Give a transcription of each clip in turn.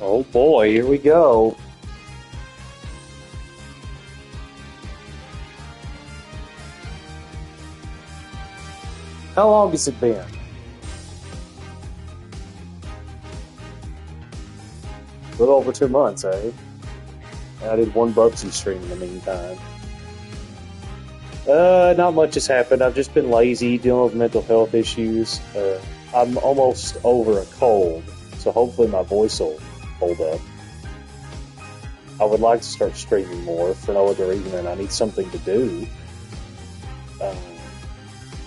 Oh boy, here we go. How long has it been? A little over 2 months, eh? I did one Bubsy stream in the meantime. Not much has happened. I've just been lazy, dealing with mental health issues. I'm almost over a cold, so hopefully my voice will hold up. I would like to start streaming more for no other reason than I need something to do.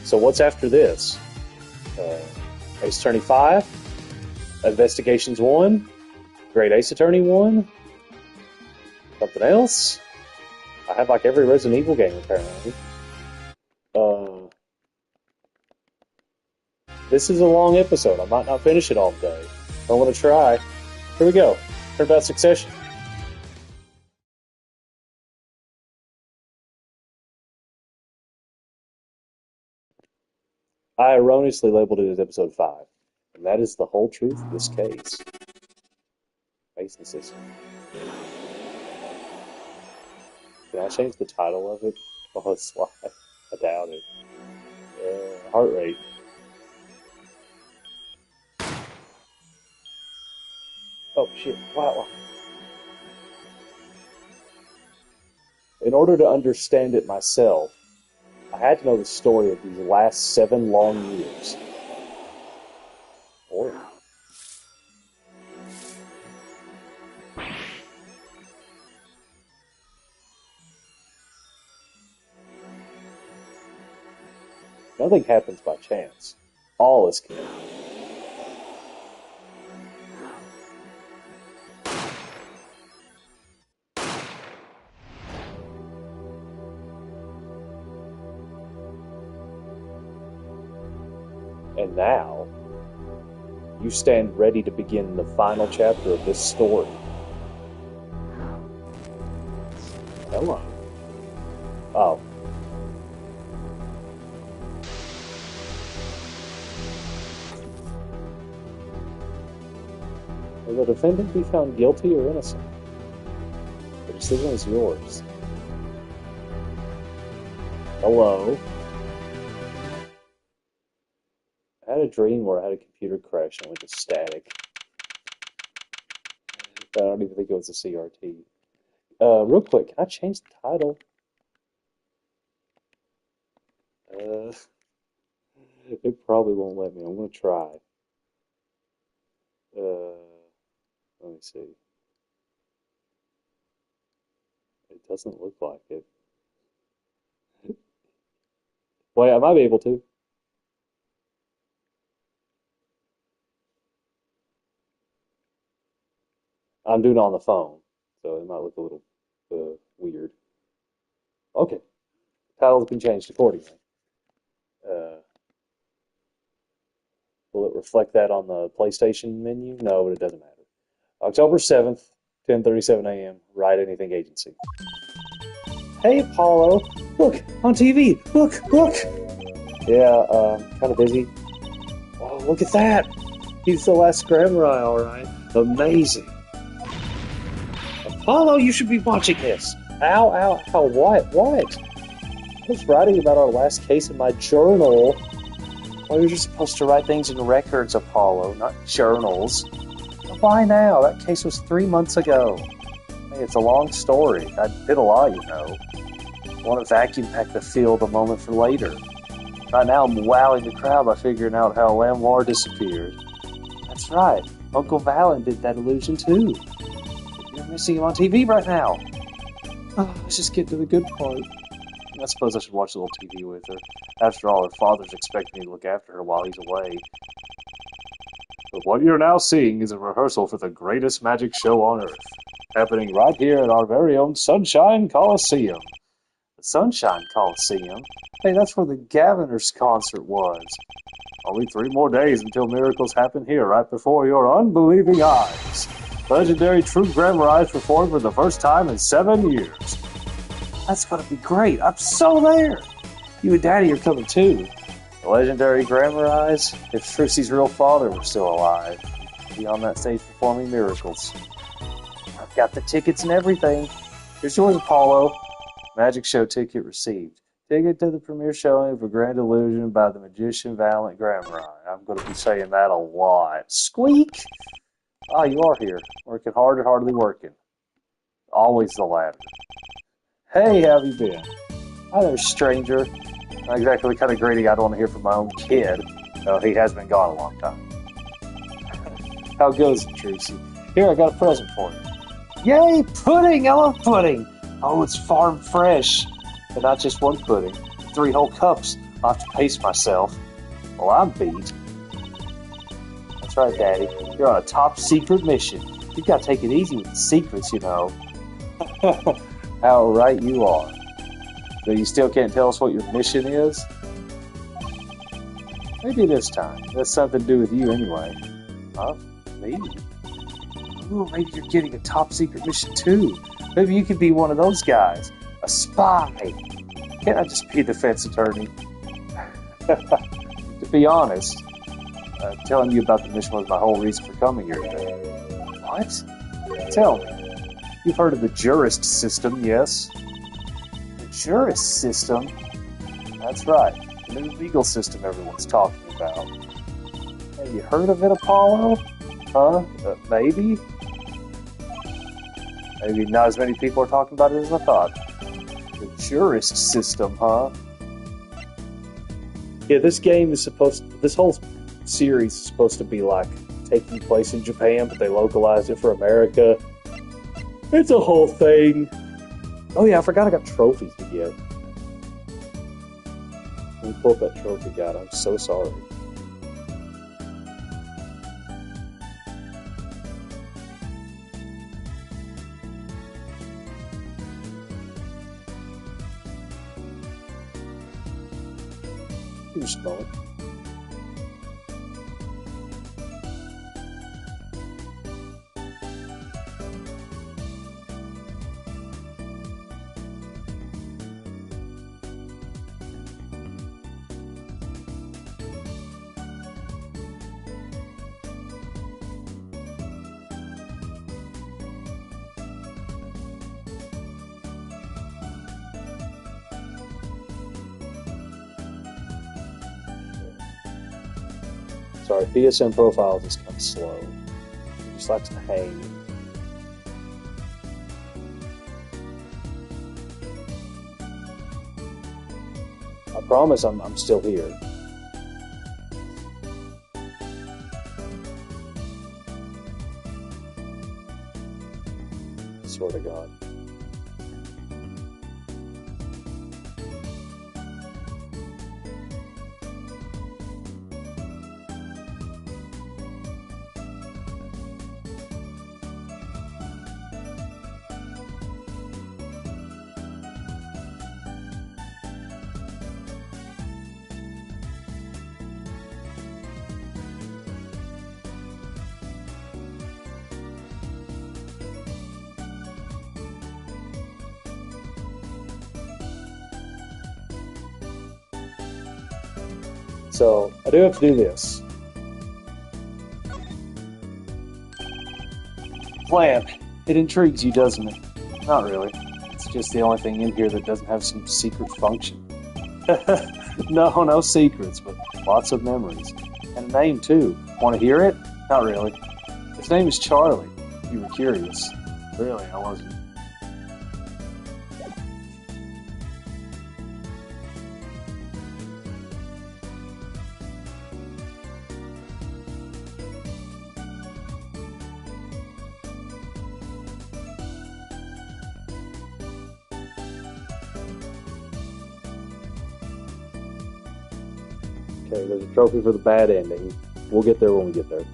So what's after this? Ace Attorney 5? Investigations 1? Great Ace Attorney 1? Something else? I have like every Resident Evil game apparently. This is a long episode. I might not finish it all day. I want to try. Here we go. Turnabout Succession. I erroneously labeled it as episode 5, and that is the whole truth of this case. Mason system. Can I change the title of it? Oh, it's slide. I doubt it. Heart rate. Oh shit! Wow. In order to understand it myself, I had to know the story of these last 7 long years. Or nothing happens by chance. All is connected. And now, you stand ready to begin the final chapter of this story. Hello. Oh. Will the defendant be found guilty or innocent? The decision is yours. Hello. I had a dream where I had a computer crash and it went to static. I don't even think it was a CRT. Real quick, can I change the title? It probably won't let me. I'm going to try. Let me see. It doesn't look like it. Wait, I might be able to. I'm doing it on the phone, so it might look a little weird. Okay. Title's been changed accordingly. Will it reflect that on the PlayStation menu? No, but it doesn't matter. October 7th, 10:37 a.m. Write Anything Agency. Hey, Apollo. Look, on TV. Look. Yeah, kind of busy. Oh, look at that. He's the last samurai, all right. Amazing. Apollo, you should be watching this. Ow, what? I was writing about our last case in my journal. Well, you're supposed to write things in records, Apollo, not journals. Why now? That case was 3 months ago. Hey, it's a long story. I did a lot, you know. I want to vacuum pack the field a moment for later. Right now, I'm wowing the crowd by figuring out how Lamar disappeared. That's right. Uncle Valen did that illusion, too. You're missing him on TV right now. Oh, let's just get to the good part. I suppose I should watch a little TV with her. After all, her father's expecting me to look after her while he's away. But what you're now seeing is a rehearsal for the greatest magic show on Earth, happening right here at our very own Sunshine Coliseum. The Sunshine Coliseum? Hey, that's where the Gaviner's concert was. Only 3 more days until miracles happen here right before your unbelieving eyes. Legendary True Grammar Eyes performed for the first time in 7 years. That's gonna be great. I'm so there. You and Daddy are coming too. The legendary Grammar Eyes, if Trussy's real father were still alive. be on that stage performing miracles. I've got the tickets and everything. Here's yours, Apollo. Magic show ticket received. Ticket to the premiere showing of A Grand Illusion by the magician Valiant Grandma. I'm going to be saying that a lot. Squeak! Oh, you are here. Working hard or hardly working. Always the latter. Hey, how have you been? Hi there, stranger. Not exactly the kind of greeting I'd want to hear from my own kid. Oh, he has been gone a long time. How goes it, Tracy? Here, I got a present for you. Yay, pudding! I love pudding! Oh, it's farm fresh. And not just one pudding. 3 whole cups. I'll have to pace myself. Well, I'm beat. That's right, Daddy. You're on a top secret mission. You've got to take it easy with the secrets, you know. How right you are. So you still can't tell us what your mission is? Maybe this time. That's something to do with you anyway. Huh? Me? Ooh, maybe you're getting a top secret mission too. Maybe you could be one of those guys. A spy. Can't I just be a defense attorney? To be honest, telling you about the mission was my whole reason for coming here today. What? Tell me. You've heard of the jurist system, yes? The jurist system? That's right. The new legal system everyone's talking about. Have you heard of it, Apollo? Huh? Maybe? Maybe not as many people are talking about it as I thought. The jurist system, huh? Yeah, this whole series is supposed to be like taking place in Japan, but they localized it for America. It's a whole thing. Oh yeah, I forgot I got trophies to get. Let me pull up that trophy guide. I'm so sorry. Just a moment. Sorry, PSN profiles is kind of slow. It just likes to hang. I promise I'm still here. Swear to God. So, I do have to do this. Plan. It intrigues you, doesn't it? Not really. It's just the only thing in here that doesn't have some secret function. No secrets, but lots of memories. And a name, too. Want to hear it? Not really. His name is Charlie. You were curious. Really, I wasn't. Okay, there's a trophy for the bad ending. We'll get there when we get there.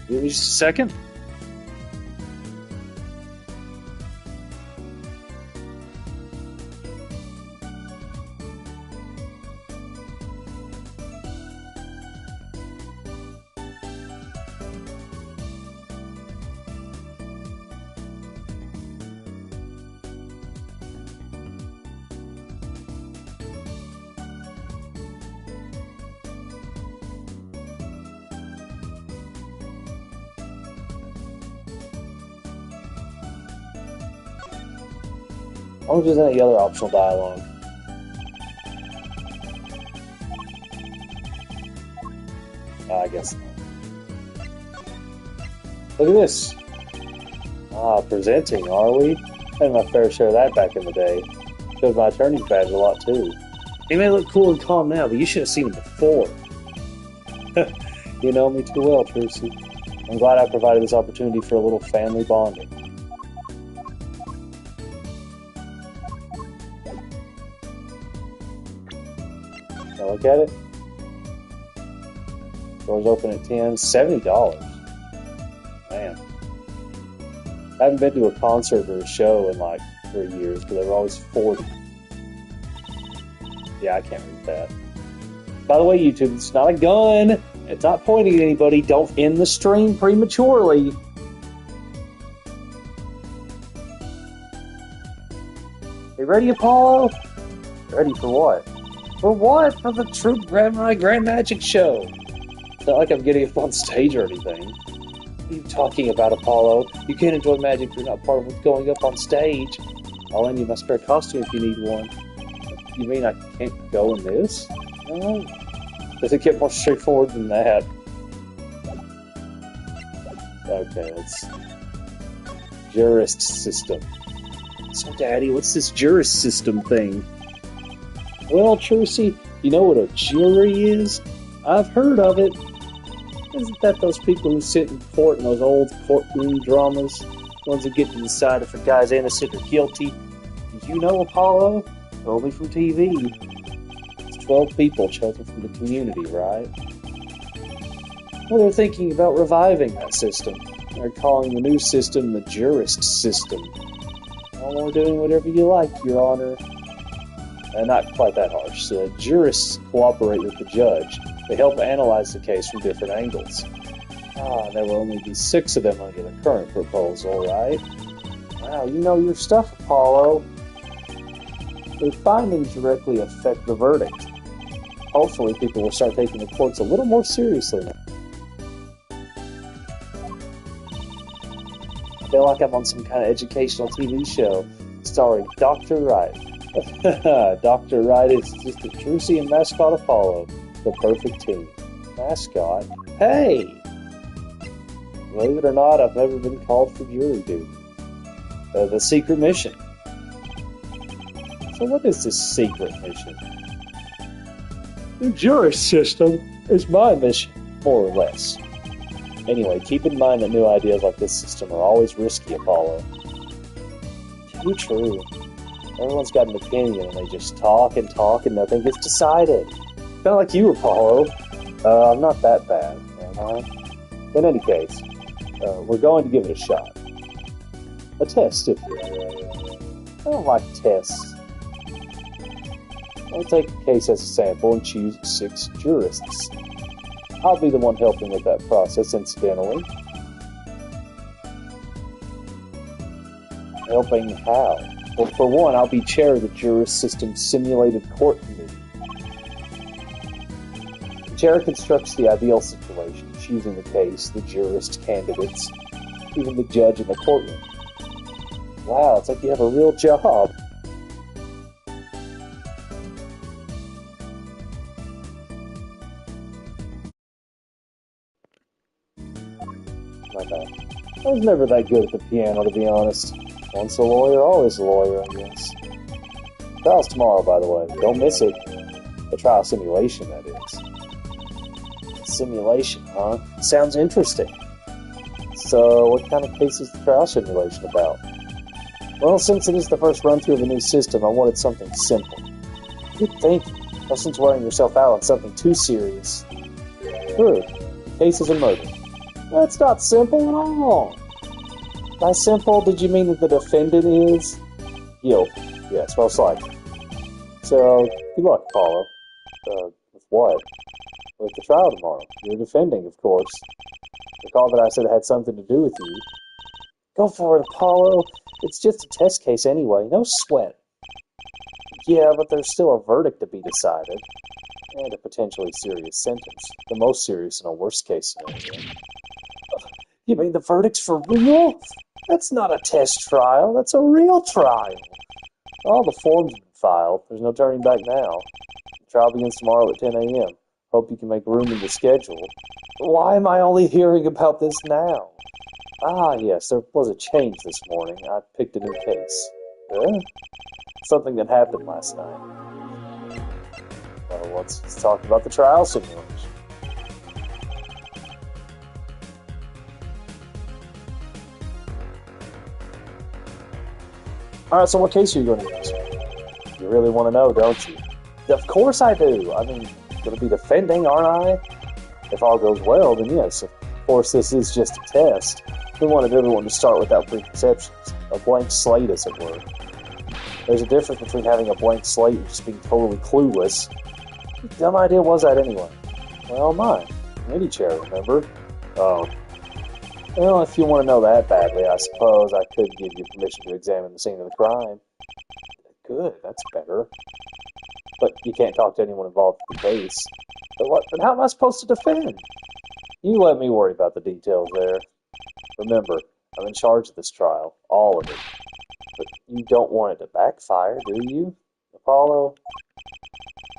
Give me just a second. I wonder if there's any other optional dialogue. I guess not. Look at this. Presenting, are we? I had my fair share of that back in the day. Showed my attorney's badge a lot, too. He may look cool and calm now, but you should have seen him before. You know me too well, Tracy. I'm glad I provided this opportunity for a little family bonding. Now look at it. Doors open at 10. $70. Man. I haven't been to a concert or a show in like 3 years, but they were always 40. Yeah, I can't read that. By the way, YouTube, it's not a gun. It's not pointing at anybody. Don't end the stream prematurely. You ready, Apollo? Ready for what? For what? For the true Grand Magic Show. It's not like I'm getting up on stage or anything. What are you talking about, Apollo? You can't enjoy magic if you're not part of what's going up on stage. I'll lend you my spare costume if you need one. You mean I can't go in this? No. Does it get more straightforward than that? Okay, it's jurist system. So, Daddy, what's this jurist system thing? Well, Tracy, you know what a jury is? I've heard of it. Isn't that those people who sit in court in those old courtroom dramas? The ones who get to decide if a guy's innocent or guilty? Do you know, Apollo? Only from TV. 12 people chosen from the community, right? Well, they're thinking about reviving that system. They're calling the new system the jurist system. Well, we're doing whatever you like, Your Honor. Not quite that harsh. Jurists cooperate with the judge. They help analyze the case from different angles. There will only be 6 of them under the current proposal, right? Wow, you know your stuff, Apollo. Their findings directly affect the verdict. Hopefully, people will start taking the courts a little more seriously now. I feel like I'm on some kind of educational TV show starring Dr. Wright. Dr. Wright is just a Trucian mascot Apollo, the perfect team. Mascot? Hey! Believe it or not, I've never been called for jury duty. The secret mission. So what is this secret mission? The jurist system is my mission, more or less. Anyway, keep in mind that new ideas like this system are always risky, Apollo. Too true. Everyone's got an opinion and they just talk and nothing gets decided. Kind of like you, Apollo. I'm not that bad, am I? In any case, we're going to give it a shot. A test, if you will. I don't like tests. I'll take a case as a sample and choose 6 jurists. I'll be the one helping with that process, incidentally. Helping how? Well, for one, I'll be chair of the Jurist System Simulated Court Committee. The chair constructs the ideal situation, choosing the case, the jurist candidates, even the judge in the courtroom. Wow, it's like you have a real job. I was never that good at the piano, to be honest. Once a lawyer, always a lawyer, I guess. Trial's tomorrow, by the way. Don't miss it. The trial simulation, that is. Simulation, huh? Sounds interesting. So, what kind of case is the trial simulation about? Well, since it is the first run-through of the new system, I wanted something simple. Good thinking. Not since wearing yourself out on something too serious. True. The case is a murder. That's not simple at all. By simple, did you mean that the defendant is guilty? Yes, most likely. So, good luck, Apollo. With what? With the trial tomorrow. You're defending, of course. Recall that I said it had something to do with you. Go for it, Apollo. It's just a test case anyway. No sweat. Yeah, but there's still a verdict to be decided. And a potentially serious sentence. The most serious in a worst-case scenario. You mean the verdict's for real? That's not a test trial. That's a real trial. All the forms have been filed. There's no turning back now. The trial begins tomorrow at 10 a.m. Hope you can make room in the schedule. Why am I only hearing about this now? Ah, yes, there was a change this morning. I picked a new case. Something that happened last night. Well, let's talk about the trial simulation. Alright, so what case are you going to use? You really want to know, don't you? Of course I do. I mean, I'm going to be defending, aren't I? If all goes well, then yes, of course this is just a test. We wanted everyone to start without preconceptions. A blank slate, as it were. There's a difference between having a blank slate and just being totally clueless. What dumb idea was that anyway? Well, mine. Committee chair, remember? Oh. Well, if you want to know that badly, I suppose I could give you permission to examine the scene of the crime. Good, that's better. But you can't talk to anyone involved in the case. But what? Then how am I supposed to defend? You let me worry about the details there. Remember, I'm in charge of this trial. All of it. But you don't want it to backfire, do you, Apollo?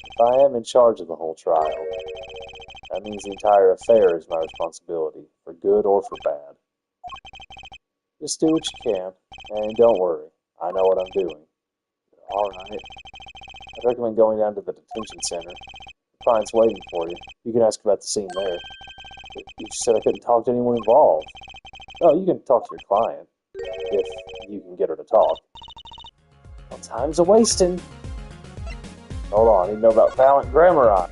If I am in charge of the whole trial, that means the entire affair is my responsibility, for good or for bad. Just do what you can, and don't worry. I know what I'm doing. All right. I'd recommend going down to the detention center. The client's waiting for you. You can ask about the scene there. But you said I couldn't talk to anyone involved. Oh, you can talk to your client, if you can get her to talk. Well, time's a-wasting. Hold on, I need to know about Valiant Grammar.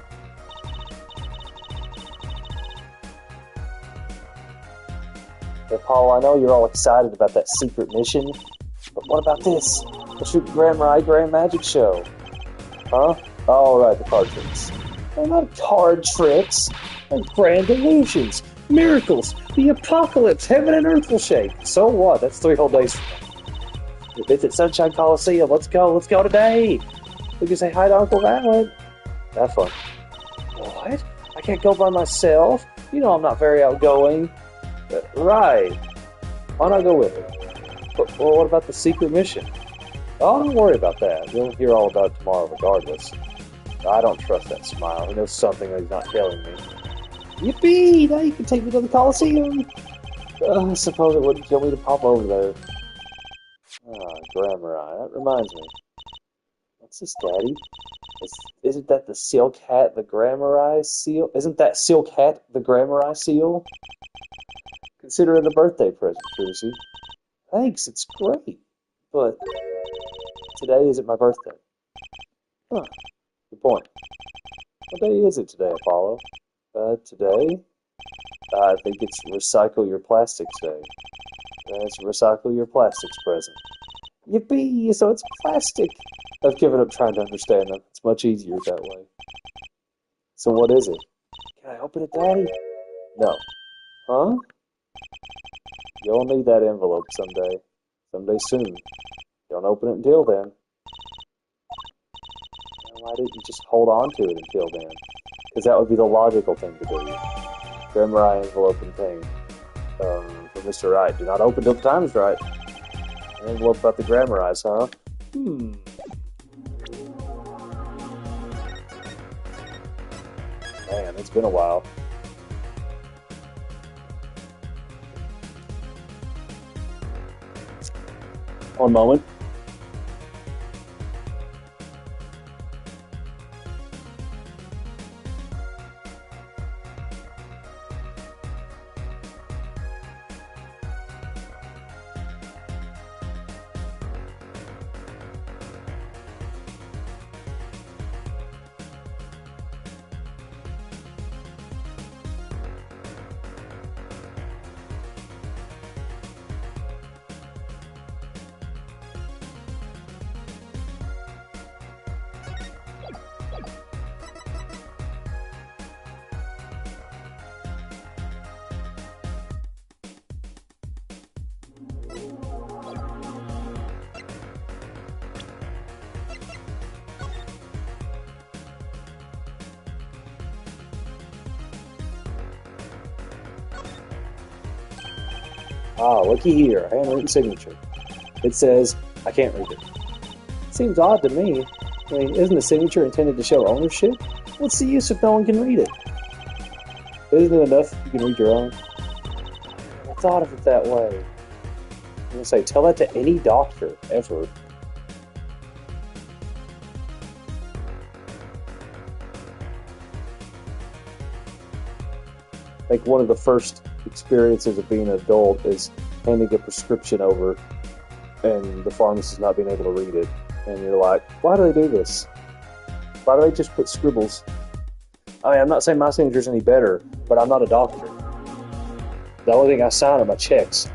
Hey, Paul, I know you're all excited about that secret mission, but what about this? The Shoot Grammar Grand Magic Show. Huh? Oh, right, the card tricks. They're not card tricks. They're grand illusions. Miracles. The apocalypse. Heaven and earth will shake. So what? That's 3 whole days from now. It's at Sunshine Coliseum. Let's go. Let's go today. We can say hi to Uncle Valen. Have fun. What? I can't go by myself? You know I'm not very outgoing. Right. Why not go with her? But, well, what about the secret mission? Oh, don't worry about that. You'll hear all about it tomorrow regardless. I don't trust that smile. He knows something that he's not telling me. Yippee! Now you can take me to the Coliseum! I suppose it wouldn't kill me to pop over there. Ah, Grammar Eye. That reminds me. What's this, Daddy? Isn't that the Silk Hat, the Grammar Eye seal? Isn't that Silk Hat the Grammar Eye seal? Consider it a birthday present, Tracy. Thanks, it's great. But today isn't my birthday. Huh. Good point. What day is it today, Apollo? Today? I think it's Recycle Your Plastics Day. It's Recycle Your Plastics present. Yippee! So it's plastic! I've given up trying to understand them. It's much easier that way. So what is it? Can I open it, Daddy? No. Huh? You'll need that envelope someday. Someday soon. Don't open it until then. Why didn't you just hold on to it until then? Because that would be the logical thing to do. Grammar Eye envelope contained. For Mr. Right. Do not open till the time is right. An envelope about the Grammar Eyes, huh? Man, it's been a while. One moment. Ah, looky here, handwritten signature. It says, I can't read it. It Seems odd to me. I mean, isn't the signature intended to show ownership? What's the use if no one can read it? Isn't it enough if you can read your own? I thought of it that way. I'm going to say, tell that to any doctor, ever. Like, one of the first experiences of being an adult is handing a prescription over and the pharmacist not being able to read it. And you're like, why do they do this? Why do they just put scribbles? I mean, I'm not saying my signature's any better, but I'm not a doctor. The only thing I sign are my checks.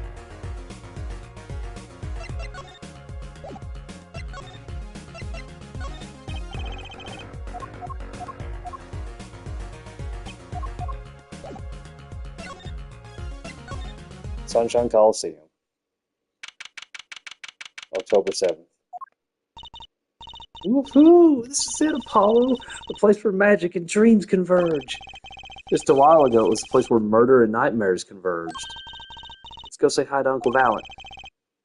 Sunshine Coliseum, October 7th. Woohoo! This is it, Apollo! The place where magic and dreams converge. Just a while ago, it was the place where murder and nightmares converged. Let's go say hi to Uncle Valent.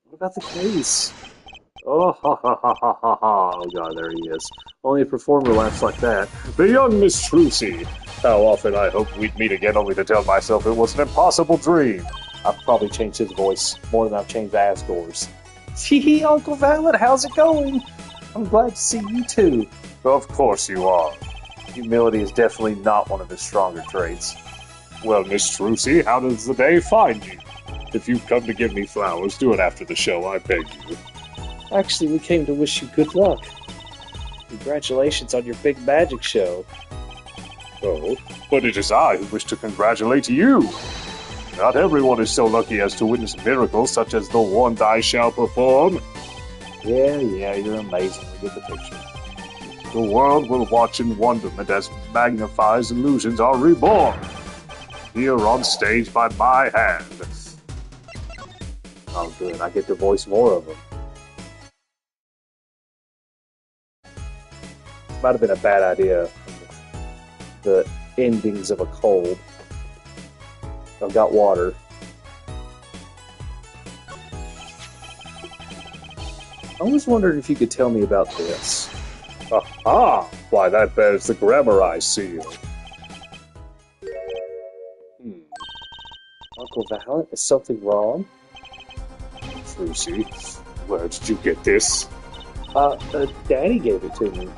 What about the case? Oh, ha ha ha ha ha ha. Oh god, there he is. Only a performer laughs like that. The young Miss Trucy. How often I hoped we'd meet again only to tell myself it was an impossible dream. I've probably changed his voice more than I've changed Asgore's. Hee Uncle Valent, how's it going? I'm glad to see you too. Of course you are. Humility is definitely not one of his stronger traits. Well, Miss Trucy, how does the day find you? If you've come to give me flowers, do it after the show, I beg you. Actually, we came to wish you good luck. Congratulations on your big magic show. Oh, but it is I who wish to congratulate you. Not everyone is so lucky as to witness miracles such as the one I shall perform. Yeah, you're amazing. We get the picture. The world will watch in wonderment as magnifies illusions are reborn. Here on stage by my hand. Oh, good. I get to voice more of them. Might have been a bad idea. The endings of a cold. I've got water. I was wondering if you could tell me about this. Aha! Why, that bears the Grammar seal. Uncle Valent, is something wrong? Trucy, where did you get this? Daddy gave it to me.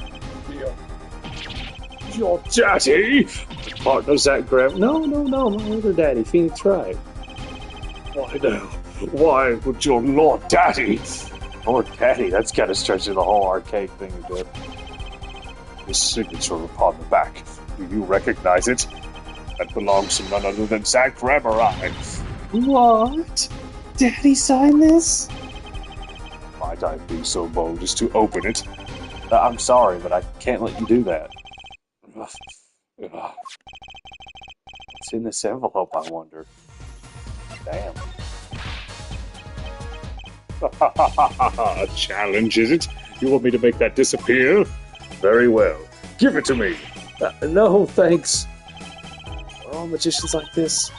Your daddy? Partner Zach Graham? No, my other daddy, Phoenix Wright. Why now? Why would your Lord Daddy? Lord Daddy, that's got to stretch the whole arcade thing a bit. This signature upon the back, do you recognize it? That belongs to none other than Zach Grammari. What? Daddy signed this? Might I be so bold as to open it? I'm sorry, but I can't let you do that. What's in this envelope, I wonder? Damn. A challenge, is it? You want me to make that disappear? Very well. Give it to me. No, thanks. Are all magicians like this?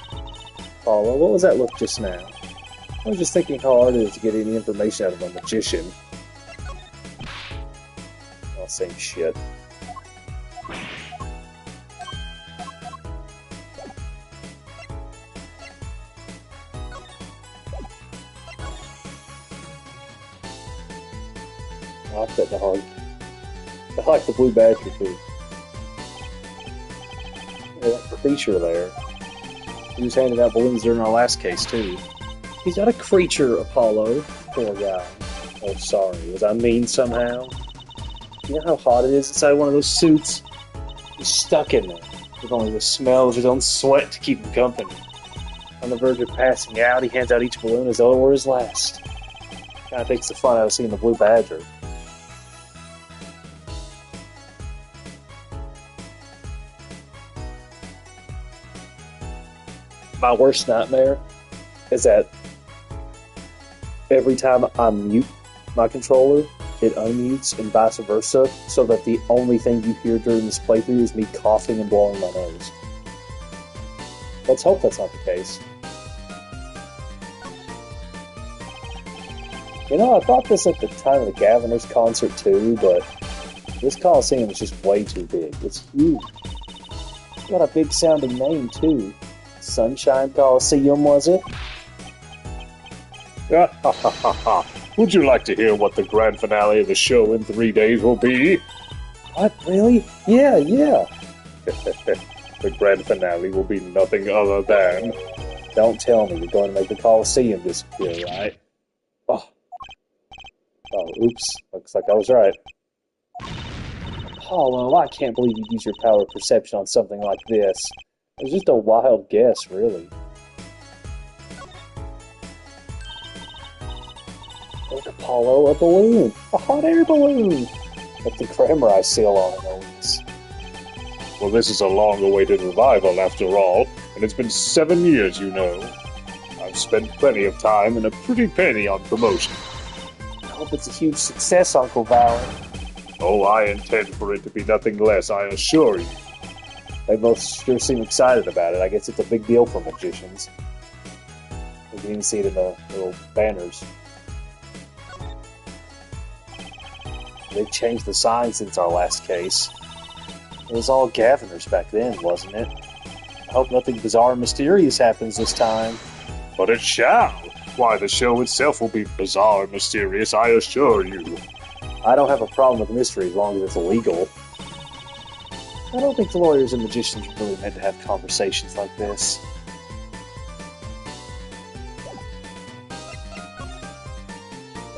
Paula, what was that look just now? I was just thinking how hard it is to get any information out of a magician. All same shit. I like that dog. I like the blue badger too. That creature there. He was handing out balloons during our last case too. He's not a creature, Apollo. Poor guy. Oh, sorry. Was I mean somehow? You know how hot it is inside one of those suits? He's stuck in there, with only the smell of his own sweat to keep him company. On the verge of passing out, he hands out each balloon as though it were his last. Kinda takes the fun out of seeing the blue badger. My worst nightmare is that every time I mute my controller, it unmutes and vice versa, so that the only thing you hear during this playthrough is me coughing and blowing my nose. Let's hope that's not the case. You know, I thought this at the time of the Governor's concert too, but this Coliseum is just way too big. It's huge. It's got a big sounding name too. Sunshine Coliseum, was it? Would you like to hear what the grand finale of the show in 3 days will be? What, really? Yeah. The grand finale will be nothing other than... Don't tell me you're going to make the Coliseum disappear, right? Oh, oops. Looks like I was right. Apollo, I can't believe you'd use your power of perception on something like this. It was just a wild guess, really. Look, Apollo, a balloon! A hot air balloon! With the Grammar seal on it, always. Well, this is a long-awaited revival, after all, and it's been 7 years, you know. I've spent plenty of time and a pretty penny on promotion. I hope it's a huge success, Uncle Valley. Oh, I intend for it to be nothing less, I assure you. They both sure seem excited about it. I guess it's a big deal for magicians. You can even see it in the little banners. They've changed the sign since our last case. It was all Governors back then, wasn't it? I hope nothing bizarre and mysterious happens this time. But it shall! Why, the show itself will be bizarre and mysterious, I assure you. I don't have a problem with mystery as long as it's illegal. I don't think the lawyers and magicians are really meant to have conversations like this.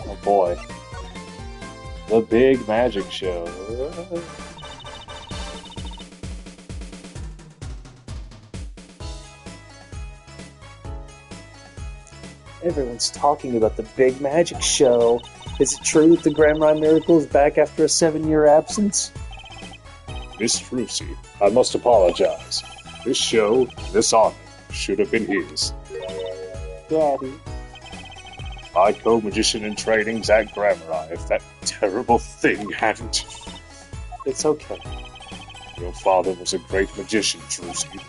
Oh boy. The big magic show. Everyone's talking about the big magic show. Is it true that the Grand Miracle is back after a 7-year absence? Miss Trucy, I must apologize. This show, this honor, should have been his. Daddy. My co-magician in training, Zach Grammar, if that terrible thing hadn't... It's okay. Your father was a great magician, Trucy.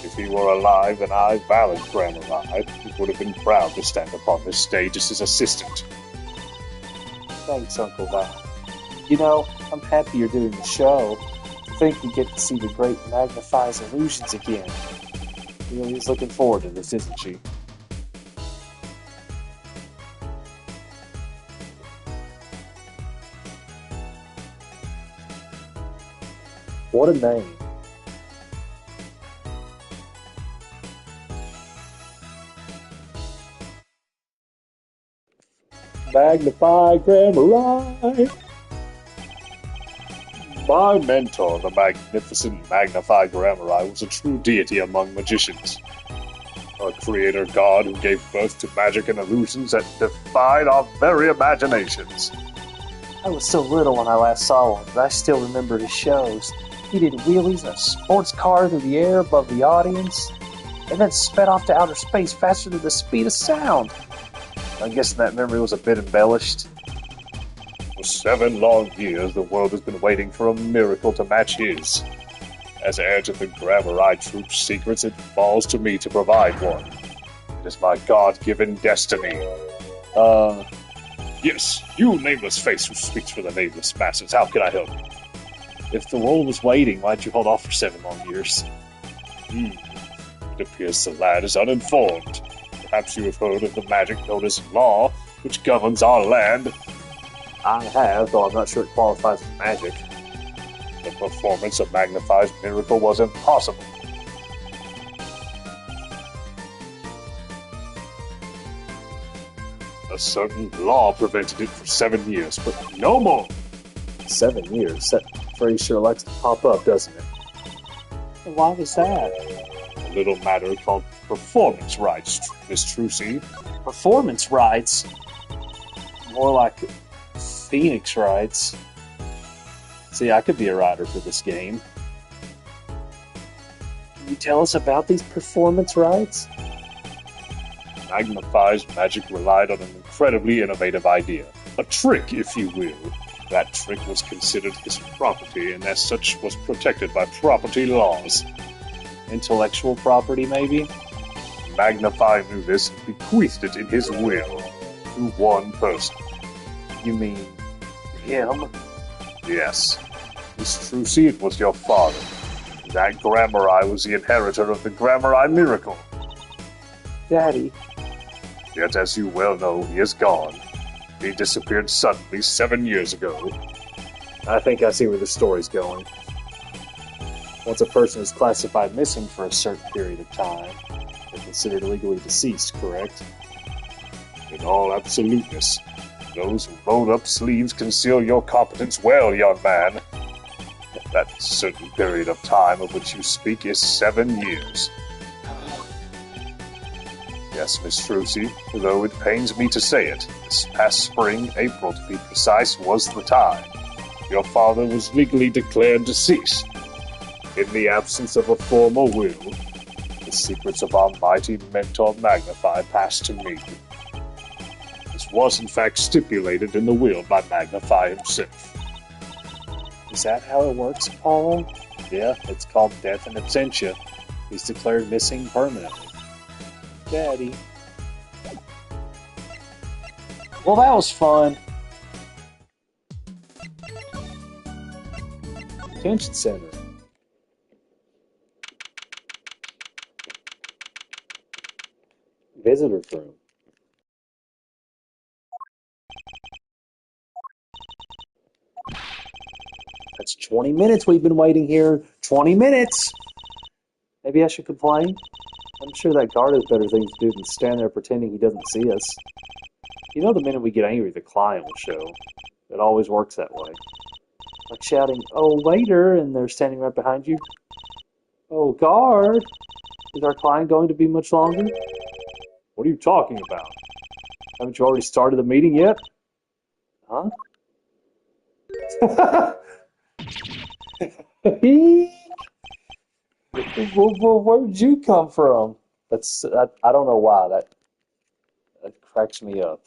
If he were alive and I valid Grammar, he would have been proud to stand upon this stage as his assistant. Thanks, Uncle Val. You know, I'm happy you're doing the show. I think we get to see the great Magnifies illusions again. Lily's looking forward to this, isn't she? What a name. Magnify Grammar. My mentor, the magnificent Magnify Grammar, was a true deity among magicians. A creator god who gave birth to magic and illusions that defied our very imaginations. I was so little when I last saw him, but I still remember his shows. He did wheelies in a sports car through the air above the audience, and then sped off to outer space faster than the speed of sound. I'm guessing that memory was a bit embellished. For 7 long years, the world has been waiting for a miracle to match his. As heir to the Grammar Troop's secrets, it falls to me to provide one. It is my God-given destiny. Yes, you nameless face who speaks for the nameless masses, how can I help you? If the world was waiting, why'd you hold off for 7 long years? It appears the lad is uninformed. Perhaps you have heard of the magic known as law, which governs our land. I have, though I'm not sure it qualifies as magic. The performance of Magnify's miracle was impossible. A certain law prevented it for 7 years, but no more. 7 years? That phrase sure likes to pop up, doesn't it? And why was that? A little matter called performance rights, Miss Trucy. Performance rights? More like Phoenix rights. See, I could be a writer for this game. Can you tell us about these performance rights? Magnify's magic relied on an incredibly innovative idea. A trick, if you will. That trick was considered his property, and as such was protected by property laws. Intellectual property, maybe? Magnify knew this and bequeathed it in his will. to one person. You mean him? Yes. Miss Trucy, it was your father. That Grammar was the inheritor of the Grammar miracle. Daddy. Yet, as you well know, he is gone. He disappeared suddenly 7 years ago. I think I see where the story's going. Once a person is classified missing for a certain period of time, they're considered legally deceased, correct? In all absoluteness, those rolled-up sleeves conceal your competence well, young man. That certain period of time of which you speak is 7 years. Yes, Miss Trucy, though it pains me to say it, this past spring, April to be precise, was the time. Your father was legally declared deceased. In the absence of a formal will, the secrets of our mighty Mentor Magnify passed to me. This was in fact stipulated in the will by Magnify himself. Is that how it works, Apollo? Yeah, it's called death in absentia. He's declared missing permanently. Daddy. Well, that was fun. Detention center. Visitor room. That's 20 minutes we've been waiting here. 20 minutes! Maybe I should complain? I'm sure that guard has better things to do than stand there pretending he doesn't see us. You know the minute we get angry, the client will show. It always works that way. Like shouting, "Oh, waiter," and they're standing right behind you. "Oh, guard, is our client going to be much longer?" "What are you talking about? Haven't you already started the meeting yet?" "Huh?" Where did you come from? I don't know why that cracks me up.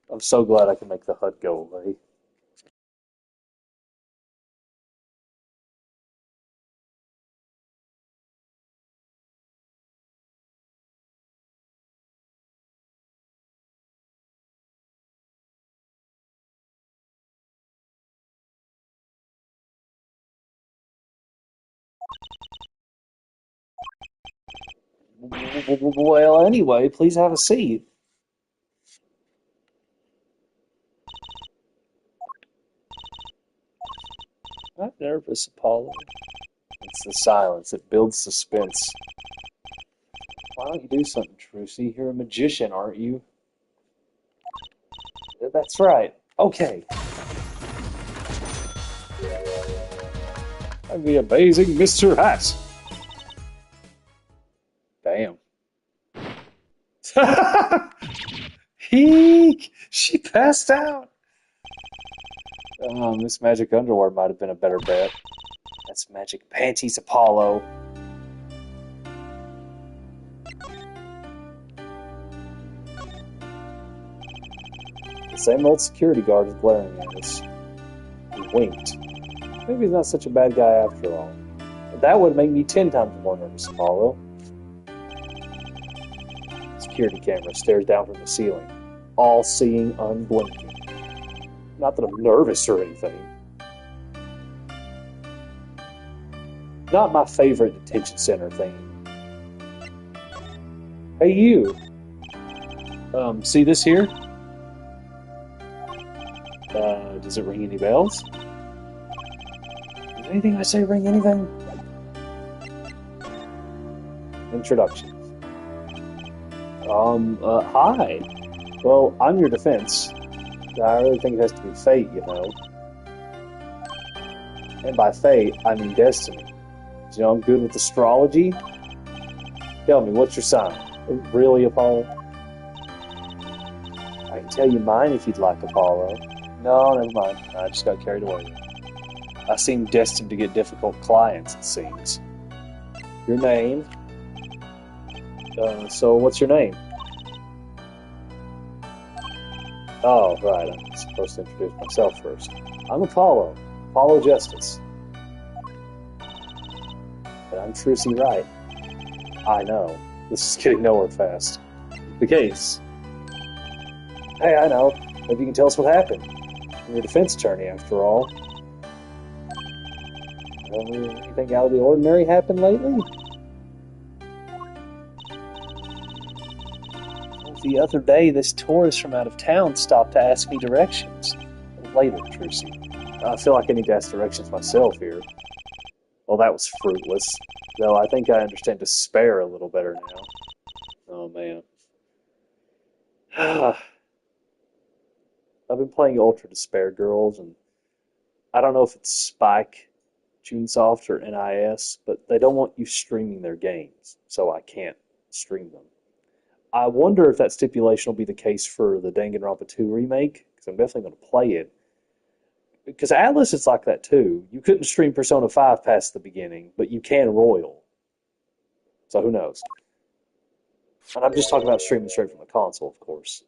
I'm so glad I can make the HUD go away. Well, anyway, please have a seat. Not nervous, Apollo. It's the silence. It builds suspense. Why don't you do something, Trucy? You're a magician, aren't you? That's right. Okay. I'm the amazing Mr. Hat. Bam. Eek! She passed out. This magic underwear might have been a better bet. That's magic panties, Apollo. The same old security guard is glaring at us. He winked. Maybe he's not such a bad guy after all. That would make me 10 times more nervous, Apollo. Security camera stares down from the ceiling, all-seeing, unblinking. Not that I'm nervous or anything. Not my favorite detention center thing. Hey, you. See this here? Does it ring any bells? Does anything I say ring anything? Introductions. Hi. Well, I'm your defense. I really think it has to be fate, you know. And by fate, I mean destiny. You know, I'm good with astrology. Tell me, what's your sign? Really, Apollo? I can tell you mine if you'd like, Apollo. No, never mind. I just got carried away. I seem destined to get difficult clients, it seems. Your name? So what's your name? Oh, right, I'm supposed to introduce myself first. I'm Apollo. Apollo Justice. But I'm Trucy Wright. I know. This is getting nowhere fast. The case. Hey, I know. Maybe you can tell us what happened. You're a defense attorney, after all. Anything out of the ordinary happened lately? Well, the other day, this tourist from out of town stopped to ask me directions. Later, Trucy. I feel like I need to ask directions myself here. Well, that was fruitless. Though I think I understand despair a little better now. Oh, man. I've been playing Ultra Despair Girls, and I don't know if it's Spike, Junesoft, or NIS, but they don't want you streaming their games, so I can't stream them. I wonder if that stipulation will be the case for the Danganronpa 2 remake, because I'm definitely going to play it. Because Atlas is like that too. You couldn't stream Persona 5 past the beginning, but you can Royal. So who knows? And I'm just talking about streaming straight from the console, of course.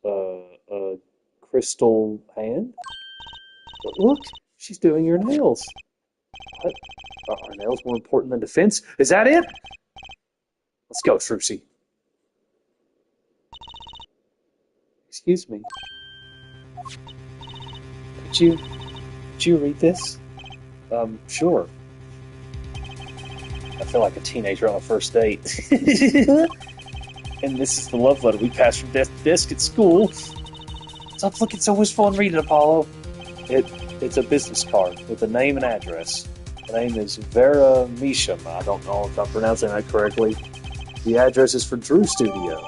Crystal Hand? But look, she's doing your nails. What? Are nails more important than defense? Is that it? Let's go, Trucy. Excuse me. Could you read this? Sure. I feel like a teenager on a first date. And this is the love letter we passed from desk to desk at school. Stop looking so wistful and read it, Apollo. It's a business card with a name and address. The name is Vera Misham. I don't know if I'm pronouncing that correctly. The address is for Drew Studio.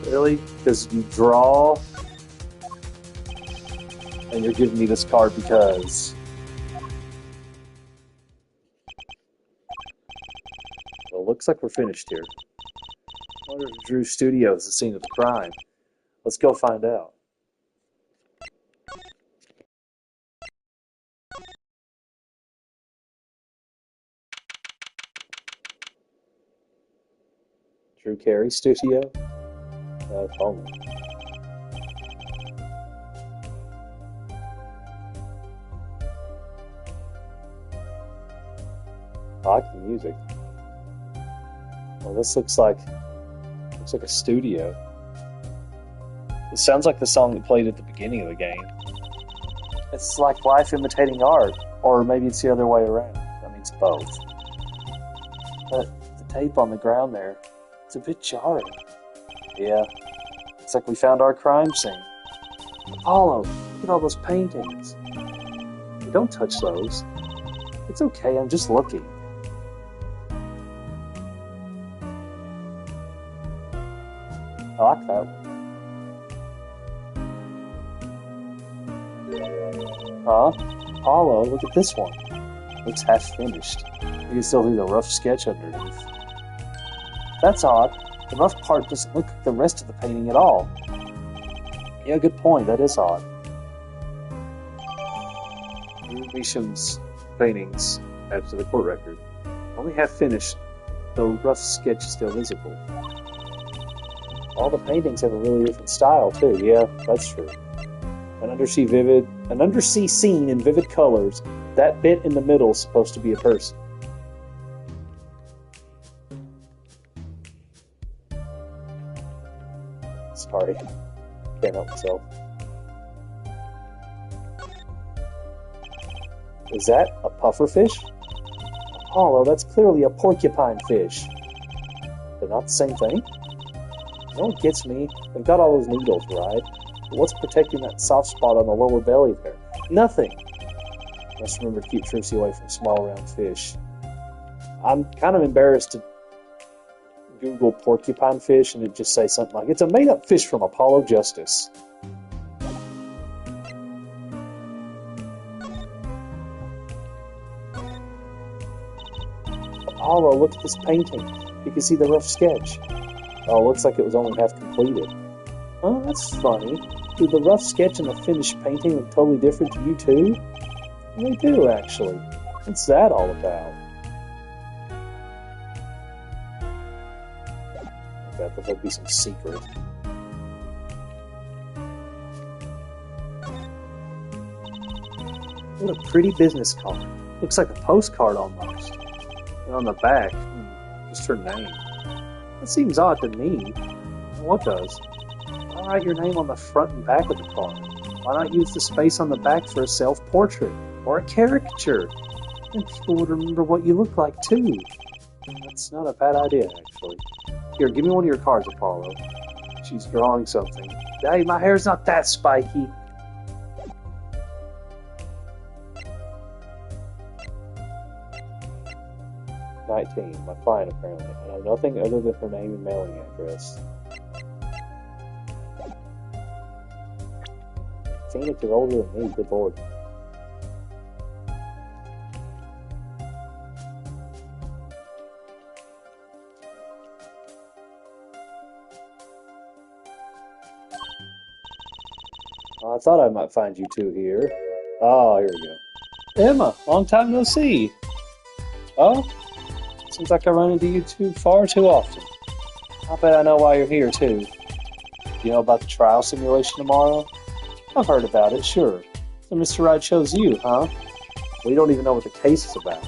Really? Because you draw, and you're giving me this card because... Well, looks like we're finished here. I wonder if Drew Studio is the scene of the crime. Let's go find out. Drew Carey Studio? Call me. I like the music. Well, this looks like a studio. It sounds like the song that played at the beginning of the game. It's like life imitating art, or maybe it's the other way around. I mean, it's both. But the tape on the ground there, it's a bit jarring. Yeah, it's like we found our crime scene. Apollo, look at all those paintings. Hey, don't touch those. It's okay, I'm just looking. I like that one. Huh? Apollo, look at this one. Looks half finished. You can still see the rough sketch underneath. That's odd. The rough part doesn't look like the rest of the painting at all. Yeah, good point. That is odd. Misham's paintings, add to the court record. Only half finished, though rough sketch is still visible. All the paintings have a really different style, too. Yeah, that's true. An undersea scene in vivid colors. That bit in the middle is supposed to be a person. Sorry. Can't help myself. Is that a pufferfish? Apollo, that's clearly a porcupine fish. They're not the same thing? You know what gets me? They've got all those needles, right? But what's protecting that soft spot on the lower belly there? Nothing! I must remember to keep Trucy away from small round fish. I'm kind of embarrassed to Google porcupine fish and it just say something like, it's a made-up fish from Apollo Justice. Apollo, look at this painting. You can see the rough sketch. Oh, looks like it was only half completed. Oh, that's funny. Do the rough sketch and the finished painting look totally different to you too? They do, actually. What's that all about? I bet there'll be some secret. What a pretty business card. Looks like a postcard almost. And on the back, just her name. That seems odd to me. What does? Why write your name on the front and back of the card? Why not use the space on the back for a self-portrait or a caricature? And people would remember what you look like too. That's not a bad idea, actually. Here, give me one of your cards, Apollo. She's drawing something. Hey, my hair's not that spiky. "19. My client, apparently. I know nothing other than her name and mailing address." Phoenix is older than me, good lord. I thought I might find you two here. Oh, here we go. Emma, long time no see. Oh, seems like I run into you two far too often. I bet I know why you're here, too. You know about the trial simulation tomorrow? I've heard about it, sure. So Mr. Wright chose you, huh? We don't even know what the case is about.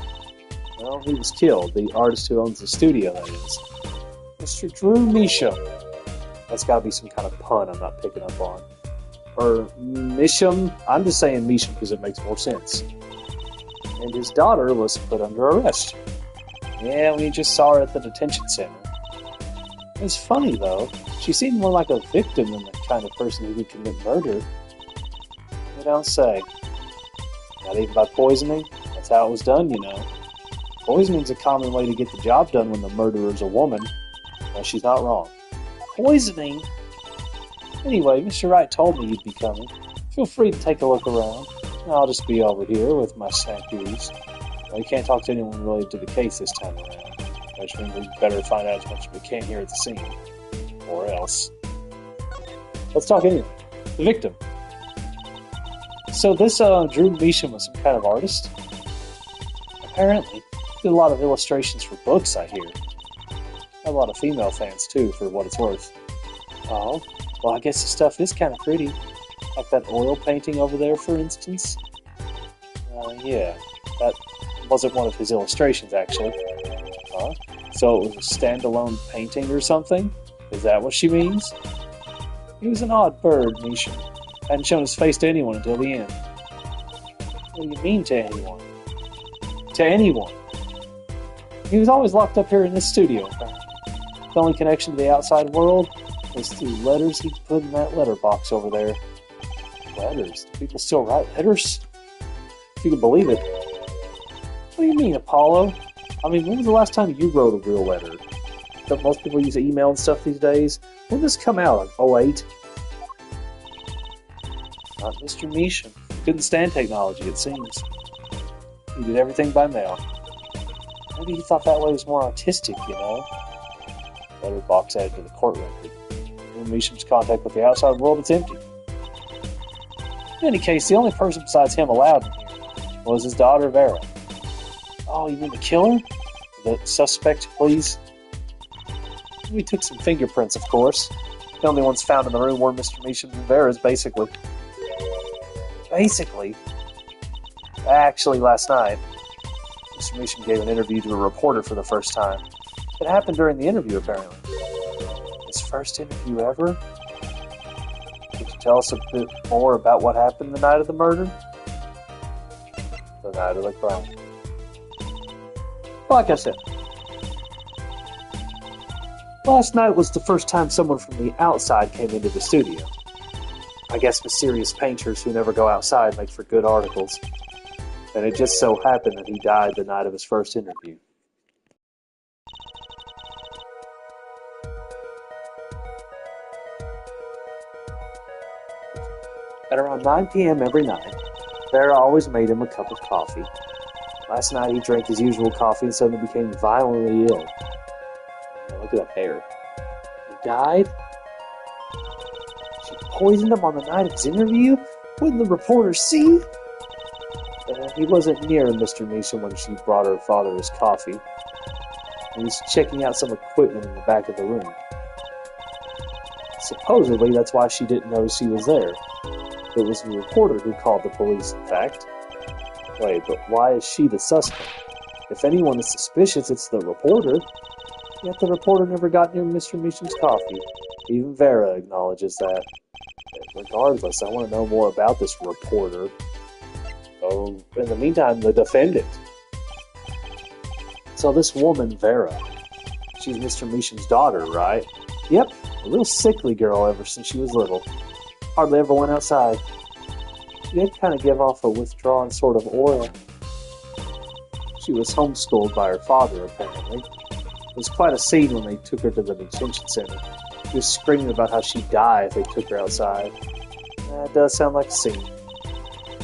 Well, he was killed, the artist who owns the studio, that is. Mr. Drew Measham. That's gotta be some kind of pun I'm not picking up on. Or Measham. I'm just saying Measham because it makes more sense. And his daughter was put under arrest. Yeah, we just saw her at the detention center. It's funny, though. She seemed more like a victim than the kind of person who would commit murder. You don't say. Not even by poisoning? That's how it was done, you know. Poisoning's a common way to get the job done when the murderer's a woman. Well, she's not wrong. Poisoning? Anyway, Mr. Wright told me you'd be coming. Feel free to take a look around. I'll just be over here with my statues. Well, you can't talk to anyone related to the case this time around, which means we'd better find out as much as we can here at the scene. Or else. Let's talk anyway. The victim. So this Drew Measham was some kind of artist? Apparently. Did a lot of illustrations for books, I hear. Had a lot of female fans, too, for what it's worth. Oh, well, I guess the stuff is kind of pretty. Like that oil painting over there, for instance. Yeah. That wasn't one of his illustrations, actually. Huh? So it was a standalone painting or something? Is that what she means? He was an odd bird, Measham. Hadn't shown his face to anyone until the end. What do you mean, to anyone? To anyone. He was always locked up here in this studio, apparently. The only connection to the outside world was through letters he'd put in that letterbox over there. Letters? Do people still write letters? If you can believe it. What do you mean, Apollo? I mean, when was the last time you wrote a real letter? Don't most people use email and stuff these days? When did this come out? Like 08? Not Mr. Measham. Couldn't stand technology, it seems. He did everything by mail. Maybe he thought that way was more artistic, you know? Letterbox added to the court record. Drew Measham's contact with the outside world is empty. In any case, the only person besides him allowed in here was his daughter, Vera. Oh, you mean the killer? The suspect, please? We took some fingerprints, of course. The only ones found in the room were Mr. Measham's and Vera's, basically. Basically? Actually, last night, Mr. Measham gave an interview to a reporter for the first time. It happened during the interview, apparently. His first interview ever? Could you tell us a bit more about what happened the night of the murder? The night of the crime. Like I said, last night was the first time someone from the outside came into the studio. I guess mysterious painters who never go outside make for good articles. And it just so happened that he died the night of his first interview. At around 9 p.m. every night, Vera always made him a cup of coffee. Last night he drank his usual coffee and suddenly became violently ill. Now look at that hair. He died? She poisoned him on the night of his interview? Wouldn't the reporter see? He wasn't near Mr. Measham when she brought her father his coffee. He was checking out some equipment in the back of the room. Supposedly, that's why she didn't notice he was there. It was the reporter who called the police, in fact. Wait, but why is she the suspect? If anyone is suspicious, it's the reporter. Yet the reporter never got near Mr. Measham's coffee. Even Vera acknowledges that. Regardless, I want to know more about this reporter. Oh, in the meantime, the defendant. So this woman, Vera, she's Mr. Meesham's daughter, right? Yep, a real sickly girl ever since she was little. Hardly ever went outside. She did kind of give off a withdrawn sort of aura. She was homeschooled by her father, apparently. It was quite a scene when they took her to the detention center. She was screaming about how she'd die if they took her outside. That does sound like a scene.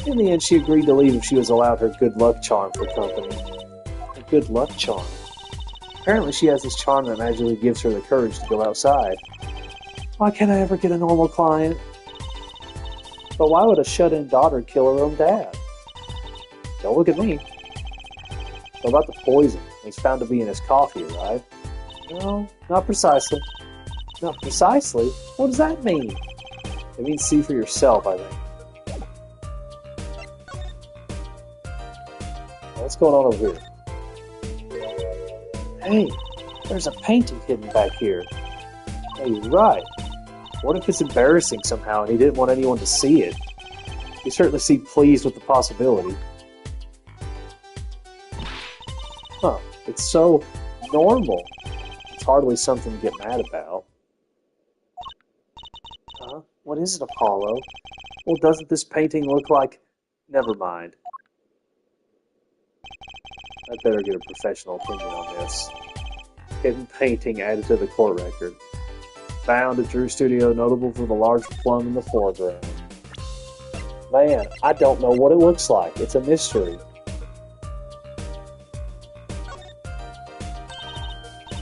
In the end, she agreed to leave if she was allowed her good luck charm for company. Her good luck charm? Apparently she has this charm that magically gives her the courage to go outside. Why can't I ever get a normal client? But why would a shut-in daughter kill her own dad? Don't look at me. What about the poison? It was found to be in his coffee, right? No, not precisely. Not precisely? What does that mean? It means see for yourself, I think. What's going on over here? Hey, there's a painting hidden back here. Hey, you're right. What if it's embarrassing somehow and he didn't want anyone to see it? He certainly seemed pleased with the possibility. Huh, it's so normal. It's hardly something to get mad about. Huh? What is it, Apollo? Well, doesn't this painting look like... Never mind. I'd better get a professional opinion on this. Hidden painting added to the court record. Found at Drew Studio, notable for the large plum in the foreground. Man, I don't know what it looks like. It's a mystery.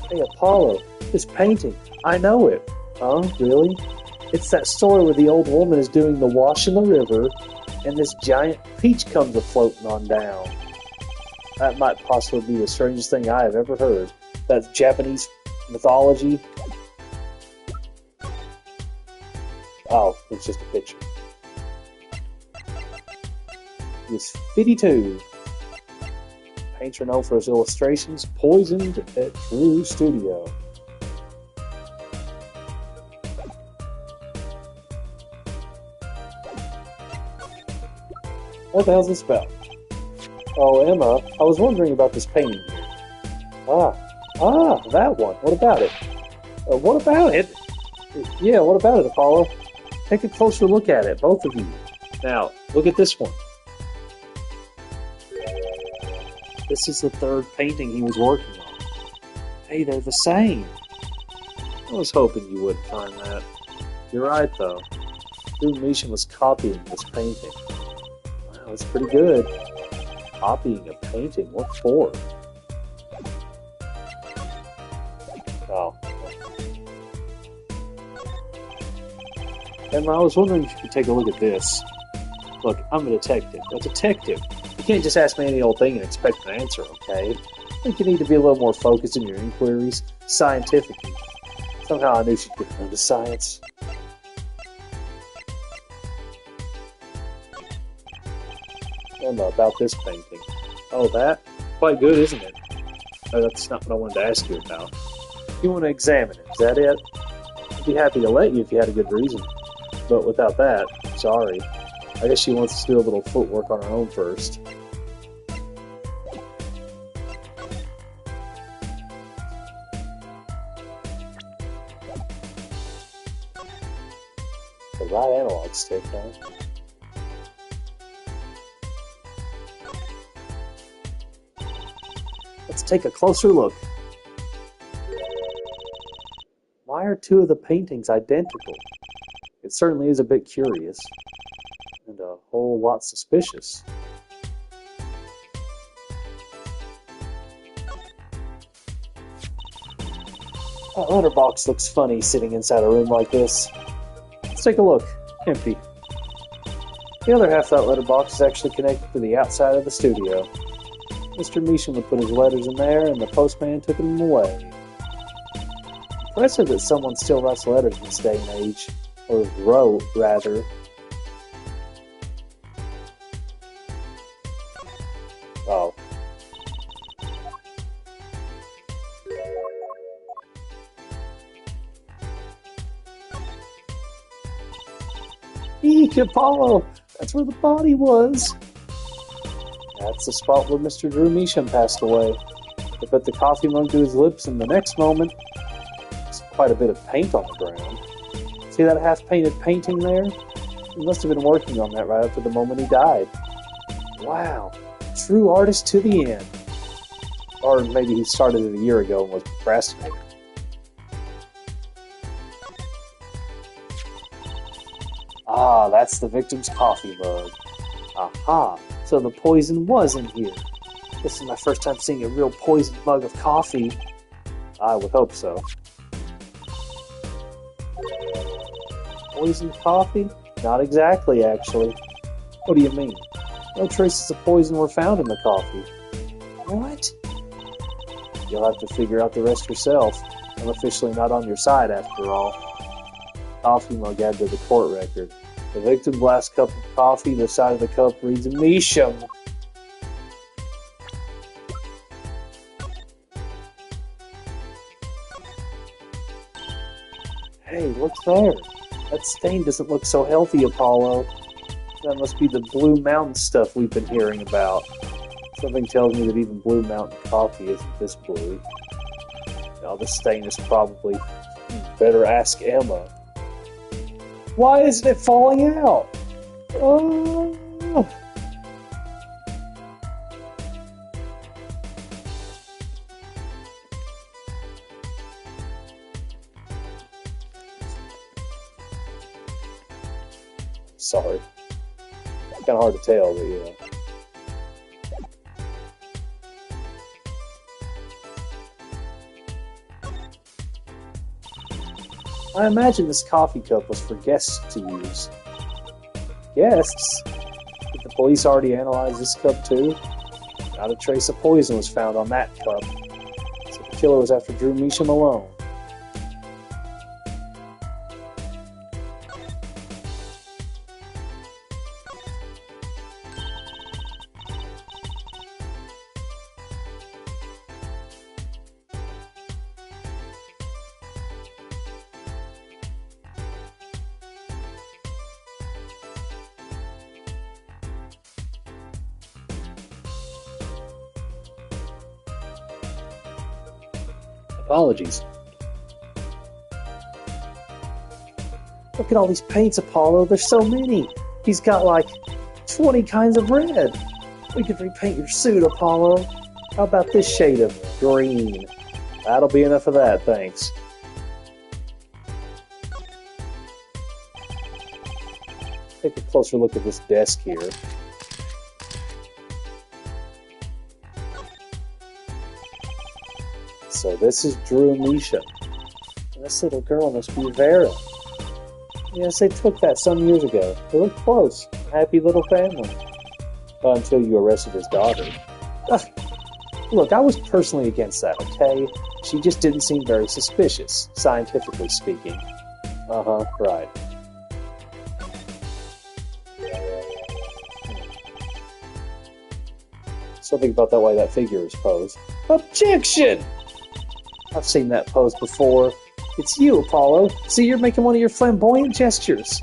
Hey, Apollo, this painting, I know it. Huh? Really? It's that story where the old woman is doing the wash in the river, and this giant peach comes a-floating on down. That might possibly be the strangest thing I have ever heard. That's Japanese mythology. Oh, it's just a picture. He's 52. Painter known for his illustrations, poisoned at Drew Studio. What the hell's this about? Oh, Emma, I was wondering about this painting here. That one. What about it? What about it? Yeah, what about it, Apollo? Take a closer look at it, both of you. Now, look at this one. This is the third painting he was working on. Hey, they're the same. I was hoping you wouldn't find that. You're right, though. Drew Meesham was copying this painting. Wow, that's pretty good. Copying a painting? What for? Oh. Emma, I was wondering if you could take a look at this. Look, I'm a detective. A detective? You can't just ask me any old thing and expect an answer, okay? I think you need to be a little more focused in your inquiries, scientifically. Somehow I knew she'd get into science. Emma, about this painting. Oh, that? Quite good, isn't it? Oh, that's not what I wanted to ask you about. You want to examine it, is that it? I'd be happy to let you if you had a good reason. But without that, sorry. I guess she wants us to do a little footwork on her own first. The right analog stick, huh? Let's take a closer look. Why are two of the paintings identical? It certainly is a bit curious. And a whole lot suspicious. That letterbox looks funny sitting inside a room like this. Let's take a look. Empty. The other half of that letterbox is actually connected to the outside of the studio. Mr. Meesham would put his letters in there, and the postman took them away. Impressive that someone still writes letters in this day and age. Or wrote, rather. Oh. Eek, Apollo! That's where the body was. That's the spot where Mr. Drew Measham passed away. He put the coffee mug to his lips, and the next moment, there's quite a bit of paint on the ground. See that half-painted painting there? He must have been working on that right up to the moment he died. Wow, true artist to the end. Or maybe he started it a year ago and was procrastinating. Ah, that's the victim's coffee mug. Aha, so the poison was in here. This is my first time seeing a real poisoned mug of coffee. I would hope so. Poisoned coffee? Not exactly, actually. What do you mean? No traces of poison were found in the coffee. What? You'll have to figure out the rest yourself. I'm officially not on your side, after all. Coffee mug added to the court record. The victim's last cup of coffee, the side of the cup reads Measham. Hey, look there. That stain doesn't look so healthy, Apollo. That must be the Blue Mountain stuff we've been hearing about. Something tells me that even Blue Mountain coffee isn't this blue. Now, the stain is probably... Better ask Emma. Why isn't it falling out? Oh. Sorry. Kind of hard to tell, but yeah. I imagine this coffee cup was for guests to use. Guests? Did the police already analyze this cup too? Not a trace of poison was found on that cup. So the killer was after Drew Measham alone. Apologies. Look at all these paints, Apollo. There's so many. He's got like 20 kinds of red. We could repaint your suit, Apollo. How about this shade of green? That'll be enough of that, thanks. Take a closer look at this desk here. So this is Drew Measham. This little girl must be Vera. Yes, they took that some years ago. They look close. Happy little family. Well, until you arrested his daughter. Ugh. Look, I was personally against that, okay? She just didn't seem very suspicious, scientifically speaking. Uh-huh, right. Something about that way that figure is posed. Objection! I've seen that pose before. It's you, Apollo. See, you're making one of your flamboyant gestures.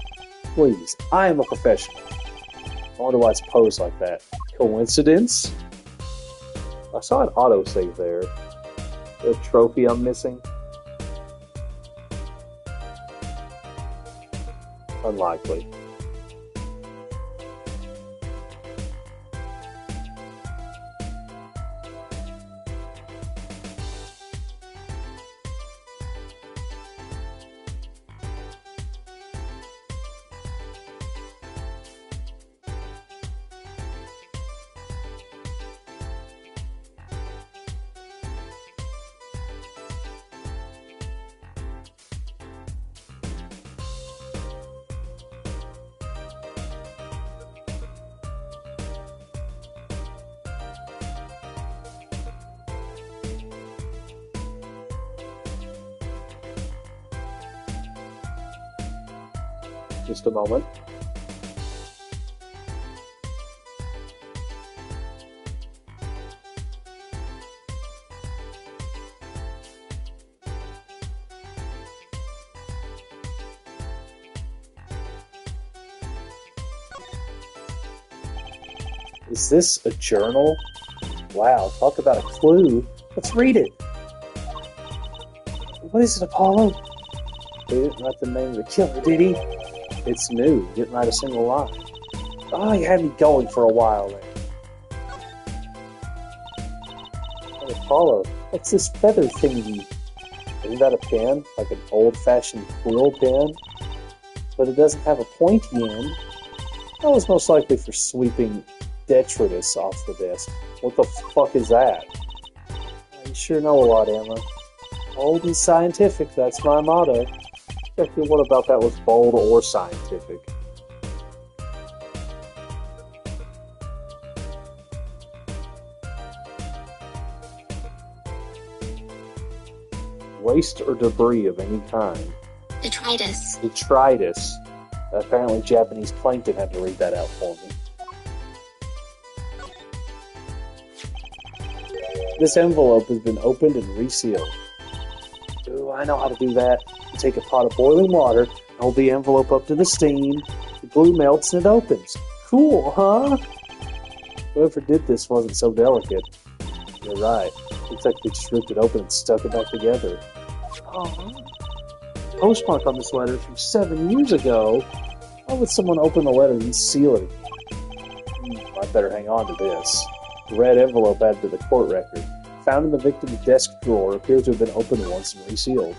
Please, I am a professional. I wonder why it's posed like that. Coincidence? I saw an autosave there. The trophy I'm missing? Unlikely. Just a moment. Is this a journal? Wow, talk about a clue. Let's read it. What is it, Apollo? He didn't write the name of the killer, did he? It's new. He didn't write a single line. Oh, you had me going for a while there. Hey, Apollo, what's this feather thingy? Isn't that a pen? Like an old-fashioned quill pen? But it doesn't have a pointy end. That was most likely for sweeping detritus off the desk. What the fuck is that? You sure know a lot, Emma. Bold and scientific, that's my motto. Exactly what about that was bold or scientific? Waste or debris of any kind. Detritus. Detritus. Apparently Japanese plankton had to read that out for me. This envelope has been opened and resealed. Ooh, I know how to do that. You take a pot of boiling water, hold the envelope up to the steam, the glue melts and it opens. Cool, huh? Whoever did this wasn't so delicate. You're right. Looks like they just ripped it open and stuck it back together. Oh. Postmark on this letter from 7 years ago. Why would someone open the letter and seal it again? I better hang on to this. The red envelope added to the court record. Found in the victim's desk drawer, appears to have been opened once and resealed.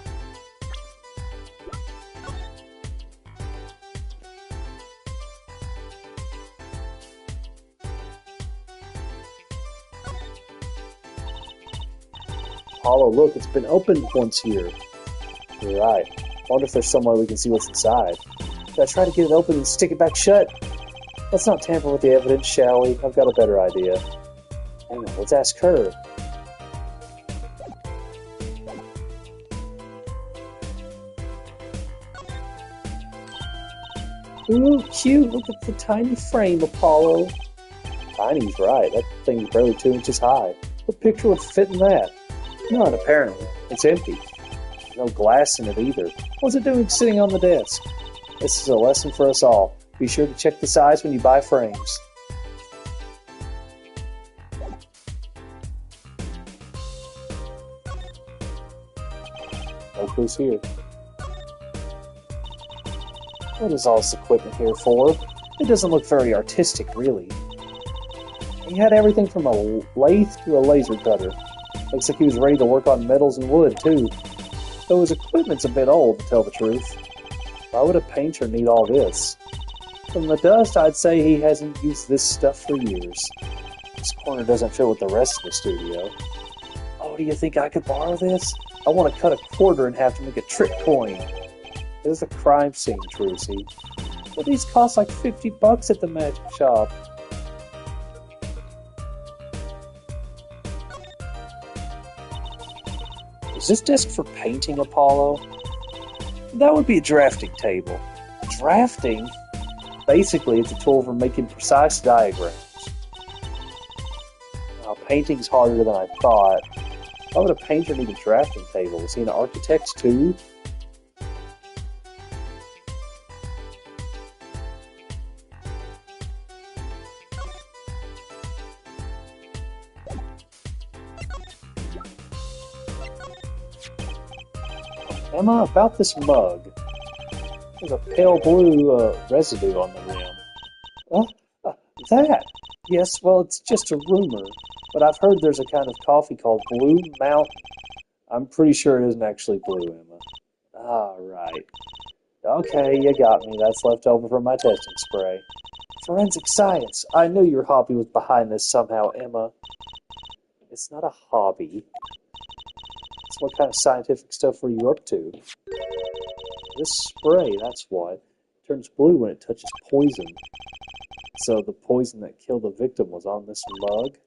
Apollo, look, it's been opened once here. You're right. Wonder if there's somewhere we can see what's inside. Should I try to get it open and stick it back shut? Let's not tamper with the evidence, shall we? I've got a better idea. Anyway, let's ask her. Ooh, cute. Look at the tiny frame, Apollo. Tiny's right. That thing's barely 2 inches high. What picture would fit in that? None, apparently. It's empty. There's no glass in it either. What's it doing sitting on the desk? This is a lesson for us all. Be sure to check the size when you buy frames. No clues here. What is all this equipment here for? It doesn't look very artistic, really. He had everything from a lathe to a laser cutter. Looks like he was ready to work on metals and wood, too. Though his equipment's a bit old, to tell the truth. Why would a painter need all this? From the dust, I'd say he hasn't used this stuff for years. This corner doesn't fit with the rest of the studio. Oh, do you think I could borrow this? I want to cut a quarter in half to make a trick coin. This is a crime scene, Trucy. But these cost like $50 at the magic shop. Is this desk for painting, Apollo? That would be a drafting table. Drafting? Basically, it's a tool for making precise diagrams. Now, painting's harder than I thought. Why would a painter need a drafting table? Is he an architect too? Emma, about this mug. There's a pale blue residue on the rim. That? Yes, well, it's just a rumor. But I've heard there's a kind of coffee called Blue Mountain. I'm pretty sure it isn't actually blue, Emma. Ah, right. Okay, you got me. That's left over from my testing spray. Forensic science. I knew your hobby was behind this somehow, Emma. It's not a hobby. It's what kind of scientific stuff were you up to? This spray, that's what. It turns blue when it touches poison. So the poison that killed the victim was on this mug?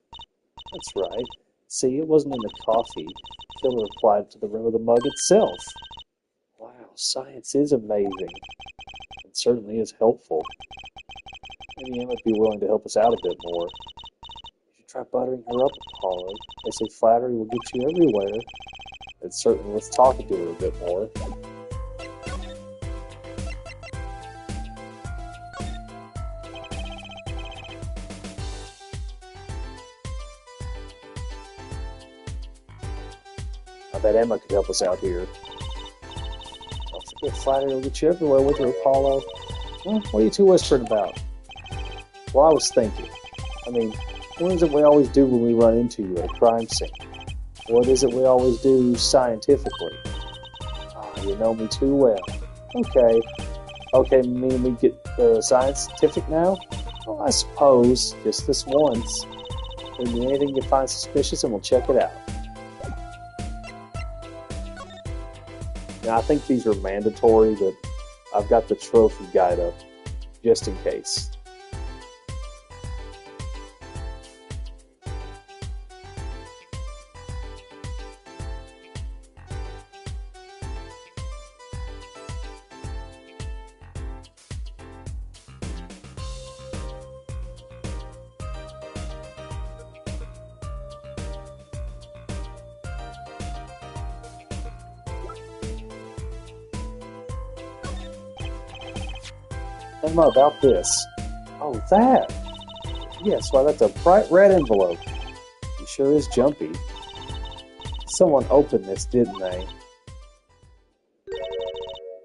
That's right. See, it wasn't in the coffee. The killer applied it to the rim of the mug itself. Wow, science is amazing. It certainly is helpful. Maybe Emma would be willing to help us out a bit more. You should try buttering her up, Apollo. They say flattery will get you everywhere. It's certainly worth talking to her a bit more. I bet Emma could help us out here. Don't forget, flattery will get you everywhere with her, Apollo. Well, what are you two whispering about? Well, I was thinking. I mean, what is it we always do when we run into you at a crime scene? What is it we always do scientifically? Oh, you know me too well. Okay. Okay, mean we get scientific now? Well, I suppose, just this once. If there's anything you find suspicious, and we'll check it out. Now, I think these are mandatory, but I've got the trophy guide up, just in case. Emma, about this. Oh, that! Yes, why, that's a bright red envelope. It sure is jumpy. Someone opened this, didn't they?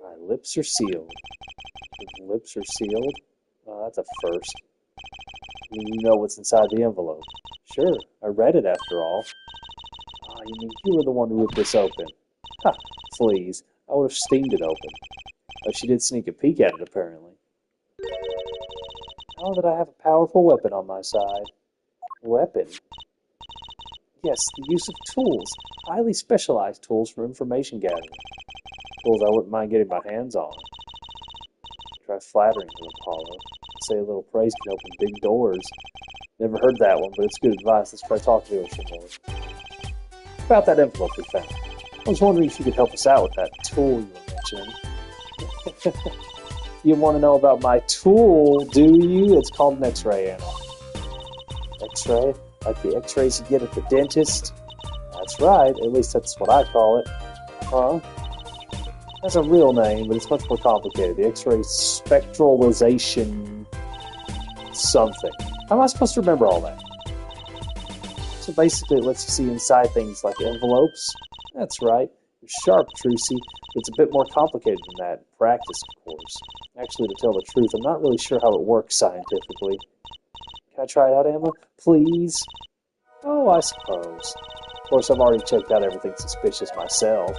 My lips are sealed. His lips are sealed? Oh, that's a first. You know what's inside the envelope. Sure, I read it after all. Ah, you mean you were the one who ripped this open? Ha, please. I would have steamed it open. But she did sneak a peek at it, apparently. Now that I have a powerful weapon on my side. Weapon? Yes, the use of tools. Highly specialized tools for information gathering. Tools I wouldn't mind getting my hands on. Try flattering her, Apollo. Say a little praise can open big doors. Never heard that one, but it's good advice. Let's try talking to her some more. About that envelope we found. I was wondering if you could help us out with that tool you were mentioning. You want to know about my tool, do you? It's called an X-ray analog. X-ray? Like the X-rays you get at the dentist? That's right, at least that's what I call it. Huh? That's a real name, but it's much more complicated. The X-ray spectralization something. How am I supposed to remember all that? So basically it lets you see inside things like envelopes. That's right. You're sharp, Trucy, but it's a bit more complicated than that in practice, of course. Actually, to tell the truth, I'm not really sure how it works scientifically. Can I try it out, Emma? Please? Oh, I suppose. Of course, I've already checked out everything suspicious myself.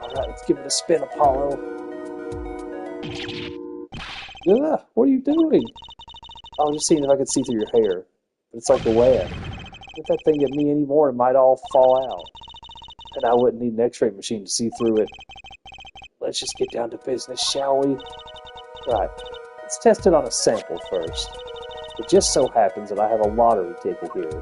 Alright, let's give it a spin, Apollo. Yeah, what are you doing? I was just seeing if I could see through your hair. But it's like a web. If that thing at me anymore, it might all fall out. And I wouldn't need an X-ray machine to see through it. Let's just get down to business, shall we? Right, let's test it on a sample first. It just so happens that I have a lottery ticket here.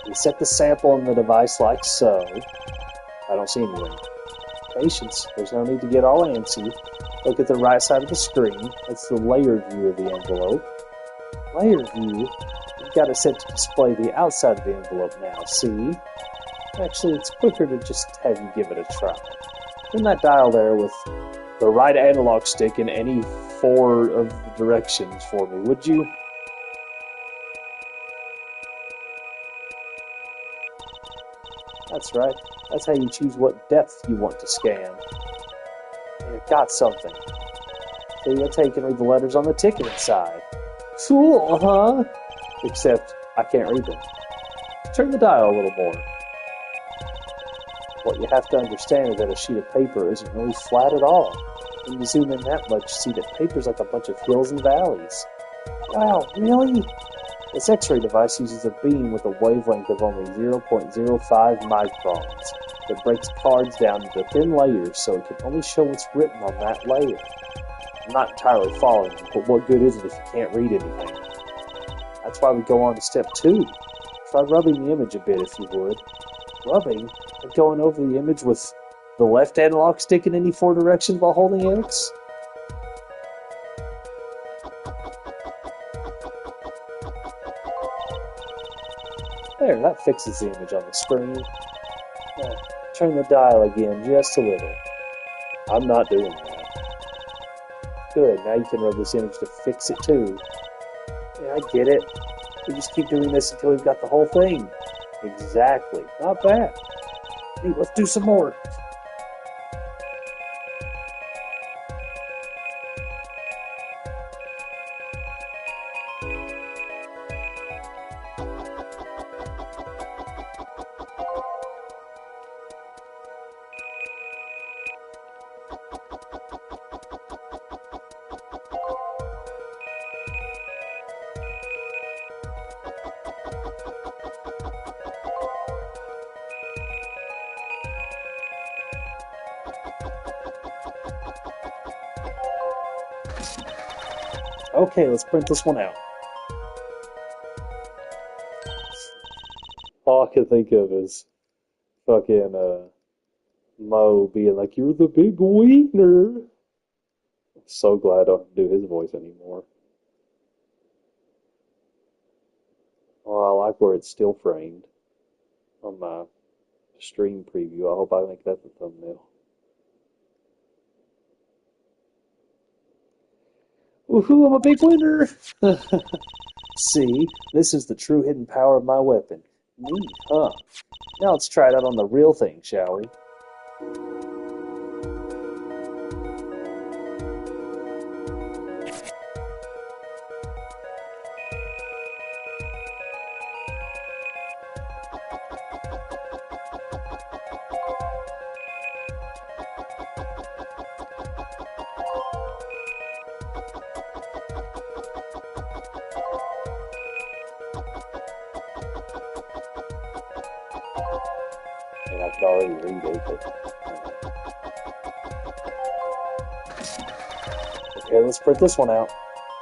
We set the sample in the device like so. I don't see anything. Patience, there's no need to get all antsy. Look at the right side of the screen. That's the layered view of the envelope. Layered view? You've got it set to display the outside of the envelope now, see? Actually, it's quicker to just have you give it a try. Turn that dial there with the right analog stick in any 4 of the directions for me, would you? That's right. That's how you choose what depth you want to scan. You got something. So that's how you can read the letters on the ticket inside. Cool, huh? Except, I can't read them. Turn the dial a little more. What you have to understand is that a sheet of paper isn't really flat at all. When you zoom in that much, you see that paper's like a bunch of hills and valleys. Wow, really? This X-ray device uses a beam with a wavelength of only 0.05 microns that breaks cards down into thin layers so it can only show what's written on that layer. I'm not entirely following you, but what good is it if you can't read anything? That's why we go on to step 2. Try rubbing the image a bit if you would. Rubbing? Like going over the image with the left analog stick in any 4 directions while holding X? There, that fixes the image on the screen. Now, turn the dial again just a little. I'm not doing that. Good, now you can rub this image to fix it too. Yeah, I get it. We just keep doing this until we've got the whole thing. Exactly. Not bad. Hey, let's do some more. Okay, let's print this one out. All I can think of is fucking Mo being like, "You're the big wiener." I'm so glad I don't do his voice anymore. Oh, I like where it's still framed on my stream preview. I hope I make that the thumbnail. Woohoo, I'm a big winner! See, this is the true hidden power of my weapon. Neat, huh? Now let's try it out on the real thing, shall we? And I could already read it, but... Okay, let's print this one out.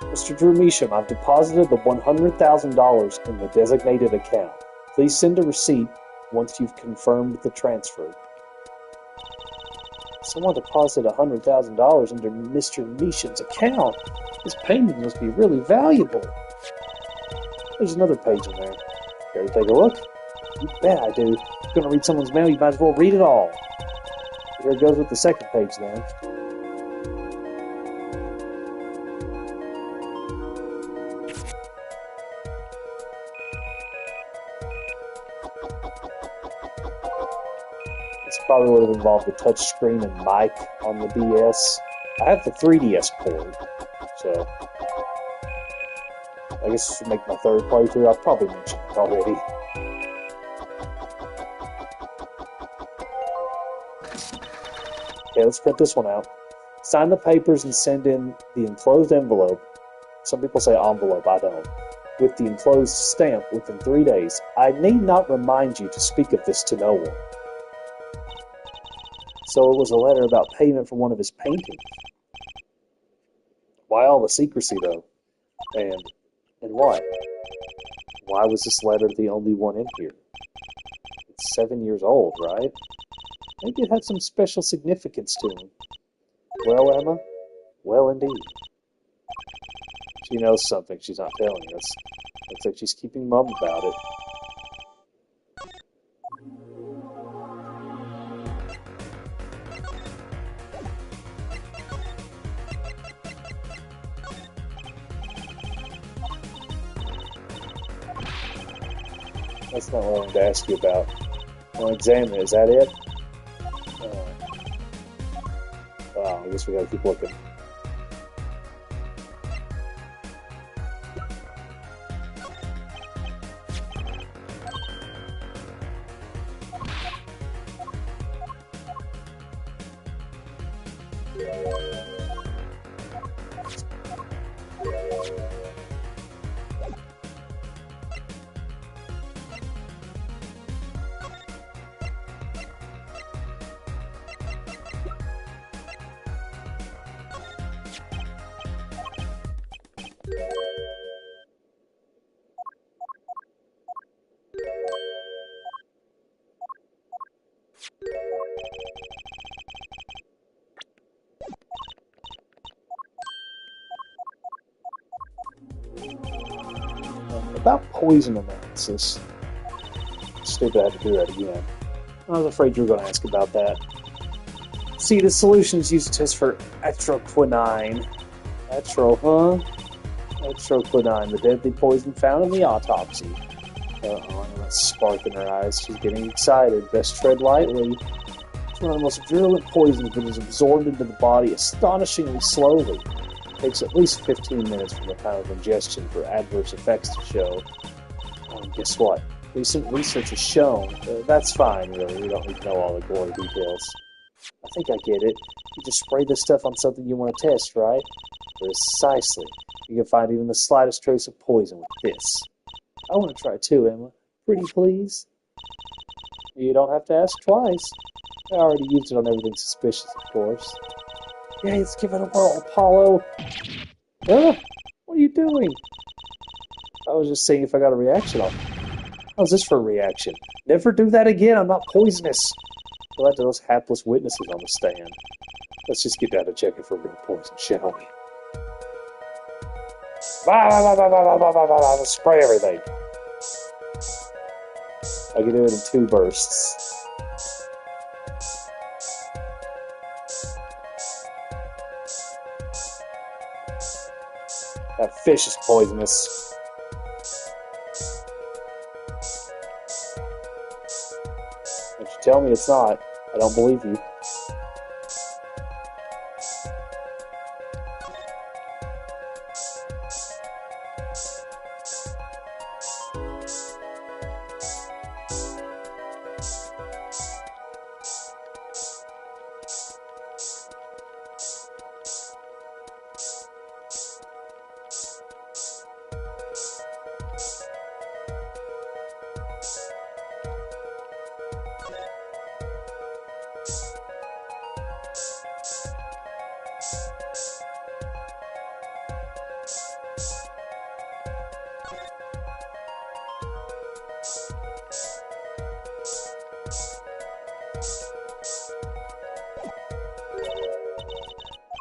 Mr. Drew Measham, I've deposited the $100,000 in the designated account. Please send a receipt once you've confirmed the transfer. Someone deposited $100,000 into Mr. Measham's account. This painting must be really valuable. There's another page in there. Care to take a look? You bet I do. If you're going to read someone's mail, you might as well read it all. Here it goes with the second page then. This probably would have involved the touch screen and mic on the DS. I have the 3DS port, so I guess this would make my third playthrough. I've probably mentioned it already. Okay, let's print this one out. Sign the papers and send in the enclosed envelope. Some people say envelope, I don't. With the enclosed stamp within 3 days. I need not remind you to speak of this to no one. So it was a letter about payment for one of his paintings. Why all the secrecy, though? And what? Why was this letter the only one in here? It's 7 years old, right? Maybe it had some special significance to him. Well, Emma? Well, indeed. She knows something she's not telling us. Looks like she's keeping mum about it. That's not what I wanted to ask you about. I want to examine it. Is that it? I guess we gotta keep looking. About poison analysis. Stupid, I had to do that again. I was afraid you were going to ask about that. See, the solution is used to test for atroquinine. Atro, huh? Electroquinine, the deadly poison found in the autopsy. Uh-oh, that spark in her eyes. She's getting excited. Best tread lightly. It's one of the most virulent poisons that is absorbed into the body astonishingly slowly. It takes at least 15 minutes from the time of ingestion for adverse effects to show. Oh, and guess what? Recent research has shown that's fine, really. We don't need to know all the gory details. I think I get it. You just spray this stuff on something you want to test, right? Precisely. You can find even the slightest trace of poison with this. I want to try too, Emma. Pretty please? You don't have to ask twice. I already used it on everything suspicious, of course. Yeah, let's give it a whirl, Apollo. Ah, what are you doing? I was just seeing if I got a reaction on it. How's this for a reaction? Never do that again, I'm not poisonous. Well, that to those hapless witnesses on the stand. Let's just get down to checking for real poison, shall we? Spray everything. I can do it in 2 bursts. That fish is poisonous. If you tell me it's not, I don't believe you.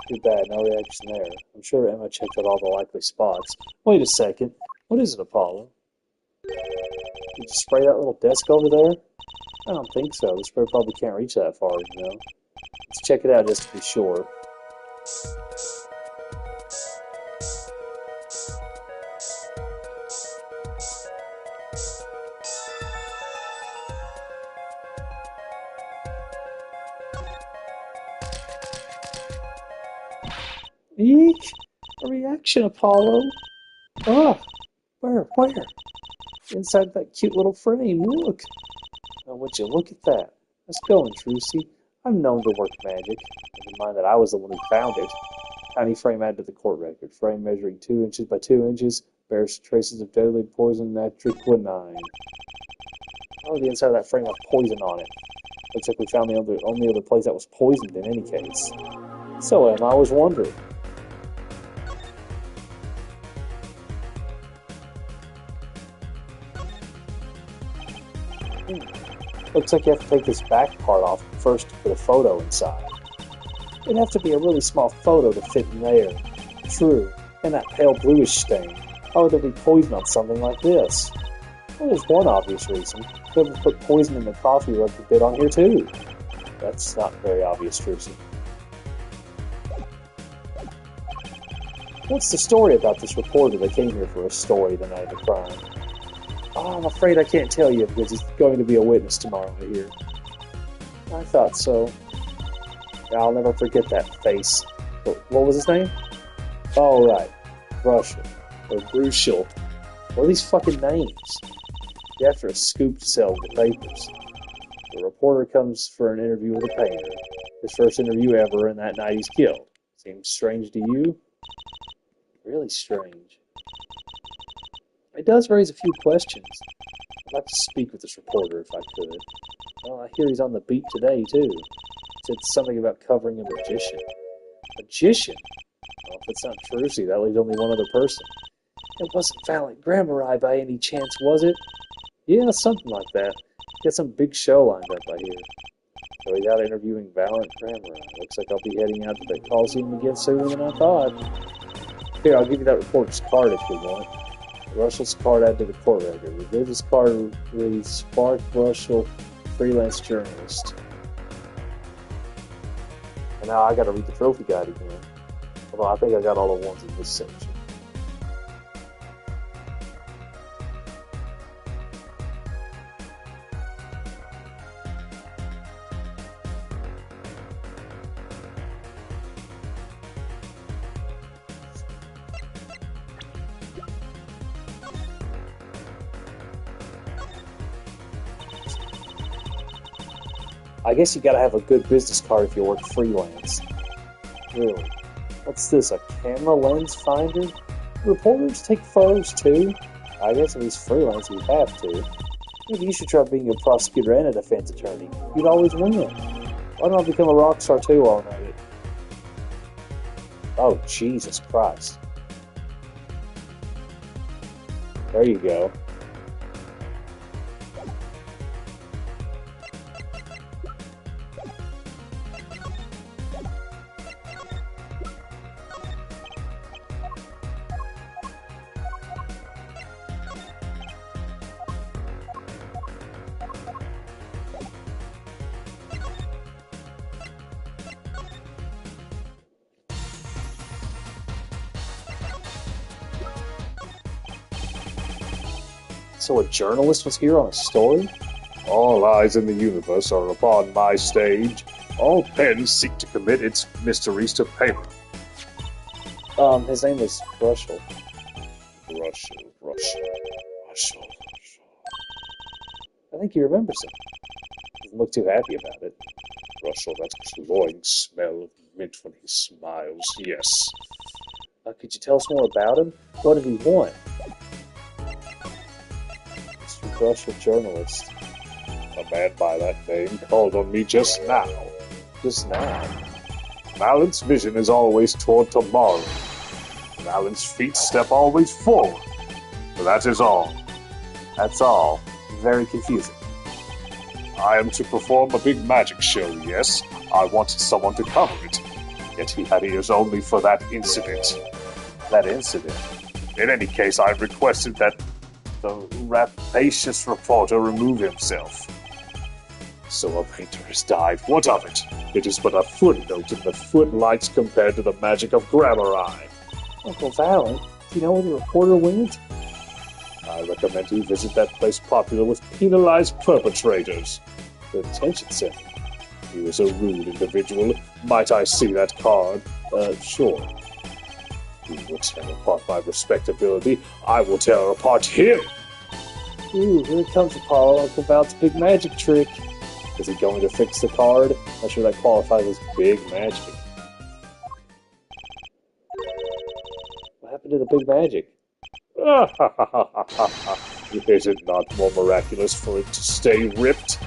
Too bad, no reaction there. I'm sure Emma checked out all the likely spots. Wait a second. What is it, Apollo? Did you spray that little desk over there? I don't think so. The spray probably can't reach that far, you know. Let's check it out just to be sure. Eek! A reaction, Apollo! Ah! Where? Inside that cute little frame, look! Now would you look at that? Let's go, Intrusi. I'm known to work magic. Never mind that I was the one who found it. Tiny frame added to the court record. Frame measuring 2 inches by 2 inches. Bears traces of deadly poison nitroquinine. Oh, the inside of that frame has poison on it. Looks like we found the only other place that was poisoned in any case. So, Emma, I was wondering. Looks like you have to take this back part off first to put a photo inside. It'd have to be a really small photo to fit in there. True, and that pale bluish stain. How would there be poison on something like this? Well, there's one obvious reason. Whoever put poison in the coffee rubbed a bit on here too. That's not very obvious, Trucy. What's the story about this reporter that came here for a story the night of the crime? Oh, I'm afraid I can't tell you because he's going to be a witness tomorrow, I hear. I thought so. I'll never forget that face. What was his name? Oh, right. Russell. Or Bruschel. What are these fucking names? You're after a scoop to sell in the papers. The reporter comes for an interview with a painter. His first interview ever, and that night he's killed. Seems strange to you? Really strange. It does raise a few questions. I'd like to speak with this reporter if I could. Well, I hear he's on the beat today, too. Said something about covering a magician. Magician? Well, if it's not Trucy, that leaves only one other person. It wasn't Valiant Grammar by any chance, was it? Yeah, something like that. Got some big show lined up, I hear. So he's out interviewing Valiant Grammar. Looks like I'll be heading out to the Coliseum again sooner than I thought. Here, I'll give you that reporter's card if you want. Russell's card added to the court record. The business card reads Spark Russell, freelance journalist. And now I gotta read the trophy guide again. Although I think I got all the ones in this section. I guess you gotta have a good business card if you work freelance. Really? What's this, a camera lens finder? Reporters take photos too? I guess if he's freelance, you have to. Maybe you should try being a prosecutor and a defense attorney. You'd always win. Why don't I become a rock star too while I'm at it? Oh, Jesus Christ. There you go. So a journalist was here on a story? All eyes in the universe are upon my stage. All pens seek to commit its mysteries to paper. His name was Russell. Russell. I think he remembers him. Doesn't look too happy about it. Russell, that cloying smell of mint when he smiles, yes. Could you tell us more about him? What did he want? Mr. Russell, journalist. A man by that name called on me just now. Just now? Mallet's vision is always toward tomorrow. Mallet's feet step always forward. That is all. That's all. Very confusing. I am to perform a big magic show, yes. I wanted someone to cover it. Yet he had ears only for that incident. That incident? In any case, I requested that the rapacious reporter remove himself. So a painter has died. What of it? It is but a footnote in the footlights compared to the magic of Grammar Eye. Uncle Valen, do you know where the reporter went? I recommend you visit that place popular with penalized perpetrators. The detention center. He was a rude individual. Might I see that card? Sure. He will tear apart my respectability. I will tear apart him! Ooh, here comes Apollo, Uncle Val's big magic trick. Is he going to fix the card? Not sure that qualifies as big magic. What happened to the big magic? Is it not more miraculous for it to stay ripped?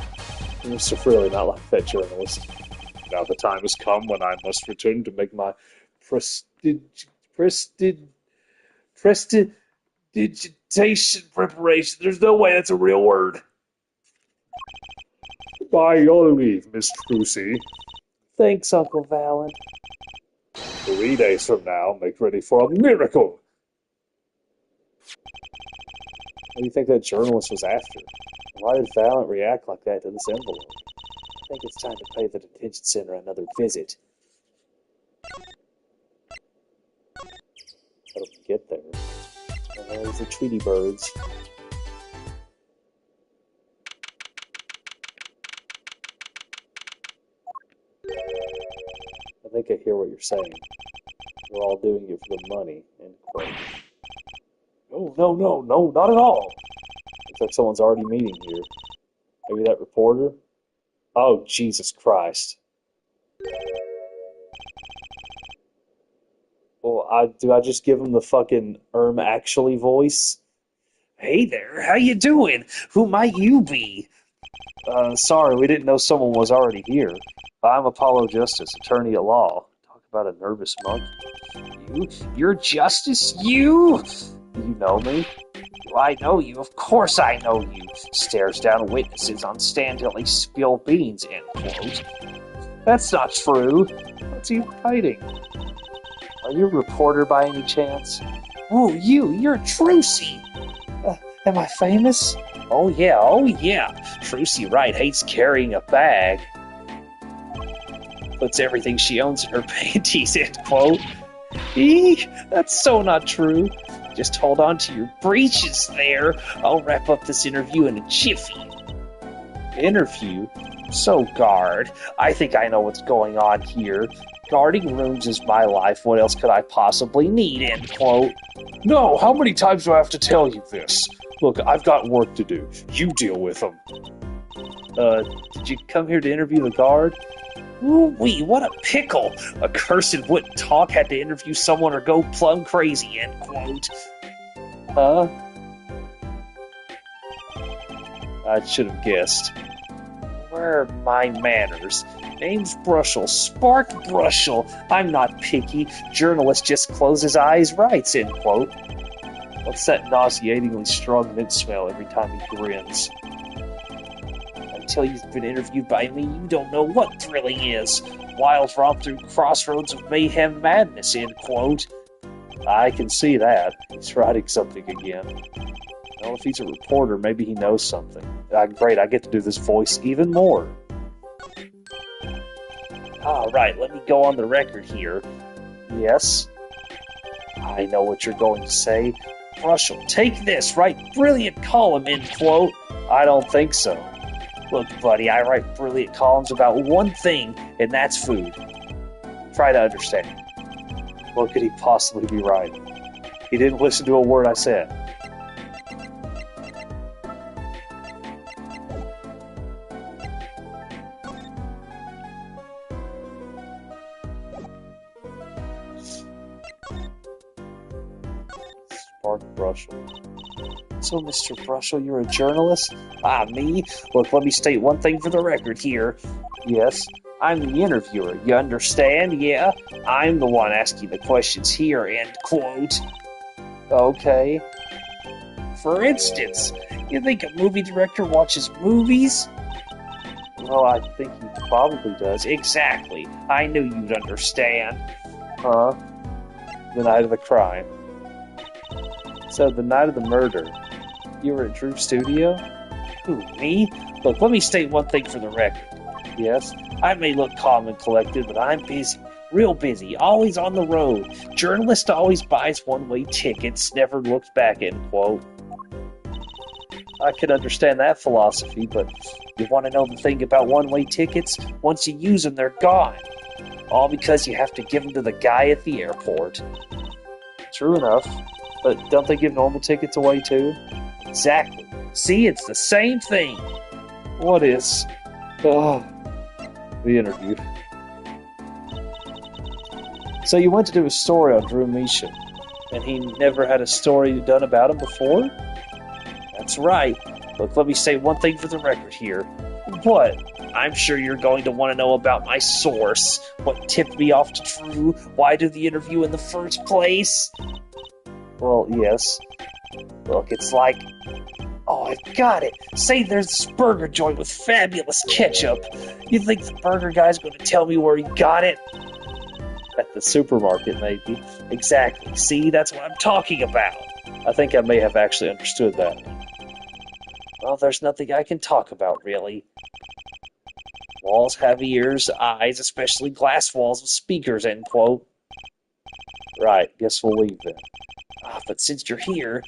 Mr. Freely not like that journalist. Now the time has come when I must return to make my prestidigitation preparation. There's no way that's a real word. By your leave, Miss Trucy. Thanks, Uncle Valen. 3 days from now, make ready for a miracle. What do you think that journalist was after? Why did Valen react like that to this envelope? I think it's time to pay the detention center another visit. How do we get there? There's the Tweety Birds. I think I hear what you're saying. We're all doing it for the money. End quote. No, not at all. Looks like someone's already meeting here. Maybe that reporter? Oh, Jesus Christ. Well, do I just give him the fucking Actually voice? Hey there, how you doing? Who might you be? Sorry, we didn't know someone was already here. I'm Apollo Justice, attorney at law. Talk about a nervous monkey. You're Justice? You? You know me? Do I know you? Of course I know you. Stares down witnesses on stand till they spill beans, end quote. That's not true. What's he hiding? Are you a reporter by any chance? Oh, you're Trucy. Am I famous? Oh yeah. Trucy Wright hates carrying a bag. Puts everything she owns in her panties, end quote. Eek, that's so not true. Just hold on to your breeches there. I'll wrap up this interview in a jiffy. Interview? So, guard, I think I know what's going on here. Guarding rooms is my life. What else could I possibly need, end quote. No, how many times do I have to tell you this? Look, I've got work to do. You deal with them. Did you come here to interview the guard? Ooh-wee, what a pickle! A cursed wouldn't talk, had to interview someone or go plumb crazy, end quote. Huh? I should have guessed. Where are my manners? Name's Brushel, Spark Brushel. I'm not picky. Journalist just close his eyes, writes, end quote. What's that nauseatingly strong mint smell every time he grins? Until you've been interviewed by me, you don't know what thrilling is. Wild romp through crossroads of mayhem madness, end quote. I can see that. He's writing something again. Well, if he's a reporter, maybe he knows something. Great, I get to do this voice even more. Alright, let me go on the record here. Yes? I know what you're going to say. Brushel, take this, write brilliant column, end quote. I don't think so. Look, buddy, I write brilliant columns about one thing, and that's food. Try to understand. What could he possibly be writing? He didn't listen to a word I said. Spark Brushel. So, Mr. Brushel, you're a journalist? Me? Look, let me state one thing for the record here. Yes, I'm the interviewer, you understand? Yeah, I'm the one asking the questions here, end quote. Okay. For instance, you think a movie director watches movies? Well, I think he probably does. Exactly. I knew you'd understand. Huh? The night of the crime. So, the night of the murder, you were at Drew's studio? Who, me? Look, let me state one thing for the record. Yes? I may look calm and collected, but I'm busy. Real busy. Always on the road. Journalist always buys one-way tickets, never looks back, end quote. I can understand that philosophy, but you want to know the thing about one-way tickets? Once you use them, they're gone. All because you have to give them to the guy at the airport. True enough. But don't they give normal tickets away too? Exactly. See, it's the same thing. What is? The interview. So you went to do a story on Drew Measham, and he never had a story done about him before? That's right. Look, let me say one thing for the record here. What? I'm sure you're going to want to know about my source. What tipped me off to Drew? Why do the interview in the first place? Well, yes. Look, it's like... Oh, I've got it! Say there's this burger joint with fabulous ketchup. You think the burger guy's going to tell me where he got it? At the supermarket, maybe. Exactly. See, that's what I'm talking about. I think I may have actually understood that. Well, there's nothing I can talk about, really. Walls have ears, eyes, especially glass walls with speakers, end quote. Right, guess we'll leave then. But since you're here,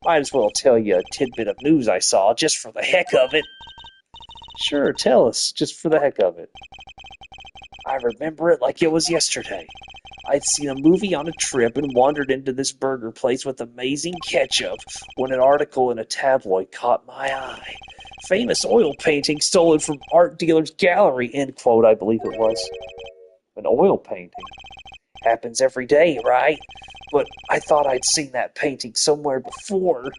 might as well tell you a tidbit of news I saw, just for the heck of it. Sure, tell us, just for the heck of it. I remember it like it was yesterday. I'd seen a movie on a trip and wandered into this burger place with amazing ketchup when an article in a tabloid caught my eye. Famous oil painting stolen from art dealer's gallery, end quote, I believe it was. An oil painting? Happens every day, right? But I thought I'd seen that painting somewhere before.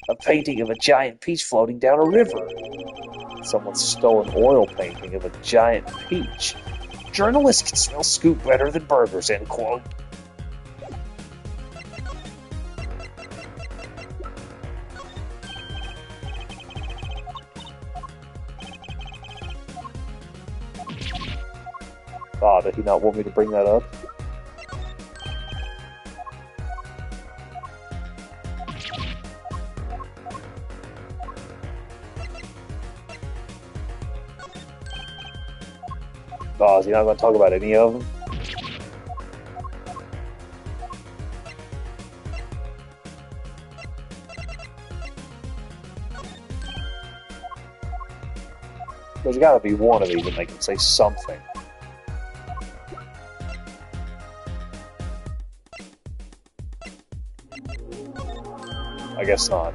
A painting of a giant peach floating down a river. Someone stole an oil painting of a giant peach. Journalists can smell scoop better than burgers, end quote. Did he not want me to bring that up? Is he not going to talk about any of them? There's got to be one of these that make him say something. I guess not.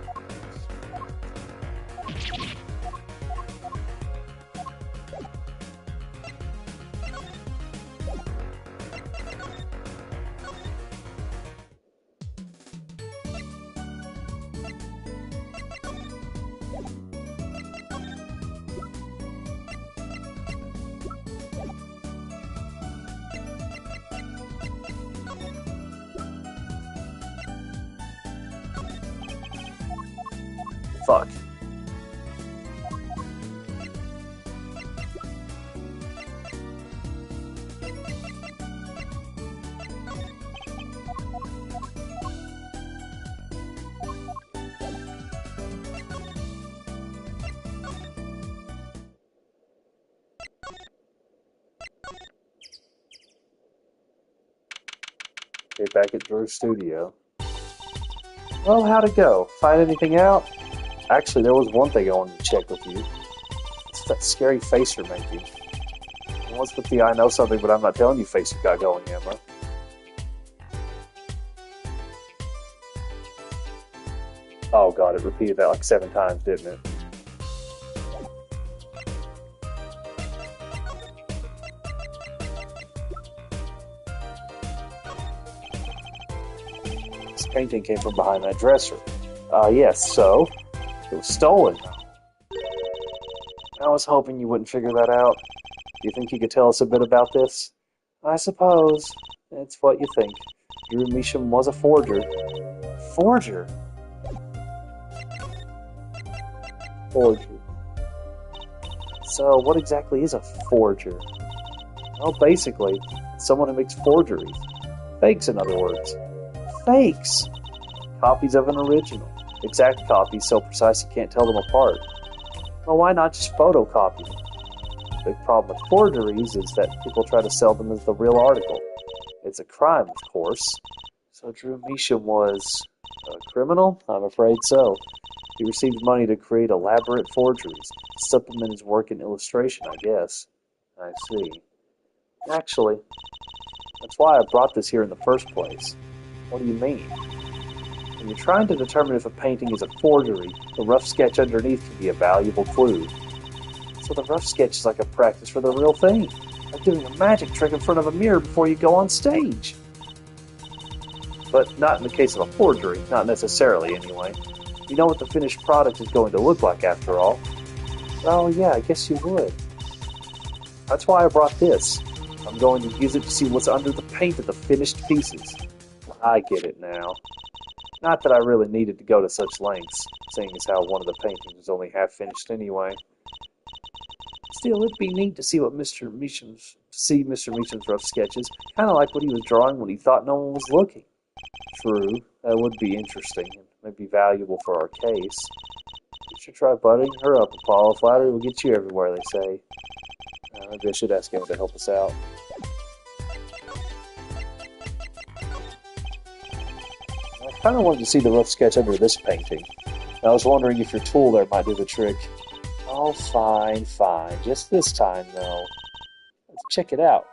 Fuck. Okay, back at Drew's studio. Well, how'd it go? Find anything out? Actually, there was one thing I wanted to check with you. It's that scary face you're making. What's with the I know something but I'm not telling you face you got going, Emma? Oh god, it repeated that like 7 times, didn't it? This painting came from behind that dresser. Yes, so? It was stolen. I was hoping you wouldn't figure that out. Do you think you could tell us a bit about this? I suppose. It's what you think. Drew Measham was a forger. Forger? Forger. So, what exactly is a forger? Well, basically, it's someone who makes forgeries. Fakes, in other words. Fakes! Copies of an original. Exact copies so precise you can't tell them apart. Well, why not just photocopy them? The big problem with forgeries is that people try to sell them as the real article. It's a crime, of course. So Drew Measham was a criminal? I'm afraid so. He received money to create elaborate forgeries, to supplement his work in illustration, I guess. I see. Actually, that's why I brought this here in the first place. What do you mean? When you're trying to determine if a painting is a forgery, the rough sketch underneath can be a valuable clue. So the rough sketch is like a practice for the real thing, like doing a magic trick in front of a mirror before you go on stage. But not in the case of a forgery, not necessarily anyway. You know what the finished product is going to look like after all. Oh yeah, I guess you would. That's why I brought this. I'm going to use it to see what's under the paint of the finished pieces. I get it now. Not that I really needed to go to such lengths, seeing as how one of the paintings was only half finished anyway. Still, it'd be neat to see Mr. Meacham's rough sketches, kind of like what he was drawing when he thought no one was looking. True, that would be interesting and maybe valuable for our case. You should try buttering her up, Apollo. Flattery will get you everywhere, they say. Maybe I should ask him to help us out. I kind of wanted to see the rough sketch under this painting. I was wondering if your tool there might do the trick. Oh, fine. Just this time, though. Let's check it out.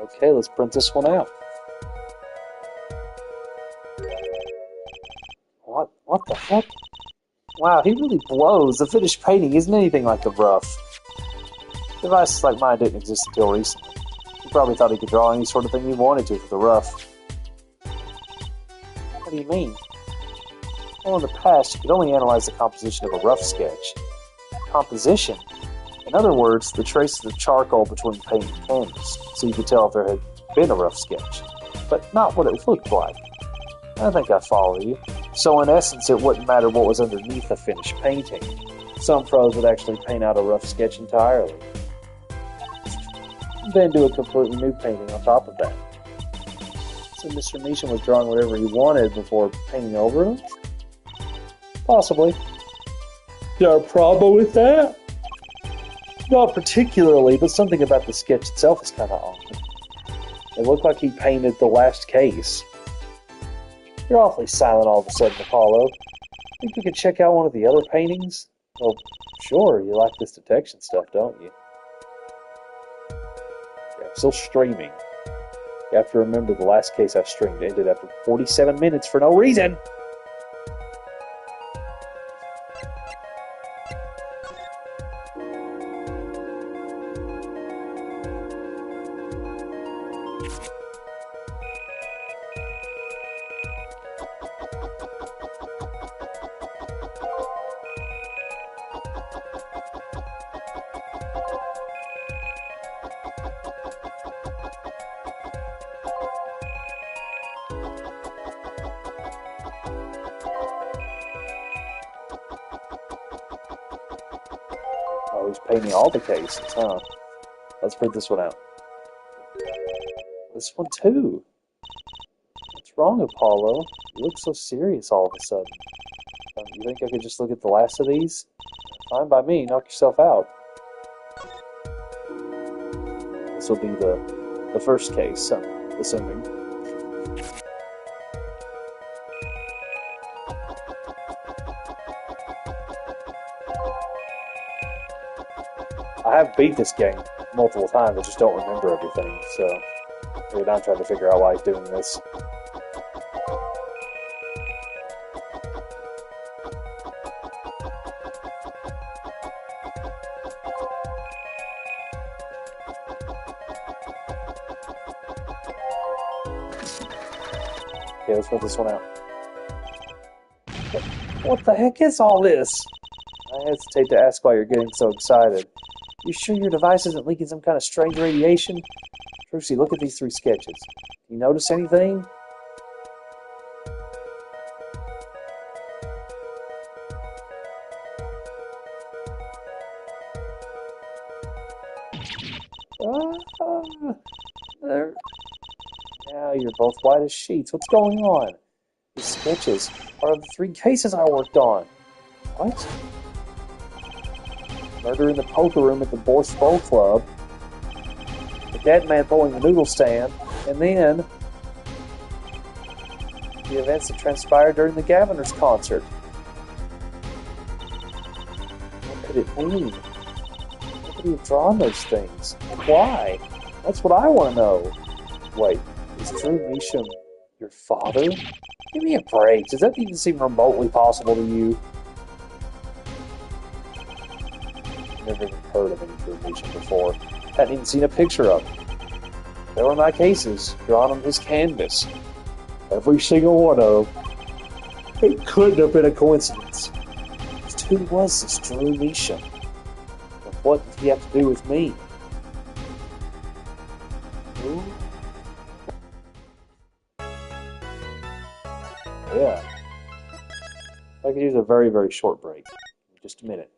Okay, let's print this one out. What the heck? Wow, he really blows. The finished painting isn't anything like the rough. Devices like mine didn't exist until recently. He probably thought he could draw any sort of thing he wanted to for the rough. What do you mean? Well, in the past, you could only analyze the composition of a rough sketch. Composition? In other words, the traces of charcoal between paint and canvas, so you could tell if there had been a rough sketch, but not what it looked like. I think I follow you. So in essence, it wouldn't matter what was underneath a finished painting. Some pros would actually paint out a rough sketch entirely, then do a completely new painting on top of that. So Mr. Measham was drawing whatever he wanted before painting over him? Possibly. Is there a problem with that? Not particularly, but something about the sketch itself is kind of odd. It looked like he painted the last case. You're awfully silent all of a sudden, Apollo. Think we could check out one of the other paintings? Well, sure, you like this detection stuff, don't you? Yeah, I'm still streaming. You have to remember the last case I streamed ended after 47 minutes for no reason! Oh, he's painting all the cases, huh? Let's print this one out. This one too. What's wrong, Apollo? You look so serious all of a sudden. You think I could just look at the last of these? Fine by me, knock yourself out. This will be the first case, assuming. I have beat this game multiple times, I just don't remember everything, so maybe I'm trying to figure out why he's doing this. Okay, let's put this one out. What the heck is all this? I hesitate to ask why you're getting so excited. You sure your device isn't leaking some kind of strange radiation? Trucy, look at these 3 sketches. You notice anything? There. Now you're both white as sheets. What's going on? These sketches are of the 3 cases I worked on. What? Murder in the poker room at the Bourse Bowl Club. The dead man pulling the noodle stand. And then the events that transpired during the Governor's concert. What could it mean? How could he have drawn those things? Why? That's what I want to know. Wait, is Drew Measham your father? Give me a break. Does that even seem remotely possible to you? I've never even heard of any Drew Measham before. Hadn't even seen a picture of him. They were my cases, drawn on his canvas. Every single one of them. It couldn't have been a coincidence. Just who was this Drew Measham? And what did he have to do with me? Who? Yeah. I could use a very, very short break. Just a minute.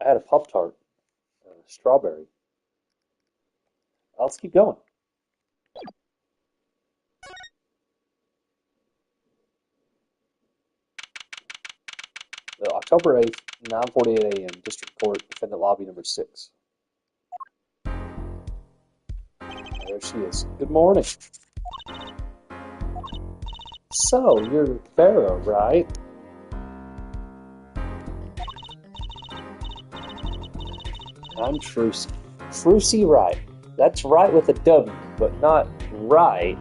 I had a Pop-Tart. Strawberry. Let's keep going. October 8th, 9:48 a.m. District Court, Defendant Lobby number 6. There she is. Good morning. So, you're Pharaoh, right? I'm Trucy. Trucy Wright. That's right with a W, but not right.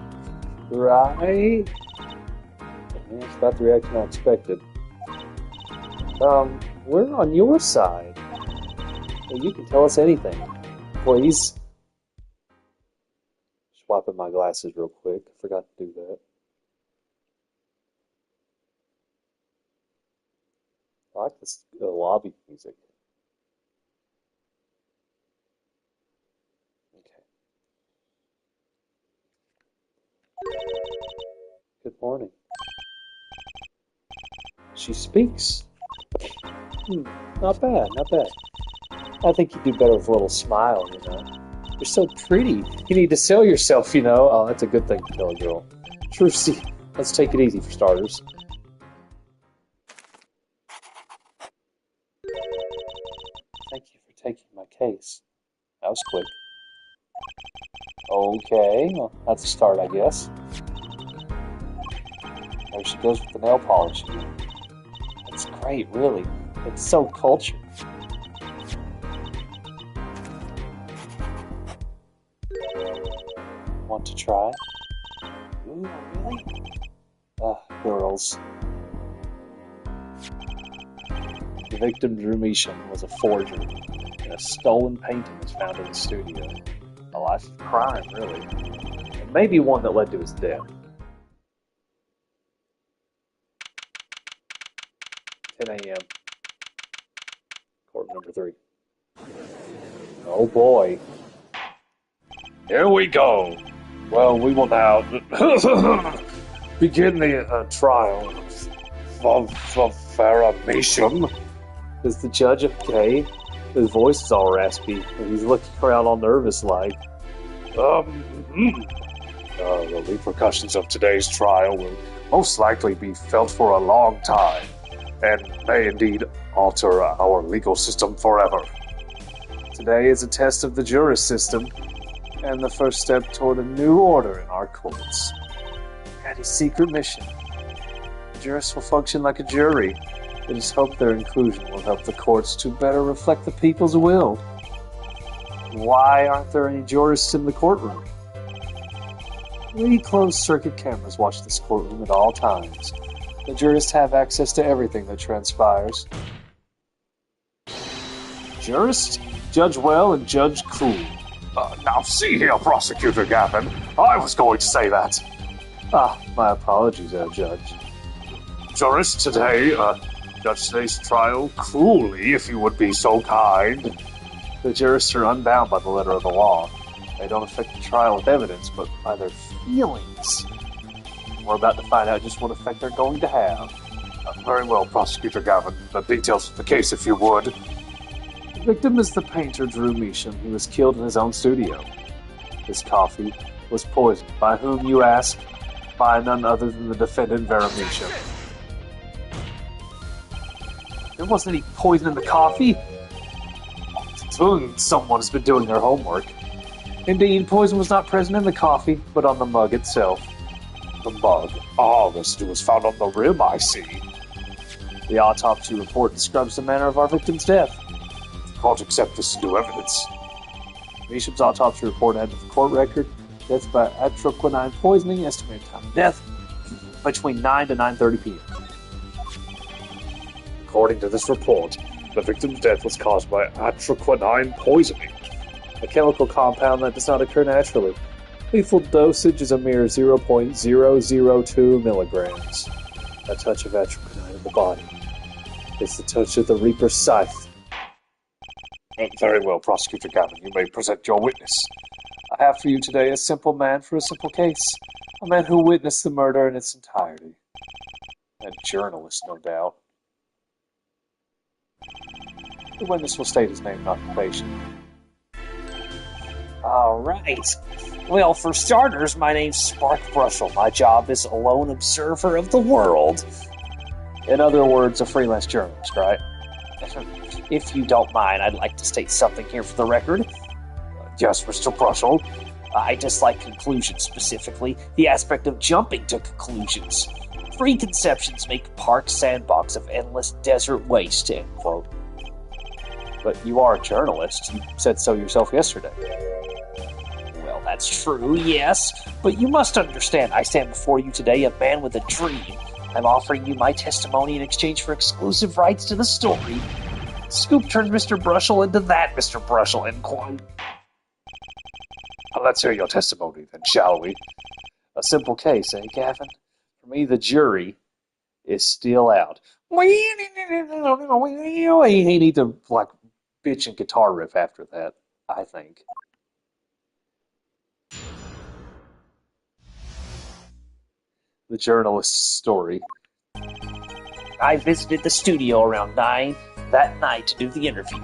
Right? That's about the reaction I expected. We're on your side. You can tell us anything. Please. Swapping my glasses real quick. I forgot to do that. I like this lobby music. Okay. Good morning. She speaks. Not bad, not bad. I think you do better with a little smile, you know. You're so pretty. You need to sell yourself, you know. Oh, that's a good thing to tell a girl. Trucy, let's take it easy for starters. Thank you for taking my case. That was quick. Okay, well, that's a start, I guess. There she goes with the nail polish again. That's great, really. It's so cultured. Want to try? Ooh, really? Girls. The victim, Drew Measham, was a forger, and a stolen painting was found in the studio. A life of crime, really. And maybe one that led to his death. 10 a.m. Court number 3. Oh boy. Here we go. Well, we will now begin the trial of Farrah Measham. Is the judge okay? His voice is all raspy, and he's looking around all nervous like. The repercussions of today's trial will most likely be felt for a long time, and may indeed alter our legal system forever. Today is a test of the juris system, and the first step toward a new order in our courts. Daddy's secret mission. The jurists will function like a jury. It is hoped their inclusion will help the courts to better reflect the people's will. Why aren't there any jurists in the courtroom? 3 closed-circuit cameras watch this courtroom at all times. The jurists have access to everything that transpires. Jurist, Judge Well, and Judge Cool. Now see here, Prosecutor Gavin. I was going to say that. My apologies, Judge. Jurist, today, judge today's trial coolly, if you would be so kind. The jurists are unbound by the letter of the law. They don't affect the trial with evidence, but by their feelings. We're about to find out just what effect they're going to have. Very well, Prosecutor Gavin. The details of the case, if you would. The victim is the painter Drew Measham, who was killed in his own studio. His coffee was poisoned. By whom, you ask? By none other than the defendant, Farrah Measham. There wasn't any poison in the coffee. Someone has been doing their homework. Indeed, poison was not present in the coffee, but on the mug itself. The mug? Residue was found on the rim, I see. The autopsy report describes the manner of our victim's death. Can't accept this new evidence. Measham's autopsy report added to the court record. Death by atroquinine poisoning, estimated time of death between 9 to 9:30 p.m. According to this report, the victim's death was caused by atroquinine poisoning, a chemical compound that does not occur naturally. Lethal dosage is a mere 0.002 milligrams. A touch of atroquinine in the body. It's the touch of the Reaper's scythe. Very well, Prosecutor Gavin, you may present your witness. I have for you today a simple man for a simple case. A man who witnessed the murder in its entirety. A journalist, no doubt. The witness will state his name and occupation. All right. Well, for starters, my name's Spark Brushel. My job is a lone observer of the world. In other words, a freelance journalist, right? If you don't mind, I'd like to state something here for the record. Yes, Mr. Brushel. I dislike conclusions, specifically the aspect of jumping to conclusions. Preconceptions make a park sandbox of endless desert waste, end quote. But you are a journalist. You said so yourself yesterday. Well, that's true, yes. But you must understand, I stand before you today a man with a dream. I'm offering you my testimony in exchange for exclusive rights to the story. Scoop turned Mr. Brushel into that Mr. Brushel, end quote. Well, let's hear your testimony then, shall we? A simple case, eh, Gavin? For me, the jury is still out. He need to, like, bitch and guitar riff after that, I think. The journalist's story. I visited the studio around 9 that night to do the interview.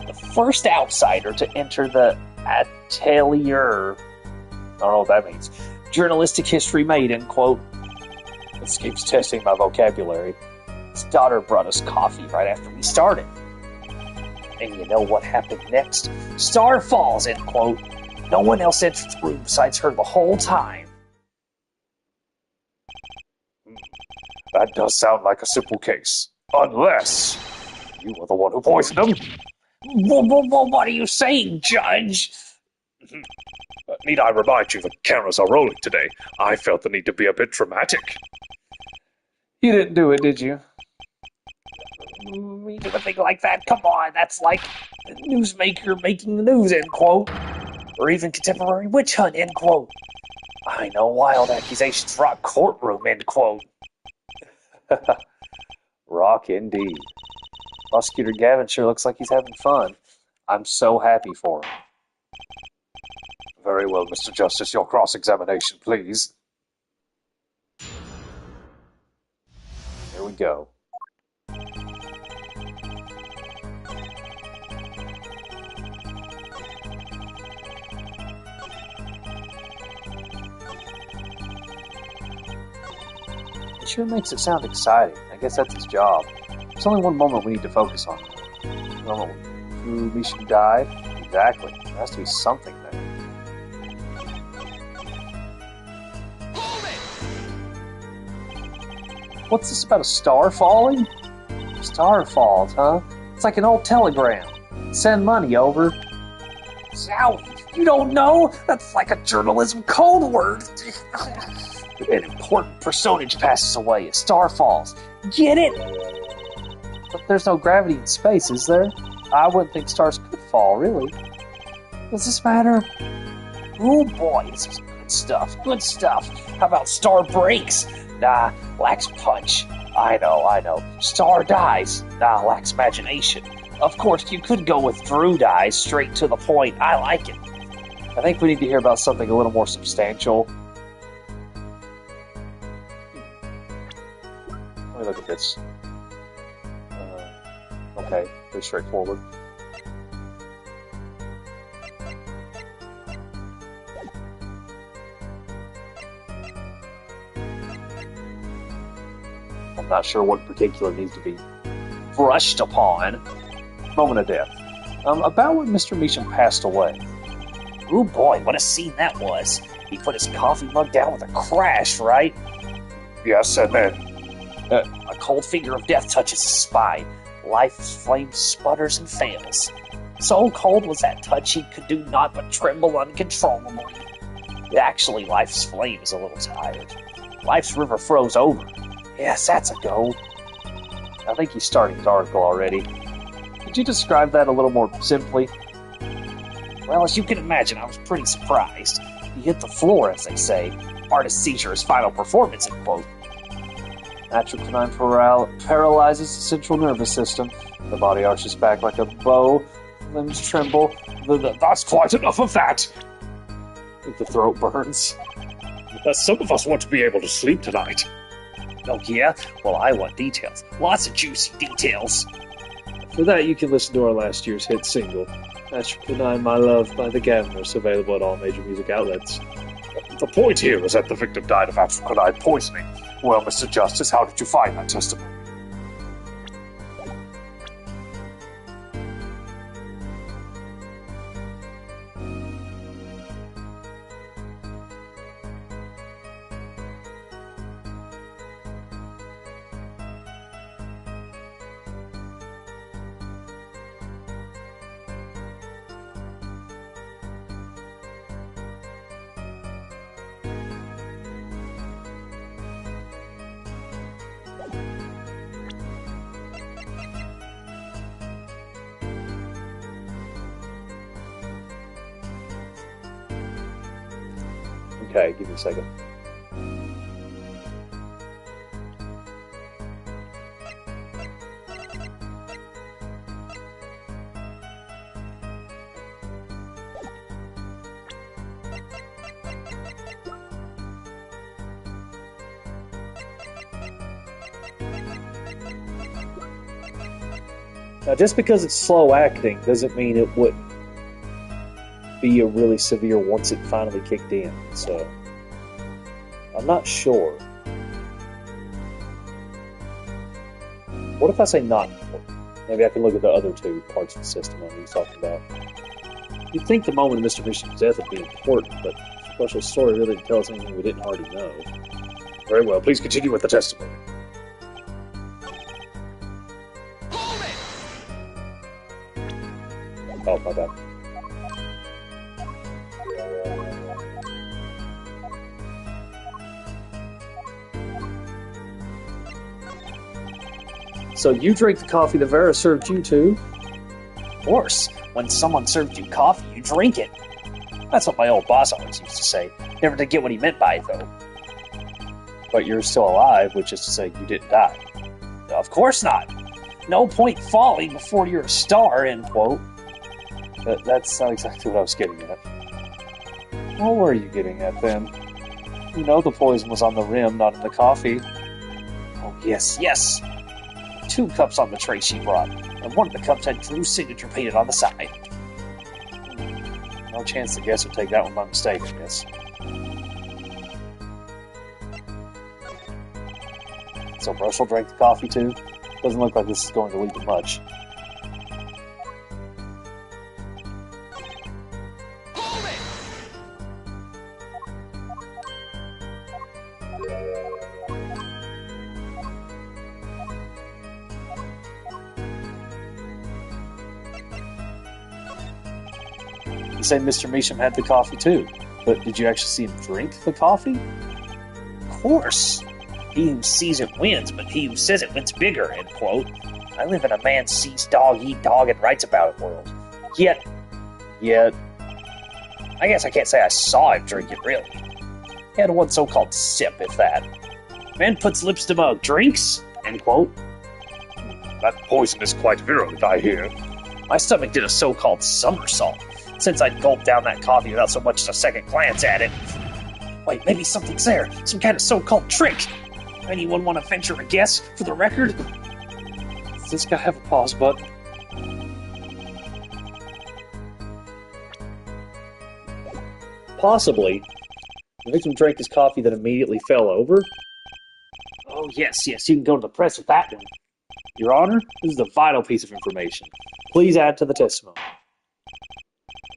The first outsider to enter the atelier. I don't know what that means. Journalistic history made, end quote. This keeps testing my vocabulary. His daughter brought us coffee right after we started. And you know what happened next? Star falls, end quote. No one else entered the room besides her the whole time. That does sound like a simple case. Unless you were the one who poisoned him. What are you saying, Judge? Need I remind you the cameras are rolling today? I felt the need to be a bit dramatic. You didn't do it, did you? Me do a thing like that? Come on, that's like a newsmaker making the news, end quote. Or even contemporary witch hunt, end quote. I know wild accusations rock courtroom, end quote. Rock indeed. Prosecutor Gavin sure looks like he's having fun. I'm so happy for him. Very well, Mr. Justice, your cross-examination, please. Here we go. It sure makes it sound exciting. I guess that's his job. There's only one moment we need to focus on. The moment when Mishu died? Exactly. There has to be something there. What's this about a star falling? Star falls, huh? It's like an old telegram. Send money over. Sally, you don't know? That's like a journalism code word. An important personage passes away. A star falls. Get it? But there's no gravity in space, is there? I wouldn't think stars could fall, really. Does this matter? Oh boy, this is good stuff. Good stuff. How about star breaks? Nah, lacks punch. I know. Star dies. Nah, lacks imagination. Of course, you could go with Drew dies, straight to the point. I like it. I think we need to hear about something a little more substantial. Let me look at this. Okay, pretty straightforward. I'm not sure what in particular needs to be brushed upon. Moment of death. About when Mr. Measham passed away. Oh boy, what a scene that was. He put his coffee mug down with a crash, right? Yes, and then a cold finger of death touches his spine. Life's flame sputters and fails. So cold was that touch he could do naught but tremble uncontrollably. Actually, life's flame is a little tired. Life's river froze over. Yes, that's a go. I think he's starting his article already. Could you describe that a little more simply? Well, as you can imagine, I was pretty surprised. He hit the floor, as they say. Artist seizure is final performance, end quote. Natural canine paralyzes the central nervous system. The body arches back like a bow. Limbs tremble. That's quite enough of that. The throat burns. Some of us want to be able to sleep tonight. Oh yeah? Well, I want details. Lots of juicy details. For that, you can listen to our last year's hit single, Astronaut 9, My Love by the Gamblers, available at all major music outlets. The point here is that the victim died of atroconide poisoning. Well, Mr. Justice, how did you find that testimony? Okay, give me a second. Now, just because it's slow acting doesn't mean it wouldn't be a really severe once it finally kicked in. So, I'm not sure. What if I say not important? Maybe I can look at the other two parts of the system that he was talking about. You'd think the moment of Mr. Mission's death would be important, but the special story really didn't tell us anything we didn't already know. Very well, please continue with the testimony. Oh, my bad. So you drank the coffee that Vera served you too? Of course, when someone served you coffee, you drink it. That's what my old boss always used to say. Never did get what he meant by it, though. But you're still alive, which is to say you didn't die. Of course not. No point falling before you're a star, end quote. That's not exactly what I was getting at. What were you getting at, then? You know the poison was on the rim, not in the coffee. Oh, yes. 2 cups on the tray she brought, and one of the cups had Drew's signature painted on the side. No chance the guest would take that one by mistake, I guess. So Russell drank the coffee too? Doesn't look like this is going to lead to much. You say Mr. Measham had the coffee too, but did you actually see him drink the coffee? Of course. He who sees it wins, but he who says it wins bigger, end quote. I live in a man sees dog eat dog and writes about it world. Yet, I guess I can't say I saw him drink it, really. He had one so-called sip, if that. Man puts lips to mug, drinks, end quote. That poison is quite virulent, I hear. My stomach did a so-called somersault, since I'd gulped down that coffee without so much as a second glance at it. Wait, maybe something's there. Some kind of so-called trick. Anyone want to venture a guess for the record? Does this guy have a pause button? Possibly. The victim drank his coffee that immediately fell over? Oh, yes, you can go to the press with that one. Your Honor, this is a vital piece of information. Please add to the testimony.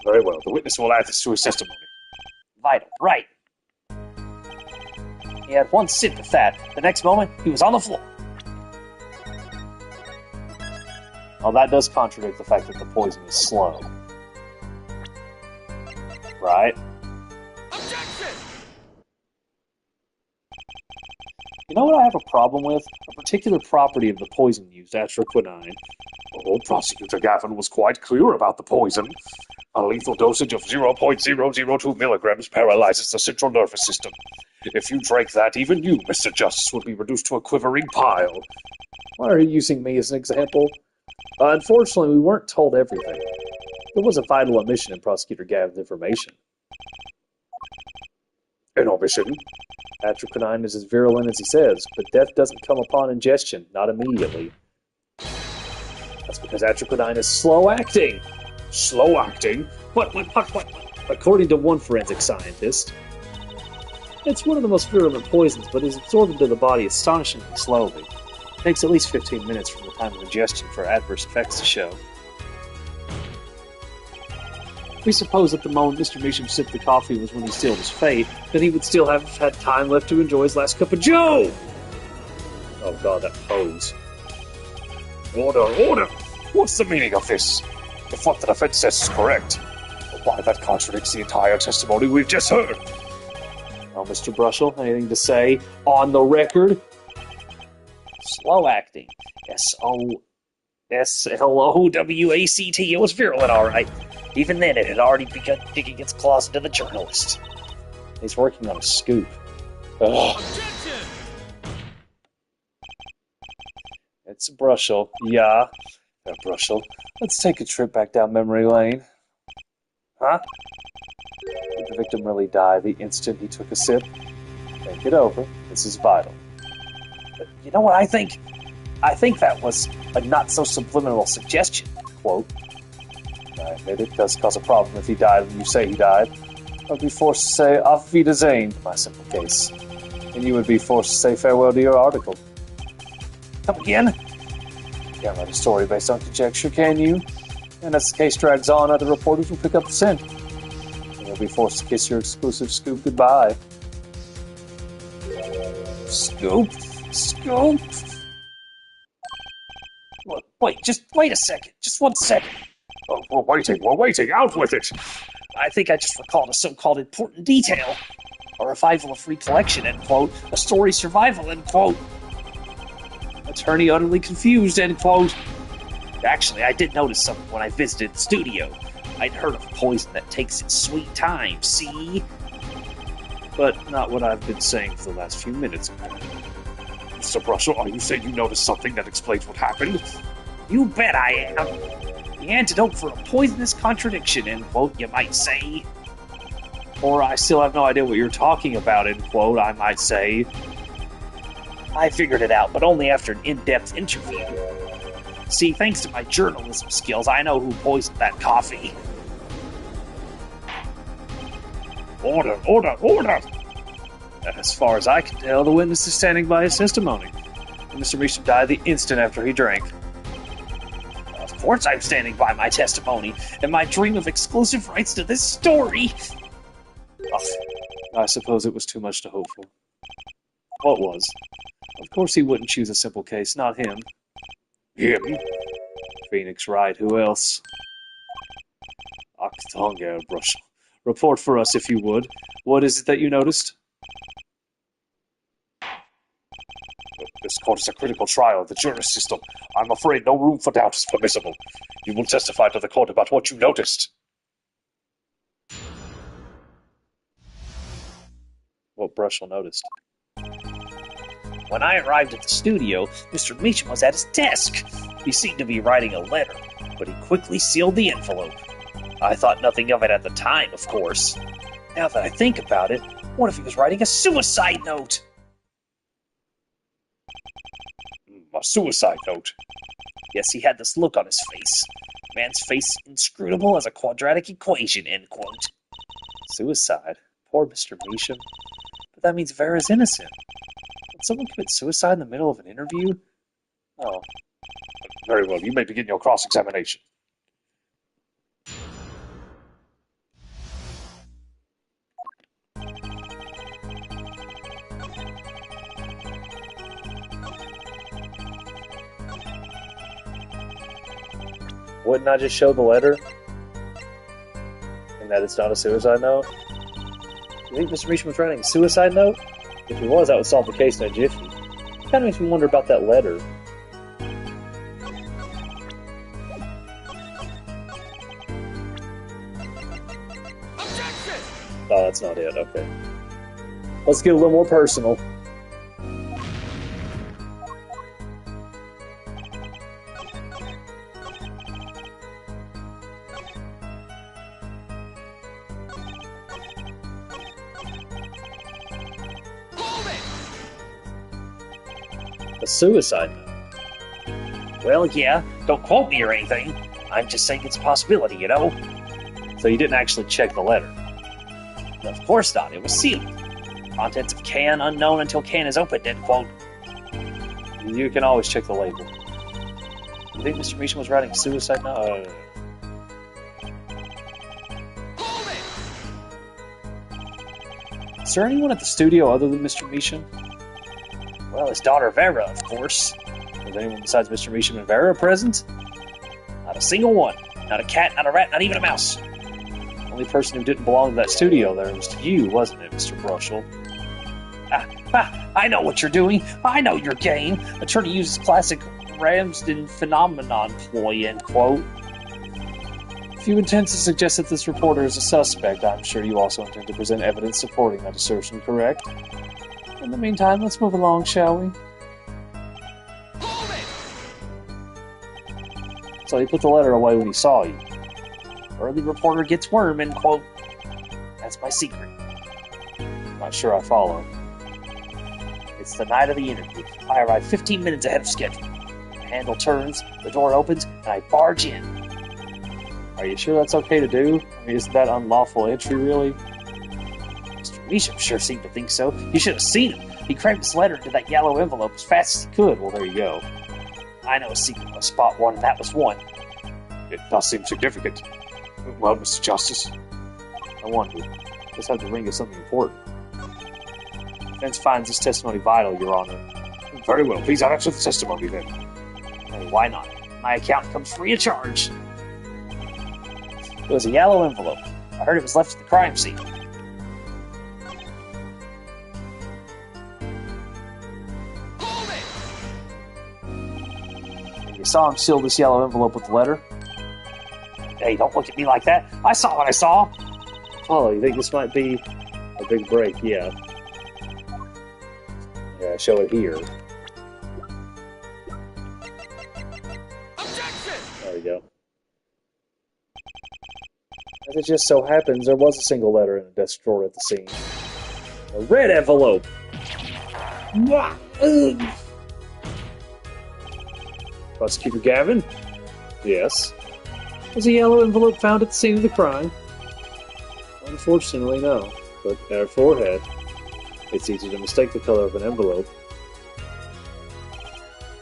Very well, the witness will add this to his testimony. Vital, right. He had one sip of that. The next moment, he was on the floor. Well, that does contradict the fact that the poison is slow. Right? Objection! You know what I have a problem with? A particular property of the poison used, atroquinine. Oh, Prosecutor Gavin was quite clear about the poison. A lethal dosage of 0.002 milligrams paralyzes the central nervous system. If you drank that, even you, Mr. Justice, would be reduced to a quivering pile. Why are you using me as an example? Unfortunately, we weren't told everything. There was a vital omission in Prosecutor Gavin's information. An omission? Atroquinine is as virulent as he says, but death doesn't come upon ingestion, not immediately. That's because atropine is slow acting. Slow acting? What? According to one forensic scientist, it's one of the most virulent poisons, but is absorbed into the body astonishingly slowly. It takes at least 15 minutes from the time of ingestion for adverse effects to show. We suppose at the moment Mr. Measham sipped the coffee was when he sealed his fate, that he would still have had time left to enjoy his last cup of joe! Oh god, that pose. Order! What's the meaning of this? If what the defense says is correct, why that contradicts the entire testimony we've just heard? Oh, Mr. Brushel, anything to say on the record? Slow acting. S-O-S-L-O-W-A-C-T. It was virulent, all right. Even then, it had already begun digging its claws into the journalist. He's working on a scoop. Ugh. Objection! It's Brushel. Yeah. Brushel. Let's take a trip back down memory lane. Huh? Did the victim really die the instant he took a sip? Think it over. This is vital. You know what I think? I think that was a not-so-subliminal suggestion. Quote. I admit it does cause a problem if he died when you say he died. I'd be forced to say Auf Wiedersehen in my simple case. And you would be forced to say farewell to your article. Come again? Can't write a story based on conjecture, can you? And as the case drags on, other reporters will pick up the scent. And you'll be forced to kiss your exclusive scoop goodbye. Scoop? Wait, just wait a second. Just 1 second. Oh, we're waiting, out with it! I think I just recalled a so-called important detail. A revival of recollection, end quote. A story survival, end quote. Attorney utterly confused, end quote. Actually, I did notice something when I visited the studio. I'd heard of poison that takes its sweet time, see? But not what I've been saying for the last few minutes. Mr. Brushel, are you saying you noticed something that explains what happened? You bet I am. The antidote for a poisonous contradiction, end quote, you might say. Or I still have no idea what you're talking about, end quote, I might say. I figured it out, but only after an in-depth interview. See, thanks to my journalism skills, I know who poisoned that coffee. Order! As far as I can tell, the witness is standing by his testimony. Mr. Measham died the instant after he drank. Of course I'm standing by my testimony, and my dream of exclusive rights to this story. Ugh, I suppose it was too much to hope for. What was? Of course he wouldn't choose a simple case, not him. Him? Phoenix Wright, who else? Octonga, Brushel. Report for us, if you would. What is it that you noticed? This court is a critical trial of the jury system. I'm afraid no room for doubt is permissible. You will testify to the court about what you noticed. What Brushel noticed. When I arrived at the studio, Mr. Meacham was at his desk. He seemed to be writing a letter, but he quickly sealed the envelope. I thought nothing of it at the time, of course. Now that I think about it, what if he was writing a suicide note? A suicide note? Yes, he had this look on his face. Man's face inscrutable as a quadratic equation, end quote. Suicide? Poor Mr. Measham. But that means Vera's innocent. Would someone commit suicide in the middle of an interview? Oh. Very well, you may begin your cross-examination. Wouldn't I just show the letter? And that it's not a suicide note? You think Mr. Measham was writing a suicide note? If he was, that would solve the case in a jiffy. It kind of makes me wonder about that letter. Objection! Oh, that's not it. Okay. Let's get a little more personal. Hold it! A suicide note. Well, yeah, don't quote me or anything. I'm just saying it's a possibility, you know? So you didn't actually check the letter? Of course not, it was sealed. Contents of can unknown until can is opened, end quote. You can always check the label. You think Mr. Meacham was writing suicide note? Hold it! Is there anyone at the studio other than Mr. Meacham? Well, his daughter Vera, of course. Was anyone besides Mr. Meacham and Vera present? Not a single one. Not a cat, not a rat, not even a mouse. The only person who didn't belong to that studio there was you, wasn't it, Mr. Brushel? I know what you're doing. I know your game. Attorney uses classic Ramsden phenomenon ploy, end quote. If you intend to suggest that this reporter is a suspect, I'm sure you also intend to present evidence supporting that assertion, correct? In the meantime, let's move along, shall we? Hold it! So he put the letter away when he saw you. Early reporter gets worm, end quote. That's my secret. Not sure I follow. It's the night of the interview. I arrive 15 minutes ahead of schedule. The handle turns, the door opens, and I barge in. Are you sure that's okay to do? I mean, isn't that unlawful entry, really? Mr. Meacham sure seemed to think so. You should have seen him. He crammed his letter into that yellow envelope as fast as he could. Well, there you go. I know a secret of spot one, and that was one. It does seem significant. Well, Mr. Justice, I wonder. This had the ring of something important. Defense finds this testimony vital, Your Honor. very well. Please answer the testimony then. Hey, why not? My account comes free of charge. It was a yellow envelope. I heard it was left at the crime scene. Hold it! And you saw him seal this yellow envelope with the letter? Hey, don't look at me like that. I saw what I saw. Oh, you think this might be a big break? Yeah. Yeah, show it here. Objection! There we go. As it just so happens, there was a single letter in a desk drawer at the scene. A red envelope! Prosecutor Gavin? Yes. Was a yellow envelope found at the scene of the crime? Unfortunately, no. But therefore, had. It's easy to mistake the color of an envelope.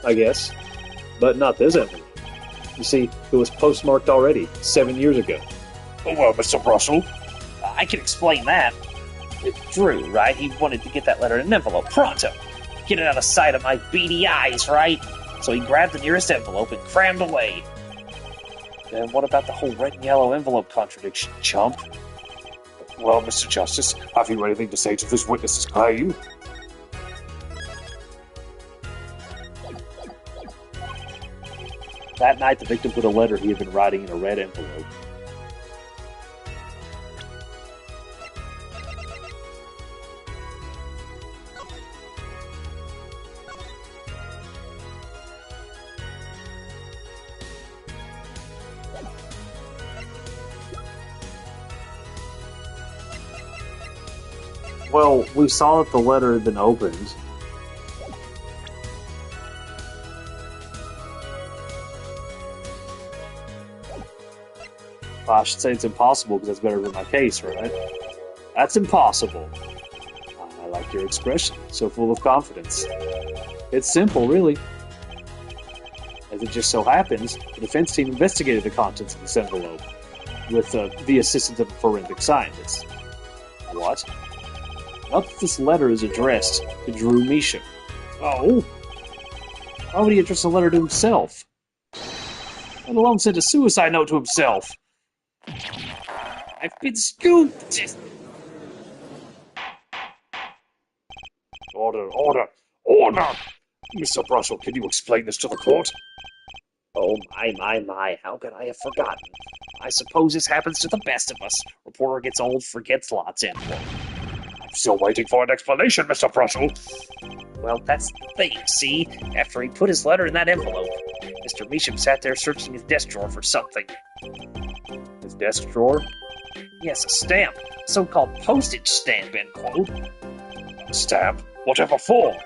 I guess. But not this envelope. You see, it was postmarked already, 7 years ago. Oh, well, Mr. Russell. I can explain that. It's Drew, right? He wanted to get that letter in an envelope pronto. Get it out of sight of my beady eyes, right? So he grabbed the nearest envelope and crammed away. Then what about the whole red and yellow envelope contradiction, chump? Well, Mr. Justice, have you anything to say to this witness's claim? That night, the victim put a letter he had been writing in a red envelope. Well, we saw that the letter had been opened. Well, I should say it's impossible because that's better than my case, right? That's impossible. I like your expression, so full of confidence. It's simple, really. As it just so happens, the defense team investigated the contents of this envelope with the assistance of a forensic scientist. What? Note that this letter is addressed to Drew Meacham. Oh? Why would he address a letter to himself? Let alone send a suicide note to himself? I've been scooped! Order, order, order! Mr. Russell, can you explain this to the court? Oh, my, how could I have forgotten? I suppose this happens to the best of us. Reporter gets old, forgets lots, end quote. I'm still waiting for an explanation, Mr. Russell. Well, that's the thing, see? After he put his letter in that envelope, Mr. Meacham sat there searching his desk drawer for something. His desk drawer? Yes, a stamp. A so-called postage stamp, end quote. Stamp? Whatever for?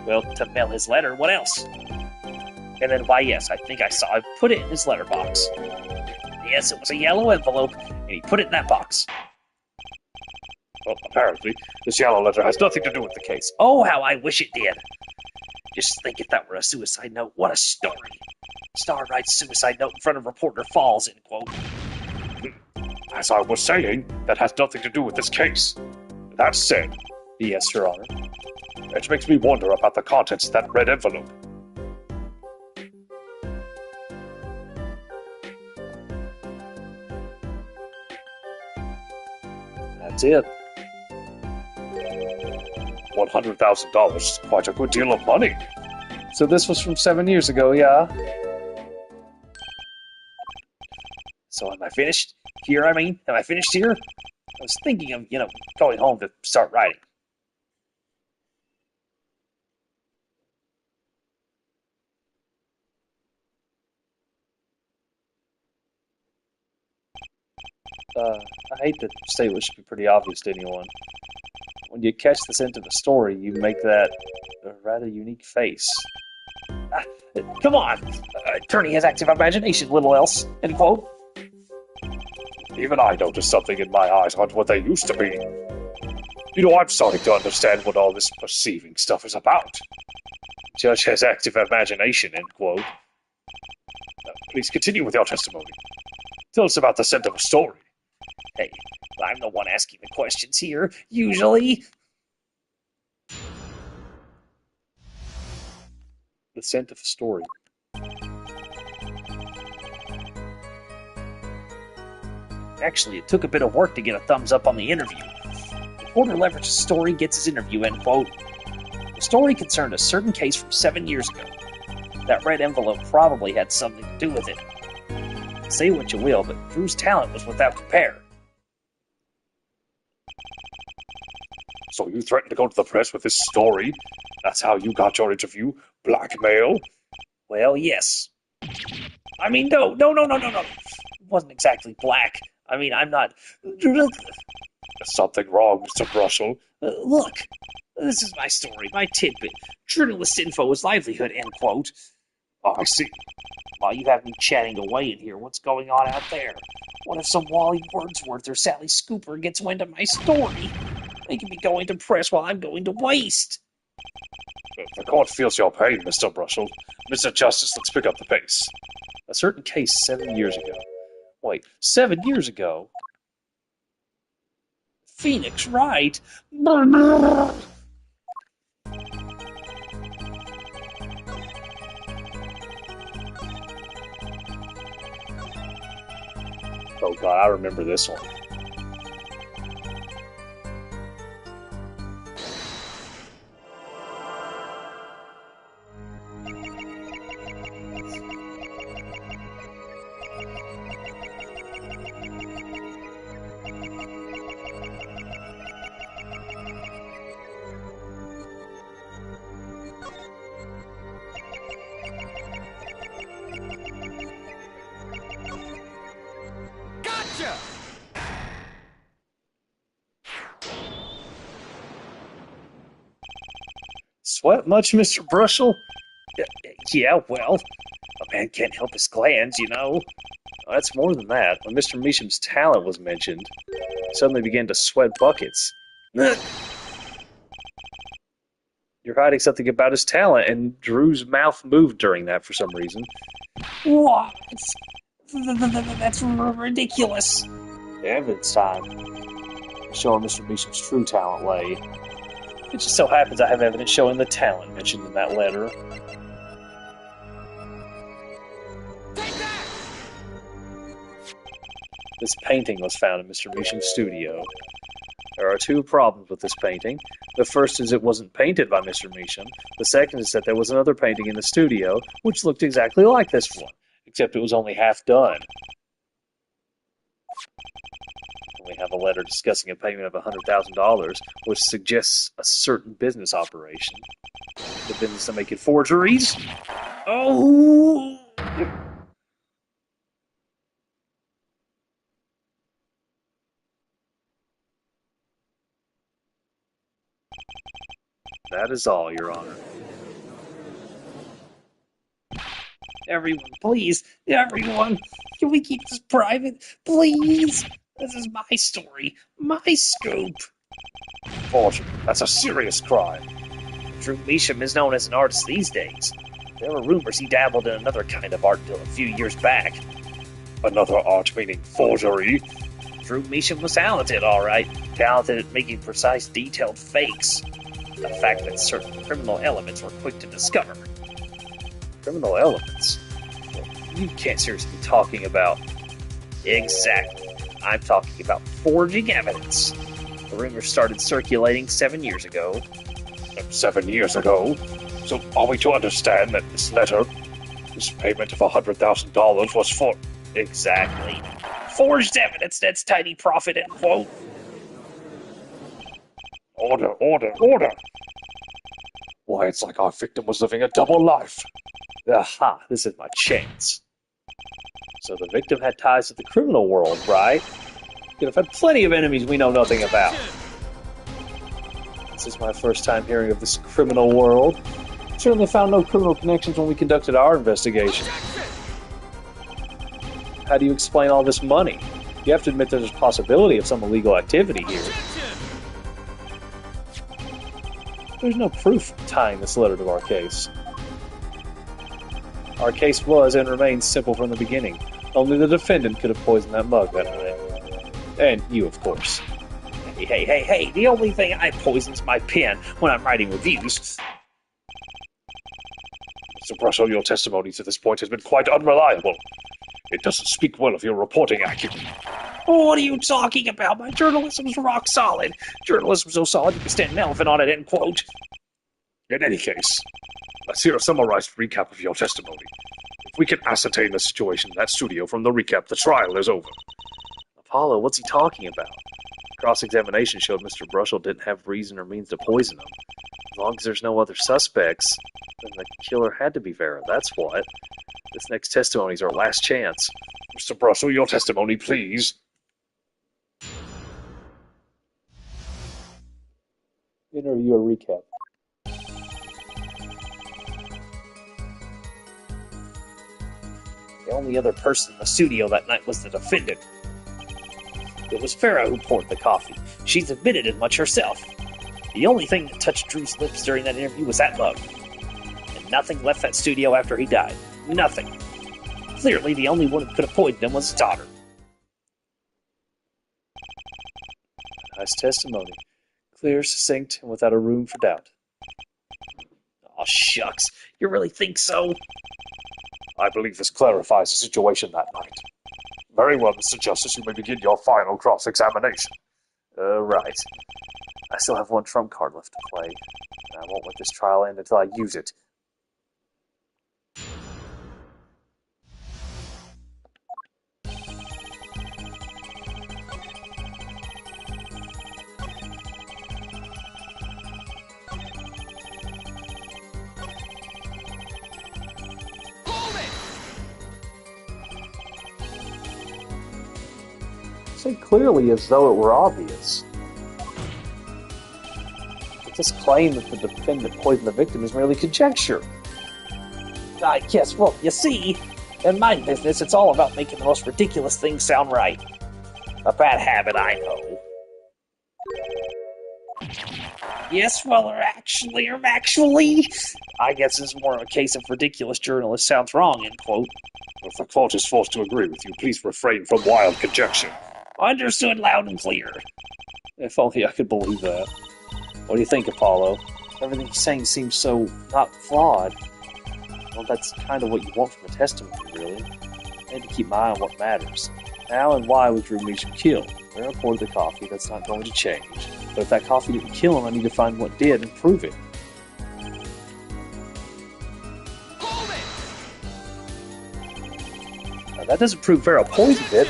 Well, to mail his letter, what else? And then, why, yes, I think I saw him put it in his letterbox. Yes, it was a yellow envelope, and he put it in that box. Well, apparently, this yellow letter has nothing to do with the case. Oh, how I wish it did. Just think if that were a suicide note, what a story. Star writes suicide note in front of reporter falls, end quote. As I was saying, that has nothing to do with this case. That said, Yes, Your Honor. it makes me wonder about the contents of that red envelope. That's it. $100,000 is quite a good deal of money. So this was from 7 years ago, yeah? So am I finished? Here, I mean? Am I finished here? I was thinking of, going home to start writing. I hate to say what should be pretty obvious to anyone. When you catch the scent of a story, you make that a rather unique face. Come on! Attorney has active imagination, little else, end quote. Even I noticed something in my eyes aren't what they used to be. I'm starting to understand what all this perceiving stuff is about. Judge has active imagination, end quote. Please continue with your testimony. Tell us about the scent of a story. Hey, I'm the one asking the questions here, usually. The scent of a story. Actually, it took a bit of work to get a thumbs up on the interview. Reporter leverages story, gets his interview, end quote. The story concerned a certain case from 7 years ago. That red envelope probably had something to do with it. Say what you will, but Drew's talent was without compare. So you threatened to go to the press with this story? That's how you got your interview? Blackmail? Well, yes. I mean, no. It wasn't exactly black. I mean, I'm not... There's something wrong, Mr. Brushel. Look, this is my story, my tidbit. Journalist info is livelihood, end quote. Oh, I see. While you have me chatting away in here, what's going on out there? What if some Wally Wordsworth or Sally Scooper gets wind of my story? They could be going to press while I'm going to waste. The court feels your pain, Mr. Brushel. Mr. Justice, let's pick up the pace. A certain case 7 years ago. Wait, 7 years ago? Phoenix, right? Oh god, I remember this one. Gotcha! Sweat much, Mr. Brushel? Yeah, well, a man can't help his glands, That's more than that. When Mr. Meacham's talent was mentioned, I suddenly began to sweat buckets. You're hiding something about his talent, and Drew's mouth moved during that for some reason. What? That's ridiculous. Evidence time. Showing Mr. Meacham's true talent lay. It just so happens I have evidence showing the talent mentioned in that letter. Take that! This painting was found in Mr. Meacham's studio. There are two problems with this painting. The first is it wasn't painted by Mr. Meacham. The second is that there was another painting in the studio which looked exactly like this one, except it was only half done. We have a letter discussing a payment of $100,000, which suggests a certain business operation. The business of making forgeries? Oh! That is all, Your Honor. Everyone, please, everyone, can we keep this private? Please? This is my story, my scoop. Fortune, that's a serious crime. Drew Measham is known as an artist these days. There were rumors he dabbled in another kind of art till a few years back. Another art meaning forgery? Drew Measham was talented, all right. Talented at making precise, detailed fakes. A fact that certain criminal elements were quick to discover. Criminal elements? You can't seriously be talking about... Exactly. I'm talking about forging evidence. The rumors started circulating 7 years ago. 7 years ago? So are we to understand that this letter, this payment of $100,000 was for... Exactly. Forged evidence nets tiny profit, end quote. Order, order, order! Why, it's like our victim was living a double life. Aha, this is my chance. So the victim had ties to the criminal world, right? Could have had plenty of enemies we know nothing about. This is my first time hearing of this criminal world. Certainly found no criminal connections when we conducted our investigation. How do you explain all this money? You have to admit there's a possibility of some illegal activity here. There's no proof tying this letter to our case. Our case was and remains simple from the beginning. Only the defendant could have poisoned that mug that night. And you, of course. Hey, the only thing I poison is my pen when I'm writing reviews. Mr. Brussel, your testimony to this point has been quite unreliable. It doesn't speak well of your reporting accuracy. What are you talking about? My journalism's rock solid. Journalism's so solid you can stand an elephant on it, end quote. In any case, let's hear a summarized recap of your testimony. If we can ascertain the situation in that studio from the recap, the trial is over. Apollo, what's he talking about? Cross-examination showed Mr. Brussel didn't have reason or means to poison him. As long as there's no other suspects, then the killer had to be Vera, that's what. This next testimony is our last chance. Mr. Brussel, your testimony, please. Interview a recap. The only other person in the studio that night was the defendant. It was Farah who poured the coffee. She's admitted as much herself. The only thing that touched Drew's lips during that interview was that mug. And nothing left that studio after he died. Nothing. Clearly, the only one who could have poisoned him was his daughter. Nice testimony. Clear, succinct, and without a room for doubt. Aw, shucks. You really think so? I believe this clarifies the situation that night. Very well, Mr. Justice, you may begin your final cross-examination. Right. I still have one trump card left to play. And I won't let this trial end until I use it. Say clearly as though it were obvious. But this claim that the defendant poisoned the victim is merely conjecture. I guess, well, you see, in my business, it's all about making the most ridiculous things sound right. A bad habit, I know. Yes, well, or actually, I guess it's more of a case of ridiculous journalist sounds wrong, end quote. If the court is forced to agree with you, please refrain from wild conjecture. Understood loud and clear. If only I could believe that. What do you think, Apollo? Everything you're saying seems so not flawed. Well, that's kind of what you want from a testimony, really. I need to keep my eye on what matters. How and why was Drew Measham killed? Where poured the coffee? That's not going to change. But if that coffee didn't kill him, I need to find what did and prove it. Now, that doesn't prove Vera poisoned it.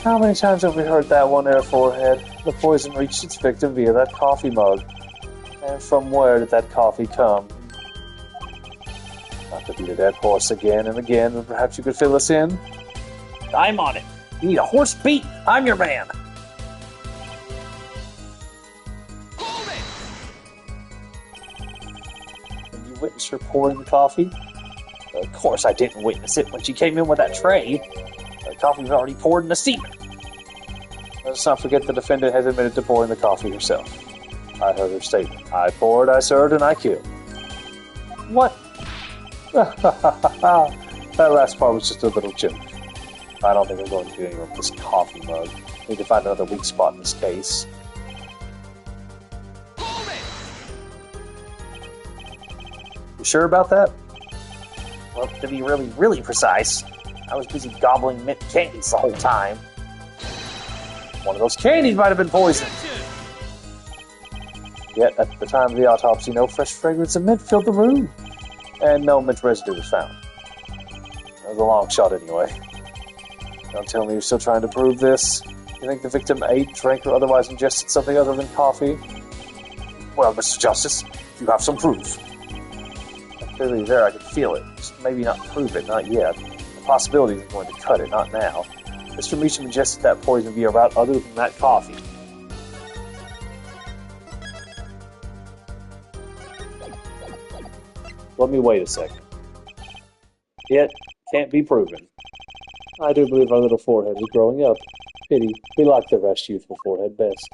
How many times have we heard that one there, forehead? The poison reached its victim via that coffee mug. And from where did that coffee come? Not to beat a dead horse again and again, but perhaps you could fill us in? I'm on it. You need a horse beat? I'm your man. When you witnessed her pouring the coffee? Of course I didn't witness it when she came in with that tray. The coffee was already poured in the steamer. Let's not forget the defendant has admitted to pouring the coffee herself. I heard her statement. I poured, I served, and I killed. What? That last part was just a little joke. I don't think I'm going to do anywhere with this coffee mug. Need to find another weak spot in this case. You sure about that? Well, to be really, really precise, I was busy gobbling mint candies the whole time. One of those candies might have been poisoned. Yet, at the time of the autopsy, no fresh fragrance of mint filled the room. And no mint residue was found. That was a long shot anyway. Don't tell me you're still trying to prove this. You think the victim ate, drank, or otherwise ingested something other than coffee? Well, Mr. Justice, you have some proof. Clearly there, I could feel it. Just maybe not prove it, not yet. The possibilities are going to cut it, not now. Mr. Meacham ingested that poison via a route other than that coffee. Let me wait a second. It can't be proven. I do believe our little forehead is growing up. Pity. We like the rest youthful forehead best.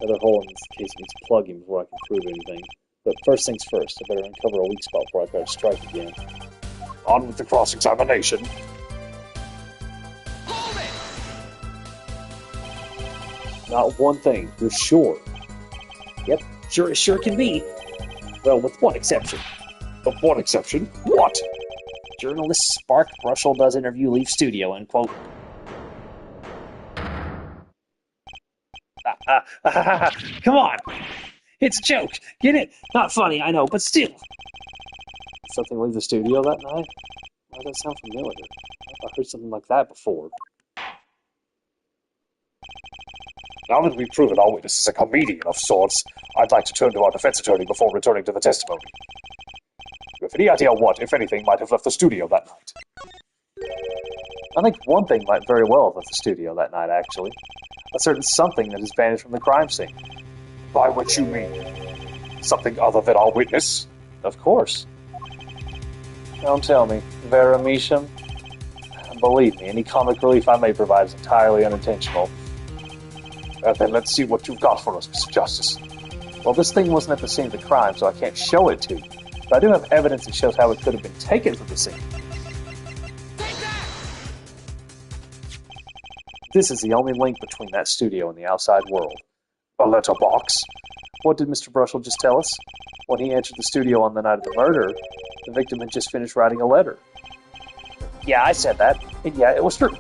Another hole in this case needs plugging before I can prove anything. But first things first, I better uncover a weak spot before I try to strike again. On with the cross-examination. Not one thing, you're sure. Yep, sure as sure can be. Well, with one exception. Of one exception? What? Journalist Spark Brushel does interview leave studio, and quote, come on! It's a joke! Get it? Not funny, I know, but still. Did something leave the studio that night? Why does that sound familiar? I've heard something like that before. Now that we've proven our witness is a comedian of sorts, I'd like to turn to our defense attorney before returning to the testimony. You have any idea what, if anything, might have left the studio that night? I think one thing might very well have left the studio that night, actually. A certain something that has vanished from the crime scene. By which you mean something other than our witness? Of course. Don't tell me. Vera Meacham? Believe me, any comic relief I may provide is entirely unintentional. Then let's see what you've got for us, Mr. Justice. Well, this thing wasn't at the scene of the crime, so I can't show it to you. But I do have evidence that shows how it could have been taken from the scene. This is the only link between that studio and the outside world. A letterbox? What did Mr. Brushel just tell us? When he entered the studio on the night of the murder, the victim had just finished writing a letter. Yeah, I said that, and yeah, it was true.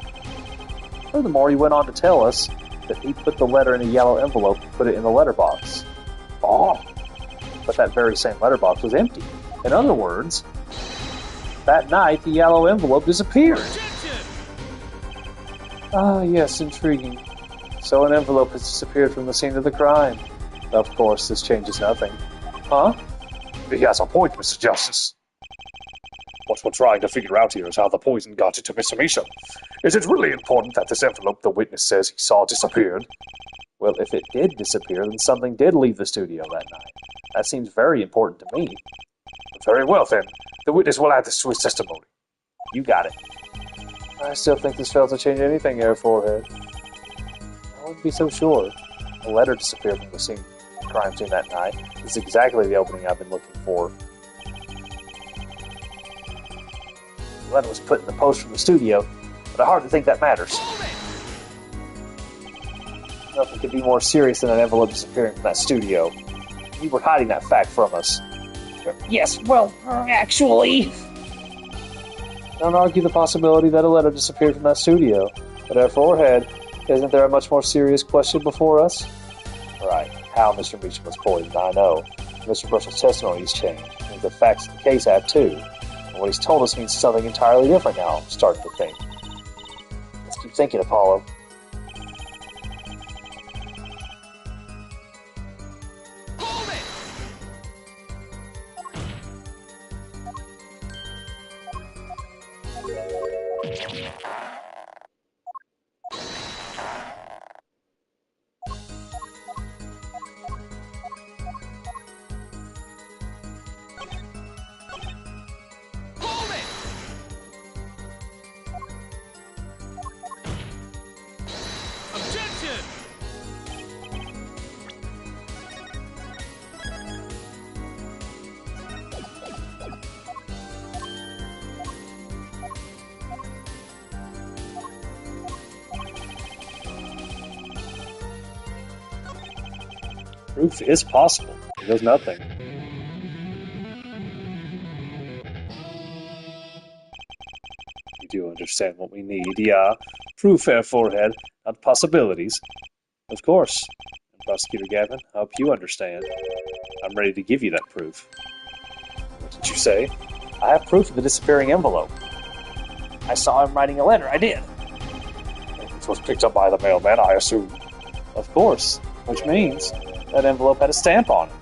Furthermore, he went on to tell us that he put the letter in a yellow envelope and put it in the letterbox. Oh, But that very same letterbox was empty. In other words, that night the yellow envelope disappeared. Ah, yes, intriguing. So an envelope has disappeared from the scene of the crime. Of course, this changes nothing. Huh? he has a point, Mr. Justice. What we're trying to figure out here is how the poison got into Mr. Meacham. Is it really important that this envelope the witness says he saw disappeared? Well, if it did disappear, then something did leave the studio that night. That seems very important to me. Very well, then. The witness will add this to his testimony. You got it. I still think this fails to change anything, Air Forehead. I wouldn't be so sure. A letter disappeared from the crime scene that night. This is exactly the opening I've been looking for. The letter was put in the post from the studio, but I hardly think that matters. Nothing could be more serious than an envelope disappearing from that studio. You were hiding that fact from us. Yes, well, actually... Don't argue the possibility that a letter disappeared from that studio. But Air Forehead, isn't there a much more serious question before us? Right. How Mr. Meacham was poisoned, I know. Mr. Brushel's testimony has changed. And the facts of the case have too. And what he's told us means something entirely different now, I'm starting to think. Let's keep thinking, Apollo. Proof is possible. He does nothing. You do understand what we need, yeah? Proof, fair forehead, not possibilities. Of course. And Prosecutor Gavin, I hope you understand. I'm ready to give you that proof. What did you say? I have proof of the disappearing envelope. I saw him writing a letter, I did. It was picked up by the mailman, I assume. Of course. Which means that envelope had a stamp on it.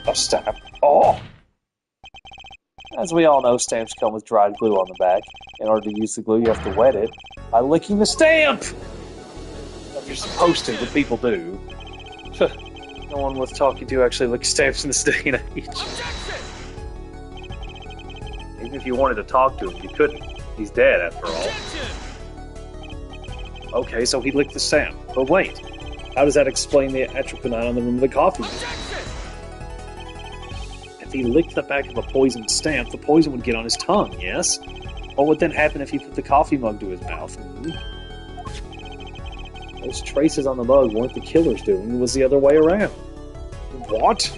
A stamp? Oh! As we all know, stamps come with dried glue on the back. In order to use the glue, you have to wet it by licking the stamp! If you're supposed to, but people do. No one worth talking to actually licks stamps in this day and age. Even if you wanted to talk to him, you couldn't. He's dead, after all. Okay, so he licked the stamp. But wait, how does that explain the atropine on the rim of the coffee? If he licked the back of a poisoned stamp, the poison would get on his tongue, yes? What would then happen if he put the coffee mug to his mouth? Those traces on the mug weren't the killer's doing, it was the other way around. What?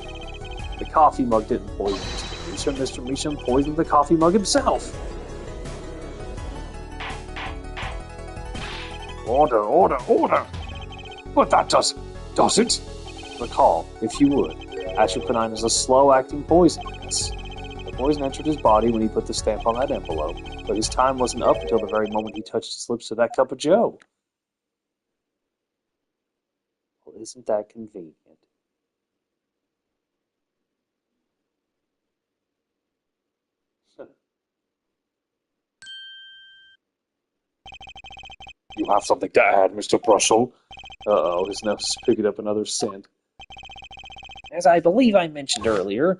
The coffee mug didn't poison Mr. Measham. Mr. Measham poisoned the coffee mug himself. Order, order, order! But that doesn't? Recall, if you would, atropine is a slow-acting poison, yes. The poison entered his body when he put the stamp on that envelope, but his time wasn't up until the very moment he touched his lips to that cup of joe. Well, isn't that convenient? You have something to add, Mr. Brushel? Uh-oh, his nose is picking up another scent. As I believe I mentioned earlier,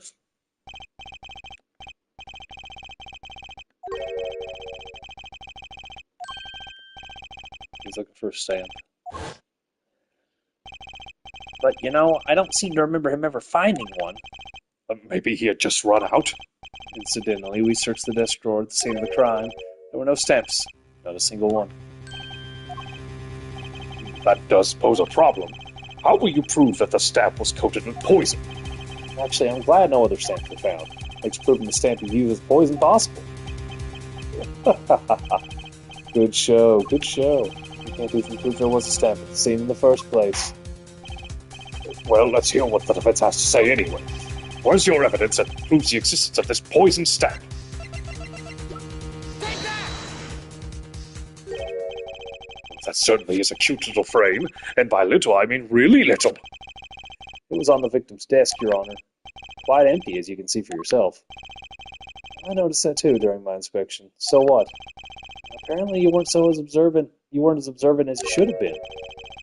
He's looking for a stamp. but you know, I don't seem to remember him ever finding one. Maybe he had just run out? Incidentally, we searched the desk drawer at the scene of the crime. There were no stamps. Not a single one. That does pose a problem. How will you prove that the stamp was coated with poison? Actually, I'm glad no other stamps were found. Makes proving the stamp you used with poison possible. Good show, good show. You can't even prove there was a stamp at the scene in the first place. Well, let's hear what the defense has to say anyway. Where's your evidence that proves the existence of this poison stamp? That certainly is a cute little frame, and by little I mean really little. It was on the victim's desk, Your Honor. Quite empty, as you can see for yourself. I noticed that too during my inspection. So what? Apparently you weren't as observant as you should have been.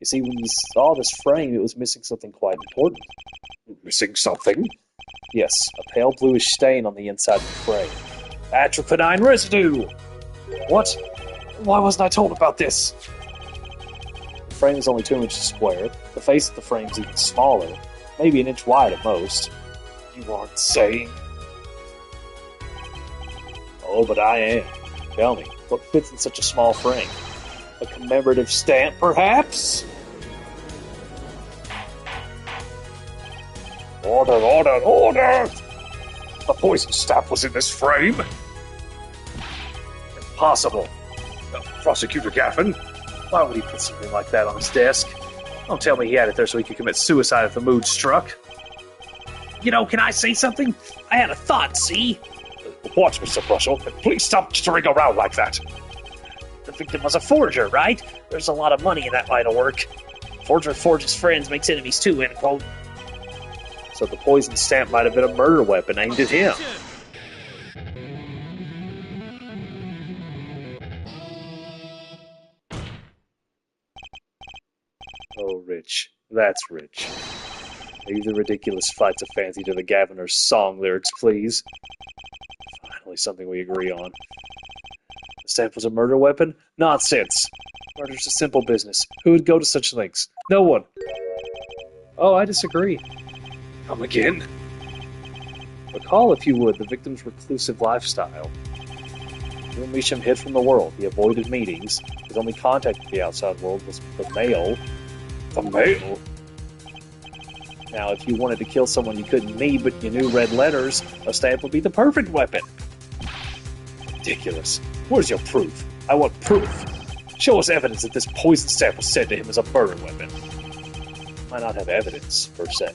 You see, when you saw this frame, it was missing something quite important. Missing something? Yes, a pale bluish stain on the inside of the frame. Atropine residue! What? Why wasn't I told about this? The frame is only 2 inches square. The face of the frame is even smaller, maybe an inch wide at most. You aren't saying... Oh, but I am. Tell me, what fits in such a small frame? A commemorative stamp, perhaps? Order, order, order! The poison stamp was in this frame? Impossible. Prosecutor Gaffin? Why would he put something like that on his desk? Don't tell me he had it there so he could commit suicide if the mood struck. You know, can I say something? I had a thought, see? What, Mr. Brushel? Please stop jittering around like that. The victim was a forger, right? There's a lot of money in that line of work. Forger forges friends, makes enemies too, end quote. So the poison stamp might have been a murder weapon aimed at him. Oh, Rich. That's Rich. Leave the ridiculous flights of fancy to the Gaviner's song lyrics, please. Finally, something we agree on. The stamp was a murder weapon? Nonsense! Murder's a simple business. Who would go to such lengths? No one. Oh, I disagree. Come again? Recall, if you would, the victim's reclusive lifestyle. When Measham hid from the world, he avoided meetings. His only contact with the outside world was the mail. The mail? Now, if you wanted to kill someone you couldn't meet, but you knew red letters, a stamp would be the perfect weapon. Ridiculous. Where's your proof? I want proof. Show us evidence that this poison stamp was sent to him as a murder weapon. Might not have evidence, per se.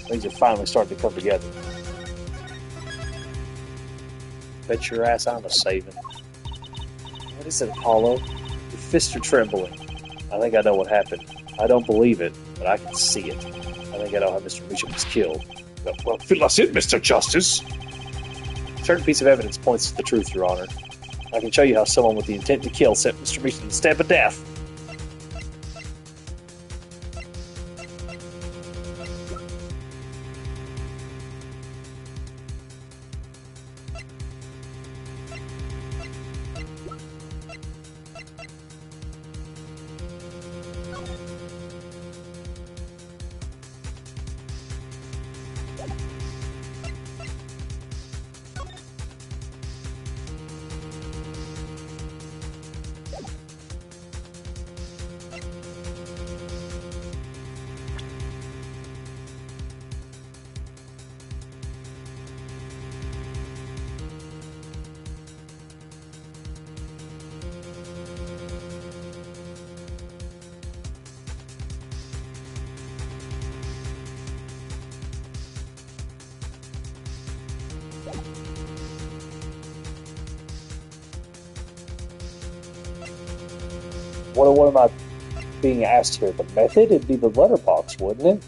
Things are finally starting to come together. Bet your ass I'm a saving. What is it, Apollo? Your fists are trembling. I think I know what happened. I don't believe it, but I can see it. I think I know how Mr. Meacham was killed. Well, fill us in, Mr. Justice. A certain piece of evidence points to the truth, Your Honor. I can show you how someone with the intent to kill sent Mr. Meacham the stamp of death. What am I being asked here? The method? It'd be the letterbox, wouldn't it?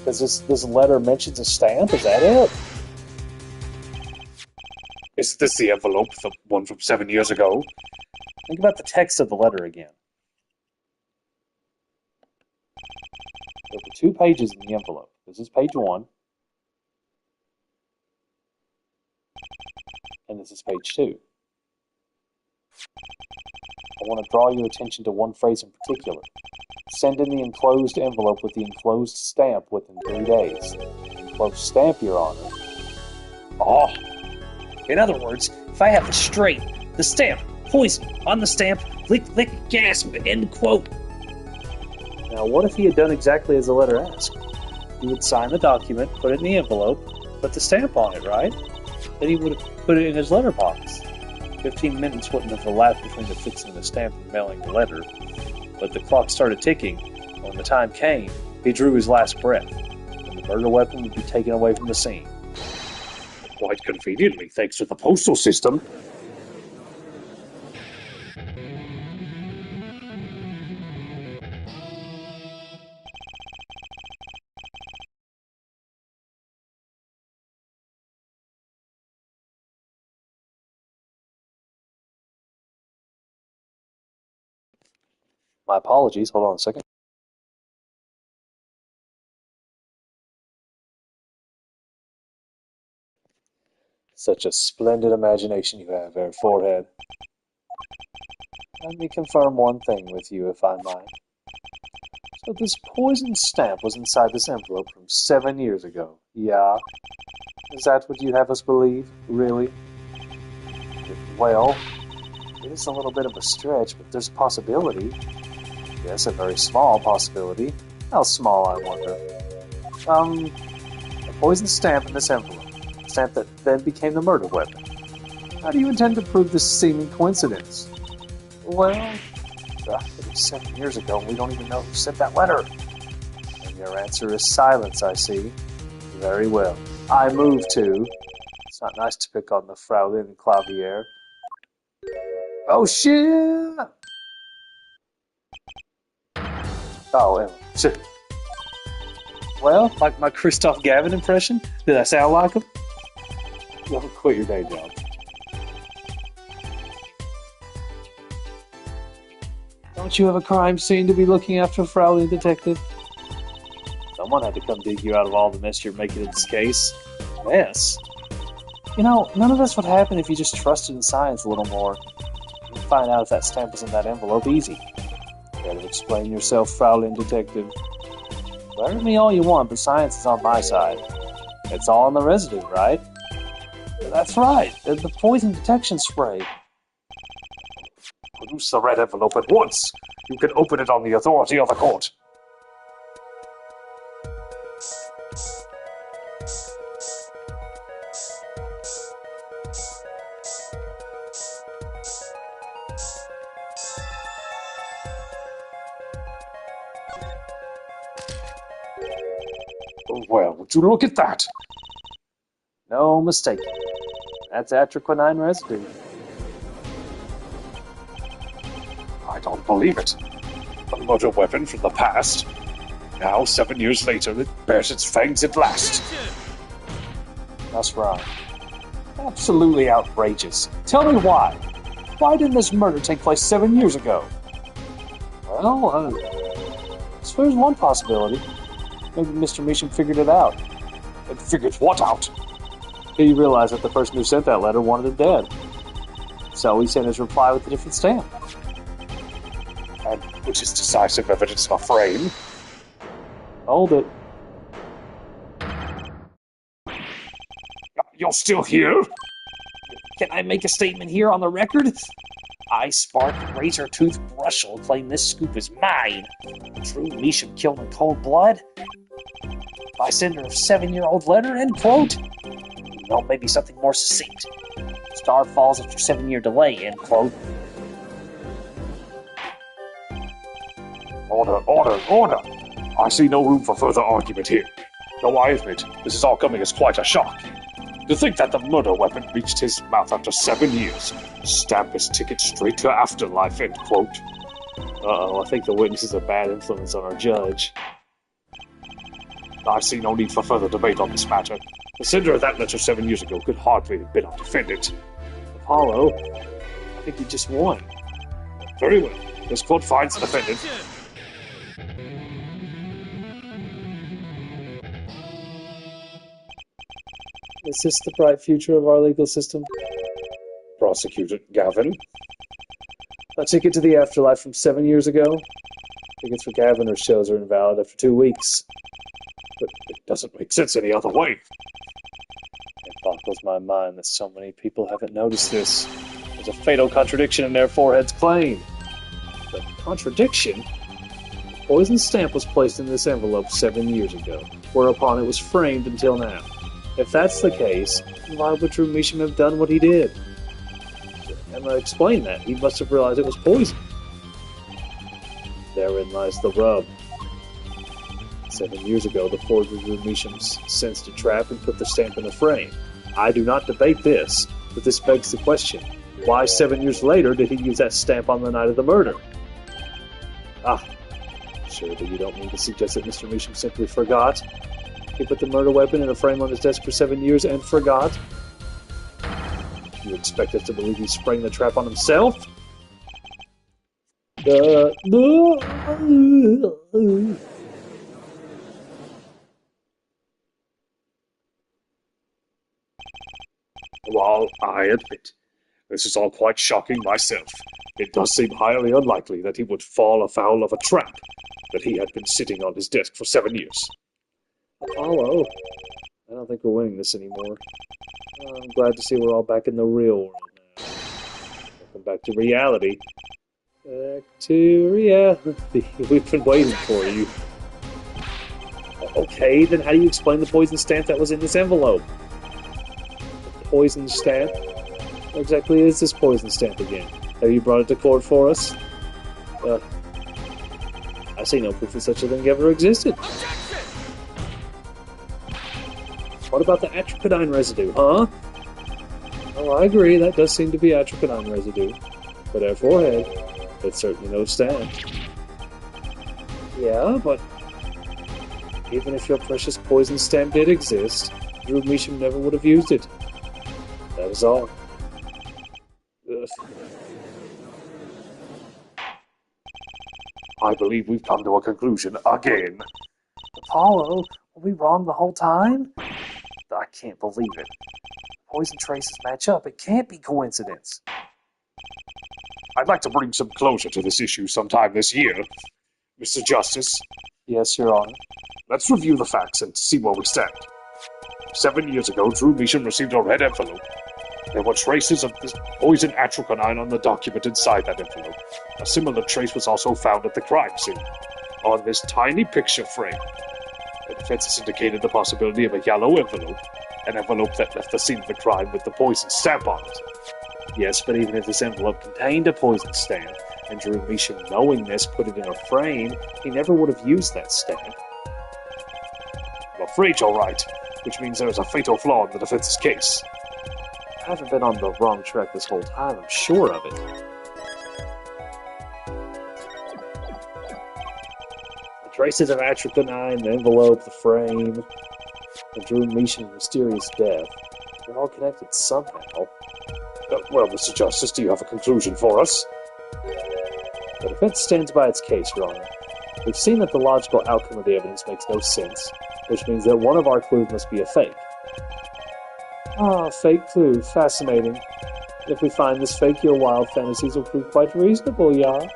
Because this letter mentions a stamp? Is that it? Is this the envelope, the one from 7 years ago? Think about the text of the letter again. There were 2 pages in the envelope. This is page 1. And this is page 2. I want to draw your attention to one phrase in particular. Send in the enclosed envelope with the enclosed stamp within 3 days. Enclosed stamp, Your Honor. Oh. In other words, if I have it straight, the stamp, poison, on the stamp, lick, lick, gasp, end quote. Now, what if he had done exactly as the letter asked? He would sign the document, put it in the envelope, put the stamp on it, right? Then he would have put it in his letterbox. 15 minutes wouldn't have elapsed between the fixing the stamp and mailing the letter. But the clock started ticking, and when the time came, he drew his last breath, and the murder weapon would be taken away from the scene. Quite conveniently, thanks to the postal system. My apologies, hold on a second. Such a splendid imagination you have there, Forehead. Let me confirm one thing with you, if I might. So this poison stamp was inside this envelope from 7 years ago. Yeah? Is that what you have us believe? Really? Well, it is a little bit of a stretch, but there's a possibility. Yes, a very small possibility. How small, I wonder? A poison stamp in this envelope. A stamp that then became the murder weapon. How do you intend to prove this seeming coincidence? Well, it was 7 years ago, and we don't even know who sent that letter. And your answer is silence, I see. Very well. I move to... It's not nice to pick on the Fraulein Clavier. Oh, shit! Oh, shit. Well, like my Christoph Gavin impression? Did I sound like him? Don't quit your day job. Don't you have a crime scene to be looking after, Fraulein Detective? Someone had to come dig you out of all the mess you're making in this case. Mess? You know, none of this would happen if you just trusted in science a little more. You'd find out if that stamp was in that envelope easy. Try to explain yourself, Fraulein Detective. Learn me all you want, but science is on my side. It's all in the residue, right? That's right, the poison detection spray. Produce the red envelope at once. You can open it on the authority of the court. Well, would you look at that? No mistake. That's atroquinine residue. I don't believe it. A murder weapon from the past. Now, 7 years later, it bears its fangs at last. That's right. Absolutely outrageous. Tell me why. Why didn't this murder take place 7 years ago? Well, there's one possibility. Maybe Mr. Measham figured it out. And figured what out? He realized that the person who sent that letter wanted it dead. So he sent his reply with a different stamp. And which is decisive evidence of a frame. Hold it. You're still here? Can I make a statement here on the record? I, Spark, Razor Tooth Brush'll claim this scoop is mine. True Measham killed in cold blood? By sender of 7-year-old letter, end quote. No, maybe something more succinct. Star falls after 7-year delay, end quote. Order! I see no room for further argument here. Though I admit, this is all coming as quite a shock. To think that the murder weapon reached his mouth after 7 years. Stamp his ticket straight to afterlife, end quote. Uh-oh, I think the witness is a bad influence on our judge. I see no need for further debate on this matter. The sender of that letter 7 years ago could hardly have been undefended. Apollo, I think you just won. Very well. This court finds the defendant. Is this the bright future of our legal system? Prosecutor Gavin. A ticket to the afterlife from 7 years ago? Tickets for Gavin or shows are invalid after 2 weeks. But it doesn't make sense any other way. It boggles my mind that so many people haven't noticed this. There's a fatal contradiction in their forehead's claim. The contradiction? The poison stamp was placed in this envelope 7 years ago, whereupon it was framed until now. If that's the case, why would Drew Measham have done what he did? Emma explained that. He must have realized it was poison. Therein lies the rub. 7 years ago, the forger Drew Measham sensed a trap and put the stamp in a frame. I do not debate this, but this begs the question. Why 7 years later did he use that stamp on the night of the murder? Surely you don't mean to suggest that Mr. Measham simply forgot? He put the murder weapon in a frame on his desk for 7 years and forgot? You expect us to believe he sprang the trap on himself? While I admit, this is all quite shocking myself. It does seem highly unlikely that he would fall afoul of a trap. that he had been sitting on his desk for 7 years. Apollo, I don't think we're winning this anymore. I'm glad to see we're all back in the real world now. Welcome back to reality. Back to reality. We've been waiting for you. Okay, then how do you explain the poison stamp that was in this envelope? The poison stamp? What exactly is this poison stamp again? Have you brought it to court for us? I see no proof that such a thing ever existed. Objection! What about the atropinine residue, huh? Oh, I agree, that does seem to be atropinine residue. But our forehead, it's certainly no stamp. Yeah, but even if your precious poison stamp did exist, Drew Measham never would have used it. That is all. Ugh. I believe we've come to a conclusion again. Apollo, were we wrong the whole time? I can't believe it. Poison traces match up. It can't be coincidence. I'd like to bring some closure to this issue sometime this year. Mr. Justice, Yes, Your Honor. let's review the facts and see where we stand. 7 years ago, Drew Measham received a red envelope. There were traces of this poison atropinine on the document inside that envelope. A similar trace was also found at the crime scene, on this tiny picture frame. The defense has indicated the possibility of a yellow envelope, an envelope that left the scene of the crime with the poison stamp on it. Yes, but even if this envelope contained a poison stamp, and Drew Measham, knowing this, put it in a frame, he never would have used that stamp. I'm afraid you're right, which means there is a fatal flaw in the defense's case. I haven't been on the wrong track this whole time, I'm sure of it. The traces of atropinine, the envelope, the frame, and Drew Measham's mysterious death, they're all connected somehow. Well, Mr. Justice, do you have a conclusion for us? The defense stands by its case, Your Honor. We've seen that the logical outcome of the evidence makes no sense, which means that one of our clues must be a fake. Ah, fake clue. Fascinating. If we find this fake, your wild fantasies will prove quite reasonable, yeah?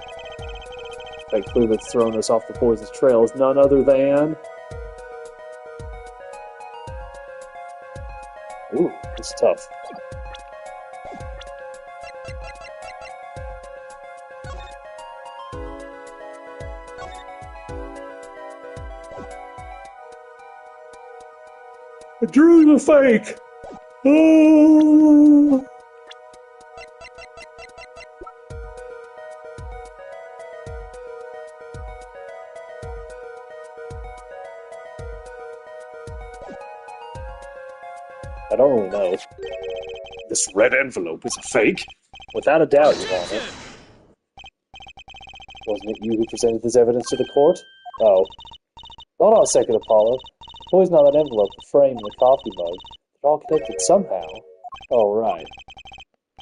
Fake clue that's thrown us off the poison's trail is none other than... Ooh, it's tough. I drew the fake! Oh. I don't really know. This red envelope is a fake? Without a doubt, Your Honor. Wasn't it you who presented this evidence to the court? Oh. Hold on a second, Apollo. The poison on that envelope, the frame, and the coffee mug, they're all connected somehow. Oh, right.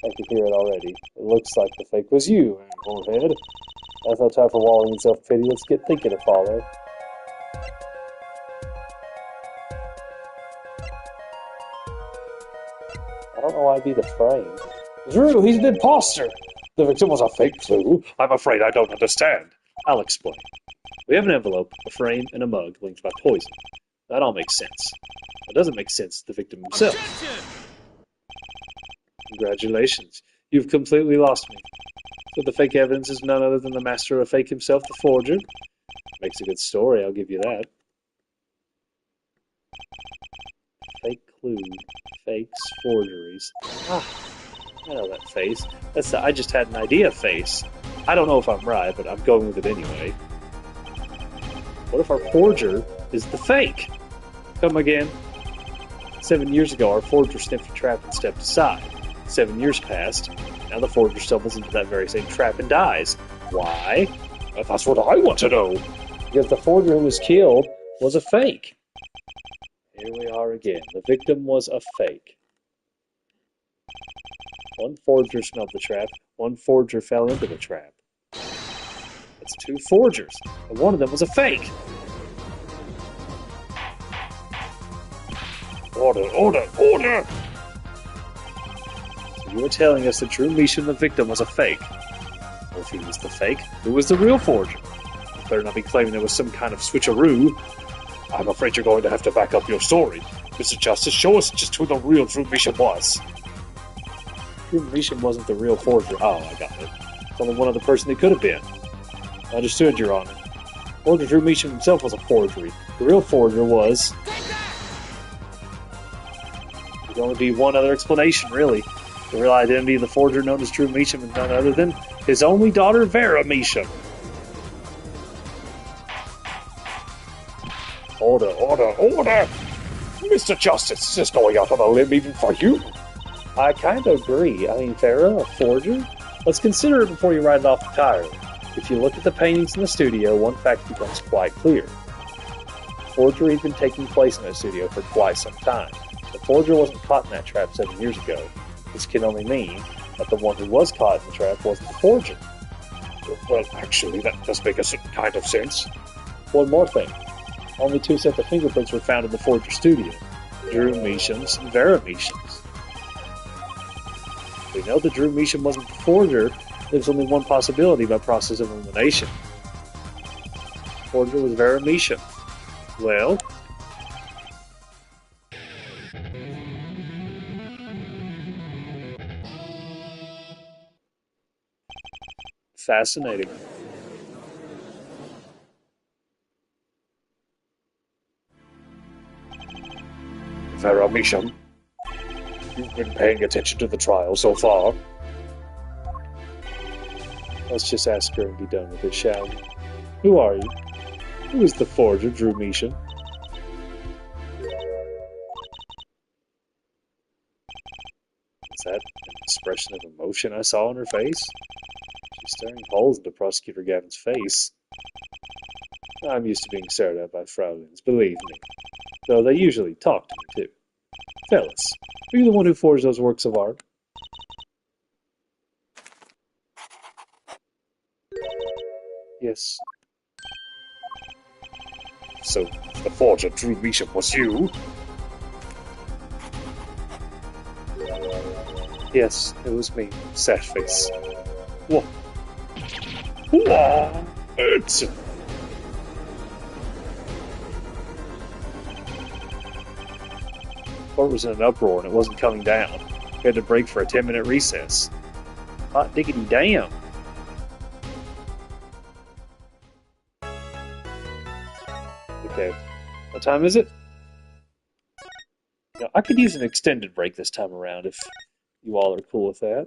I could hear it already. It looks like the fake was you, forehead. That's no time for wallowing in self-pity. Let's get thinking, Apollo. I don't know why it'd be the frame. Drew, he's an imposter! The victim was a fake clue. I'm afraid I don't understand. I'll explain. We have an envelope, a frame, and a mug linked by poison. That all makes sense. What doesn't make sense is the victim himself. Objection! Congratulations. You've completely lost me. So the fake evidence is none other than the master of fake himself, the forger? Makes a good story, I'll give you that. Fake clue. Fakes, forgeries. Ah, I know that face. That's the I just had an idea face. I don't know if I'm right, but I'm going with it anyway. What if our forger is the fake? Come again. 7 years ago, our forger sniffed a trap and stepped aside. 7 years passed. Now the forger stumbles into that very same trap and dies. Why? That's what I want to know. Because the forger who was killed was a fake. Here we are again. The victim was a fake. One forger smelled the trap. One forger fell into the trap. That's two forgers, and one of them was a fake. Order, order, order! So you were telling us that Drew Measham, the victim, was a fake. Well, if he was the fake, who was the real forger? The better not be claiming there was some kind of switcheroo. I'm afraid you're going to have to back up your story. Mr. Justice, show us just who the real Drew Measham was. Drew Measham wasn't the real forger. Oh, I got it. It's only one other person he could have been. Understood, Your Honor. Forger Drew Measham himself was a forgery. The real forger was... There'd only be one other explanation, really. The real identity of the forger known as Drew Measham is none other than his only daughter, Vera Measham. Order, order, order! Mr. Justice, is this going out on a limb even for you? I kind of agree. I mean, Vera, a forger? Let's consider it before you write it off entirely. If you look at the paintings in the studio, one fact becomes quite clear. Forgery had been taking place in that studio for quite some time. The forger wasn't caught in that trap 7 years ago. This can only mean that the one who was caught in the trap wasn't the forger. Well, actually, that does make a certain kind of sense. One more thing. Only 2 sets of fingerprints were found in the forger studio. Drew Measham's and Vera Measham's. We know that Drew Measham wasn't the forger. There's only one possibility by process of elimination. The forger was Vera Measham. Well... Fascinating. Vera Measham, you've been paying attention to the trial so far. Let's just ask her and be done with it, shall we? Who are you? Who is the forger, Drew Measham? Is that an expression of emotion I saw on her face? She's staring holes into Prosecutor Gavin's face. I'm used to being stared at by Fraulins, believe me. Though they usually talk to me, too. Fellas, are you the one who forged those works of art? Yes. So, the forger Drew Measham was you? Yes, it was me, sad face. Whoa. Whoa. It's... Court was in an uproar and it wasn't coming down. We had to break for a 10-minute recess. Hot diggity damn! Okay, what time is it? Now, I could use an extended break this time around if you all are cool with that.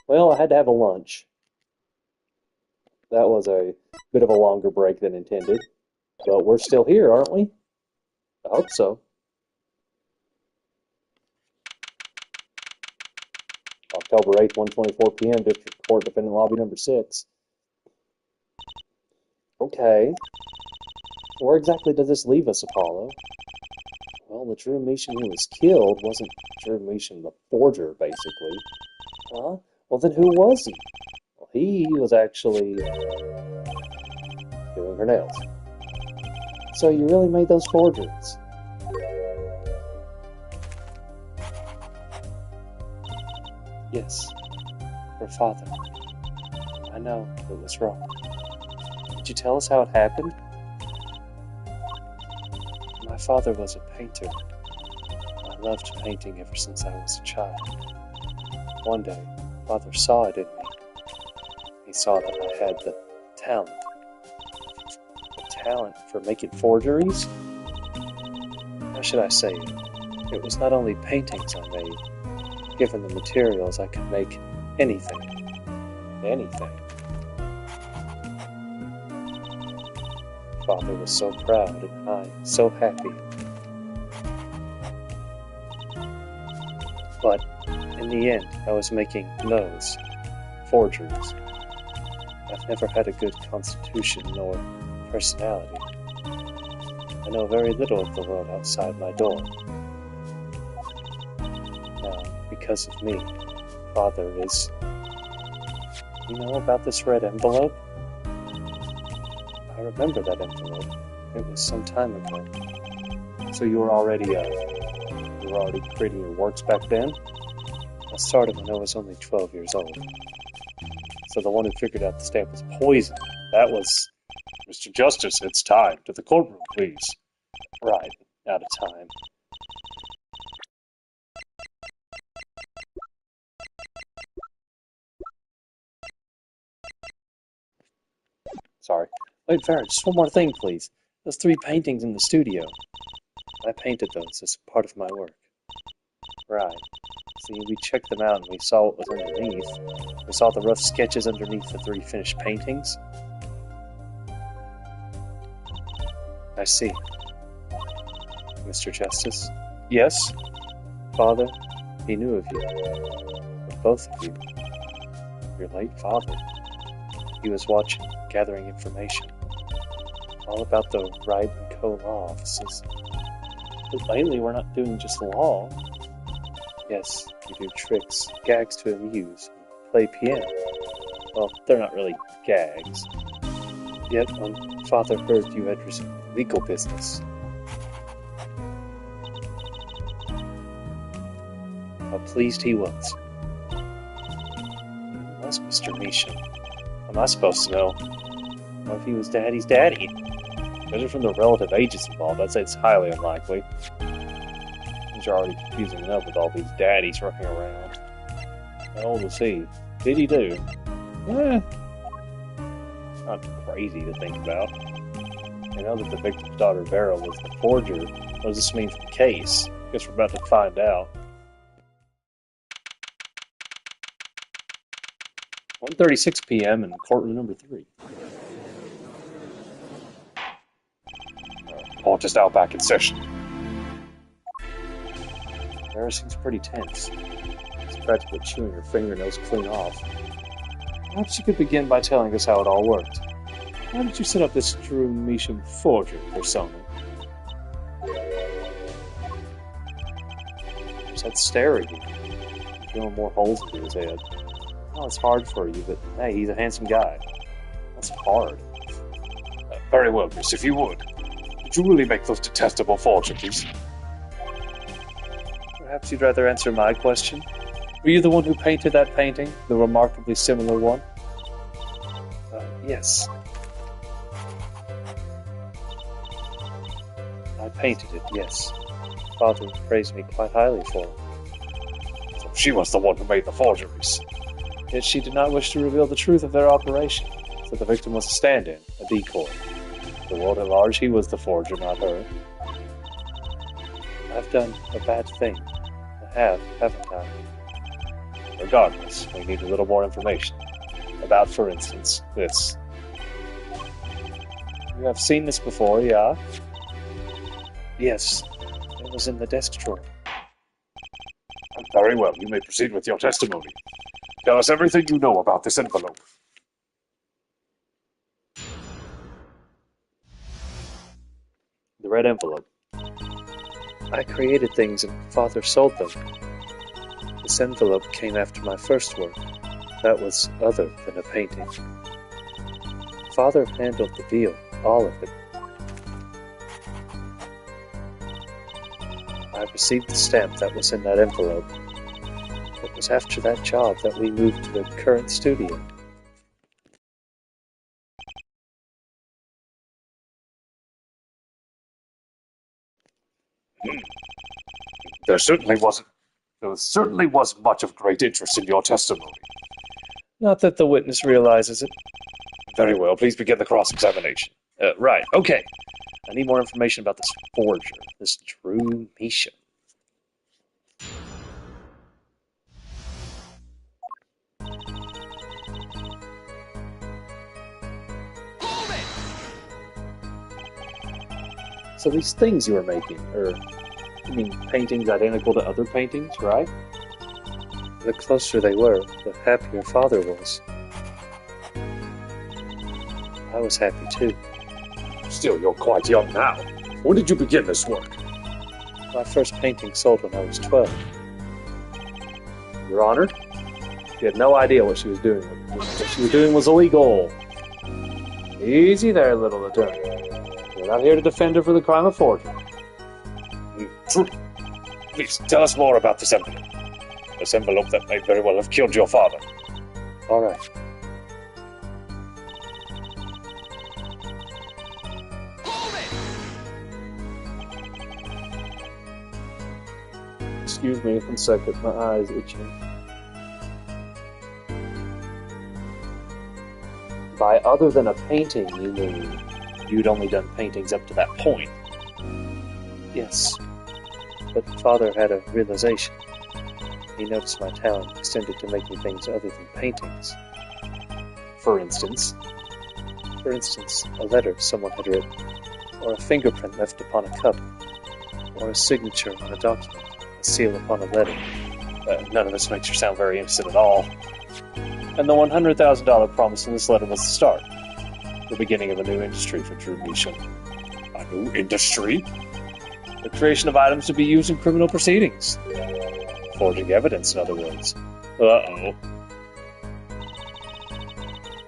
Well, I had to have a lunch. That was a bit of a longer break than intended. But we're still here, aren't we? I hope so. October 8th, 1:24 p.m., District Court, Defendant Lobby number 6. Okay. Where exactly does this leave us, Apollo? Well, the Drew Meacham who was killed wasn't Drew Meacham the forger, basically. Huh? Well, then who was he? Well, he was actually doing her nails. So you really made those forgeries? Yes. Her father. I know it was wrong. Could you tell us how it happened? My father was a painter. I loved painting ever since I was a child. One day, Father saw it in me. He saw that I had the talent. The talent for making forgeries? How should I say it? It was not only paintings I made. Given the materials, I could make anything. Anything. Father was so proud and I so happy. But in the end, I was making those forgeries. I've never had a good constitution nor personality. I know very little of the world outside my door. Now, because of me, Father is... You know about this red envelope? I remember that envelope. It was some time ago. So you were already creating your works back then? I started when I was only 12 years old. So the one who figured out the stamp was poison. That was... Mr. Justice, it's time. To the courtroom, please. Right. Out of time. Sorry. Wait, Farrah, just one more thing, please. Those 3 paintings in the studio. I painted those as part of my work. Right. See, we checked them out and we saw what was underneath. We saw the rough sketches underneath the 3 finished paintings. I see. Mr. Justice? Yes? Father, he knew of you. Of both of you. Your late father. He was watching, gathering information. All about the Wright & Co. law offices. But lately we're not doing just law. Yes, you do tricks, gags to amuse, play piano. Well, they're not really gags. Yet, when Father heard you had resumed legal business, how pleased he was. Unless Mr. Meacham. How am I supposed to know? What if he was Daddy's daddy? Judging from the relative ages involved, I'd say it's highly unlikely. Things are already confusing enough with all these daddies running around. How old was he? Did he do? Not crazy to think about. I know that the victim's daughter Vera was the forger. What does this mean for the case? Guess we're about to find out. 1:36 p.m. in courtroom number 3. Court is now back in session. Vera seems pretty tense. She's practically chewing her fingernails clean off. Perhaps you could begin by telling us how it all worked. How did you set up this Drew Meacham forger persona? There's that stare again. Drilling more holes into his head. Oh, it's hard for you, but hey, he's a handsome guy. That's hard. Very well, miss, if you would. Did you really make those detestable forgeries? Perhaps you'd rather answer my question? Were you the one who painted that painting? The remarkably similar one? Yes. I painted it, yes. Father praised me quite highly for it. So she was the one who made the forgeries. Yet she did not wish to reveal the truth of their operation, so the victim was a stand-in, a decoy. The world at large, he was the forger, not her. I've done a bad thing. I have, haven't I? Regardless, we need a little more information. About, for instance, this. You have seen this before, yeah? Yes, it was in the desk drawer. Very well, you may proceed with your testimony. Tell us everything you know about this envelope. The red envelope. I created things and Father sold them. This envelope came after my first work. That was other than a painting. Father handled the deal, all of it. I received the stamp that was in that envelope. It was after that job that we moved to the current studio. There certainly wasn't much of great interest in your testimony. Not that the witness realizes it. Very well, please begin the cross-examination. Right, okay. I need more information about this forger, this Drew Misha. Hold it! So these things you were making, you mean paintings identical to other paintings, right? The closer they were, the happier Father was. I was happy too. Still, you're quite young now. When did you begin this work? My first painting sold when I was 12. Your Honor, she had no idea what she was doing. What she was doing was illegal. Easy there, little attorney. We're not here to defend her for the crime of forgery. Please, tell us more about this envelope. This envelope that may very well have killed your father. All right. Hold it! Excuse me 1 second, my eye's itching. By other than a painting, you mean you'd only done paintings up to that point? Yes. But Father had a realization. He noticed my talent extended to making things other than paintings. For instance, a letter someone had written, or a fingerprint left upon a cup, or a signature on a document, a seal upon a letter. None of this makes her sound very innocent at all. And the $100,000 promise in this letter was the start, the beginning of a new industry for Drew Misha. A new industry? The creation of items to be used in criminal proceedings. Forging evidence, in other words. Uh-oh.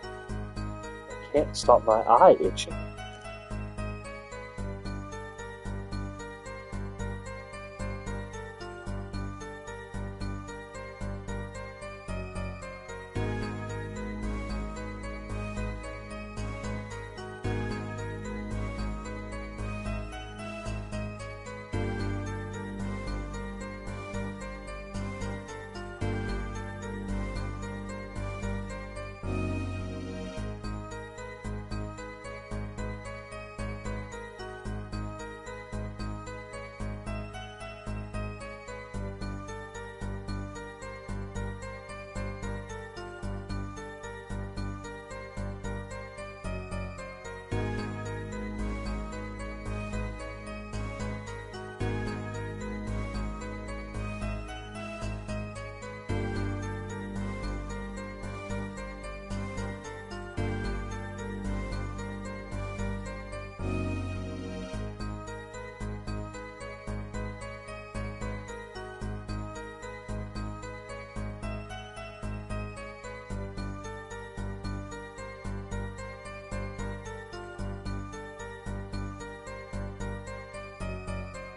I can't stop my eye itching.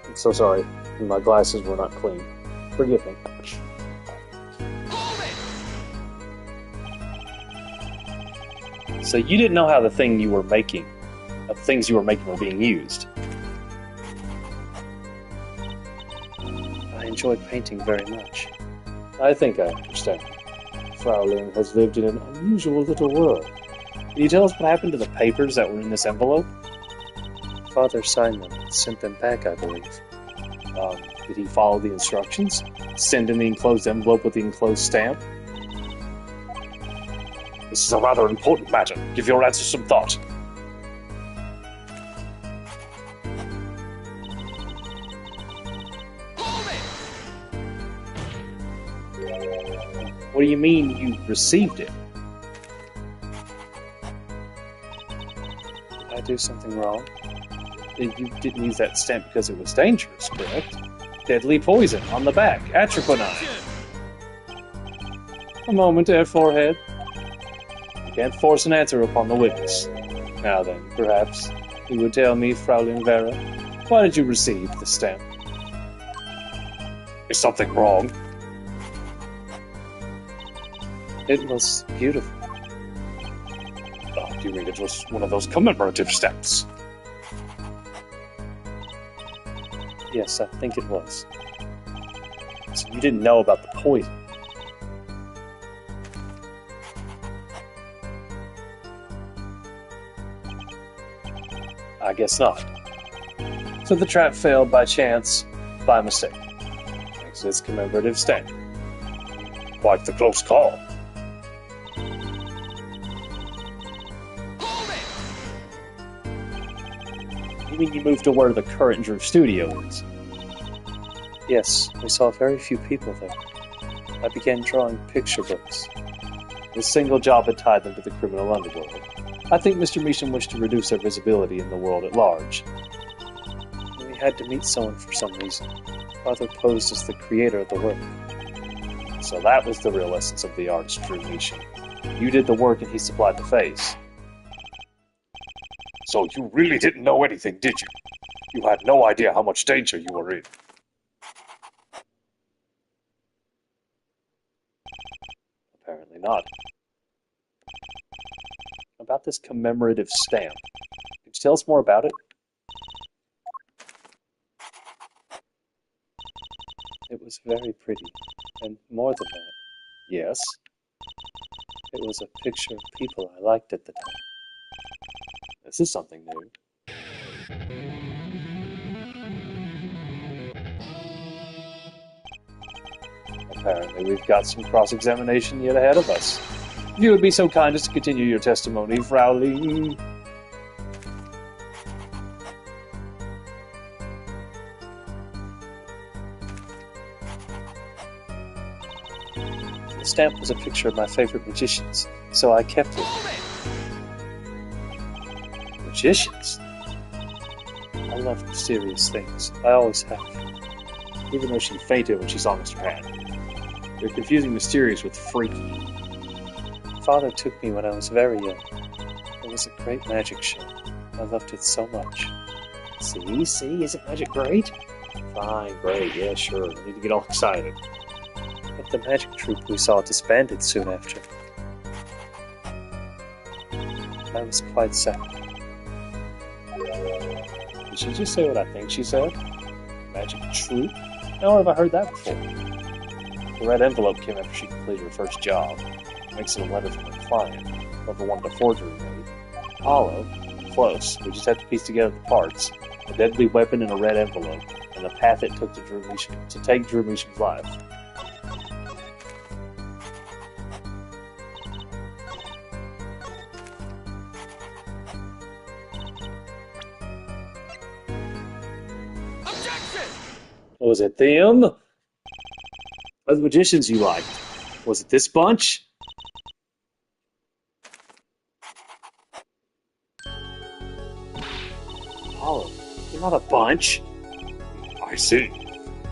I'm so sorry. My glasses were not clean. Forgive me. Hold it! So you didn't know how the things you were making were being used. I enjoy painting very much. I think I understand. Fraulein has lived in an unusual little world. Can you tell us what happened to the papers that were in this envelope? Father signed them and sent them back, I believe. Did he follow the instructions? Send in the enclosed envelope with the enclosed stamp? This is a rather important matter. Give your answer some thought. What do you mean you received it? Did I do something wrong? You didn't use that stamp because it was dangerous, correct? Deadly poison on the back, atropine. A moment there, forehead. You can't force an answer upon the witness. Now then, perhaps you would tell me, Fraulein Vera, why did you receive the stamp? Is something wrong? It was beautiful. Oh, do you mean it was one of those commemorative stamps? Yes, I think it was. So you didn't know about the poison. I guess not. So the trap failed by chance, by mistake. Thanks to its commemorative stamp. Quite the close call. You mean you moved to where the current Drew studio is? Yes, we saw very few people there. I began drawing picture books. This single job had tied them to the criminal underworld. I think Mr. Measham wished to reduce their visibility in the world at large. We had to meet someone for some reason. Father posed as the creator of the work. So that was the real essence of the artist, Drew Measham. You did the work and he supplied the face. So you really didn't know anything, did you? You had no idea how much danger you were in. Apparently not. About this commemorative stamp. Could you tell us more about it? It was very pretty, and more than that. Yes? It was a picture of people I liked at the time. This is something new. Apparently, we've got some cross-examination yet ahead of us. If you would be so kind as to continue your testimony, Fraulein. The stamp was a picture of my favorite magicians, so I kept it. Magicians? I love mysterious things. I always have. Even though she fainted when she saw Mr. Hand. You're confusing mysterious with freaky. Father took me when I was very young. It was a great magic show. I loved it so much. See? Isn't magic great? Fine, great, yeah, sure. No need to get all excited. But the magic troupe we saw disbanded soon after. I was quite sad. Did she just say what I think she said? Magic troupe? Now have I heard that before? The red envelope came after she completed her first job. It makes it a letter from her client, whoever wanted a forgery made. Hollow, close. We just have to piece together the parts. A deadly weapon in a red envelope, and the path it took to take Drew Measham's life. Was it them? Or the magicians you liked? Was it this bunch? Oh, you're not a bunch. I see.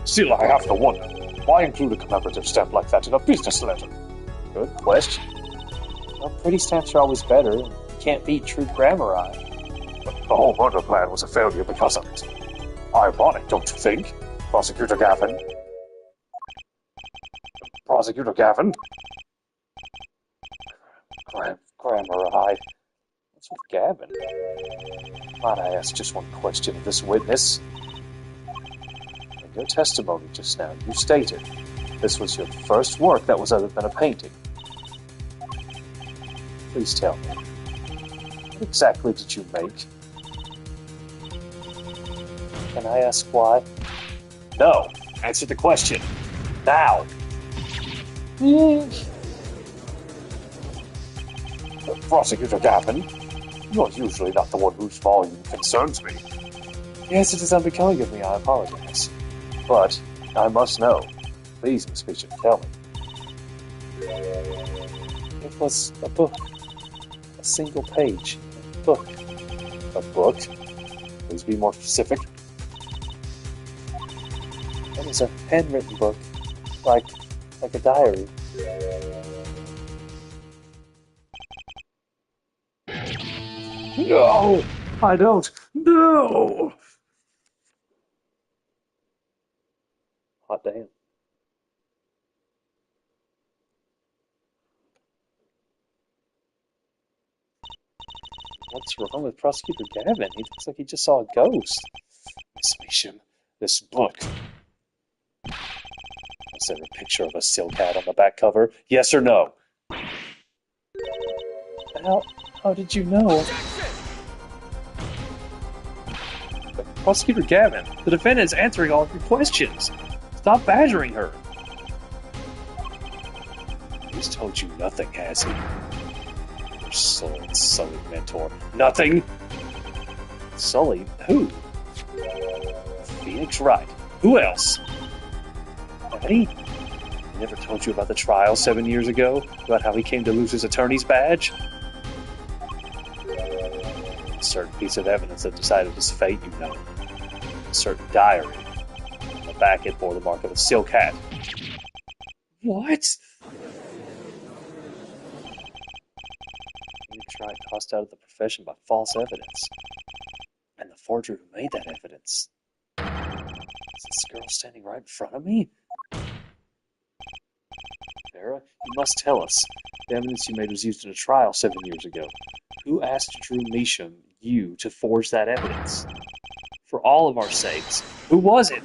Still, I have to wonder, why include a commemorative stamp like that in a business letter? Good question. Well, pretty stamps are always better. You can't beat true grammari. But the whole murder plan was a failure because of it. Ironic, don't you think? Prosecutor Gavin? Prosecutor Gavin? Grammari. What's with Gavin? Might I ask just one question of this witness? In your testimony just now, you stated this was your first work that was other than a painting. Please tell me, what exactly did you make? Can I ask why? No, Answer the question. Now. Prosecutor Gavin, you're usually not the one whose volume concerns me. Yes, it is unbecoming of me, I apologize. But I must know. Please, Miss Bishop, tell me. It was a book. A single page. Book. A book? Please be more specific. It was a handwritten book. Like a diary. No! I don't. No! Hot damn. What's wrong with Prosecutor Gavin? He looks like he just saw a ghost. Miss Measham, this book. Is there a picture of a silk hat on the back cover? Yes or no? How did you know? Prosecutor Gavin, the defendant is answering all of your questions. Stop badgering her. He's told you nothing, has he? Your sullied mentor. Nothing? Sully? Who? Phoenix Wright. Who else? Eddie? He never told you about the trial 7 years ago? About how he came to lose his attorney's badge? A certain piece of evidence that decided his fate, you know. A certain diary. On the back it bore the mark of a silk hat. What? Phoenix Wright tossed out of the profession by false evidence. And the forger who made that evidence. Is this girl standing right in front of me? Vera, you must tell us. The evidence you made was used in a trial 7 years ago. Who asked Drew Measham, you, to forge that evidence? For all of our sakes, who was it?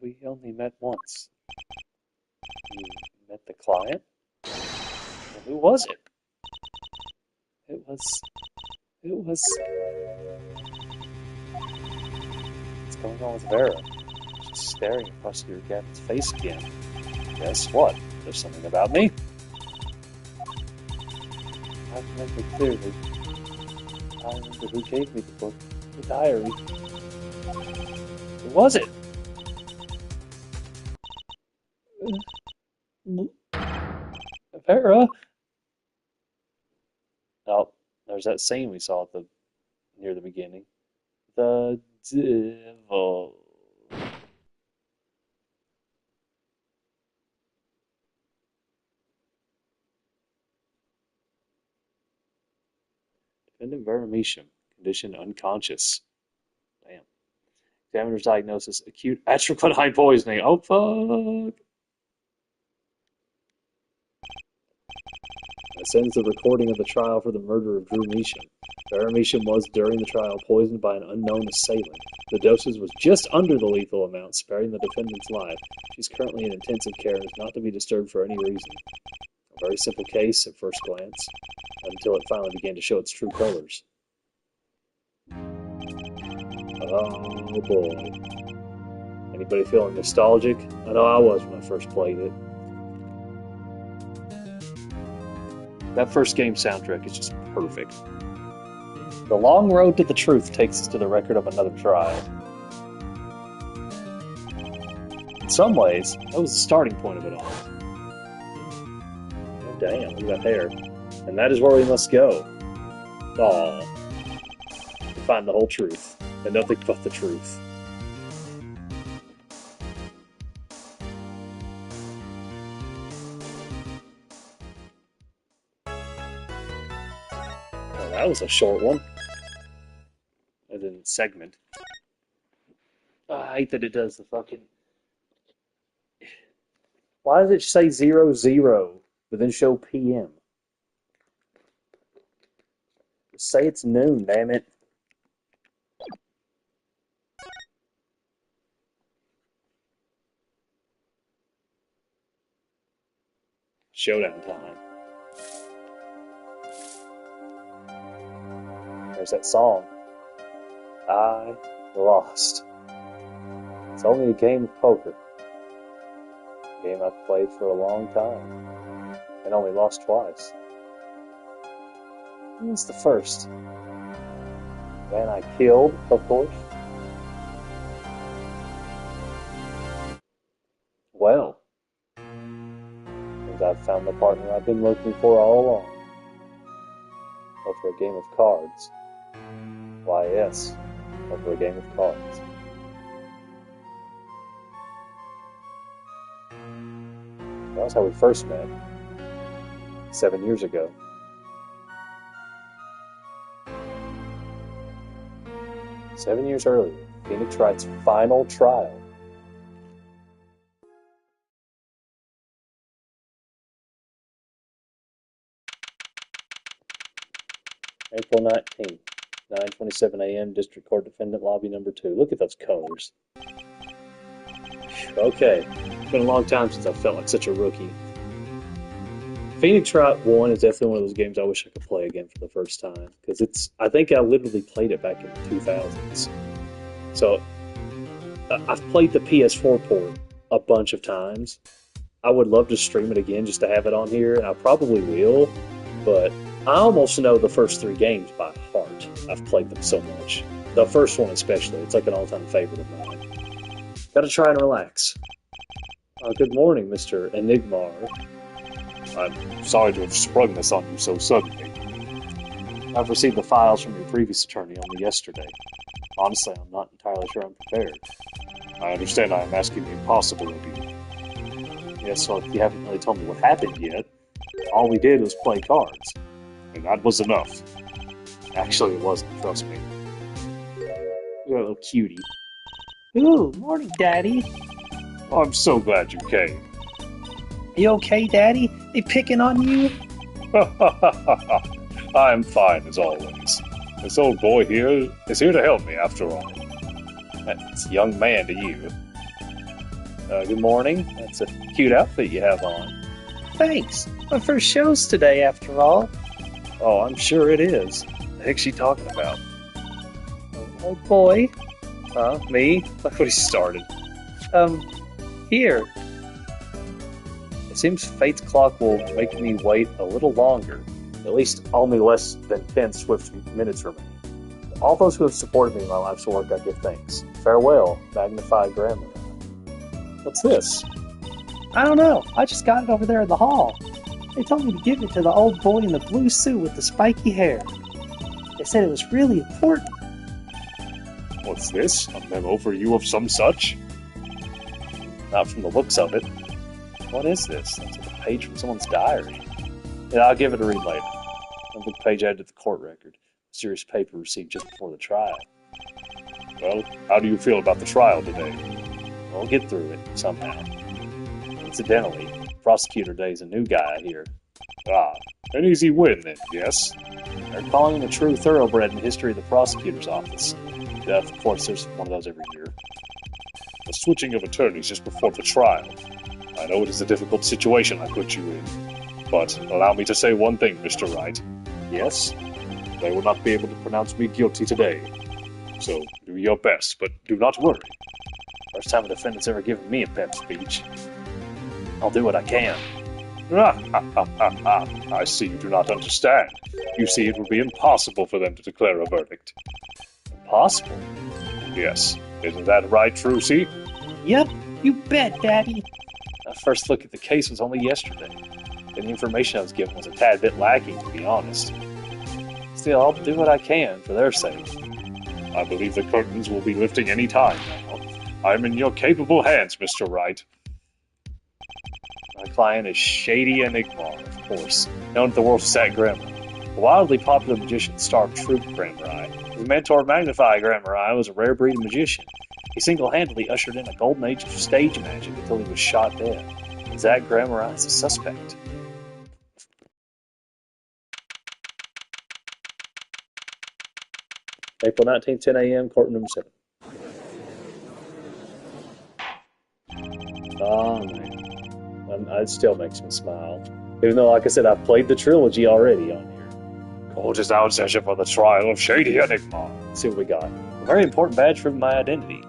We only met once. You met the client? Well, who was it? It was... What's going on with Vera? She's staring at Prosecutor Gavin's face again. Guess what? There's something about me. I remember clearly. I remember who gave me the book, the diary. Who was it? Vera? Oh, there's that scene we saw near the beginning. The devil. Defendant Vera Measham, condition unconscious. Damn. Examiner's diagnosis, acute atroclonine poisoning. Oh, fuck. That sends the recording of the trial for the murder of Drew Measham. Vera Measham was, during the trial, poisoned by an unknown assailant. The dosage was just under the lethal amount, sparing the defendant's life. She's currently in intensive care and is not to be disturbed for any reason. A very simple case at first glance, until it finally began to show its true colors. Oh boy. Anybody feeling nostalgic? I know I was when I first played it. That first game soundtrack is just perfect. The long road to the truth takes us to the record of another trial. In some ways, that was the starting point of it all. Oh, damn, look at that hair. And that is where we must go. Aww. To find the whole truth, and nothing but the truth. Oh, that was a short one. As in segment. I hate that it does the fucking... Why does it say 00, but then show PM? Just say it's noon, damn it. showdown time. There's that song. I lost. It's only a game of poker. A game I've played for a long time. And only lost twice. Who was the first? The man I killed, of course. Well, and I've found the partner I've been looking for all along. Over a game of cards. Why, yes, over a game of cards. That was how we first met. 7 years ago. Seven years earlier, Phoenix Wright's final trial. April 19th, 9:27 a.m., District Court Defendant Lobby number 2. Look at those colors. Okay, it's been a long time since I felt like such a rookie. Phoenix Wright 1 is definitely one of those games I wish I could play again for the first time. Because I think I literally played it back in the 2000s. So, I've played the PS4 port a bunch of times. I would love to stream it again just to have it on here, and I probably will. But I almost know the first 3 games by heart. I've played them so much. The first one especially. It's like an all-time favorite of mine. Gotta try and relax. Good morning, Mr. Enigmar. I'm sorry to have sprung this on you so suddenly. I've received the files from your previous attorney only yesterday. Honestly, I'm not entirely sure I'm prepared. I understand I am asking the impossible of you. Yes, well, you haven't really told me what happened yet. All we did was play cards. And that was enough. Actually, it wasn't, trust me. You're a little cutie. Ooh, morning, Daddy. Oh, I'm so glad you came. You okay, Daddy? They picking on you? I'm fine as always. This old boy here is here to help me after all. That's a young man to you. Good morning. That's a cute outfit you have on. Thanks. My first show's today, after all. Oh, I'm sure it is. The heck's she talking about? Oh, boy. Huh? Me? Look what he started. Here. It seems fate's clock will make me wait a little longer. At least only less than 10 swift minutes remain. To all those who have supported me in my life's work, I give thanks. Farewell, magnified grandmother. What's this? I don't know. I just got it over there in the hall. They told me to give it to the old boy in the blue suit with the spiky hair. They said it was really important. What's this? A memo for you of some such? Not from the looks of it. What is this? That's like a page from someone's diary. Yeah, I'll give it a read later. Another page added to the court record. Serious paper received just before the trial. Well, how do you feel about the trial today? We'll get through it, somehow. Incidentally, prosecutor Day's a new guy here. Ah, an easy win then, yes? They're calling him a true thoroughbred in the history of the prosecutor's office. Of course, there's one of those every year. The switching of attorneys just before the trial. I know it is a difficult situation I put you in, but allow me to say one thing, Mr. Wright. Yes? They will not be able to pronounce me guilty today. So, do your best, but do not worry. First time a defendant's ever given me a pep speech. I'll do what I can. I see you do not understand. You see, it would be impossible for them to declare a verdict. Impossible? Yes. Isn't that right, Trucy? Yep, you bet, Daddy. My first look at the case was only yesterday, and the information I was given was a tad bit lacking, to be honest. Still, I'll do what I can for their sake. I believe the curtains will be lifting any time now. I'm in your capable hands, Mr. Wright. My client is Shady Enigmar, of course, known to the world of Sat Grammar. A wildly popular magician starved Troop Grammar. His mentor, Magnify Grammar, was a rare breed of magician. He single-handedly ushered in a golden age of stage magic until he was shot dead. And Zach Grammar is a suspect. April 19th, 10 a.m., courtroom 7. Oh, man. It still makes me smile. Even though, like I said, I've played the trilogy already on here. Court is now in session for the trial of Shady Enigma. Let's see what we got. A very important badge for my identity.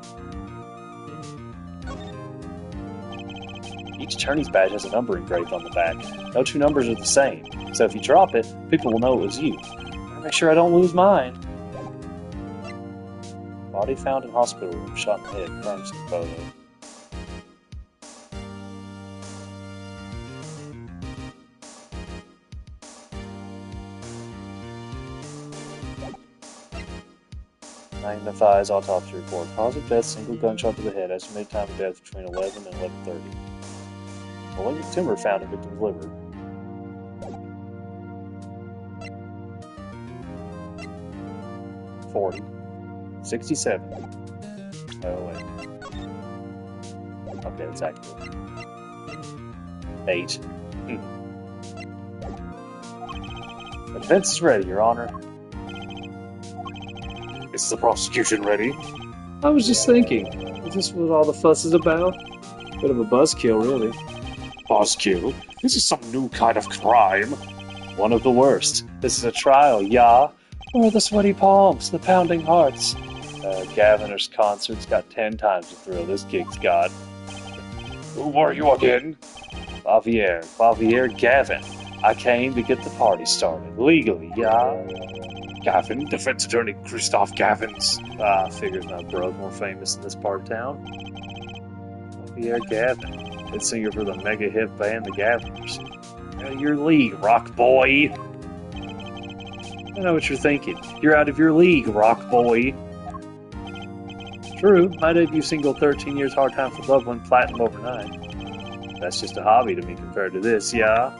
Each attorney's badge has a number engraved on the back. No two numbers are the same, so if you drop it, people will know it was you. Gotta make sure I don't lose mine. Body found in hospital room, shot in the head, crime scene photo. Magnifies autopsy report. Cause of death, single gunshot to the head. Estimated time of death between 11 and 11:30. Malignant tumor found in victim's liver. $40. 67. Oh, wait. Okay, that's accurate. 8. The defense is ready, Your Honor. Is the prosecution ready? I was just thinking, is this what all the fuss is about? Bit of a buzzkill, really. Buzzkill? This is some new kind of crime. One of the worst. This is a trial, yeah? Where are the sweaty palms, the pounding hearts? Gaviner's concert's got 10 times the thrill this gig's got. Who are you again? Javier Gavin. I came to get the party started. Legally, yeah? Gavin, defense attorney Christoph Gavins. Figures my bro's more famous in this part of town. Javier Gavin. Lead singer for the mega hit band The Gaviners. Out of your league, rock boy. I know what you're thinking. You're out of your league, rock boy. True, my debut single 13 Years Hard Time for Love went platinum overnight. That's just a hobby to me compared to this, yeah?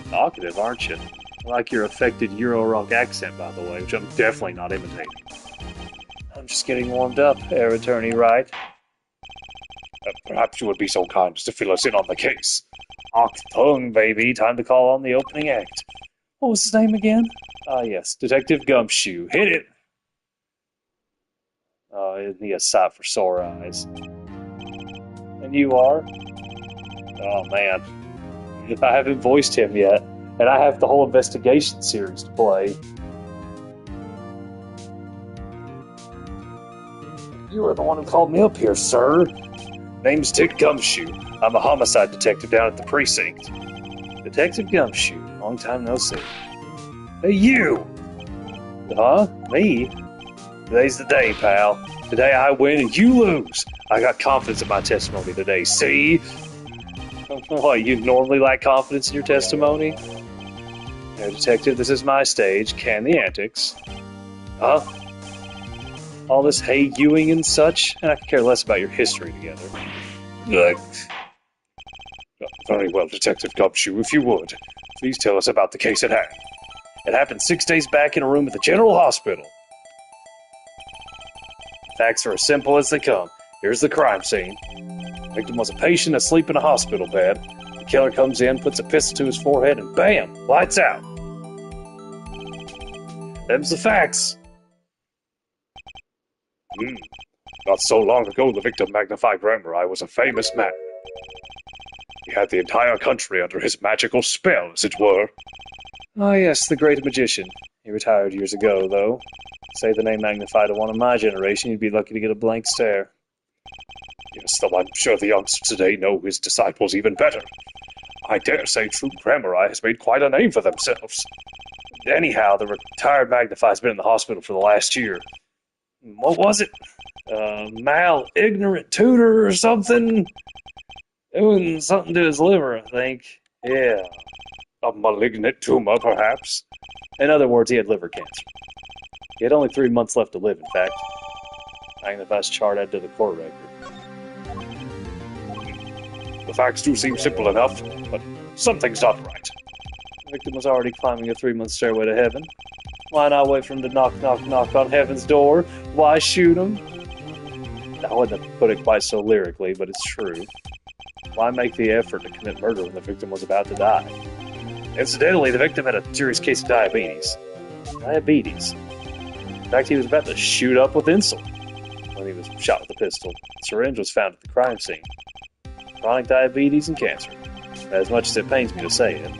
Talkative, aren't you? I like your affected Euro-rock accent, by the way, which I'm definitely not imitating. I'm just getting warmed up, Air Attorney Wright. Perhaps you would be so kind as to fill us in on the case. Tongue, baby. Time to call on the opening act. What was his name again? Yes, Detective Gumshoe. Hit it! Oh, isn't he a sight for sore eyes? And you are? Oh, man. I haven't voiced him yet, and I have the whole investigation series to play. You are the one who called me up here, sir. Name's Dick Gumshoe. I'm a homicide detective down at the precinct. Detective Gumshoe. Long time no see. Hey, you! Huh? Me? Today's the day, pal. Today I win and you lose. I got confidence in my testimony today, see? What, you normally lack confidence in your testimony? No, detective, this is my stage. Can the antics. Huh? All this hey youing and such, and I could care less about your history together. Very well, Detective Gumshoe, if you would. Please tell us about the case at hand. It happened 6 days back in a room at the General Hospital. Facts are as simple as they come. Here's the crime scene. The victim was a patient asleep in a hospital bed. The killer comes in, puts a pistol to his forehead, and bam! Lights out. Them's the facts. Not so long ago, the victim, Magnified Grammar, was a famous man. He had the entire country under his magical spell, as it were. Ah, yes, the great magician. He retired years ago, though. Say the name Magnified to one of my generation, you'd be lucky to get a blank stare. Yes, though I'm sure the youngsters today know his disciples even better. I dare say true Grammar has made quite a name for themselves. Anyhow, the retired Magnify's been in the hospital for the last year. What was it? Ignorant tutor or something? Doing something to his liver, I think. Yeah. A malignant tumor, perhaps? In other words, he had liver cancer. He had only 3 months left to live, in fact. Magnify's chart added to the court record. The facts do seem simple enough, but something's not right. The victim was already climbing a 3-month stairway to heaven. Why not wait for him to knock, knock, knock on heaven's door? Why shoot him? I wouldn't have put it quite so lyrically, but it's true. Why make the effort to commit murder when the victim was about to die? Incidentally, the victim had a serious case of diabetes. In fact, he was about to shoot up with insulin when he was shot with a pistol. The syringe was found at the crime scene. Chronic diabetes and cancer. As much as it pains me to say it,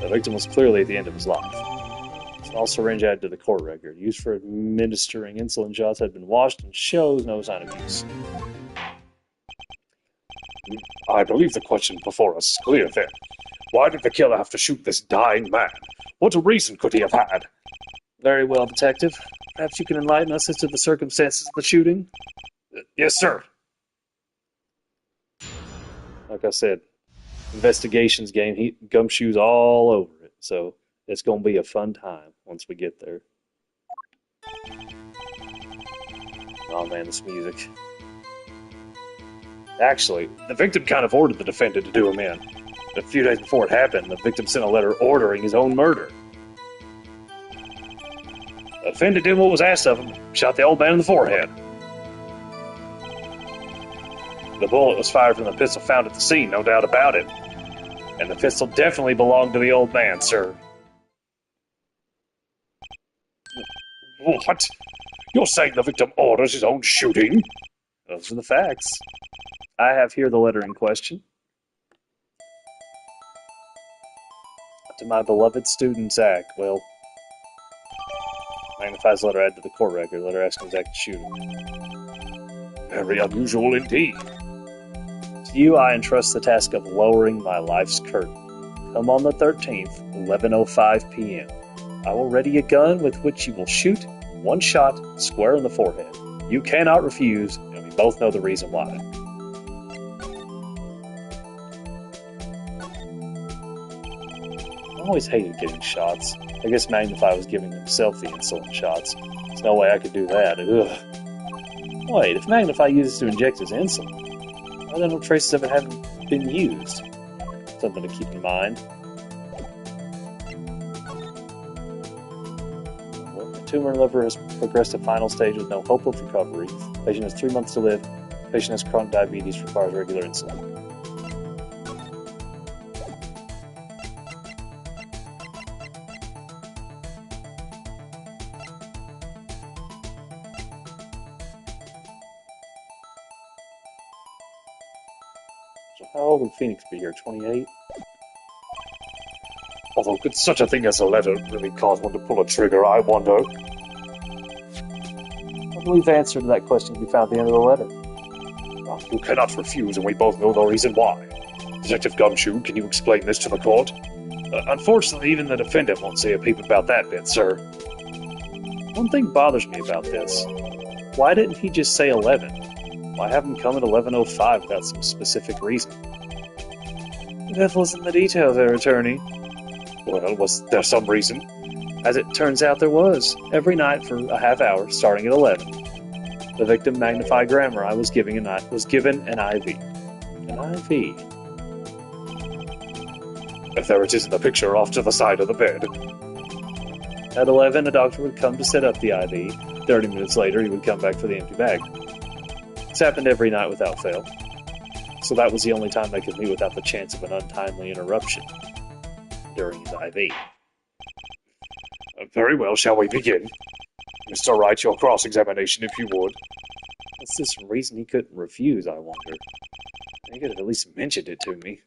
the victim was clearly at the end of his life. A small syringe added to the court record, used for administering insulin shots, had been washed and shows no sign of use. I believe the question before us is clear then. Why did the killer have to shoot this dying man? What reason could he have had? Very well, Detective. Perhaps you can enlighten us as to the circumstances of the shooting? Yes, sir. Like I said, investigations game, Gumshoe's all over it, so it's going to be a fun time once we get there. Oh man, this music. Actually, the victim kind of ordered the defendant to do him in. A few days before it happened, the victim sent a letter ordering his own murder. The defendant did what was asked of him, shot the old man in the forehead. The bullet was fired from the pistol found at the scene, no doubt about it. And the pistol definitely belonged to the old man, sir. What? You're saying the victim orders his own shooting? Those are the facts. I have here the letter in question. To my beloved student, Zach. Well, magnifies letter added to the court record. Letter asking Zach to shoot him. Very unusual indeed. To you, I entrust the task of lowering my life's curtain. Come on the 13th, 11:05 p.m. I will ready a gun with which you will shoot one shot square in the forehead. You cannot refuse, and we both know the reason why. I always hated getting shots. I guess Magnify was giving himself the insulin shots. There's no way I could do that. Ugh. Wait, if Magnify uses to inject his insulin, why are there no traces of it having been used? Something to keep in mind. Well, the tumor in the liver has progressed to final stage with no hope of recovery. The patient has 3 months to live. The patient has chronic diabetes, requires regular insulin. How old would Phoenix be here? 28? Although could such a thing as a letter really cause one to pull a trigger, I wonder? I believe the answer to that question can be found at the end of the letter. Well, you cannot refuse, and we both know the reason why. Detective Gumshoe, can you explain this to the court? Unfortunately, even the defendant won't say a peep about that bit, sir. One thing bothers me about this. Why didn't he just say 11? Why have him come at 11:05 without some specific reason? The devil's in the details there, attorney. Well, was there some reason? As it turns out, there was. Every night for a half hour, starting at 11. The victim, Magnify Grammar, was given an IV. An IV. There it is in the picture off to the side of the bed. At 11, a doctor would come to set up the IV. 30 minutes later, he would come back for the empty bag. This happened every night without fail. So that was the only time they could meet without the chance of an untimely interruption during his IV. Very well, shall we begin? Mr. Wright, your cross-examination, if you would. What's this reason he couldn't refuse, I wonder? He could have at least mentioned it to me.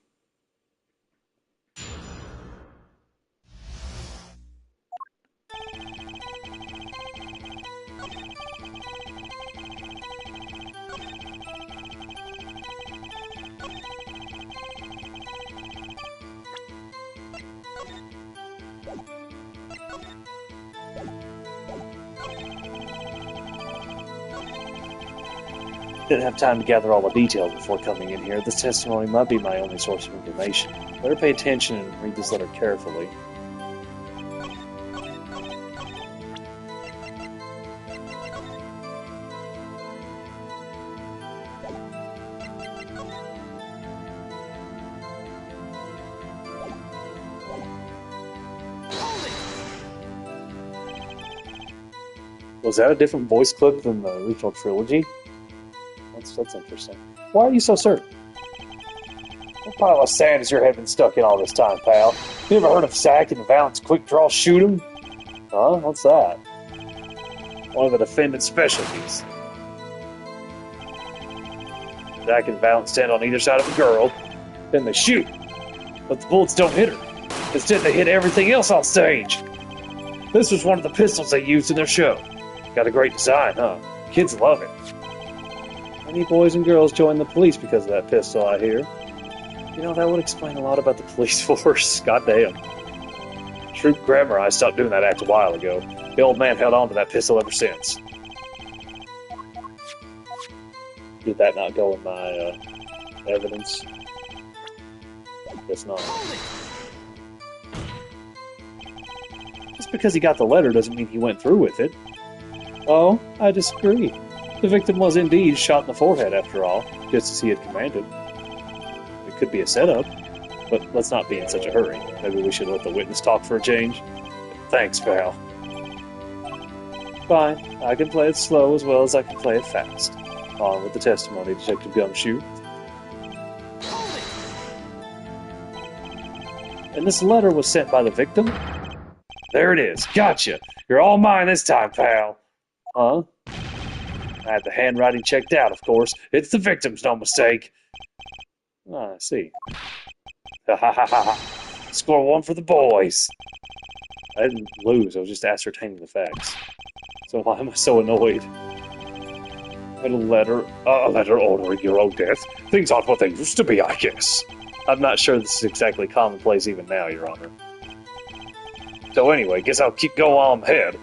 Didn't have time to gather all the details before coming in here. This testimony might be my only source of information. Better pay attention and read this letter carefully. Was that a different voice clip than the original trilogy? That's interesting. Why are you so certain? What pile of sand has your head been stuck in all this time, pal? You ever heard of Zack and Valent's quick draw shoot 'em? Huh? What's that? One of the defendant's specialties. Zack and Valent stand on either side of a girl, then they shoot. but the bullets don't hit her. Instead, they hit everything else on stage. This was one of the pistols they used in their show. Got a great design, huh? Kids love it. Many boys and girls join the police because of that pistol, I hear. You know, that would explain a lot about the police force. Goddamn. Troop Grammar, I stopped doing that act a while ago. The old man held on to that pistol ever since. Did that not go in my evidence? Guess not. Just because he got the letter doesn't mean he went through with it. Oh, I disagree. The victim was indeed shot in the forehead, after all, just as he had commanded. It could be a setup, but let's not be in such a hurry. Maybe we should let the witness talk for a change. Thanks, pal. Fine, I can play it slow as well as I can play it fast. On with the testimony, Detective Gumshoe. And this letter was sent by the victim? There it is. Gotcha. You're all mine this time, pal. Huh? I had the handwriting checked out, of course. It's the victim's, no mistake. Ah, I see. Ha ha ha ha. Score one for the boys. I didn't lose, I was just ascertaining the facts. So why am I so annoyed? A letter ordering your own death. Things aren't what they used to be, I guess. I'm not sure this is exactly commonplace even now, Your Honor. So anyway, guess I'll keep going on ahead.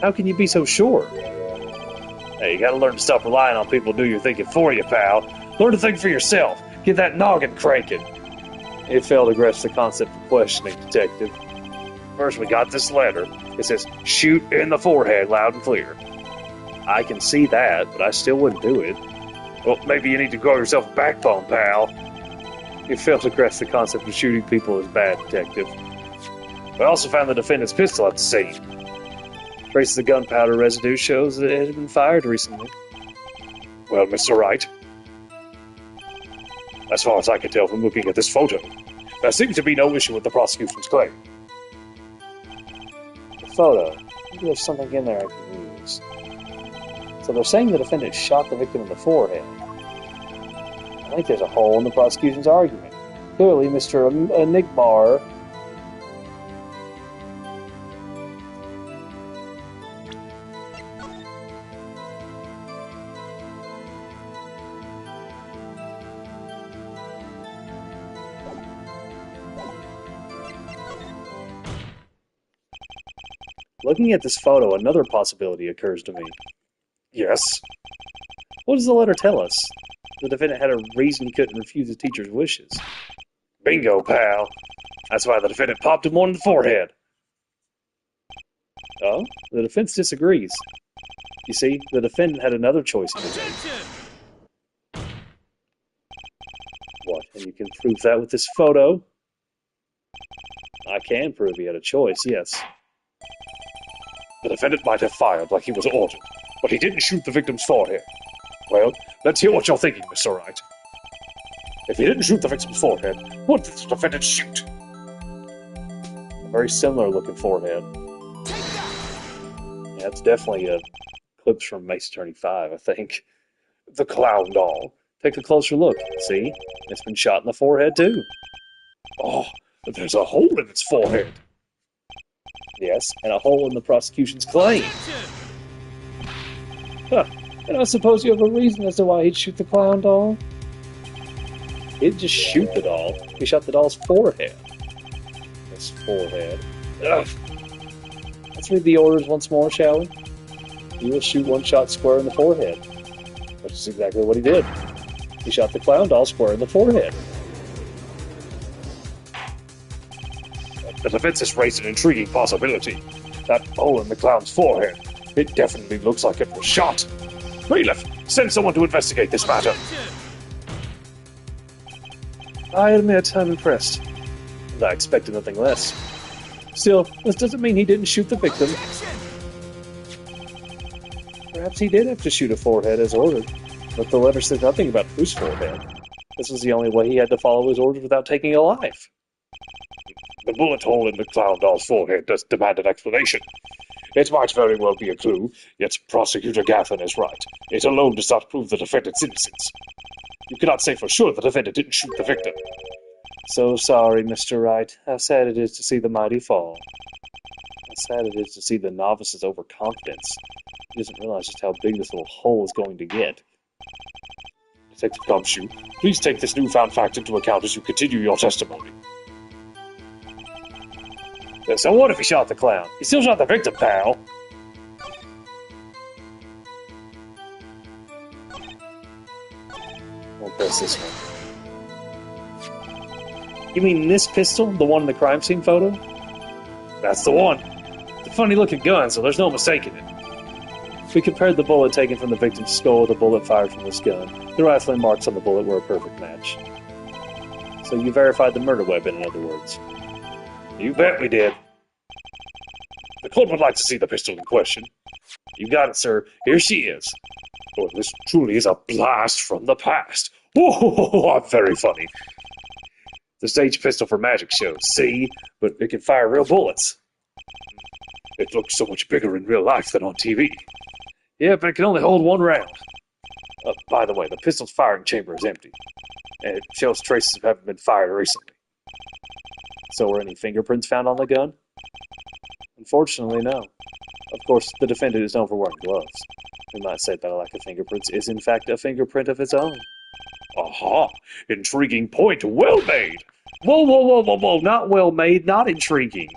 How can you be so sure? Hey, you gotta learn to stop relying on people to do your thinking for you, pal. Learn to think for yourself. Get that noggin cranking. It failed to grasp the concept of questioning, Detective. First, we got this letter. It says, shoot in the forehead loud and clear. I can see that, but I still wouldn't do it. Well, maybe you need to grow yourself a backbone, pal. You failed to grasp the concept of shooting people as bad, Detective. We also found the defendant's pistol at the scene. Traces of gunpowder residue shows that it had been fired recently. Well, Mr. Wright, as far as I can tell from looking at this photo, there seems to be no issue with the prosecution's claim. The photo? Maybe there's something in there I can use. So they're saying the defendant shot the victim in the forehead. I think there's a hole in the prosecution's argument. Clearly, Mr. Enigmar... Looking at this photo, another possibility occurs to me. Yes? What does the letter tell us? The defendant had a reason he couldn't refuse the teacher's wishes. Bingo, pal. That's why the defendant popped him one in the forehead. Oh? The defense disagrees. You see, the defendant had another choice he could make. What, and you can prove that with this photo? I can prove he had a choice, yes. The defendant might have fired like he was ordered, but he didn't shoot the victim's forehead. Well, let's hear what you're thinking, Mr. Wright. If he didn't shoot the victim's forehead, what did the defendant shoot? A very similar-looking forehead. Yeah, it's definitely a clips from Mace Attorney 5, I think. The clown doll. Take a closer look. See? It's been shot in the forehead, too. Oh, but there's a hole in its forehead. Yes, and a hole in the prosecution's claim. Huh. And I suppose you have a reason as to why he'd shoot the clown doll? He didn't just shoot the doll. He shot the doll's forehead. His forehead. Ugh. Let's read the orders once more, shall we? He will shoot one shot square in the forehead. Which is exactly what he did. He shot the clown doll square in the forehead. The defense has raised an intriguing possibility. That hole in the clown's forehead. It definitely looks like it was shot. Bailiff, send someone to investigate this matter. I admit I'm impressed. And I expected nothing less. Still, this doesn't mean he didn't shoot the victim. Perhaps he did have to shoot a forehead as ordered, but the letter says nothing about whose forehead. This was the only way he had to follow his orders without taking a life. The bullet hole in the clown doll's forehead does demand an explanation. It might very well be a clue, yet Prosecutor Gaffin is right. It alone does not prove the defendant's innocence. You cannot say for sure the defendant didn't shoot the victim. So sorry, Mr. Wright. How sad it is to see the mighty fall. How sad it is to see the novice's overconfidence. He doesn't realize just how big this little hole is going to get. Detective Gumshoe, please take this newfound fact into account as you continue your testimony. So what if he shot the clown? He still shot the victim, pal. We'll press this one. You mean this pistol? The one in the crime scene photo? That's the one. It's a funny looking gun, so there's no mistaking it. If we compared the bullet taken from the victim's skull with the bullet fired from this gun, the rifling marks on the bullet were a perfect match. So you verified the murder weapon, in other words. You bet we did. The court would like to see the pistol in question. You got it, sir. Here she is. Oh, this truly is a blast from the past. Whoa, very funny. The stage pistol for magic shows, see? But it can fire real bullets. It looks so much bigger in real life than on TV. Yeah, but it can only hold one round. By the way, the pistol's firing chamber is empty. And it shows traces of having been fired recently. So were any fingerprints found on the gun? Unfortunately, no. Of course, the defendant is known for wearing gloves. We might say that a lack of fingerprints is in fact a fingerprint of its own. Aha! Intriguing point. Well made. Whoa. Not well made, not intriguing.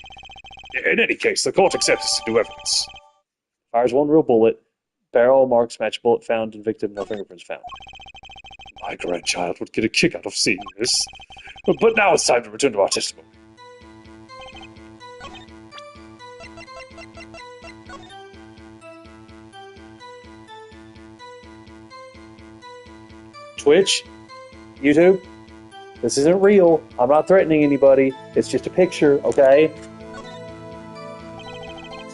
In any case, the court accepts this into evidence. Fires one real bullet. Barrel marks match bullet found and victim, no fingerprints found. My grandchild would get a kick out of seeing this. But now it's time to return to our testimony. Twitch? YouTube? This isn't real. I'm not threatening anybody. It's just a picture, okay?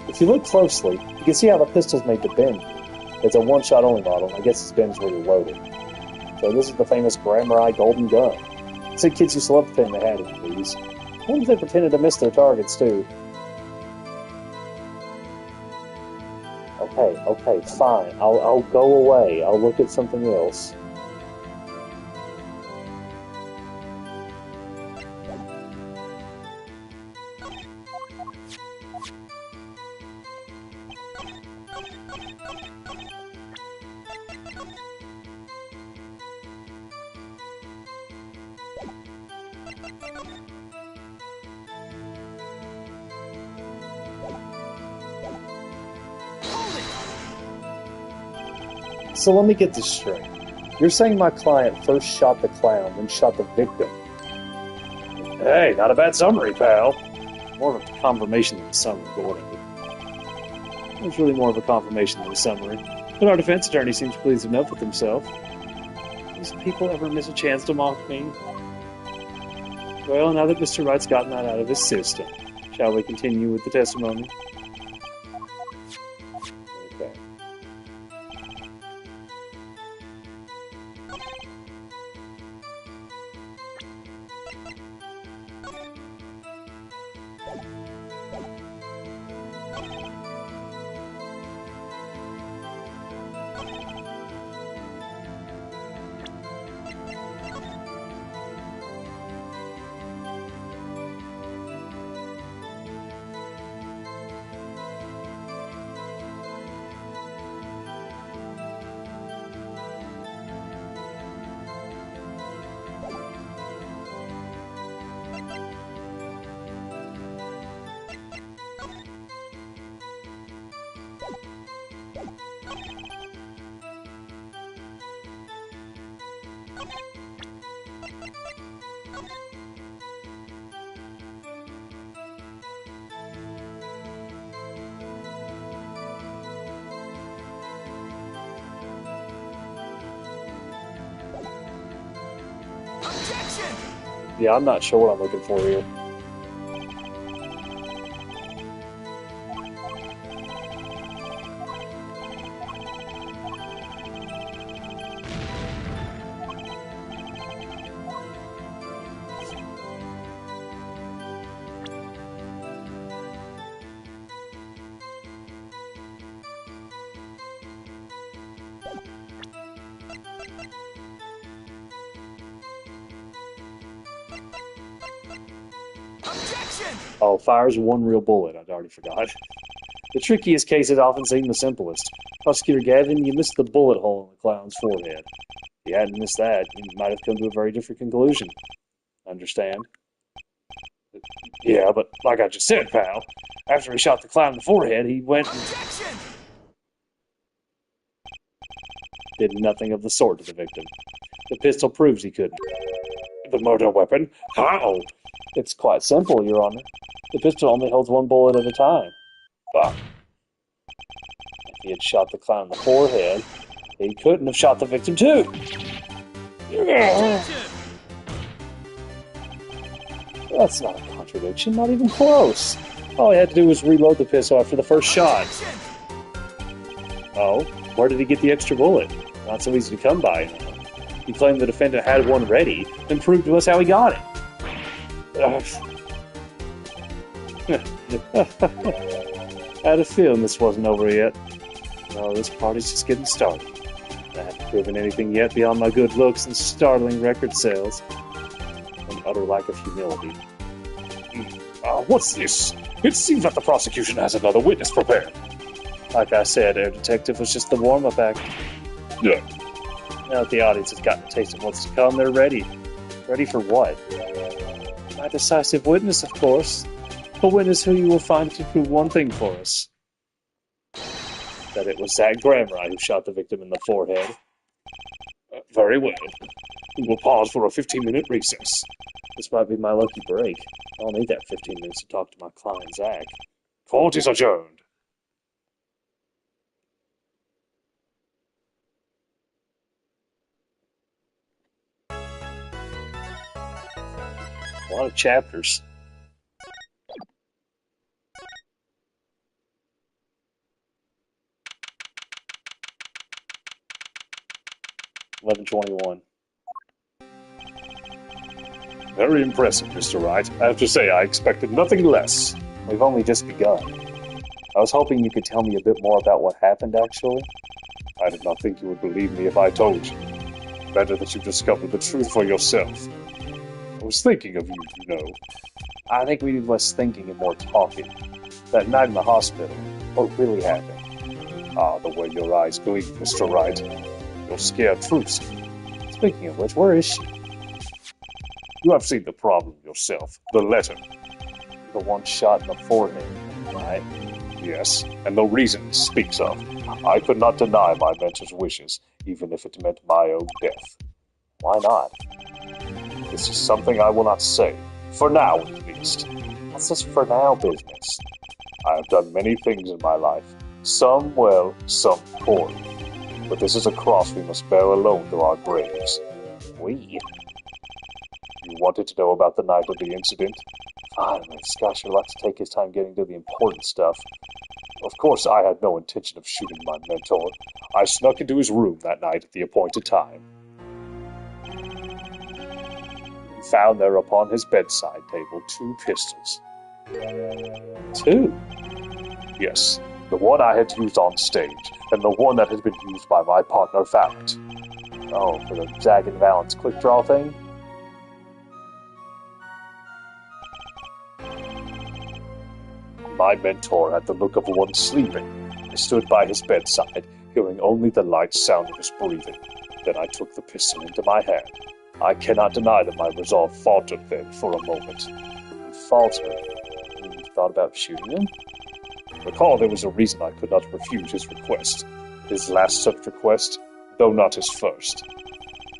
If you look closely, you can see how the pistol's made to bend. It's a one-shot only model. I guess this gun's really loaded. So this is the famous Gramurai Golden Gun. Said kids used to love pretending they had it, these. I wonder if they pretended to miss their targets, too. Okay, fine. I'll go away. I'll look at something else. So let me get this straight. You're saying my client first shot the clown, then shot the victim. Hey, not a bad summary, pal. More of a confirmation than a summary, but whatever. It was really more of a confirmation than a summary. But our defense attorney seems pleased enough with himself. Does people ever miss a chance to mock me? Well, now that Mr. Wright's gotten that out of his system, shall we continue with the testimony? Okay. Objection! Yeah, I'm not sure what I'm looking for here. Oh, fires one real bullet. I'd already forgot. The trickiest cases often seem the simplest. Prosecutor Gavin, you missed the bullet hole in the clown's forehead. If you hadn't missed that, you might have come to a very different conclusion. Understand? Yeah, but like I just said, pal, after he shot the clown in the forehead, he went and did nothing of the sort to the victim. The pistol proves he couldn't. The murder weapon? How? It's quite simple, Your Honor. The pistol only holds one bullet at a time. But if he had shot the clown in the forehead, he couldn't have shot the victim too. That's not a contradiction, not even close. All he had to do was reload the pistol after the first shot. Oh, where did he get the extra bullet? Not so easy to come by. He claimed the defendant had one ready, then proved to us how he got it. I had a feeling this wasn't over yet. No, this party's just getting started. I haven't proven anything yet beyond my good looks and startling record sales. An utter lack of humility. What's this? It seems like the prosecution has another witness prepared. Like I said, Air Detective was just the warm-up act. Yeah. Now that the audience has gotten a taste of what's to come, they're ready. Ready for what? My decisive witness, of course. A witness who you will find to prove one thing for us. That it was Zach Grammeri who shot the victim in the forehead. Very well. We will pause for a 15-minute recess. This might be my lucky break. I'll need that 15 minutes to talk to my client, Zach. Court is adjourned. A lot of chapters. $11:21. Very impressive, Mr. Wright. I have to say, I expected nothing less. We've only just begun. I was hoping you could tell me a bit more about what happened, actually. I did not think you would believe me if I told you. Better that you discovered the truth for yourself. I was thinking of you, you know. I think we need less thinking and more talking. That night in the hospital, what really happened? Ah, the way your eyes gleam, Mr. Wright. You're scared Trucy. Speaking of which, where is she? You have seen the problem yourself. The letter. The one shot in the forehead, right? Yes, and the reason it speaks of. I could not deny my mentor's wishes, even if it meant my own death. Why not? This is something I will not say. For now, at least. What's this for now business? I have done many things in my life. Some well, some poorly. But this is a cross we must bear alone to our graves. We? You wanted to know about the night of the incident? Finally, Scott sure likes to take his time getting to the important stuff. Of course, I had no intention of shooting my mentor. I snuck into his room that night at the appointed time. He found there upon his bedside table 2 pistols. 2? Yes, the one I had used on stage, and the one that had been used by my partner Valent. Oh, for the Zach and Valent's quick draw thing? My mentor had the look of one sleeping. I stood by his bedside, hearing only the light sound of his breathing. Then I took the pistol into my hand. I cannot deny that my resolve faltered then for a moment. You faltered? You thought about shooting him? Recall there was a reason I could not refuse his request. His last such request, though not his first.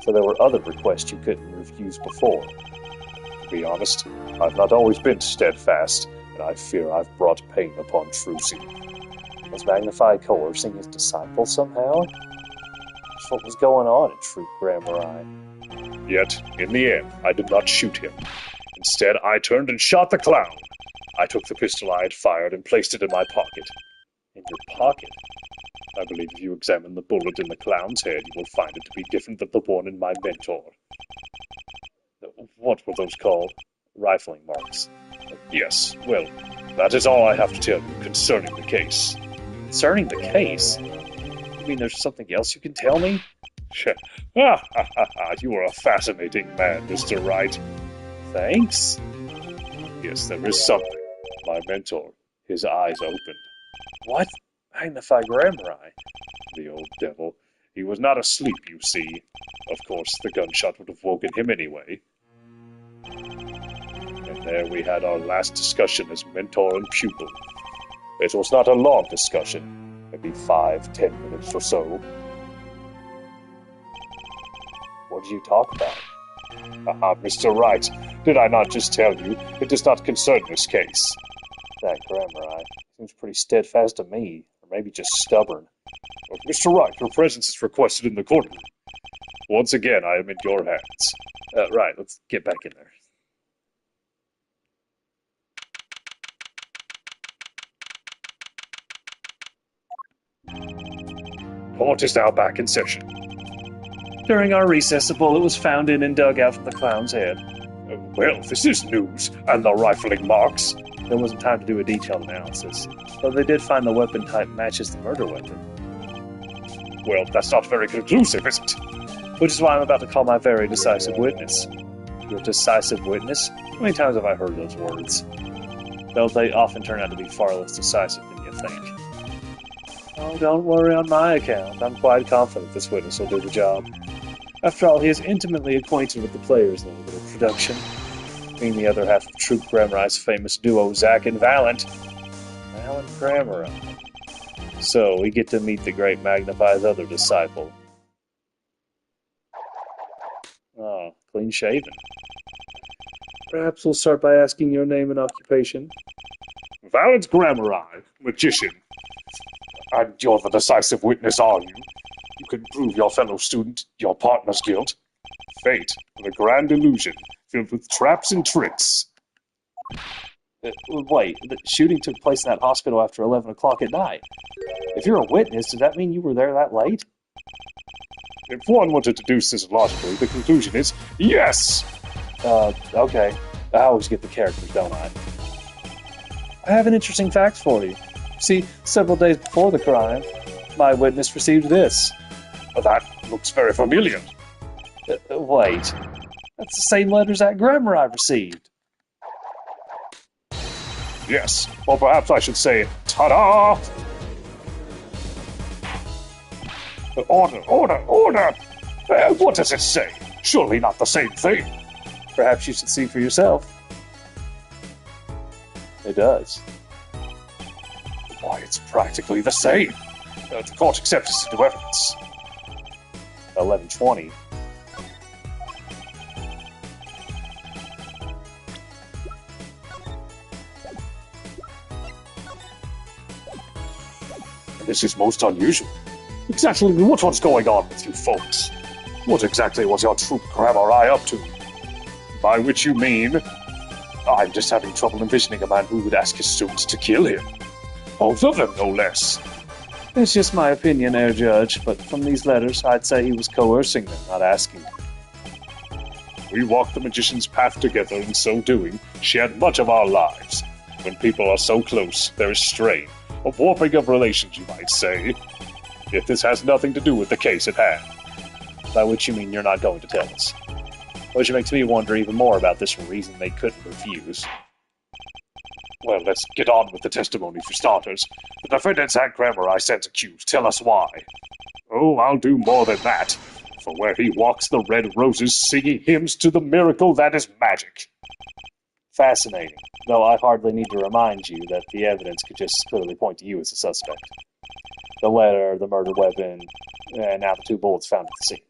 So there were other requests you couldn't refuse before. To be honest, I've not always been steadfast, and I fear I've brought pain upon Trucy. Was Magnify coercing his disciple somehow? That's what was going on at Troop Grammeri. Yet, in the end, I did not shoot him. Instead, I turned and shot the clown. I took the pistol I had fired and placed it in my pocket. In your pocket? I believe if you examine the bullet in the clown's head, you will find it to be different than the one in my mentor. What were those called? Rifling marks. Yes, well, that is all I have to tell you concerning the case. Concerning the case? You mean there's something else you can tell me? You are a fascinating man, Mr. Wright. Thanks. Yes, there is something. My mentor, his eyes opened. What? Magnify grammar eye? The old devil. He was not asleep, you see. Of course, the gunshot would have woken him anyway. And there we had our last discussion as mentor and pupil. It was not a long discussion, maybe 5-10 minutes or so. What did you talk about? Mr. Wright, did I not just tell you it does not concern this case? That grammar eye seems pretty steadfast to me, or maybe just stubborn. Well, Mr. Wright, your presence is requested in the courtroom. Once again, I am in your hands. Right, let's get back in there. Court is now back in session. During our recess, a bullet was found in and dug out from the clown's head. Well, this is news, and the rifling marks. There wasn't time to do a detailed analysis, though they did find the weapon type matches the murder weapon. Well, that's not very conclusive, is it? Which is why I'm about to call my very decisive witness. Your decisive witness? How many times have I heard those words? Though they often turn out to be far less decisive than you think. Oh, don't worry on my account. I'm quite confident this witness will do the job. After all, he is intimately acquainted with the players in the little production, being the other half of Troop Grammarye's famous duo, Zack and Valent. Valent Grammarye. So, we get to meet the great Magnify's other disciple. Oh, clean shaven. Perhaps we'll start by asking your name and occupation. Valent Grammarye, magician. And you're the decisive witness, are you? You can prove your fellow student, your partner's guilt. Fate, the grand illusion, filled with traps and tricks. Wait, the shooting took place in that hospital after 11 o'clock at night. If you're a witness, does that mean you were there that late? If one were to deduce this logically, the conclusion is yes! Okay. I always get the characters, don't I? I have an interesting fact for you. See, several days before the crime, my witness received this. That looks very familiar. Wait. That's the same letters that grammar I received. Yes, or perhaps I should say, ta-da! Order, order, order! What does it say? Surely not the same thing. Perhaps you should see for yourself. It does. Why, it's practically the same. The court accepts this into evidence. 11:20. This is most unusual. Exactly what was going on with you folks? What exactly was your Troop Grammarye up to? By which you mean, I'm just having trouble envisioning a man who would ask his students to kill him. Both of them, no less. It's just my opinion, Herr Judge, but from these letters, I'd say he was coercing them, not asking them. We walked the magician's path together, in so doing, shared much of our lives. When people are so close, there is strain, a warping of relations, you might say. If this has nothing to do with the case at hand. By which you mean you're not going to tell us. Which makes me wonder even more about this reason they couldn't refuse. Well, let's get on with the testimony for starters. The defendant's Zack Grammarye stands accused. Tell us why. Oh, I'll do more than that. For where he walks the red roses singing hymns to the miracle that is magic. Fascinating, though I hardly need to remind you that the evidence could just clearly point to you as a suspect. The letter, the murder weapon, and now the 2 bullets found at the scene.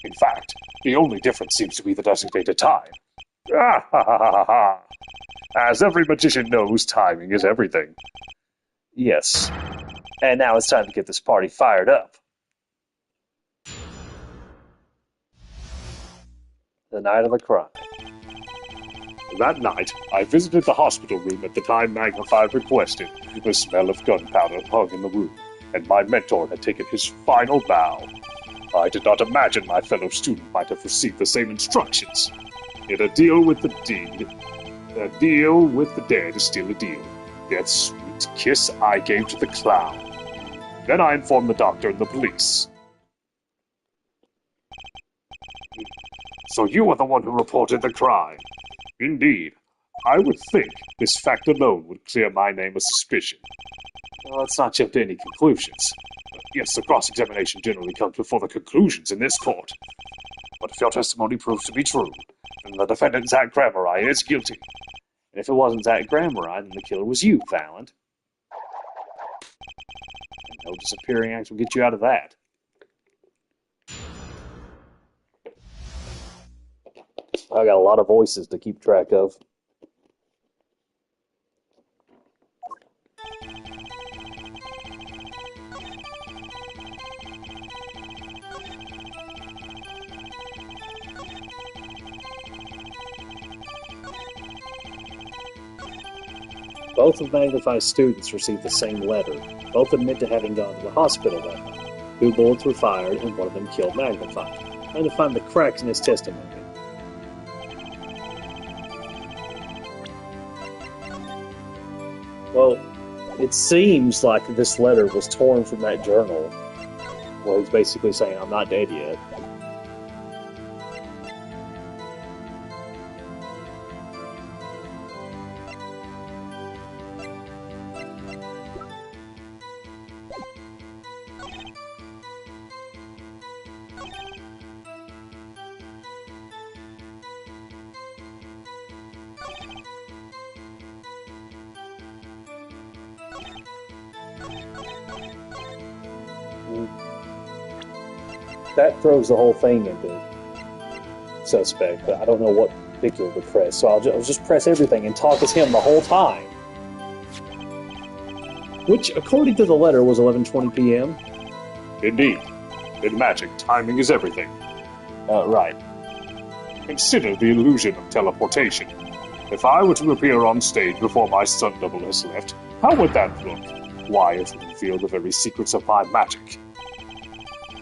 In fact, the only difference seems to be the designated time. Ah, ha, ha, ha, ha, ha. As every magician knows, timing is everything. Yes. And now it's time to get this party fired up. The night of the crime. That night, I visited the hospital room at the time Magnify requested. The smell of gunpowder hung in the room, and my mentor had taken his final bow. I did not imagine my fellow student might have received the same instructions. Yet a deal with the dead is still a deal. That sweet kiss I gave to the clown. Then I informed the doctor and the police. So you were the one who reported the crime. Indeed. I would think this fact alone would clear my name of suspicion. Well, let's not jump to any conclusions. Yes, the cross-examination generally comes before the conclusions in this court. But if your testimony proves to be true, then the defendant, Zach Gramerai, is guilty. And if it wasn't Zach Gramerai, then the killer was you, Valent. And no disappearing act will get you out of that. I got a lot of voices to keep track of. Both of Magnify's students received the same letter. Both admit to having gone to the hospital that night. 2 bullets were fired, and one of them killed Magnify. Trying to find the cracks in his testimony. Well, it seems like this letter was torn from that journal, where he's basically saying, I'm not dead yet. That throws the whole thing into suspect, but I don't know what particular to press, so I'll just press everything and talk as him the whole time. Which, according to the letter, was 11:20 p.m. Indeed. In magic, timing is everything. Right. Consider the illusion of teleportation. If I were to appear on stage before my stunt double has left, how would that look? Why, it would reveal the very secrets of my magic.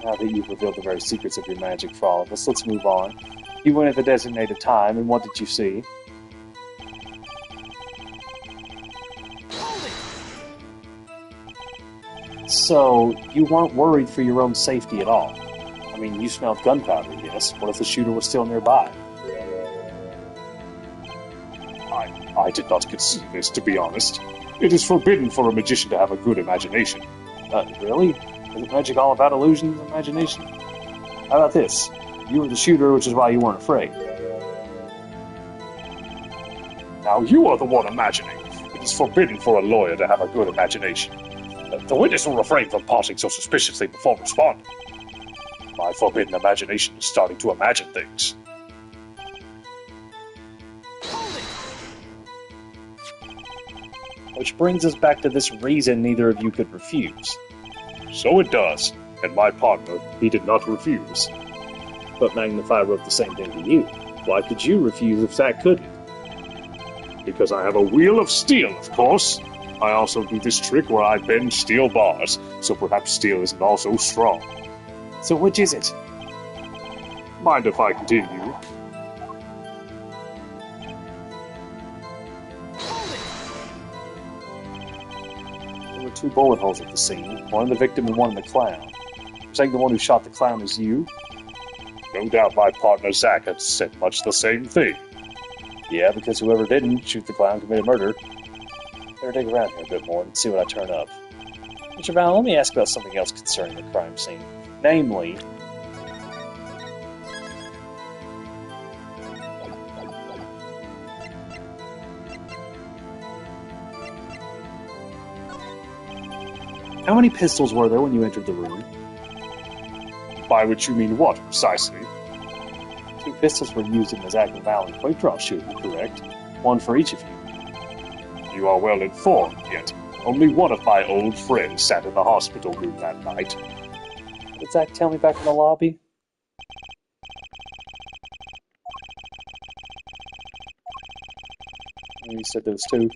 Now that you've revealed the very secrets of your magic for all of us, let's move on. You went at the designated time, and what did you see? So, you weren't worried for your own safety at all. I mean, you smelled gunpowder, yes. What if the shooter was still nearby? I did not consider this, to be honest. It is forbidden for a magician to have a good imagination. Really? Isn't magic all about illusions and imagination? How about this? You were the shooter, which is why you weren't afraid. Now you are the one imagining. It is forbidden for a lawyer to have a good imagination. The witness will refrain from pausing so suspiciously before responding. My forbidden imagination is starting to imagine things. Which brings us back to this reason neither of you could refuse. So it does, and my partner, he did not refuse. But Magnify wrote the same thing to you. Why could you refuse if Zach couldn't? Because I have a wheel of steel, of course. I also do this trick where I bend steel bars, so perhaps steel isn't also strong. So which is it? Mind if I continue? There were 2 bullet holes at the scene, one in the victim and one in the clown. You're saying the one who shot the clown is you? No doubt my partner Zach had said much the same thing. Yeah, because whoever didn't shoot the clown committed murder. Better dig around here a bit more and see what I turn up. Mr. Val, let me ask about something else concerning the crime scene. Namely, how many pistols were there when you entered the room? By which you mean what, precisely? 2 pistols were used in the Zach and Val and quick draw shooting, correct? 1 for each of you. You are well informed, yet only one of my old friends sat in the hospital room that night. Did Zach tell me back in the lobby? You said there was 2.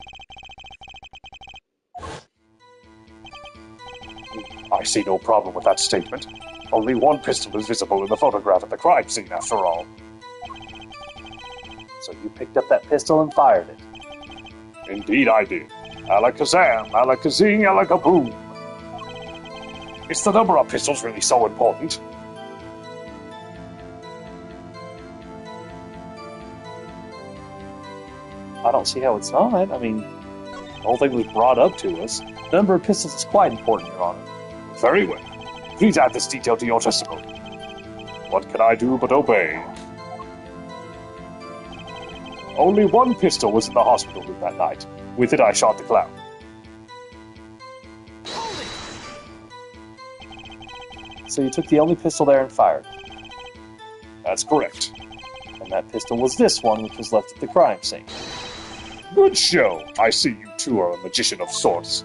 I see no problem with that statement. Only 1 pistol is visible in the photograph at the crime scene, after all. So you picked up that pistol and fired it? Indeed I did. Alakazam, alakazing, alakaboom. Is the number of pistols really so important? I don't see how it's not. I mean, the whole thing was brought up to us. The number of pistols is quite important, Your Honor. Very well. Please add this detail to your testimony. What can I do but obey? Only one pistol was in the hospital room that night. With it, I shot the clown. Hold it! So you took the only pistol there and fired. That's correct. And that pistol was this one, which was left at the crime scene. Good show. I see you two are a magician of sorts.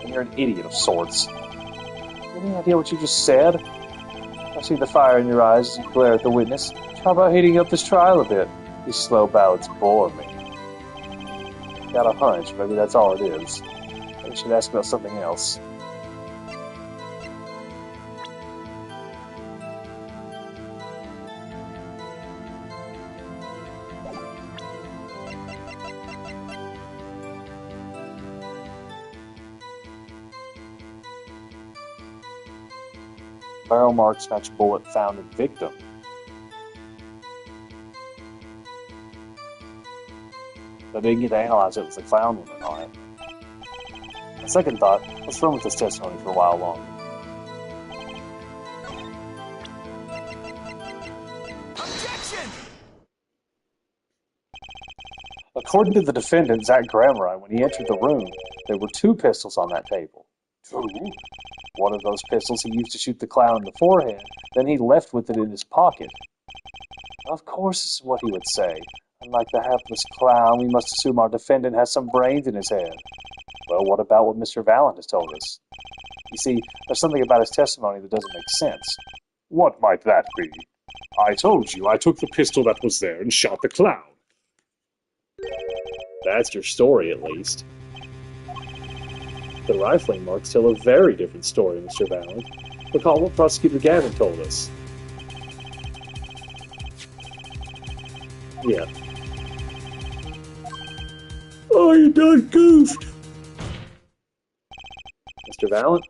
And you're an idiot of sorts. Any idea what you just said? I see the fire in your eyes as you glare at the witness. How about heating up this trial a bit? These slow ballots bore me. Got a hunch, maybe that's all it is. I should ask about something else. Barrel marks match bullet found in victim. But they didn't get to analyze it was a clown one or not. On second thought, let's run with this testimony for a while longer. Objection! According to the defendant, Zach Gramerai, when he entered the room, there were 2 pistols on that table. 2? One of those pistols he used to shoot the clown in the forehead, then he left with it in his pocket. Of course, this is what he would say. Unlike the hapless clown, we must assume our defendant has some brains in his head. Well, what about what Mr. Vallon has told us? You see, there's something about his testimony that doesn't make sense. What might that be? I told you I took the pistol that was there and shot the clown. That's your story, at least. The rifling marks tell a very different story, Mr. Vallon. Recall what Prosecutor Gavin told us. Yeah. Oh, you done goofed! Mr. Vallon,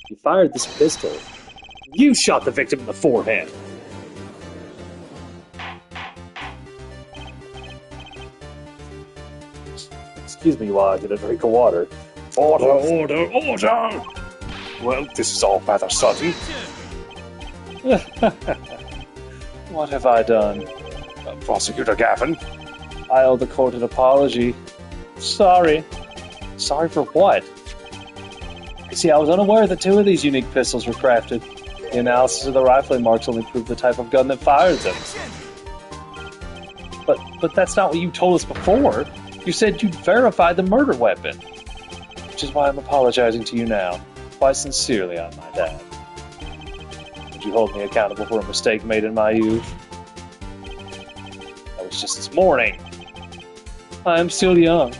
you fired this pistol. You shot the victim in the forehead. Excuse me while I get a drink of water. Order, order, order! Well, this is all rather sudden. What have I done? Prosecutor Gavin, I owe the court an apology. Sorry. Sorry for what? You see, I was unaware that 2 of these unique pistols were crafted. The analysis of the rifling marks only proved the type of gun that fired them. But that's not what you told us before. You said you'd verified the murder weapon. Which is why I'm apologizing to you now. Quite sincerely, I might add. Would you hold me accountable for a mistake made in my youth? That was just this morning. I am still young,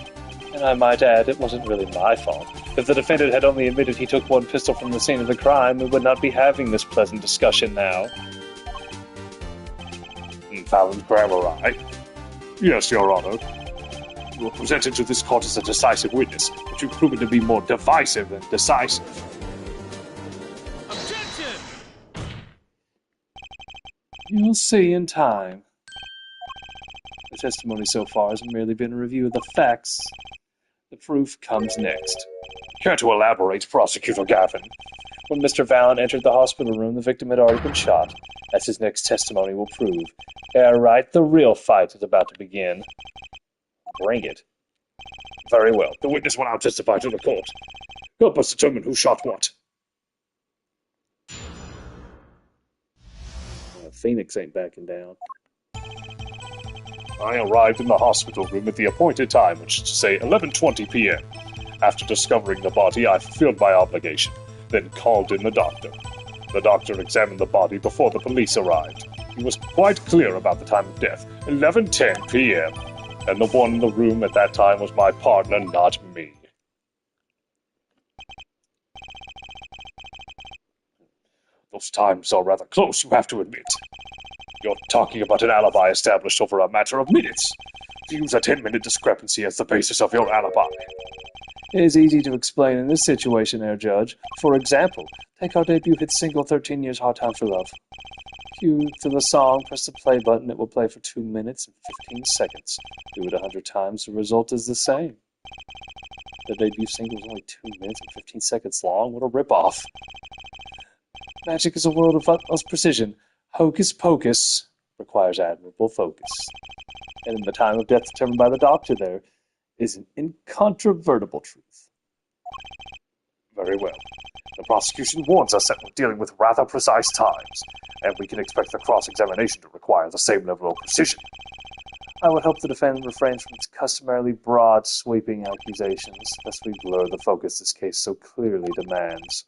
and I might add it wasn't really my fault. If the defendant had only admitted he took 1 pistol from the scene of the crime, we would not be having this pleasant discussion now. Fallon Gramerai. Yes, Your Honor. You were presented to this court as a decisive witness, but you've proven to be more divisive than decisive. Objection! You'll see in time. The testimony so far has merely been a review of the facts. The proof comes next. Care to elaborate, Prosecutor Gavin? When Mr. Vallon entered the hospital room, the victim had already been shot, as his next testimony will prove. Right, the real fight is about to begin. Bring it. Very well. The witness will now testify to the court. Help us determine who shot what. Phoenix ain't backing down. I arrived in the hospital room at the appointed time, which is to say 11:20 p.m. After discovering the body, I fulfilled my obligation, then called in the doctor. The doctor examined the body before the police arrived. He was quite clear about the time of death, 11:10 p.m., and the one in the room at that time was my partner, not me. Those times are rather close, you have to admit. You're talking about an alibi established over a matter of minutes. To use a 10-minute discrepancy as the basis of your alibi. It is easy to explain in this situation, Herr Judge. For example, take our debut hit single 13 Years Hard Time for Love. Cue to the song, press the play button, it will play for 2 minutes and 15 seconds. Do it 100 times, the result is the same. The debut single was only 2 minutes and 15 seconds long. What a ripoff. Magic is a world of utmost precision. Hocus pocus requires admirable focus. And in the time of death determined by the doctor, there is an incontrovertible truth. Very well. The prosecution warns us that we're dealing with rather precise times, and we can expect the cross-examination to require the same level of precision. I would hope the defendant refrains from its customarily broad, sweeping accusations, lest we blur the focus this case so clearly demands.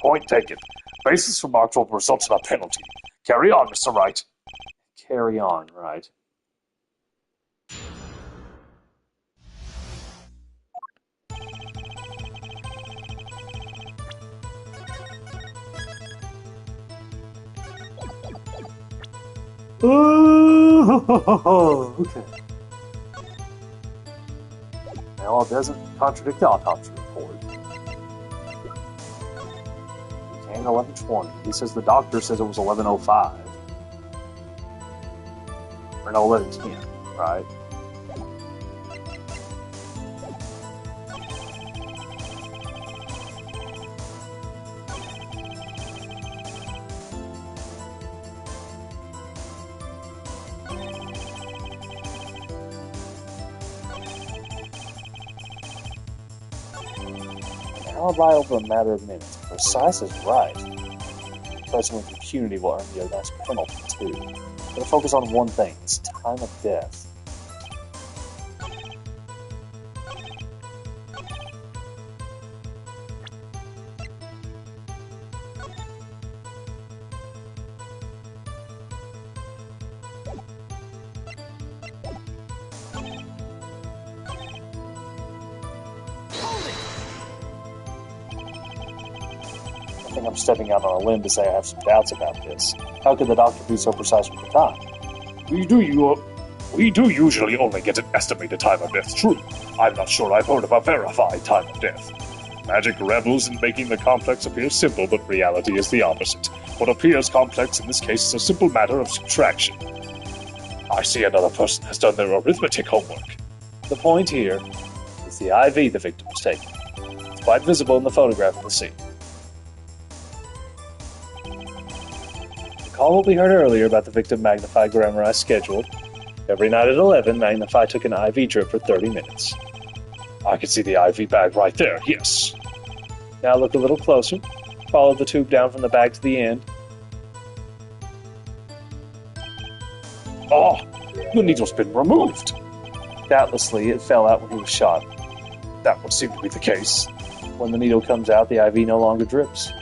Point taken. Basis remarked will result in a penalty. Carry on, Mr. Wright. Carry on, right? Oh, okay. Now, it doesn't contradict the autopsy report. It came 11:20. He says the doctor says it was 11:05. Or no, 11:10, right? Alibi over a matter of minutes. Precise is right. Pressing with impunity will earn you a nice penalty, too. Gotta focus on one thing. It's time of death. I think I'm stepping out on a limb to say I have some doubts about this. How could the doctor be so precise with the time? We do usually only get an estimated time of death true. I'm not sure I've heard of a verified time of death. Magic revels in making the complex appear simple, but reality is the opposite. What appears complex in this case is a simple matter of subtraction. I see another person has done their arithmetic homework. The point here is the IV the victim was taking. It's quite visible in the photograph of the scene. The call will be heard earlier about the victim Magnify Grammar as scheduled. Every night at 11, Magnify took an IV drip for 30 minutes. I can see the IV bag right there, yes. Now look a little closer. Follow the tube down from the bag to the end. Oh, the needle's been removed. Doubtlessly, it fell out when he was shot. That would seem to be the case. When the needle comes out, the IV no longer drips.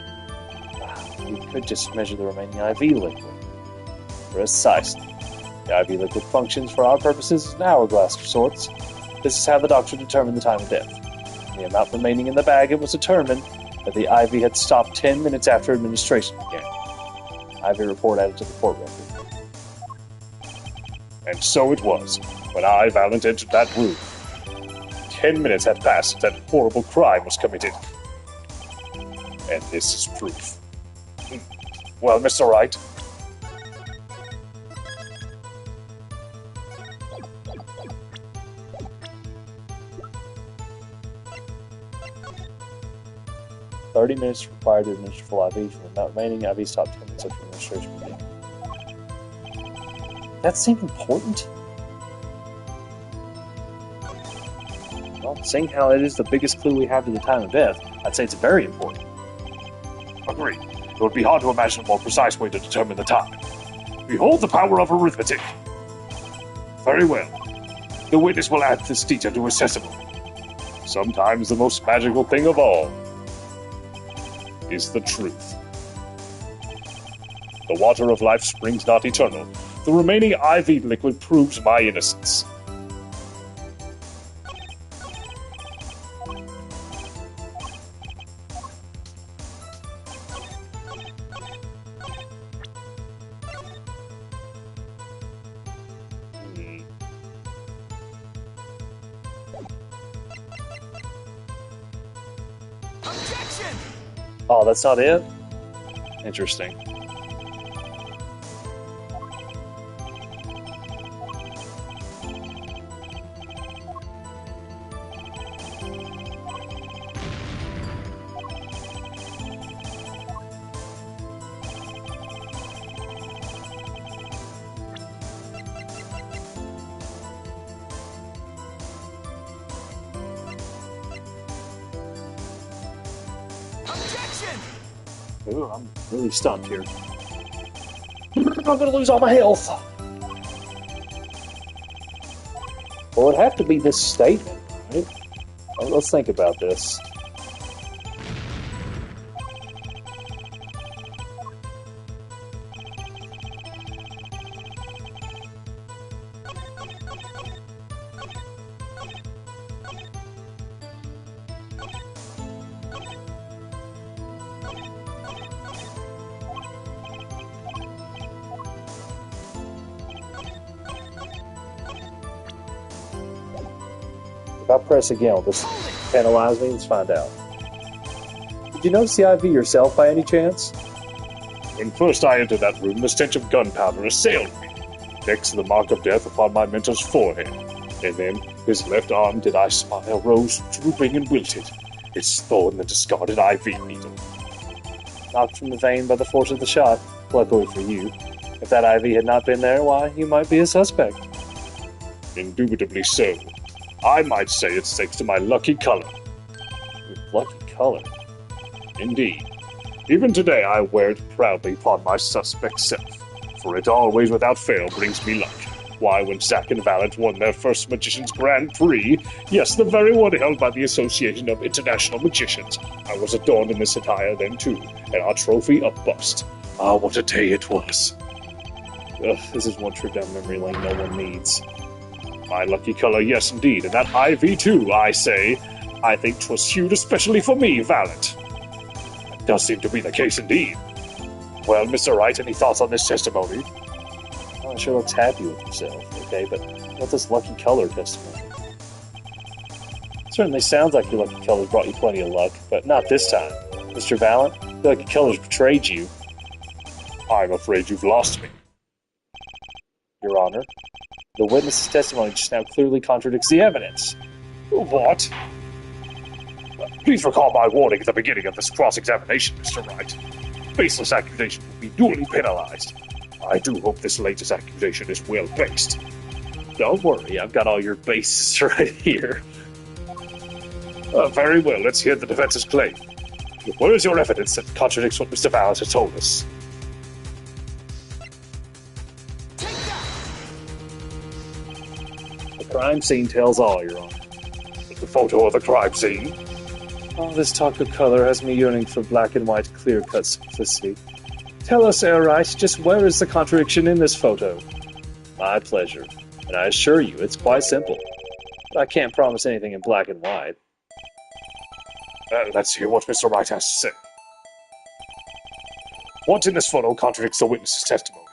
We could just measure the remaining IV liquid. Precisely. The IV liquid functions for our purposes as an hourglass of sorts. This is how the doctor determined the time of death. In the amount remaining in the bag, it was determined that the IV had stopped 10 minutes after administration began. IV report added to the court record. And so it was, when I, Valent, entered that room. 10 minutes had passed since that horrible crime was committed. And this is proof. Well, Mr. Wright? "30 minutes required to administer full IV. From the remaining IV stopped 10 minutes after administration began." That seemed important? Well, seeing how it is the biggest clue we have to the time of death, I'd say it's very important. Agreed. It would be hard to imagine a more precise way to determine the time. Behold the power of arithmetic. Very well. The witness will add this detail to his testimony. Sometimes the most magical thing of all is the truth. The water of life springs not eternal. The remaining IV liquid proves my innocence. Objection! Oh, that's not it? Interesting. Ooh, I'm really stumped here. I'm gonna lose all my health. Well, it'd have to be this statement, right? Well, let's think about this. If I press again, will this penalize me? Let's find out. Did you notice the IV yourself by any chance? When first I entered that room, the stench of gunpowder assailed me. Next to the mark of death upon my mentor's forehead. And then his left arm did I spy a rose drooping and wilted, its thorn the discarded IV needle. Knocked from the vein by the force of the shot. Luckily for you. If that IV had not been there, why, you might be a suspect. Indubitably so. I might say it's thanks to my lucky color. Your lucky color? Indeed. Even today I wear it proudly upon my suspect self, for it always without fail brings me luck. Why, when Zack and Valent won their first Magician's Grand Prix, yes, the very one held by the Association of International Magicians, I was adorned in this attire then too, and our trophy a bust. Ah, what a day it was. Ugh, this is one trip down memory lane no one needs. My lucky color, yes indeed, and that IV too, I say. I think 'twas hewed especially for me, Valent. That does seem to be the case indeed. Well, Mr. Wright, any thoughts on this testimony? Oh, it sure looks happy with himself, okay, but what's this lucky color testimony? Certainly sounds like your lucky colors brought you plenty of luck, but not this time. Mr. Valent, your lucky colors betrayed you. I'm afraid you've lost me. Your Honor, the witness's testimony just now clearly contradicts the evidence. What? Please recall my warning at the beginning of this cross-examination, Mr. Wright. Baseless accusation will be duly penalized. I do hope this latest accusation is well-based. Don't worry, I've got all your bases right here. Very well, let's hear the defense's claim. Where is your evidence that contradicts what Mr. Valent has told us? The crime scene tells all, Your Honor. The photo of the crime scene? All this talk of color has me yearning for black and white clear-cut simplicity. Tell us, Wright, just where is the contradiction in this photo? My pleasure, and I assure you it's quite simple. But I can't promise anything in black and white. Let's hear what Mr. Wright has to say. What in this photo contradicts the witness's testimony?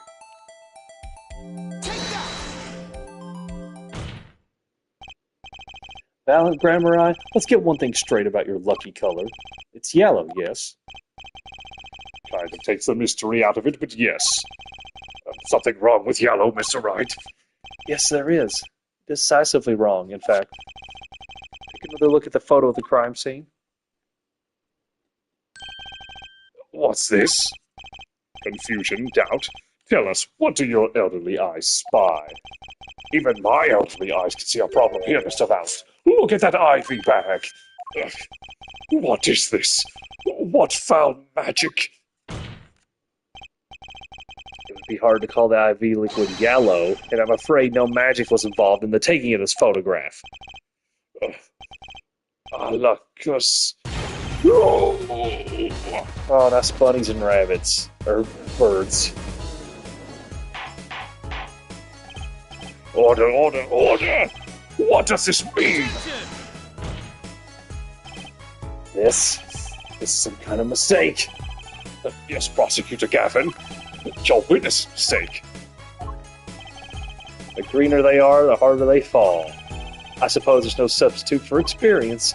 Valent Grammar, let's get one thing straight about your lucky color. It's yellow, yes? Kind of takes the mystery out of it, but yes. Something wrong with yellow, Mr. Wright? Yes, there is. Decisively wrong, in fact. Take another look at the photo of the crime scene. What's this? Confusion, doubt. Tell us, what do your elderly eyes spy? Even my elderly eyes can see a problem here, Mr. Valent. Look at that IV bag. Ugh. What is this? What foul magic? It would be hard to call the IV liquid yellow, and I'm afraid no magic was involved in the taking of this photograph. Alacus. Oh, that's bunnies and rabbits. Or birds. Order, order, order! What does this mean? This is some kind of mistake. Yes, Prosecutor Gavin. Your witness' mistake. The greener they are, the harder they fall. I suppose there's no substitute for experience.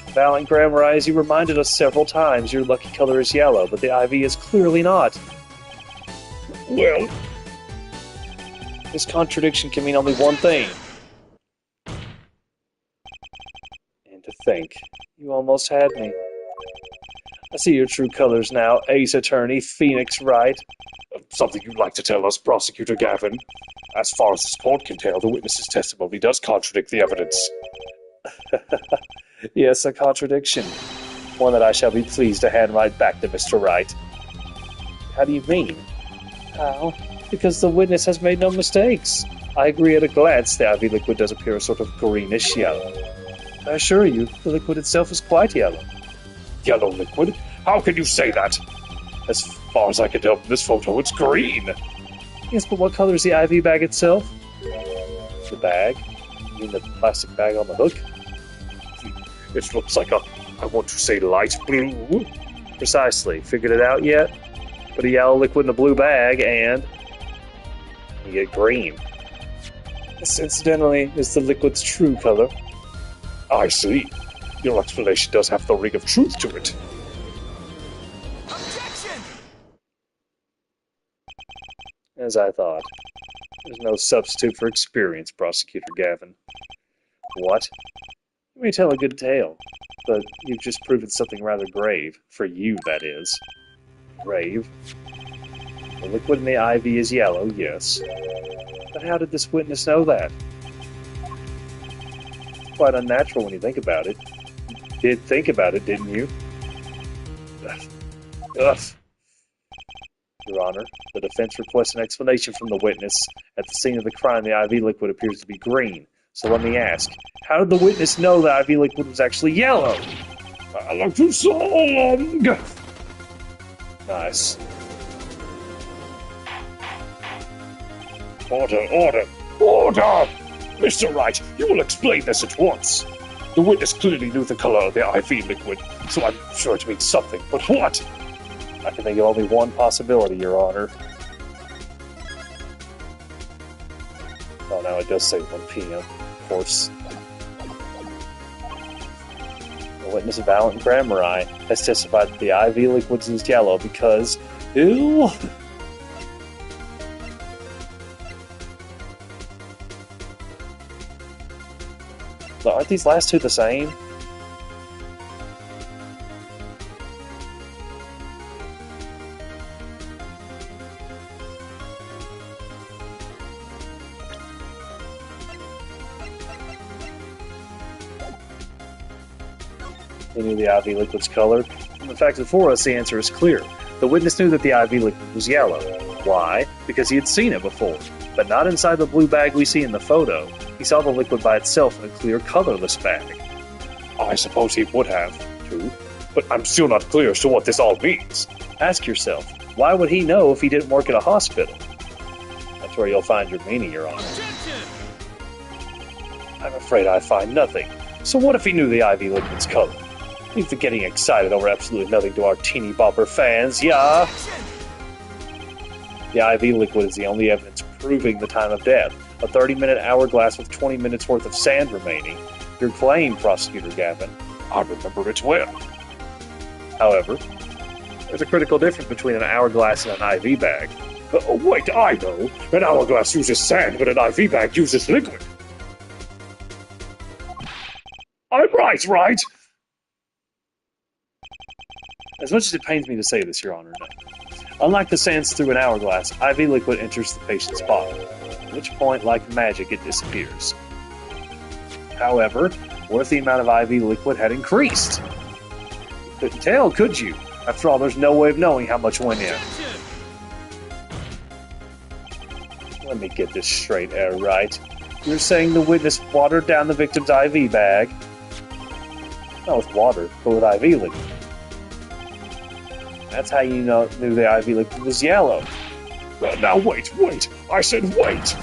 Valent Grammar, as you reminded us several times, your lucky color is yellow, but the IV is clearly not. Well, this contradiction can mean only one thing. And to think, you almost had me. I see your true colors now, Ace Attorney, Phoenix Wright. Something you'd like to tell us, Prosecutor Gavin? As far as this court can tell, the witness's testimony does contradict the evidence. Yes, a contradiction. One that I shall be pleased to hand right back to Mr. Wright. How do you mean? How? Because the witness has made no mistakes. I agree at a glance the IV liquid does appear a sort of greenish yellow. I assure you, the liquid itself is quite yellow. Yellow liquid? How can you say that? As far as I can tell from this photo, it's green. Yes, but what color is the IV bag itself? The bag? You mean the plastic bag on the hook? It looks like I want to say light blue. Precisely. Figured it out yet? Put a yellow liquid in a blue bag and you get green. This, incidentally, is the liquid's true color. I see. Your explanation does have the ring of truth to it. Objection! As I thought. There's no substitute for experience, Prosecutor Gavin. What? You may tell a good tale, but you've just proven something rather grave. For you, that is. Grave? The liquid in the IV is yellow, yes. But how did this witness know that? It's quite unnatural when you think about it. You did think about it, didn't you? Ugh. Your Honor, the defense requests an explanation from the witness. At the scene of the crime, the IV liquid appears to be green. So let me ask, how did the witness know the IV liquid was actually yellow? I look too so long. Nice. Order! Mr. Wright, you will explain this at once. The witness clearly knew the color of the IV liquid, so I'm sure it means something. But what? I can think of only one possibility, Your Honor. Oh, now it does say 1 p.m., of course. The witness, Valentin Grammari, has testified that the IV liquid is yellow because... Ew! But aren't these last two the same? He knew the IV liquid's color. And the fact that for us, the answer is clear. The witness knew that the IV liquid was yellow. Why? Because he had seen it before. But not inside the blue bag we see in the photo. He saw the liquid by itself in a clear, colorless bag. I suppose he would have, too. But I'm still not clear as to what this all means. Ask yourself, why would he know if he didn't work at a hospital? That's where you'll find your meaning, Your Honor. Objection! I'm afraid I find nothing. So what if he knew the IV liquid's color? He's getting excited over absolutely nothing to our teeny bopper fans, yeah? Objection! The IV liquid is the only evidence proving the time of death. A 30-minute hourglass with 20 minutes worth of sand remaining. Your claim, Prosecutor Gavin. I remember it well. However, there's a critical difference between an hourglass and an IV bag. Wait, I know. An hourglass uses sand, but an IV bag uses liquid. I'm right? As much as it pains me to say this, Your Honor, no. Unlike the sands through an hourglass, IV liquid enters the patient's body, at which point, like magic, it disappears. However, what if the amount of IV liquid had increased? You couldn't tell, could you? After all, there's no way of knowing how much went in. Objection! Let me get this straight, right? You're saying the witness watered down the victim's IV bag? Not with water, but with IV liquid. That's how you knew the IV liquid was yellow. Now wait. I said wait.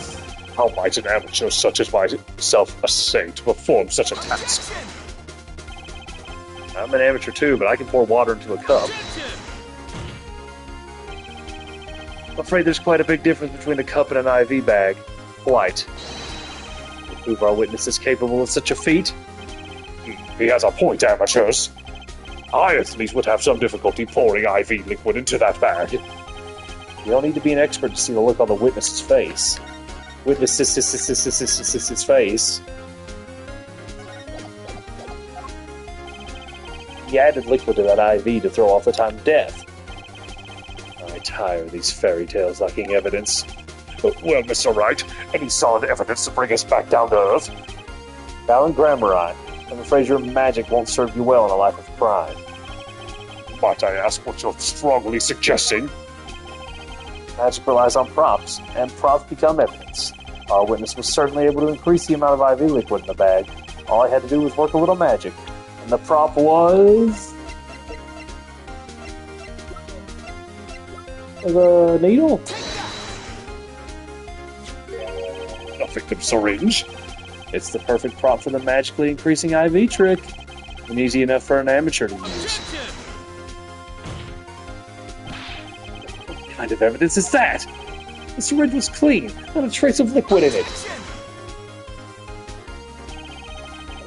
How might an amateur such as myself essay to perform such a task? Objection! I'm an amateur too, but I can pour water into a cup. Objection! I'm afraid there's quite a big difference between a cup and an IV bag. Quite. To prove our witness is capable of such a feat? He has a point, amateurs. I at least would have some difficulty pouring IV liquid into that bag. You don't need to be an expert to see the look on the witness's face. Witness's face. He added liquid to that IV to throw off the time of death. I tire of these fairy tales lacking evidence. Well, Mr. Wright, any solid evidence to bring us back down to earth? Valentin Grammari, I'm afraid your magic won't serve you well in a life of crime. Might I ask what you're strongly suggesting? Magic relies on props, and props become evidence. Our witness was certainly able to increase the amount of IV liquid in the bag. All I had to do was work a little magic. And the prop was... the needle? A victim syringe? It's the perfect prop for the magically increasing IV trick. And easy enough for an amateur to use. Objection! What kind of evidence is that? The syringe was clean, not a trace of liquid in it. Objection!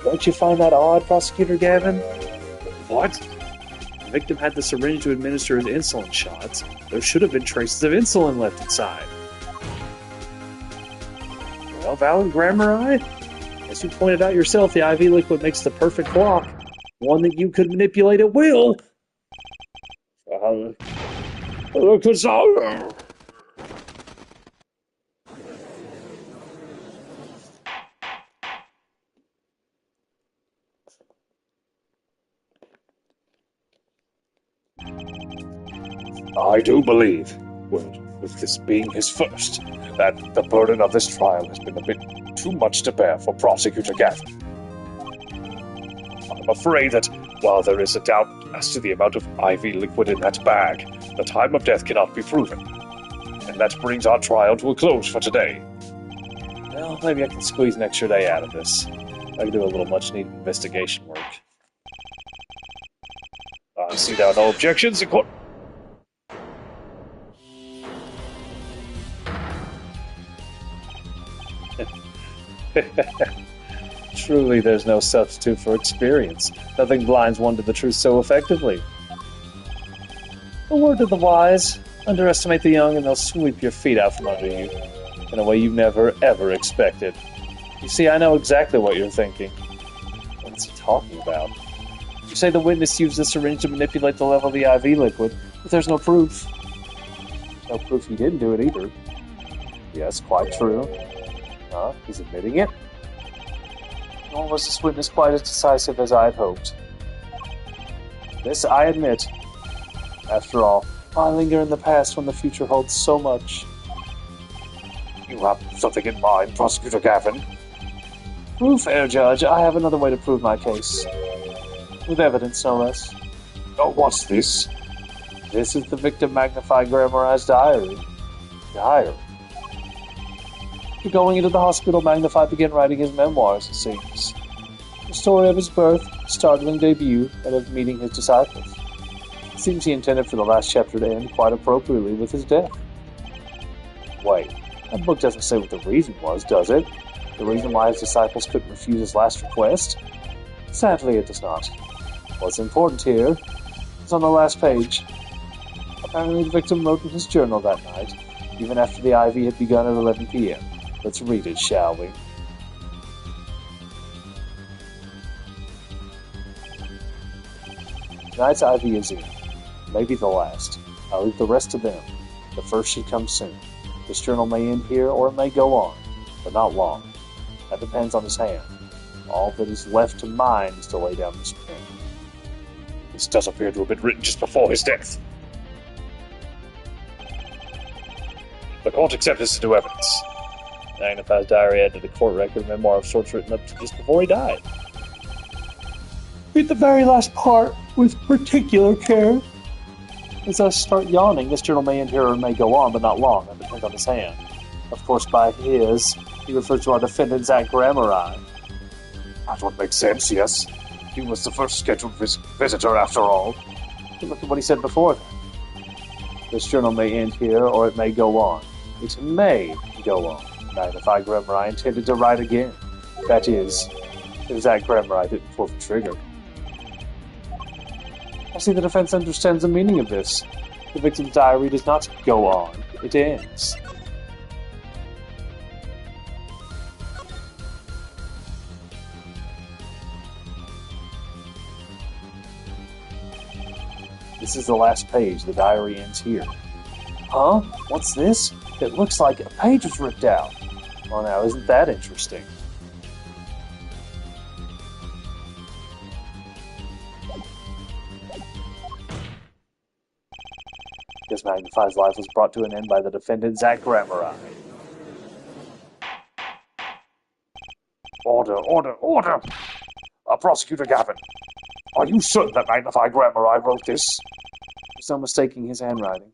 Don't you find that odd, Prosecutor Gavin? What? The victim had the syringe to administer his insulin shots. There should have been traces of insulin left inside. Well, valid grammar, as you pointed out yourself, the IV liquid makes the perfect block. One that you could manipulate at will. I do believe, well, with this being his first, that the burden of this trial has been a bit too much to bear for Prosecutor Gavin. I'm afraid that while there is a doubt as to the amount of IV liquid in that bag, the time of death cannot be proven. And that brings our trial to a close for today. Well, maybe I can squeeze an extra day out of this. I can do a little much-needed investigation work. I see there are no objections in court. Truly, there's no substitute for experience. Nothing blinds one to the truth so effectively. A word to the wise: underestimate the young and they'll sweep your feet out from under you in a way you never, ever expected. You see, I know exactly what you're thinking. What's he talking about? You say the witness used the syringe to manipulate the level of the IV liquid, but there's no proof. No proof he didn't do it either. Yes, quite true. He's admitting it. Nor was this witness quite as decisive as I had hoped. This I admit. After all, I linger in the past when the future holds so much. You have something in mind, Prosecutor Gavin? Proof, fair judge, I have another way to prove my case. With evidence, no less. Oh, what's this? This is the victim magnified grammarized diary. Diary? Going into the hospital, Magnified began writing his memoirs, it seems. The story of his birth, startling debut, and of meeting his disciples. It seems he intended for the last chapter to end quite appropriately with his death. Wait, that book doesn't say what the reason was, does it? The reason why his disciples couldn't refuse his last request? Sadly, it does not. What's important here is on the last page. Apparently the victim wrote in his journal that night, even after the IV had begun at 11 p.m. Let's read it, shall we? Tonight's IV is in. Maybe the last. I'll leave the rest to them. The first should come soon. This journal may end here, or it may go on, but not long. That depends on his hand. All that is left to mine is to lay down this pen. This does appear to have been written just before his death. The court accepts this into evidence. Magnify's diary added a court record memoir of sorts written up to just before he died. Read the very last part with particular care. As I start yawning, this journal may end here or may go on, but not long. That depends on his hand. Of course, by his, he refers to our defendant, Zach Grammari. That would make sense, yes. He was the first scheduled visitor, after all. Look at what he said before that. This journal may end here or it may go on. It may go on. Magnify Grammari intended to write again. That is, if Zach Grammari didn't pull the trigger. I see the defense understands the meaning of this. The victim's diary does not go on, it ends. This is the last page. The diary ends here. Huh? What's this? It looks like a page was ripped out. Well, now, isn't that interesting? because Magnify's life was brought to an end by the defendant, Zach Gramarye. Order! Prosecutor Gavin, are you certain that Magnify Gramarye wrote this? There's no mistaking his handwriting.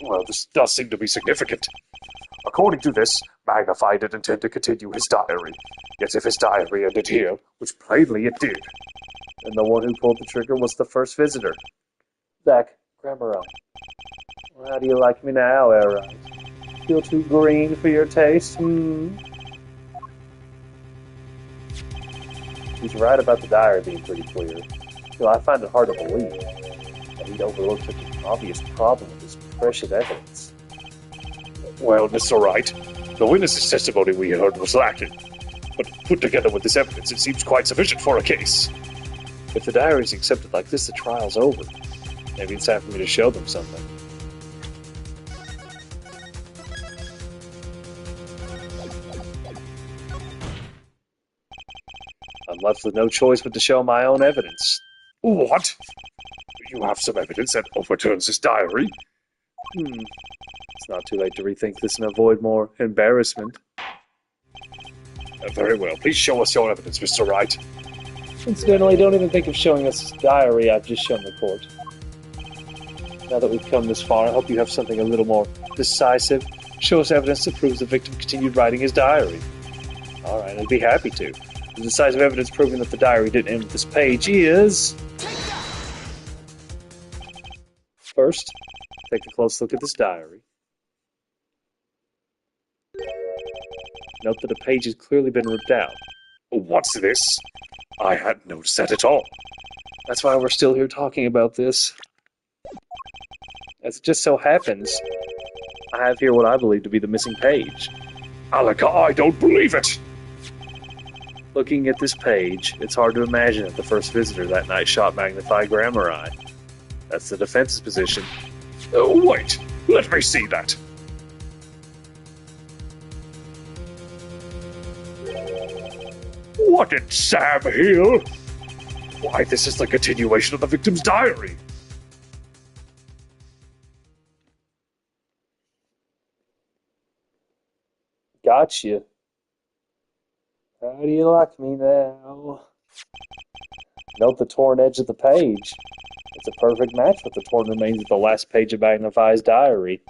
Well, this does seem to be significant. According to this, Magnify did intend to continue his diary. Yet if his diary ended here, which plainly it did, And the one who pulled the trigger was the first visitor, Zach Gramarye. Well, how do you like me now, Errite? Feel too green for your taste? He's right about the diary being pretty clear. Still, I find it hard to believe that he'd overlook such an obvious problem with his precious evidence. well, Mr. Wright, the witness's testimony we heard was lacking. But put together with this evidence, it seems quite sufficient for a case. If the diary's accepted like this, the trial's over. Maybe it's time for me to show them something. I'm left with no choice but to show my own evidence. What? You have some evidence that overturns this diary? It's not too late to rethink this and avoid more embarrassment. Very well. Please show us your evidence, Mr. Wright. Incidentally, don't even think of showing us this diary I've just shown the court. Now that we've come this far, I hope you have something a little more decisive. Show us evidence that proves the victim continued writing his diary. Alright, I'd be happy to. The decisive evidence proving that the diary didn't end with this page is... First, take a close look at this diary. Note that a page has clearly been ripped out. What's this? I hadn't noticed that at all. That's why we're still here talking about this. As it just so happens, I have here what I believe to be the missing page. Alaka, I don't believe it! Looking at this page, it's hard to imagine that the first visitor that night shot Magnify Gramarye. That's the defense's position. Wait, let me see that. What did Sam hear? Why, this is the continuation of the victim's diary. Gotcha. How do you like me now? Note the torn edge of the page. It's a perfect match with the torn remains of the last page of Magnify's diary.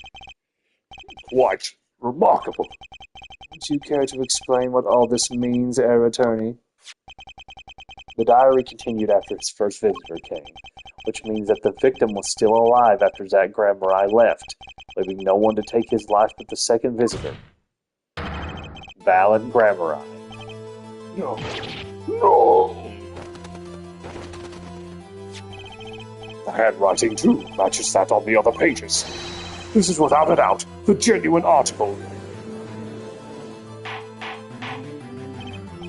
Quite remarkable. Would you care to explain what all this means, Heir Attorney? The diary continued after his first visitor came, which means that the victim was still alive after Zach Gramarye left, leaving no one to take his life but the second visitor, Valid Gramarye. No. The handwriting, too, matches that on the other pages. This is without a doubt the genuine article.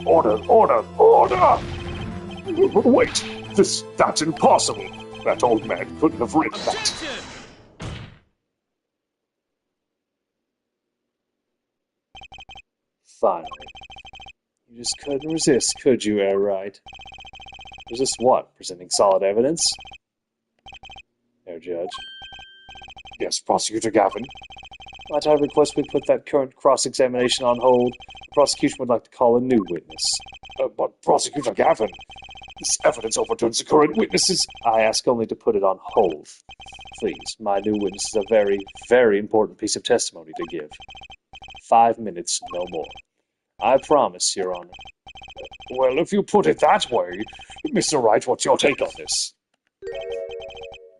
Order! But wait, that's impossible. That old man couldn't have written that. Finally. You just couldn't resist, could you, Heir Wright? Resist what? Presenting solid evidence? Heir Judge. Yes, Prosecutor Gavin. Might I request we put that current cross-examination on hold? The prosecution would like to call a new witness. But Prosecutor Gavin, this evidence overturns the current witnesses. I ask only to put it on hold. Please, my new witness is a very, very important piece of testimony to give. 5 minutes, no more. I promise, Your Honor. Well, if you put it that way, Mr. Wright, what's your take on this?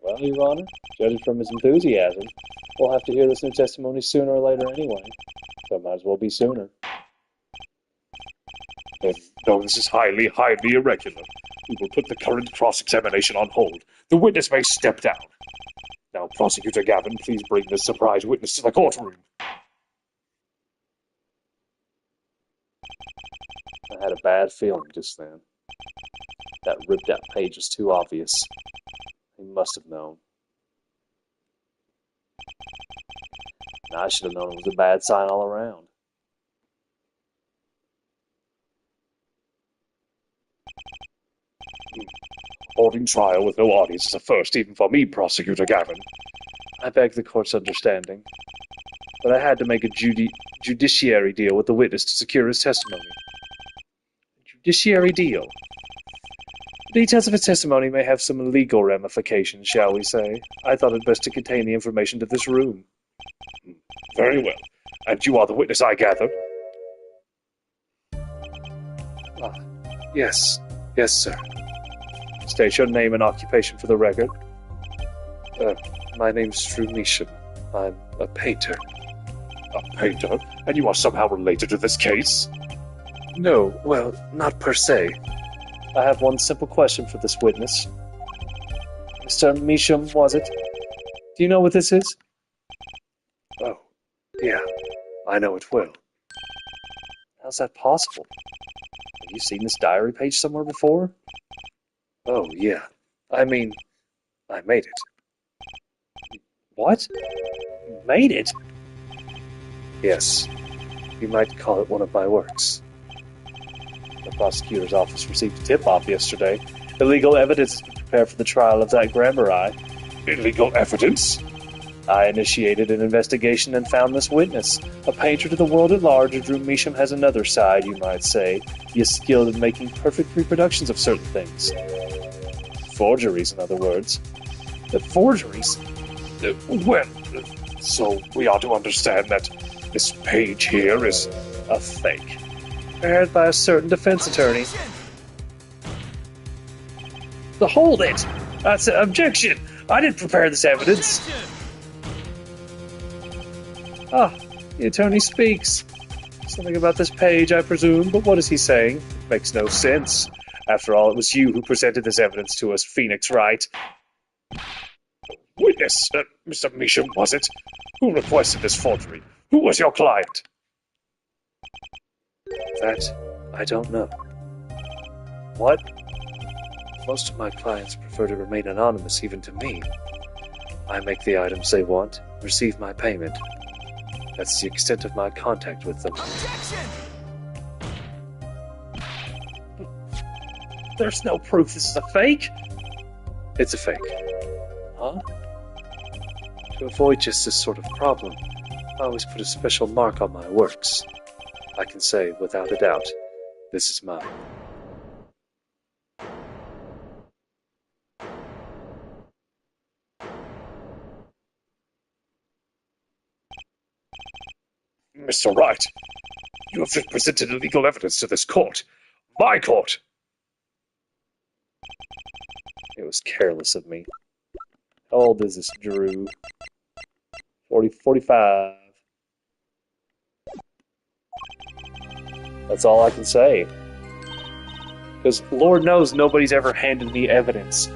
Well, Your Honor, judging from his enthusiasm, we'll have to hear this new testimony sooner or later anyway. So it might as well be sooner. No, this is highly, highly irregular. We will put the current cross-examination on hold. The witness may step down. Now, Prosecutor Gavin, please bring this surprise witness to the courtroom. I had a bad feeling just then. That ripped out page was too obvious. He must have known. And I should have known it was a bad sign all around. Holding trial with no audience is a first, even for me, Prosecutor Gavin. I beg the court's understanding, but I had to make a judiciary deal with the witness to secure his testimony. A judiciary deal? The details of his testimony may have some legal ramifications, shall we say. I thought it best to contain the information to this room. Very well. And you are the witness, I gather? Ah, yes. Yes, sir. State your name and occupation for the record. My name's Drew Measham. I'm a painter. A painter? And you are somehow related to this case? No, well, not per se. I have one simple question for this witness. Mr. Measham, was it? Do you know what this is? Oh, yeah, I know it well. How's that possible? Have you seen this diary page somewhere before? Oh, yeah. I mean, I made it. What? You made it? Yes. You might call it one of my works. The prosecutor's office received a tip-off yesterday. Illegal evidence to prepare for the trial of that grammar eye. Illegal evidence? I initiated an investigation and found this witness. A painter to the world at large, Drew Measham has another side, you might say. He is skilled in making perfect reproductions of certain things. Forgeries, in other words. Forgeries? So we are to understand that this page here is a fake. Prepared by a certain defense attorney. Hold it! That's an objection! I didn't prepare this evidence! Ah, the attorney speaks. Something about this page, I presume, but what is he saying? It makes no sense. After all, it was you who presented this evidence to us, Phoenix, right? Witness, Mr. Measham, was it? Who requested this forgery? Who was your client? That, I don't know. What? Most of my clients prefer to remain anonymous, even to me. I make the items they want, receive my payment. That's the extent of my contact with them. Objection! There's no proof this is a fake. It's a fake. Huh? To avoid just this sort of problem, I always put a special mark on my works. I can say, without a doubt, this is mine. Mr. Wright, you have just presented illegal evidence to this court. My court! It was careless of me. How old is this Drew? 45. That's all I can say. Because Lord knows nobody's ever handed me evidence,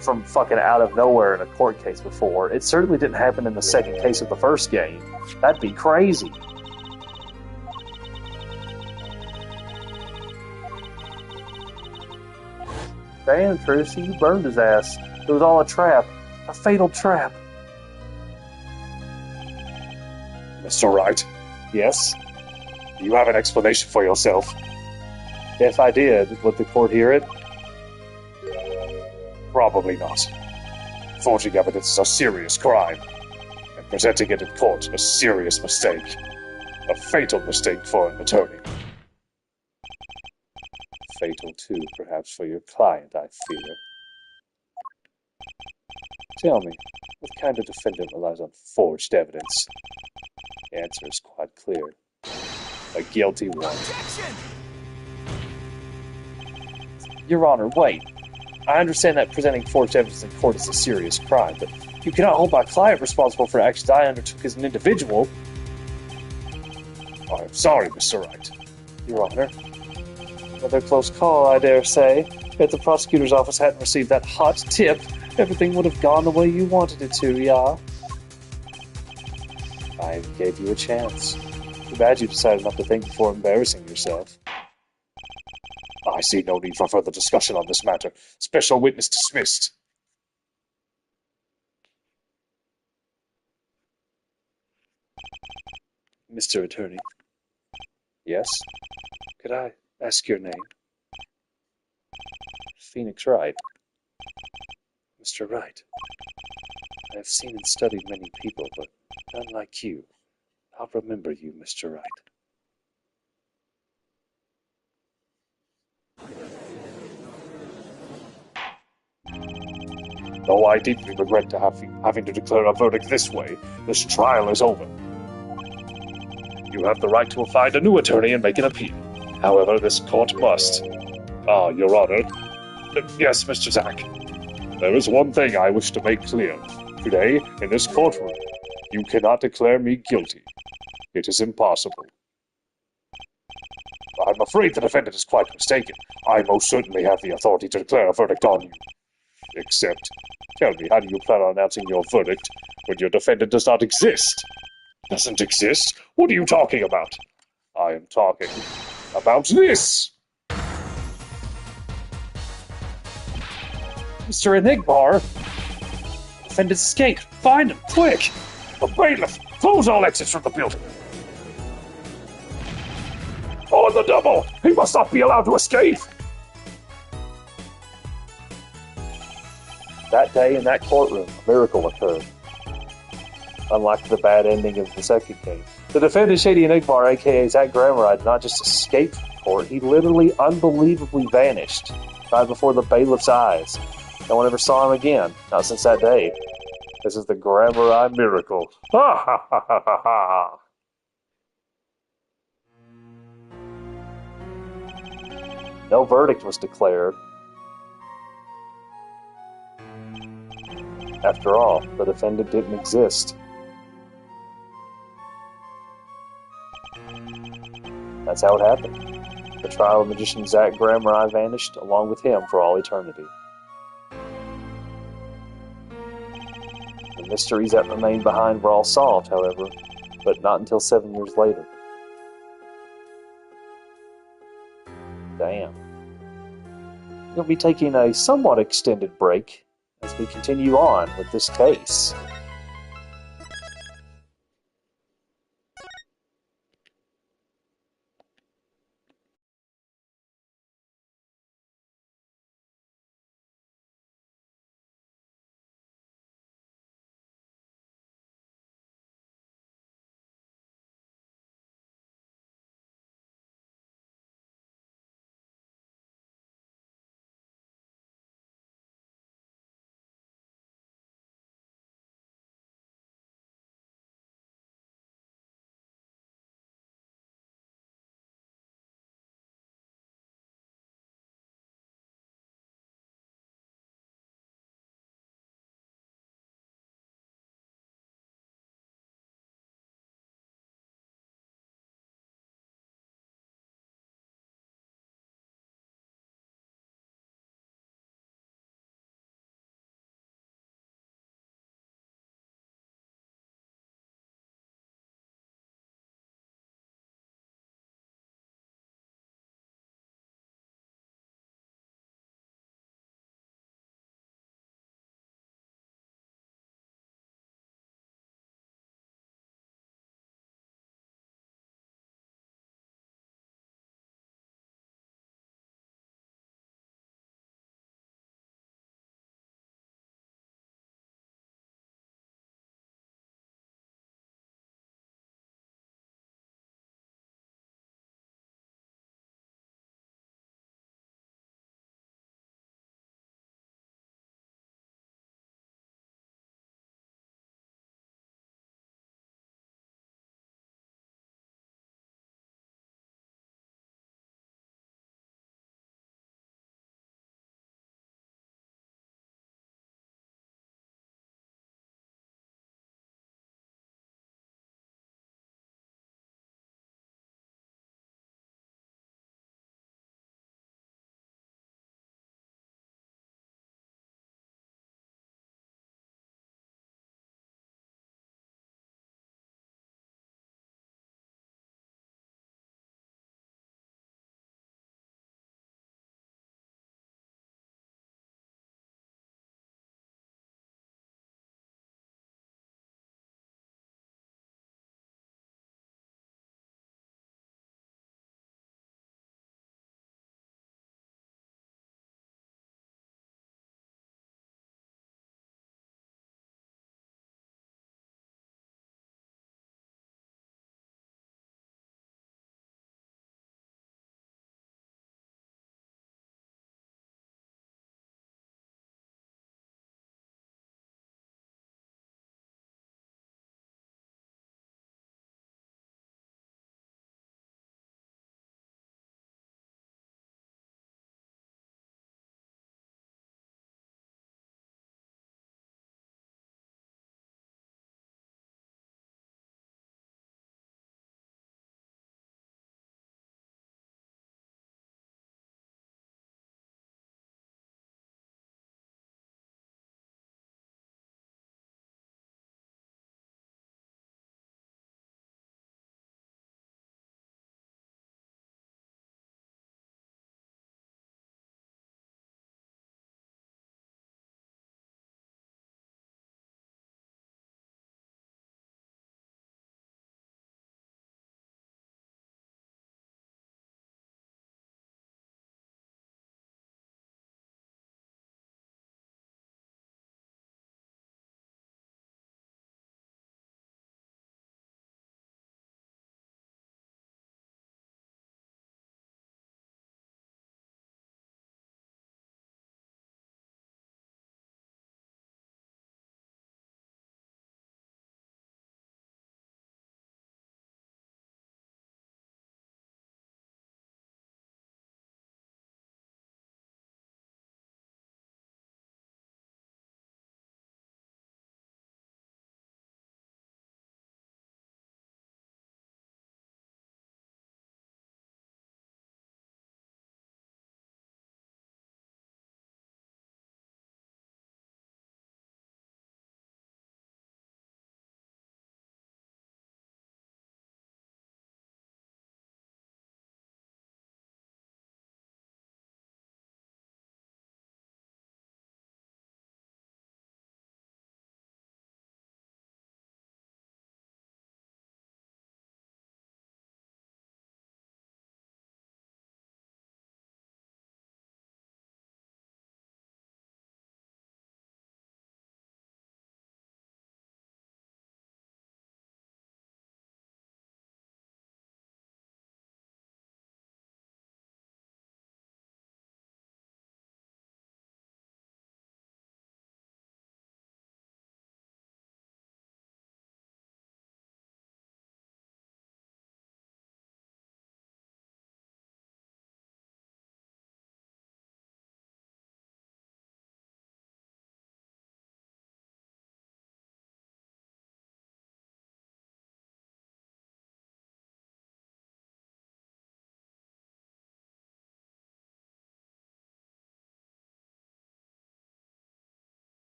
from fucking out of nowhere in a court case before. It certainly didn't happen in the second case of the first game. That'd be crazy. Damn, Tracy, you burned his ass. It was all a trap. A fatal trap. Mr. Wright, Yes? do you have an explanation for yourself? If I did, would the court hear it? Probably not. Forging evidence is a serious crime, and presenting it in court a serious mistake. A fatal mistake for an attorney. Fatal, too, perhaps, for your client, I fear. Tell me, what kind of defendant relies on forged evidence? The answer is quite clear. A guilty one. Objection! Your Honor, wait. I understand that presenting forged evidence in court is a serious crime, but you cannot hold my client responsible for actions I undertook as an individual. I'm sorry, Mr. Wright. Your Honor. Another close call, I dare say. If the prosecutor's office hadn't received that hot tip, everything would have gone the way you wanted it to, yeah? I gave you a chance. Too bad you decided not to think before embarrassing yourself. I see no need for further discussion on this matter. Special witness dismissed. Mr. Attorney. Yes? Could I ask your name? Phoenix Wright. Mr. Wright. have seen and studied many people, but none like you. I'll remember you, Mr. Wright. Though I deeply regret having to declare a verdict this way, this trial is over. You have the right to find a new attorney and make an appeal. However, this court must. Your Honor. Yes, Mr. Zack. There is one thing I wish to make clear. Today, in this courtroom, you cannot declare me guilty. It is impossible. I'm afraid the defendant is quite mistaken. I most certainly have the authority to declare a verdict on you. Except, tell me, how do you plan on announcing your verdict when your defendant does not exist? Doesn't exist? What are you talking about? I am talking about this! Mr. Enigbar! Defendant's escaped! Find him, quick! The bailiff! Close all exits from the building! On the double! He must not be allowed to escape! That day in that courtroom, a miracle occurred. Unlike the bad ending of the second game, the defendant Shady Enigbar, aka Zack Grammar, did not just escape from court, he literally unbelievably vanished right before the bailiff's eyes. No one ever saw him again, not since that day. This is the Grammar miracle. Ha ha ha ha ha ha! No verdict was declared. After all, the defendant didn't exist. That's how it happened. The trial of magician Zack Grammar vanished along with him for all eternity. The mysteries that remained behind were all solved, however, but not until 7 years later. Damn. We'll be taking a somewhat extended break as we continue on with this case.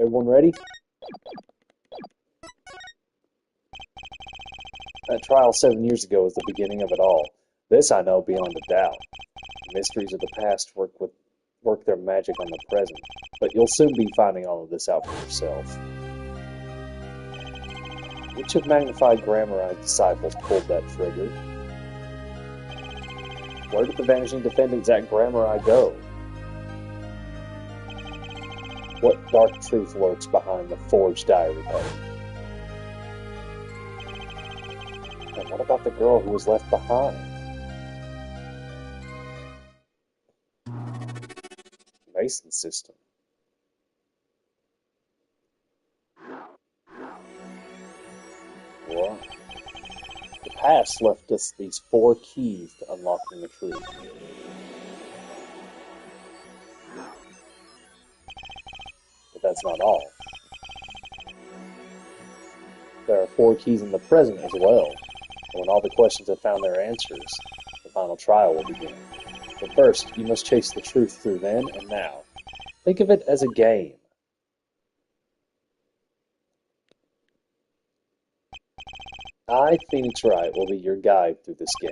Everyone ready? That trial 7 years ago was the beginning of it all. This I know beyond a doubt. The mysteries of the past work their magic on the present, but you'll soon be finding all of this out for yourself. Which of Magnified Grammarai's disciples pulled that trigger? Where did the vanishing defendant Zach Grammarai go? What dark truth lurks behind the forged diary page? And what about the girl who was left behind? Mason system. Well, the past left us these 4 keys to unlocking the truth. But that's not all. There are 4 keys in the present as well. And when all the questions have found their answers, the final trial will begin. But first, you must chase the truth through then and now. Think of it as a game. I, Phoenix Wright, will be your guide through this game.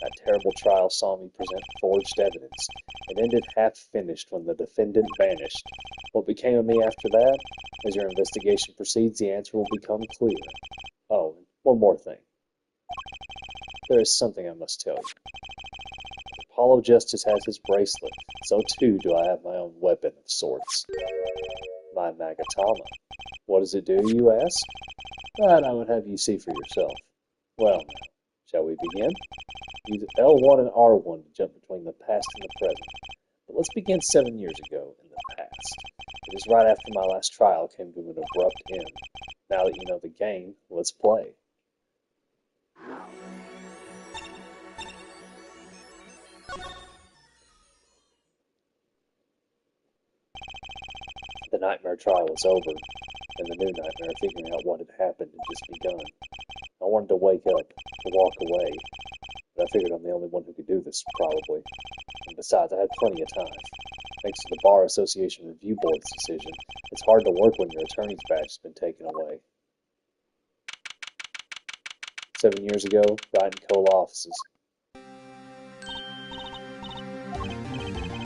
That terrible trial saw me present forged evidence. It ended half-finished when the defendant vanished. What became of me after that? As your investigation proceeds, the answer will become clear. Oh, and one more thing. There is something I must tell you. Apollo Justice has his bracelet, so too do I have my own weapon of sorts. My Magatama. What does it do, you ask? That I would have you see for yourself. Well, now, shall we begin? Use L1 and R1 to jump between the past and the present. But let's begin 7 years ago in the past. It is right after my last trial came to an abrupt end. Now that you know the game, let's play. The nightmare trial was over, and the new nightmare figuring out what had happened had just begun. I wanted to wake up, to walk away, but I figured I'm the only one who could do this, probably. And besides, I had plenty of time. Thanks to the Bar Association Review Board's decision, it's hard to work when your attorney's badge has been taken away. 7 years ago, right in Cola offices.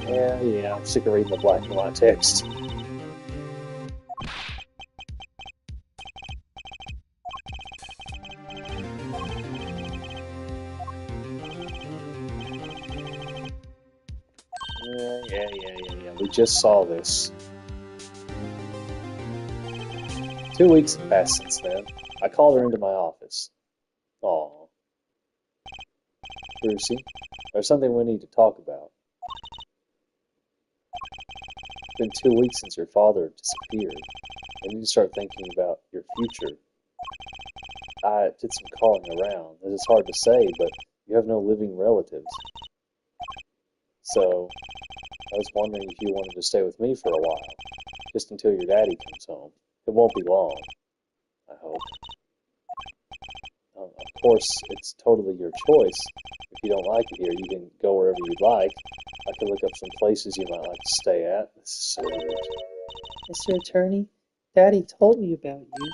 Yeah, I'm sick of reading the black and white text. Yeah. We just saw this. 2 weeks have passed since then. I called her into my office. Aw. Brucey, there's something we need to talk about. It's been 2 weeks since your father disappeared. We need to start thinking about your future. I did some calling around. This is hard to say, but you have no living relatives. So, I was wondering if you wanted to stay with me for a while, just until your daddy comes home. It won't be long, I hope. Of course, it's totally your choice. If you don't like it here, you can go wherever you'd like. I can look up some places you might like to stay at. This is so weird. Mr. Attorney, Daddy told me about you.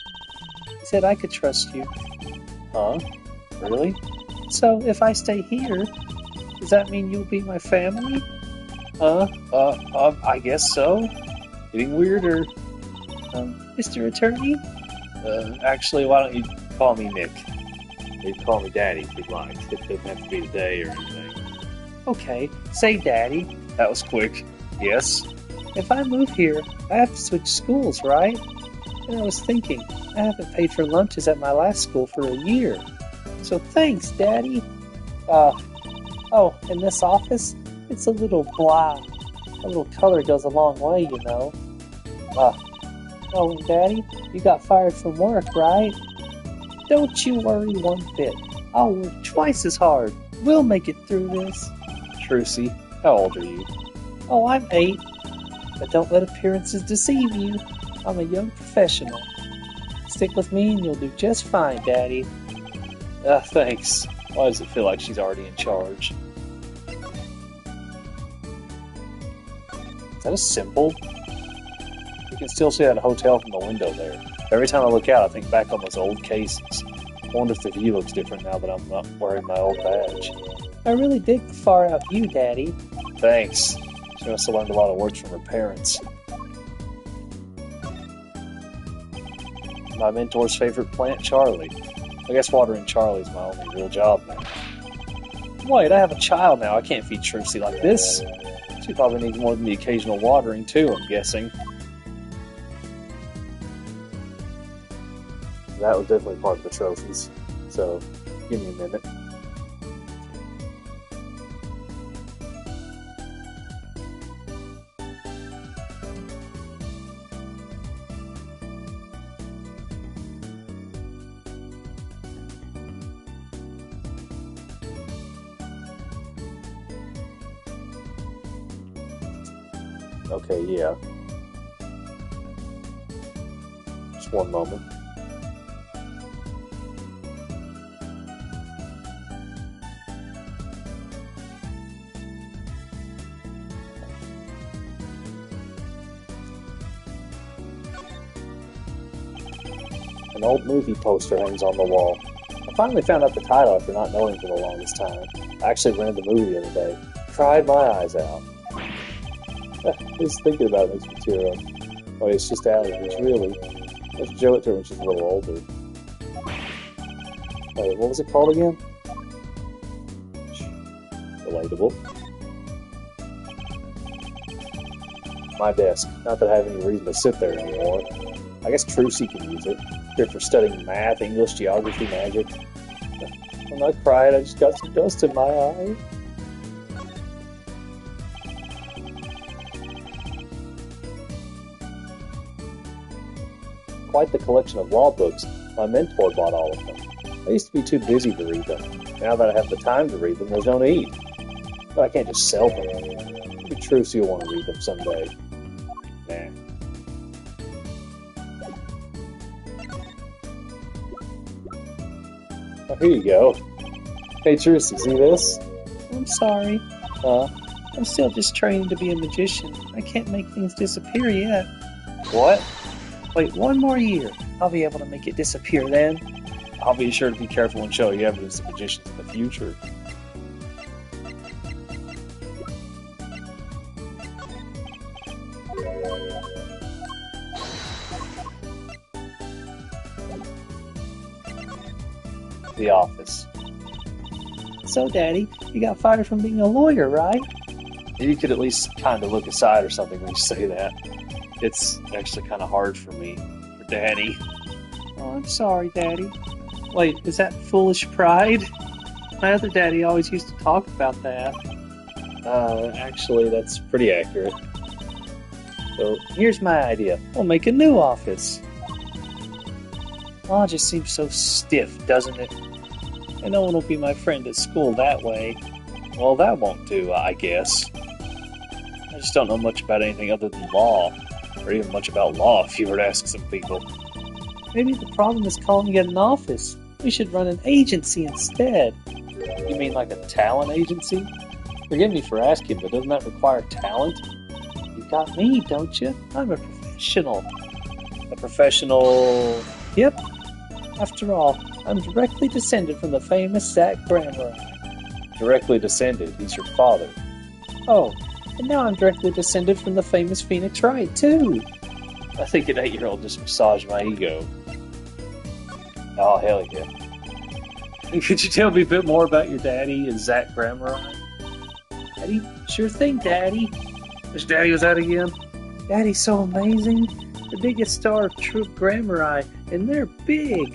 He said I could trust you. Huh? Really? So, if I stay here, does that mean you'll be my family? I guess so. Getting weirder. Mr. Attorney? Actually, why don't you call me Nick? You can call me Daddy if you'd like. It doesn't have to be today or anything. Okay, say Daddy. That was quick. Yes? If I move here, I have to switch schools, right? And I was thinking, I haven't paid for lunches at my last school for a year. So thanks, Daddy. Oh, in this office, it's a little blah. A little color goes a long way, you know. Oh, and Daddy, you got fired from work, right? Don't you worry one bit. I'll work twice as hard. We'll make it through this. Trucy, how old are you? Oh, I'm 8. But don't let appearances deceive you. I'm a young professional. Stick with me and you'll do just fine, Daddy. Thanks. Why does it feel like she's already in charge? Is that a symbol? You can still see that hotel from the window there. Every time I look out, I think back on those old cases. I wonder if the view looks different now that I'm not wearing my old badge. I really dig the far-out view, Daddy. Thanks. She must have learned a lot of words from her parents. My mentor's favorite plant, Charlie. I guess watering Charlie's my only real job now. Wait, I have a child now. I can't feed Trixie like this. She probably needs more than the occasional watering, too, I'm guessing. That was definitely part of the trophies. So, give me a minute. Okay, yeah. Just one moment. An old movie poster hangs on the wall. I finally found out the title after not knowing for the longest time. I actually rented the movie the other day. Cried my eyes out. Just thinking about it makes me tear up. Oh, it's just Allie, it's really. Let's show it to her when she's a little older. Wait, what was it called again? Relatable. My desk. Not that I have any reason to sit there anymore. I guess Trucy can use it. Good for studying math, English, geography, magic. I'm not crying, I just got some dust in my eye. Quite the collection of law books. My mentor bought all of them. I used to be too busy to read them. Now that I have the time to read them, there's no need. But I can't just sell them. Maybe Trucy will want to read them someday. Nah. Oh, here you go. Hey, Trucy, see this? I'm sorry. I'm still just training to be a magician. I can't make things disappear yet. What? Wait, one more year. I'll be able to make it disappear then. I'll be sure to be careful and show you evidence of magicians in the future. The office. So, Daddy, you got fired from being a lawyer, right? You could at least kind of look aside or something when you say that. It's actually kind of hard for me, for Daddy. Oh, I'm sorry, Daddy. Wait, is that foolish pride? My other daddy always used to talk about that. Actually, that's pretty accurate. So, here's my idea. We'll make a new office. Law just seems so stiff, doesn't it? And no one will be my friend at school that way. Well, that won't do, I guess. I just don't know much about anything other than law. Or even much about law, if you were to ask some people. Maybe the problem is calling it an office. We should run an agency instead. You mean like a talent agency? Forgive me for asking, but doesn't that require talent? You got me, don't you? I'm a professional. A professional... Yep. After all, I'm directly descended from the famous Zach Grammerai. Directly descended? He's your father. Oh, and now I'm directly descended from the famous Phoenix Wright, too. I think an 8-year-old just massaged my ego. Oh, hell yeah. Could you tell me a bit more about your daddy and Zach Grammerai? Daddy? Sure thing, Daddy. Which daddy was that again? Daddy's so amazing. The biggest star of true Grammerai, and they're big.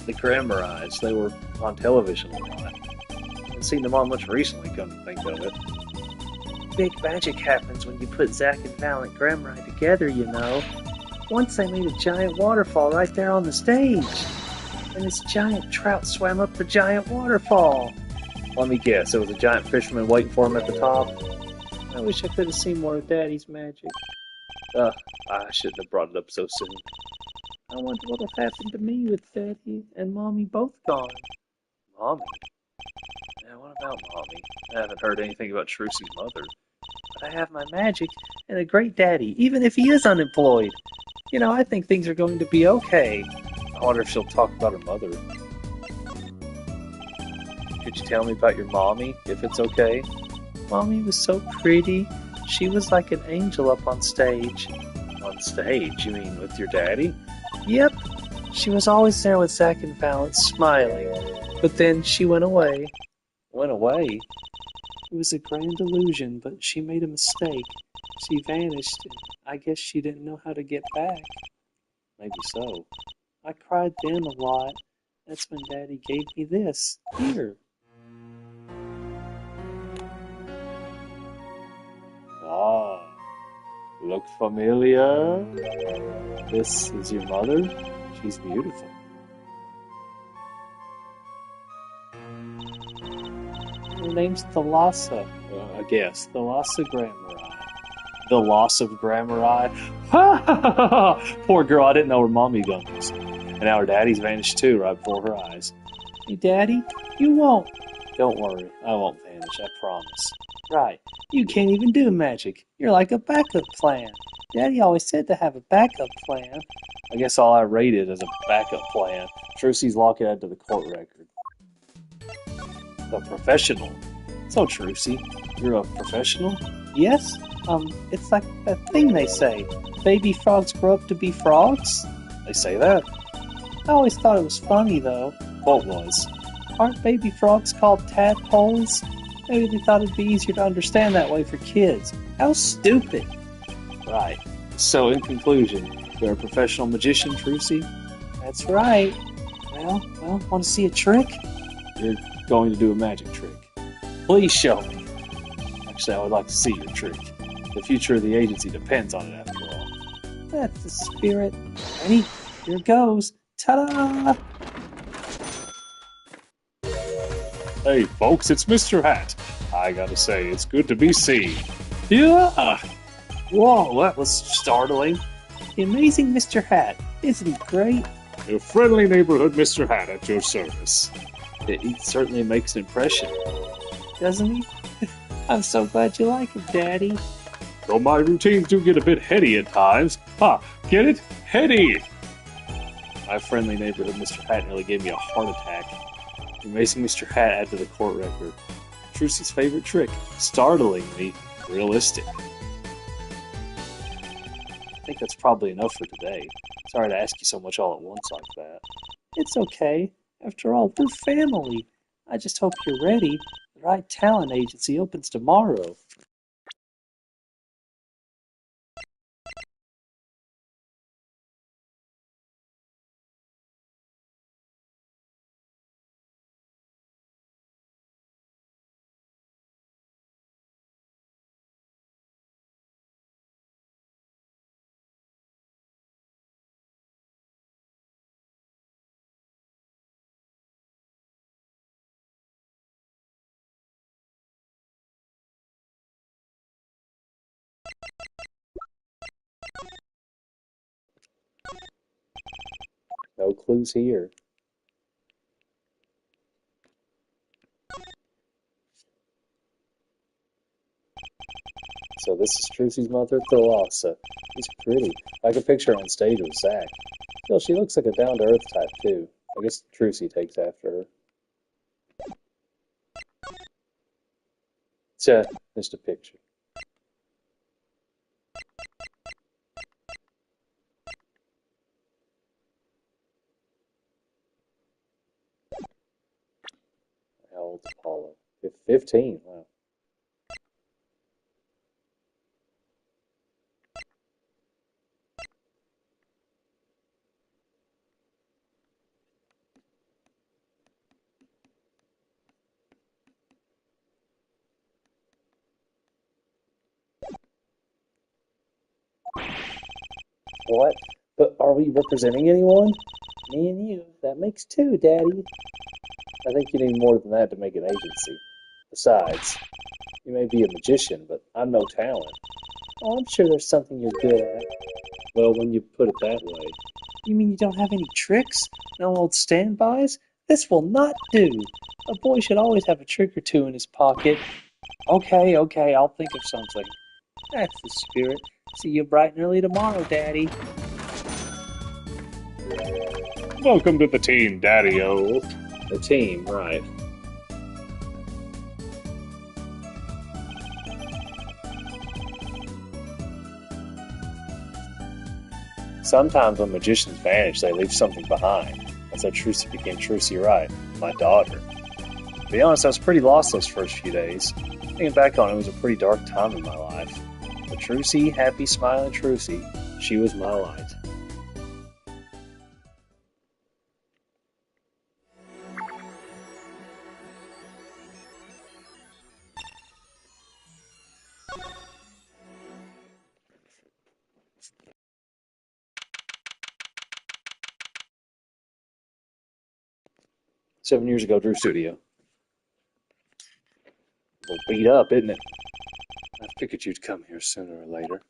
The Grammerais, they were on television a lot. I haven't seen them on much recently, come to think of it. Big magic happens when you put Zach and Valiant Grammerai together, you know. Once they made a giant waterfall right there on the stage. And this giant trout swam up the giant waterfall. Let me guess, it was a giant fisherman waiting for him at the top? I wish I could have seen more of Daddy's magic. I shouldn't have brought it up so soon. I wonder what will happen to me with Daddy and Mommy both gone. Mommy? Yeah, what about Mommy? I haven't heard anything about Trucy's mother. but I have my magic and a great daddy, even if he is unemployed. I think things are going to be okay. I wonder if she'll talk about her mother. Could you tell me about your mommy, if it's okay? Mommy was so pretty. She was like an angel up on stage. On stage? You mean with your daddy? Yep. She was always there with Zach and Valance, smiling. But then she went away. Went away? It was a grand illusion, but she made a mistake. She vanished, and I guess she didn't know how to get back. Maybe so. I cried then a lot. That's when Daddy gave me this. Here. Ah, look familiar. This is your mother? She's beautiful. Her name's Thalassa. I guess. Thalassa Grammari. The loss of Grammari. Ha ha ha ha! Poor girl, I didn't know her mommy gone missing. And now her daddy's vanished too, right before her eyes. Hey, Daddy, you won't. Don't worry, I won't vanish, I promise. Right, you can't even do magic. You're like a backup plan. Daddy always said to have a backup plan. I guess all I rated as a backup plan. Trucy's lock it out to the court record. The professional. So, Trucy, you're a professional? Yes, it's like that thing they say. Baby frogs grow up to be frogs? They say that? I always thought it was funny, though. What was? Aren't baby frogs called tadpoles? Maybe they thought it'd be easier to understand that way for kids. How stupid. Right. So, in conclusion, you're a professional magician, Trucy? That's right. Well, want to see a trick? You're going to do a magic trick. Please show me. Actually, I would like to see your trick. The future of the agency depends on it, after all. That's the spirit. Ready? Here goes. Ta-da! Hey, folks, it's Mr. Hat. I gotta say, it's good to be seen. Yeah! Whoa, that was startling. The amazing Mr. Hat. Isn't he great? Your friendly neighborhood Mr. Hat at your service. He certainly makes an impression. Doesn't he? I'm so glad you like him, Daddy. Though my routines do get a bit heady at times. Ha! Get it? Heady! My friendly neighborhood Mr. Hat nearly gave me a heart attack. The amazing Mr. Hat added to the court record. Trucy's favorite trick. Startlingly realistic. I think that's probably enough for today. Sorry to ask you so much all at once like that. It's okay. After all, we're family. I just hope you're ready. The right talent agency opens tomorrow. No clues here. So this is Trucy's mother, Thalassa. She's pretty. I could picture her on stage with Zach. Still, she looks like a down-to-earth type, too. I guess Trucy takes after her. Just a picture. How old's Apollo? 15, wow. What? But are we representing anyone? Me and you. That makes two, Daddy. I think you need more than that to make an agency. Besides, you may be a magician, but I'm no talent. Oh, I'm sure there's something you're good at. Well, when you put it that way. You mean you don't have any tricks? No old standbys? This will not do. A boy should always have a trick or two in his pocket. Okay, I'll think of something. That's the spirit. See you bright and early tomorrow, Daddy. Welcome to the team, Daddy-O. The team, right. Sometimes when magicians vanish, they leave something behind. That's how Trucy became Trucy Wright, my daughter. To be honest, I was pretty lost those first few days. Thinking back on it, it was a pretty dark time in my life. But Trucy, happy, smiling Trucy, she was my light. "7 years ago, Drew Studio." Well, beat up, isn't it? I figured you'd come here sooner or later.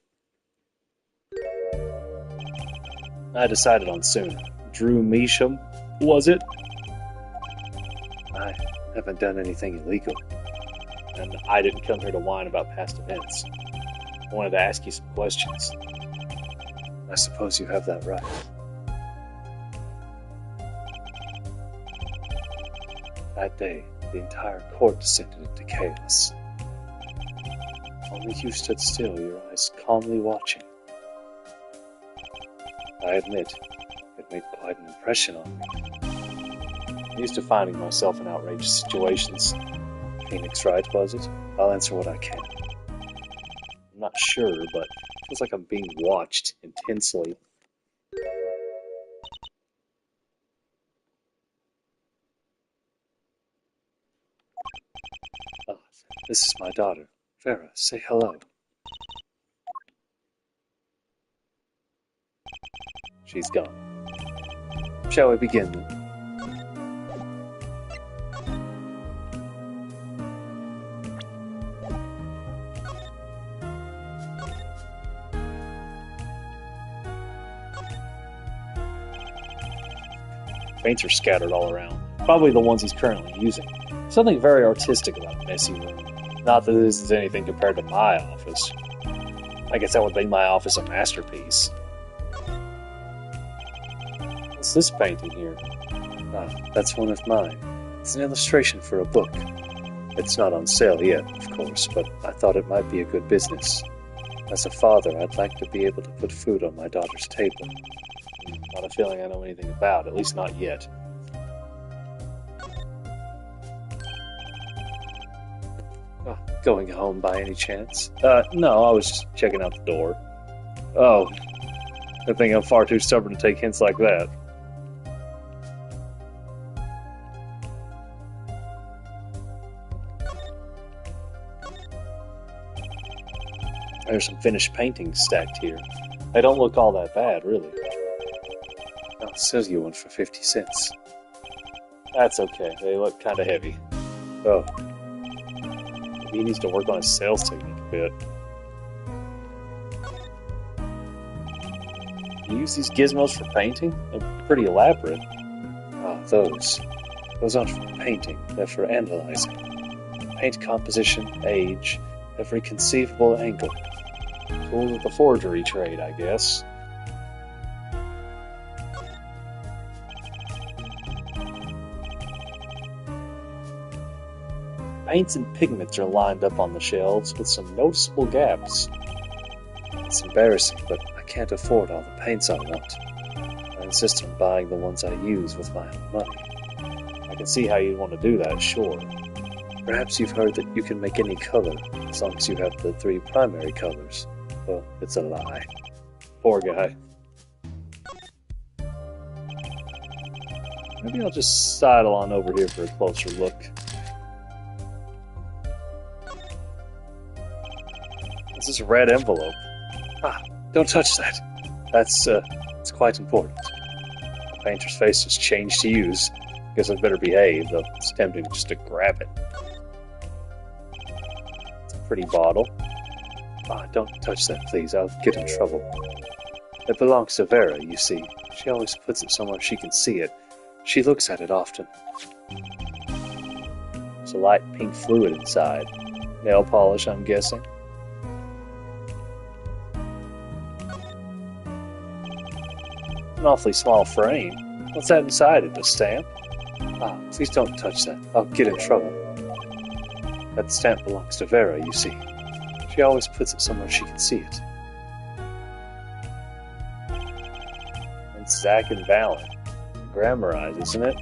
I decided on sooner. Drew Measham, was it? I haven't done anything illegal. And I didn't come here to whine about past events. I wanted to ask you some questions. I suppose you have that right. That day, the entire court descended into chaos. Only you stood still, your eyes calmly watching. I admit, it made quite an impression on me. I'm used to finding myself in outrageous situations. Phoenix Wright, was it? I'll answer what I can. I'm not sure, but it feels like I'm being watched intensely. Ah, this is my daughter. Vera, say hello. She's gone. Shall we begin? Paints are scattered all around. Probably the ones he's currently using. Something very artistic about a messy room. Not that this is anything compared to my office. I guess that would make my office a masterpiece. What's this painting here? Ah, that's one of mine. It's an illustration for a book. It's not on sale yet, of course, but I thought it might be a good business. As a father, I'd like to be able to put food on my daughter's table. Not a feeling I know anything about, at least not yet. Oh, going home by any chance? No, I was just checking out the door. Oh, I think I'm far too stubborn to take hints like that. There's some finished paintings stacked here. They don't look all that bad, really. I'll sell you one for 50 cents. That's okay. They look kind of heavy. Oh. Maybe he needs to work on his sales technique a bit. You use these gizmos for painting? They're pretty elaborate. Ah, those. Those aren't for painting. They're for analyzing. Paint composition, age, every conceivable angle. Tools of the forgery trade, I guess. Paints and pigments are lined up on the shelves with some noticeable gaps. It's embarrassing, but I can't afford all the paints I want. I insist on buying the ones I use with my own money. I can see how you'd want to do that, sure. Perhaps you've heard that you can make any color, as long as you have the 3 primary colors. Well, it's a lie. Poor guy. Maybe I'll just sidle on over here for a closer look. This is a red envelope. Ah, don't touch that. It's quite important. The painter's face has changed to use. Guess I'd better behave, though it's tempting just to grab it. It's a pretty bottle. Ah, don't touch that, please. I'll get in trouble. It belongs to Vera, you see. She always puts it somewhere she can see it. She looks at it often. There's a light pink fluid inside. Nail polish, I'm guessing. An awfully small frame. What's that inside it, a stamp? Ah, please don't touch that. I'll get in trouble. That stamp belongs to Vera, you see. She always puts it somewhere she can see it. It's Zack and Valen. Grammarized, isn't it?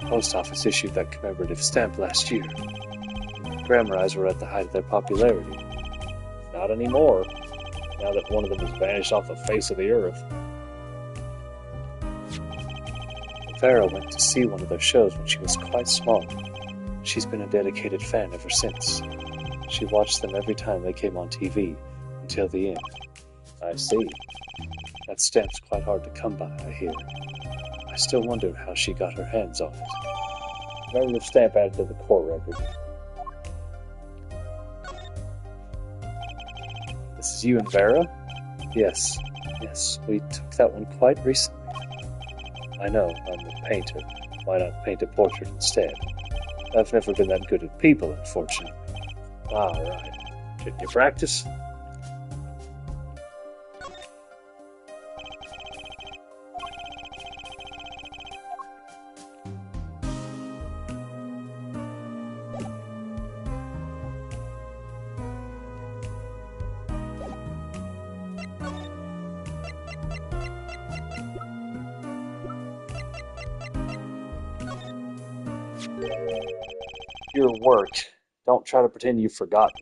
The post office issued that commemorative stamp last year. Grammarized were at the height of their popularity. Not anymore, now that one of them has vanished off the face of the earth. Vera went to see one of their shows when she was quite small. She's been a dedicated fan ever since. She watched them every time they came on TV, until the end. I see. That stamp's quite hard to come by, I hear. I still wonder how she got her hands on it. Remember the stamp added to the court record. This is you and Vera? Yes, we took that one quite recently. I know, I'm a painter. Why not paint a portrait instead? I've never been that good at people, unfortunately. Ah, right. Did you practice? Your work. Don't try to pretend you've forgotten.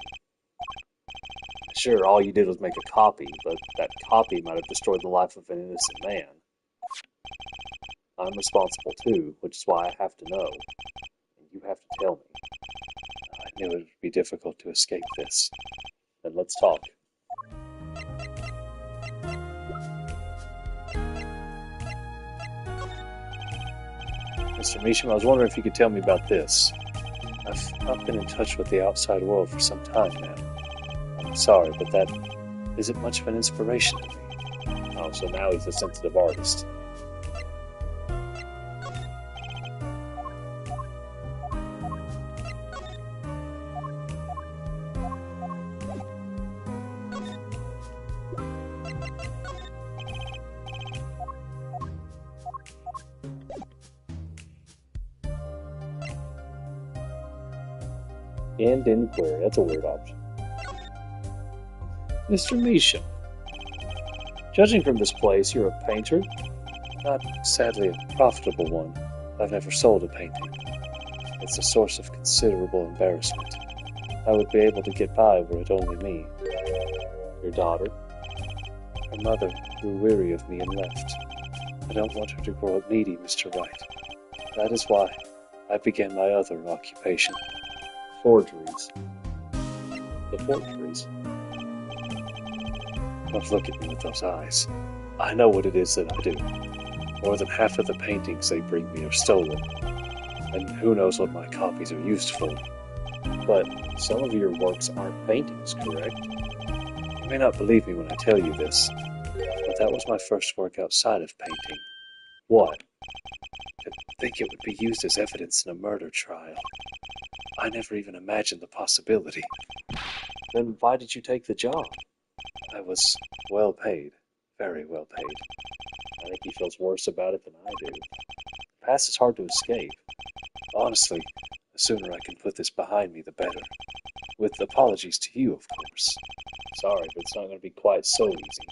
Sure, all you did was make a copy, but that copy might have destroyed the life of an innocent man. I'm responsible too, which is why I have to know. And you have to tell me. I knew it would be difficult to escape this. Then let's talk. Mr. Measham, I was wondering if you could tell me about this. I've not been in touch with the outside world for some time now. I'm sorry, but that isn't much of an inspiration to me. Oh, so now he's a sensitive artist. End inquiry. That's a weird option. Mr. Measham, judging from this place, you're a painter. Not, sadly, a profitable one. I've never sold a painting. It's a source of considerable embarrassment. I would be able to get by were it only me. Your daughter? Her mother grew weary of me and left. I don't want her to grow up needy, Mr. Wright. That is why I began my other occupation. Forgeries. The forgeries. Don't look at me with those eyes. I know what it is that I do. More than half of the paintings they bring me are stolen. And who knows what my copies are used for. But some of your works aren't paintings, correct? You may not believe me when I tell you this, but that was my first work outside of painting. What? To think it would be used as evidence in a murder trial. I never even imagined the possibility. Then why did you take the job? I was well paid. Very well paid. I think he feels worse about it than I do. The past is hard to escape. Honestly, the sooner I can put this behind me, the better. With apologies to you, of course. Sorry, but it's not going to be quite so easy.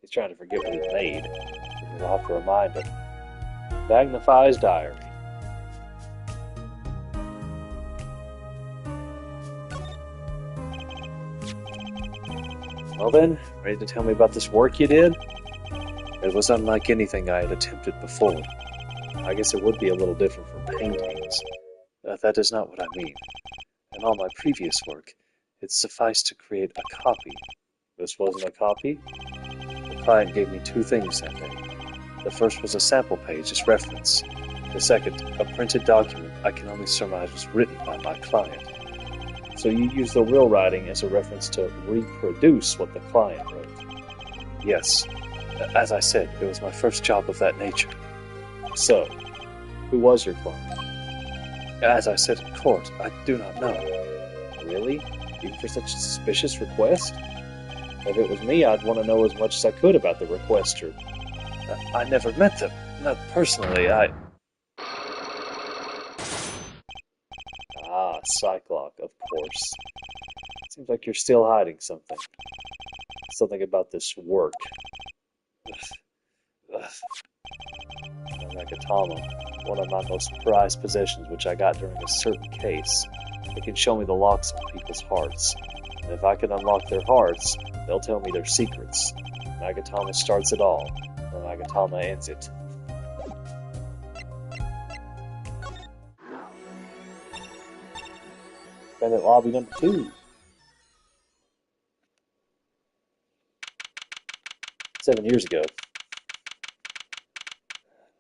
He's trying to forget what he made. I'll have to remind him. Magnifies diary. Well then, ready to tell me about this work you did? It was unlike anything I had attempted before. I guess it would be a little different from paintings. That is not what I mean. In all my previous work, it sufficed to create a copy. This wasn't a copy? The client gave me two things that day. The first was a sample page as reference. The second, a printed document I can only surmise was written by my client. So you use the real writing as a reference to reproduce what the client wrote. Yes. As I said, it was my first job of that nature. So, who was your client? As I said in court, I do not know. Really? Even for such a suspicious request? If it was me, I'd want to know as much as I could about the requester. I never met them. Not personally, Ah, Cyclock, of course. Seems like you're still hiding something. Something about this work. Ugh. Nakatama, one of my most prized possessions which I got during a certain case. It can show me the locks on people's hearts. And if I can unlock their hearts, they'll tell me their secrets. Nagatama starts it all, and Nagatama ends it. Been at lobby number 2. 7 years ago.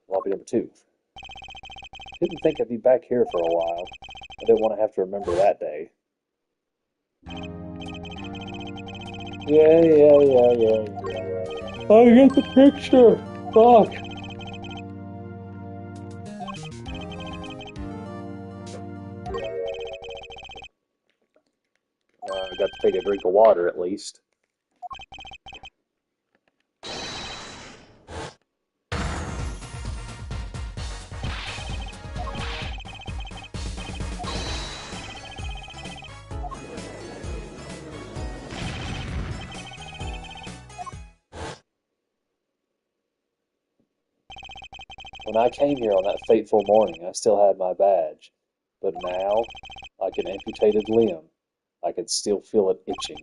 Lobby number 2. Didn't think I'd be back here for a while. I didn't want to have to remember that day. Yeah. I got the picture. Fuck. I got to take a drink of water at least. When I came here on that fateful morning, I still had my badge. But now, like an amputated limb, I can still feel it itching.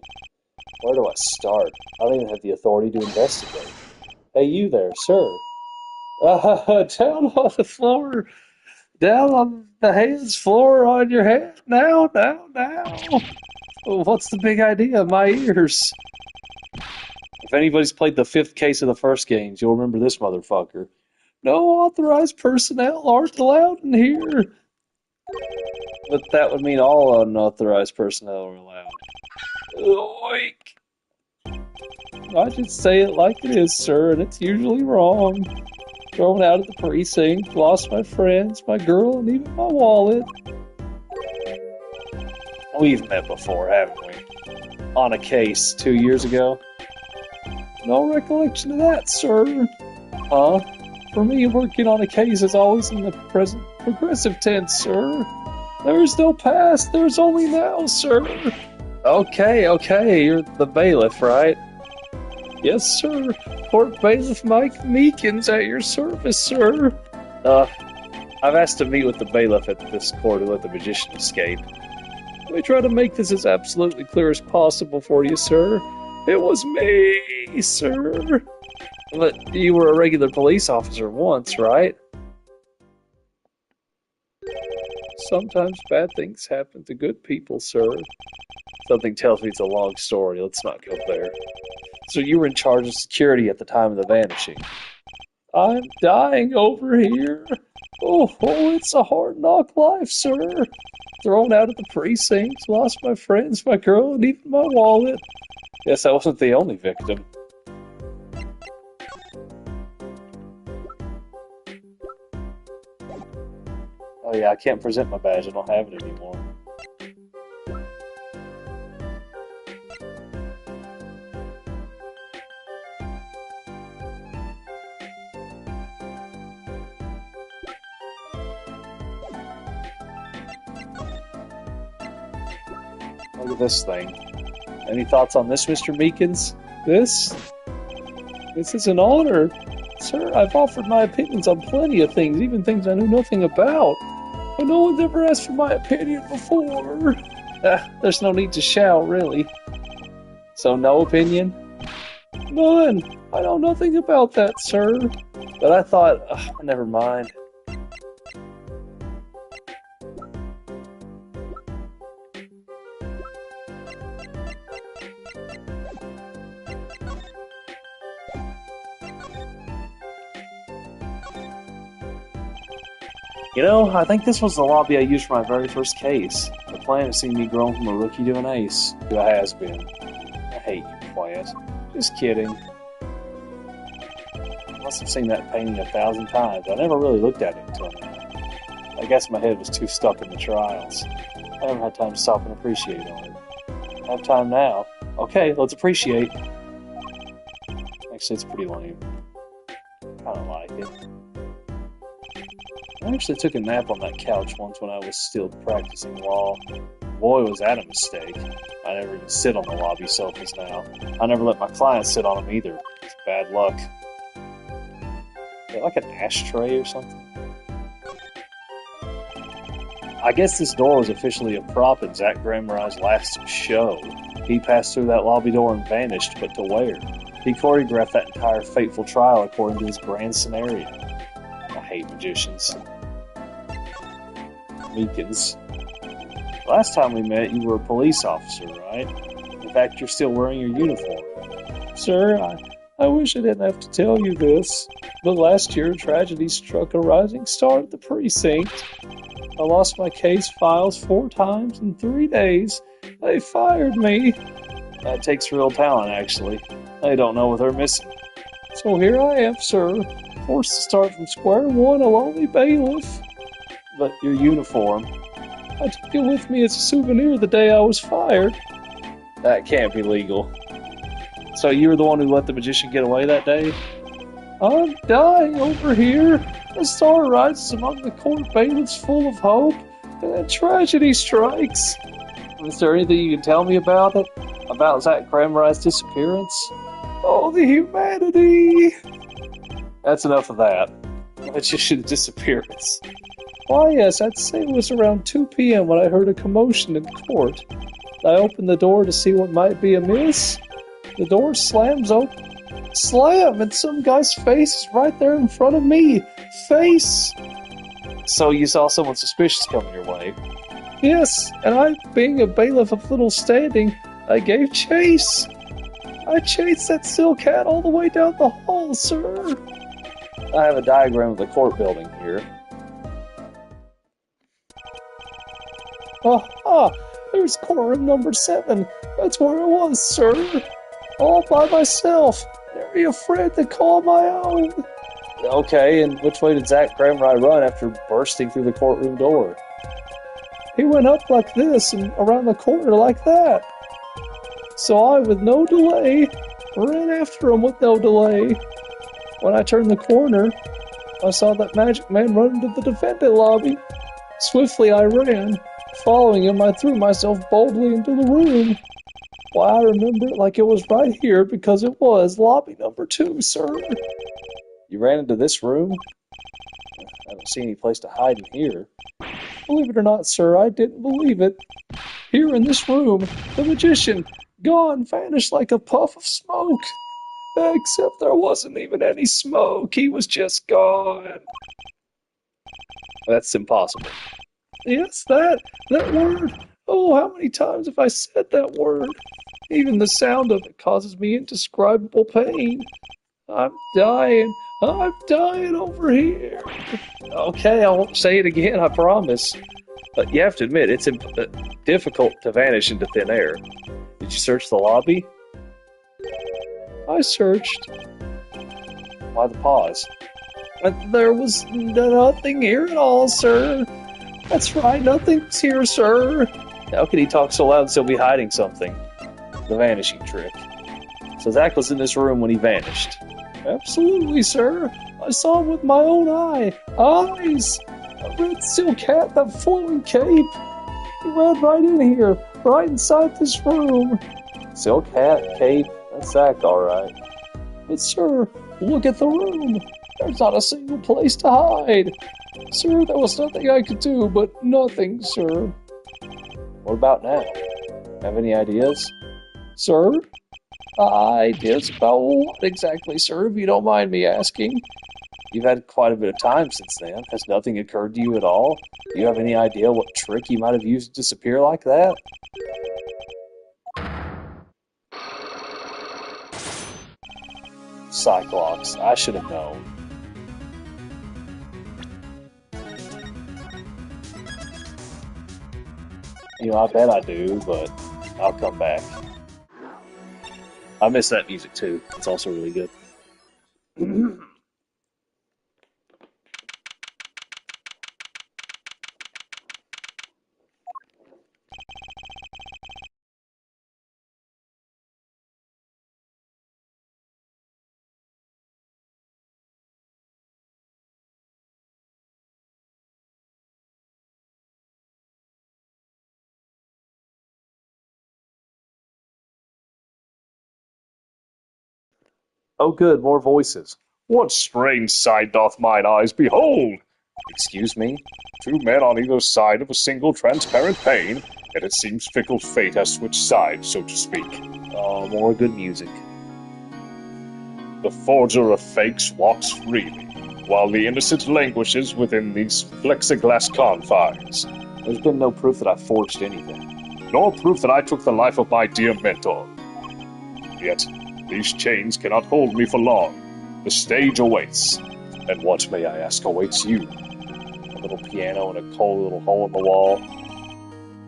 Where do I start? I don't even have the authority to investigate. Hey, you there, sir. Down on the floor. Down on the hands floor on your head. Now. Oh, what's the big idea? My ears. If anybody's played the 5th case of the first games, you'll remember this motherfucker. No authorized personnel aren't allowed in here. But that would mean all unauthorized personnel are allowed. Oink. I just say it like it is, sir, and it's usually wrong. Thrown out of the precinct, lost my friends, my girl, and even my wallet. We've met before, haven't we? On a case 2 years ago. No recollection of that, sir. Huh? For me, working on a case is always in the present progressive tense, sir. There's no past, there's only now, sir. Okay, you're the bailiff, right? Yes, sir. Court Bailiff Mike Meekins at your service, sir. I've asked to meet with the bailiff at this court to let the magician escape. Let me try to make this as absolutely clear as possible for you, sir. It was me, sir. But you were a regular police officer once, right? Sometimes bad things happen to good people, sir. Something tells me it's a long story. Let's not go there. So you were in charge of security at the time of the vanishing. I'm dying over here. Oh, it's a hard knock life, sir. Thrown out of the precinct, lost my friends, my girl, and even my wallet. Yes, I wasn't the only victim. Oh yeah, I can't present my badge. I don't have it anymore. Look at this thing. Any thoughts on this, Mr. Meekins? This is an honor. Sir, I've offered my opinions on plenty of things, even things I knew nothing about. But no one's ever asked for my opinion before. There's no need to shout, really. So no opinion? None. I know nothing about that, sir. But I thought, never mind. You know, I think this was the lobby I used for my very first case. The plan has seen me grown from a rookie to an ace, who I has been. I hate you, plant. Just kidding. I must have seen that painting 1,000 times. I never really looked at it until now. I guess my head was too stuck in the trials. I never had time to stop and appreciate on it. I have time now. Okay, let's appreciate. Actually, it's pretty lame. kind of like it. I actually took a nap on that couch once when I was still practicing law. Boy, was that a mistake. I never even sit on the lobby sofas now. I never let my clients sit on them either. It's bad luck. Like an ashtray or something? I guess this door was officially a prop in Zach Grammarai's last show. He passed through that lobby door and vanished, but to where? He choreographed that entire fateful trial according to his grand scenario. I hate magicians. Meekins. Last time we met, you were a police officer, right? In fact, you're still wearing your uniform. Sir, I wish I didn't have to tell you this, but last year tragedy struck a rising star at the precinct. I lost my case files 4 times in 3 days. They fired me. That takes real talent, actually. They don't know what they're missing. So here I am, sir, forced to start from square one, a lonely bailiff. But your uniform... I took it with me as a souvenir the day I was fired. That can't be legal. So you were the one who let the magician get away that day? I'm dying over here. A star rises among the court bailiffs full of hope, and then tragedy strikes. Is there anything you can tell me about it? About Zach Grammarai's disappearance? Oh, the humanity! That's enough of that. Magician's disappearance. Why, yes, I'd say it was around 2 p.m. when I heard a commotion in court. I opened the door to see what might be amiss. The door slams open. Slam! And some guy's face is right there in front of me. Face! So you saw someone suspicious coming your way? Yes, and I, being a bailiff of little standing, I gave chase. I chased that still cat all the way down the hall, sir. I have a diagram of the court building here. There's courtroom number 7. That's where I was, sir. All by myself. Nary a friend to call my own. Okay, and which way did Zach Gramarai run after bursting through the courtroom door? He went up like this and around the corner like that. So I, with no delay, ran after him with no delay. When I turned the corner, I saw that magic man run into the defendant lobby. Swiftly I ran. Following him, I threw myself boldly into the room. Why, I remember it like it was right here because it was lobby number 2, sir. You ran into this room? I don't see any place to hide in here. Believe it or not, sir, I didn't believe it. Here in this room, the magician, gone, vanished like a puff of smoke. Except there wasn't even any smoke. He was just gone. That's impossible. Yes, that word. Oh, how many times have I said that word? Even the sound of it causes me indescribable pain. I'm dying over here. Okay, I won't say it again, I promise. But you have to admit, it's difficult to vanish into thin air. Did you search the lobby? I searched. Why the pause? But there was nothing here at all, sir. That's right, nothing's here, sir. How could he talk so loud and still be hiding something? The vanishing trick. So Zach was in this room when he vanished. Absolutely, sir. I saw him with my own eyes. A red silk hat, that flowing cape. He ran right in here, right inside this room. Silk hat, cape, that's Zach, all right. But, sir, look at the room. There's not a single place to hide. Sir, there was nothing I could do, but nothing, sir. What about now? Have any ideas? Sir? Ideas about what exactly, sir, if you don't mind me asking? You've had quite a bit of time since then. Has nothing occurred to you at all? Do you have any idea what trick you might have used to disappear like that? Cyclops. I should have known. You know, I bet I do, but I'll come back. I miss that music too. It's also really good. Oh good, more voices. What strange sight doth mine eyes behold? Excuse me? Two men on either side of a single transparent pane, yet it seems fickle fate has switched sides, so to speak. Oh, more good music. The forger of fakes walks freely, while the innocent languishes within these plexiglass confines. There's been no proof that I forged anything. Nor proof that I took the life of my dear mentor. Yet, these chains cannot hold me for long. The stage awaits. And what, may I ask, awaits you? A little piano and a cold little hole in the wall.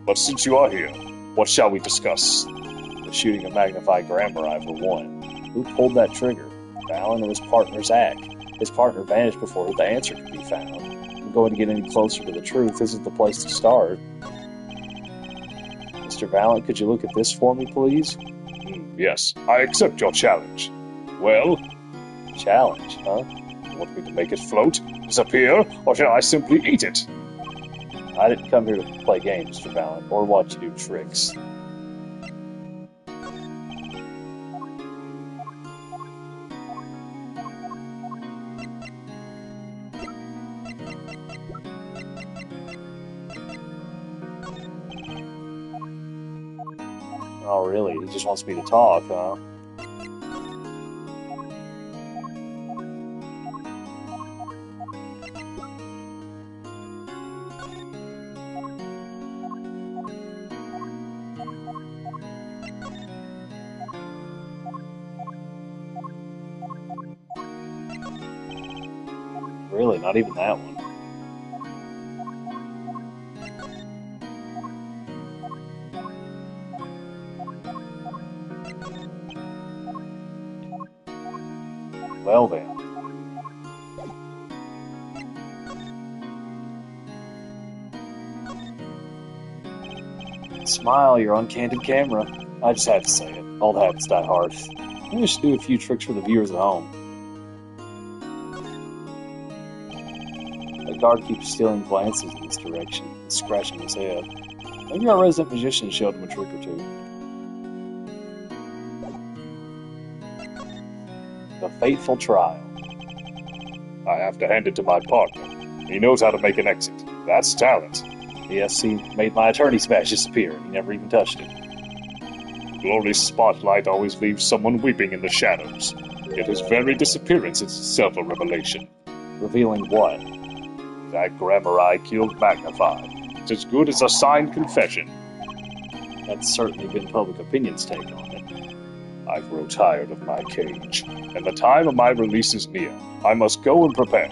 But since you are here, what shall we discuss? The shooting of Magnified Grammar, for one. Who pulled that trigger? Valen or his partner Zach? His partner vanished before the answer could be found. And going to get any closer to the truth isn't the place to start. Mr. Valen, could you look at this for me, please? Yes, I accept your challenge. Well? Challenge, huh? You want me to make it float, disappear, or shall I simply eat it? I didn't come here to play games, Mr. Valen, or watch you do tricks. Oh, really? He just wants me to talk, huh? Really? Not even that one? Well then. Smile, you're on candid camera. I just had to say it. Old habits die hard. Maybe I should do a few tricks for the viewers at home. The guard keeps stealing glances in this direction and scratching his head. Maybe our resident magician showed him a trick or two. The fateful trial. I have to hand it to my partner. He knows how to make an exit. That's talent. Yes, he made my attorney's badge disappear. He never even touched it. The glorious spotlight always leaves someone weeping in the shadows. Yet his very disappearance is itself a revelation. Revealing what? That Grammar I killed Magnified. It's as good as a signed confession. That's certainly been public opinion's take on it. I grow tired of my cage, and the time of my release is near. I must go and prepare.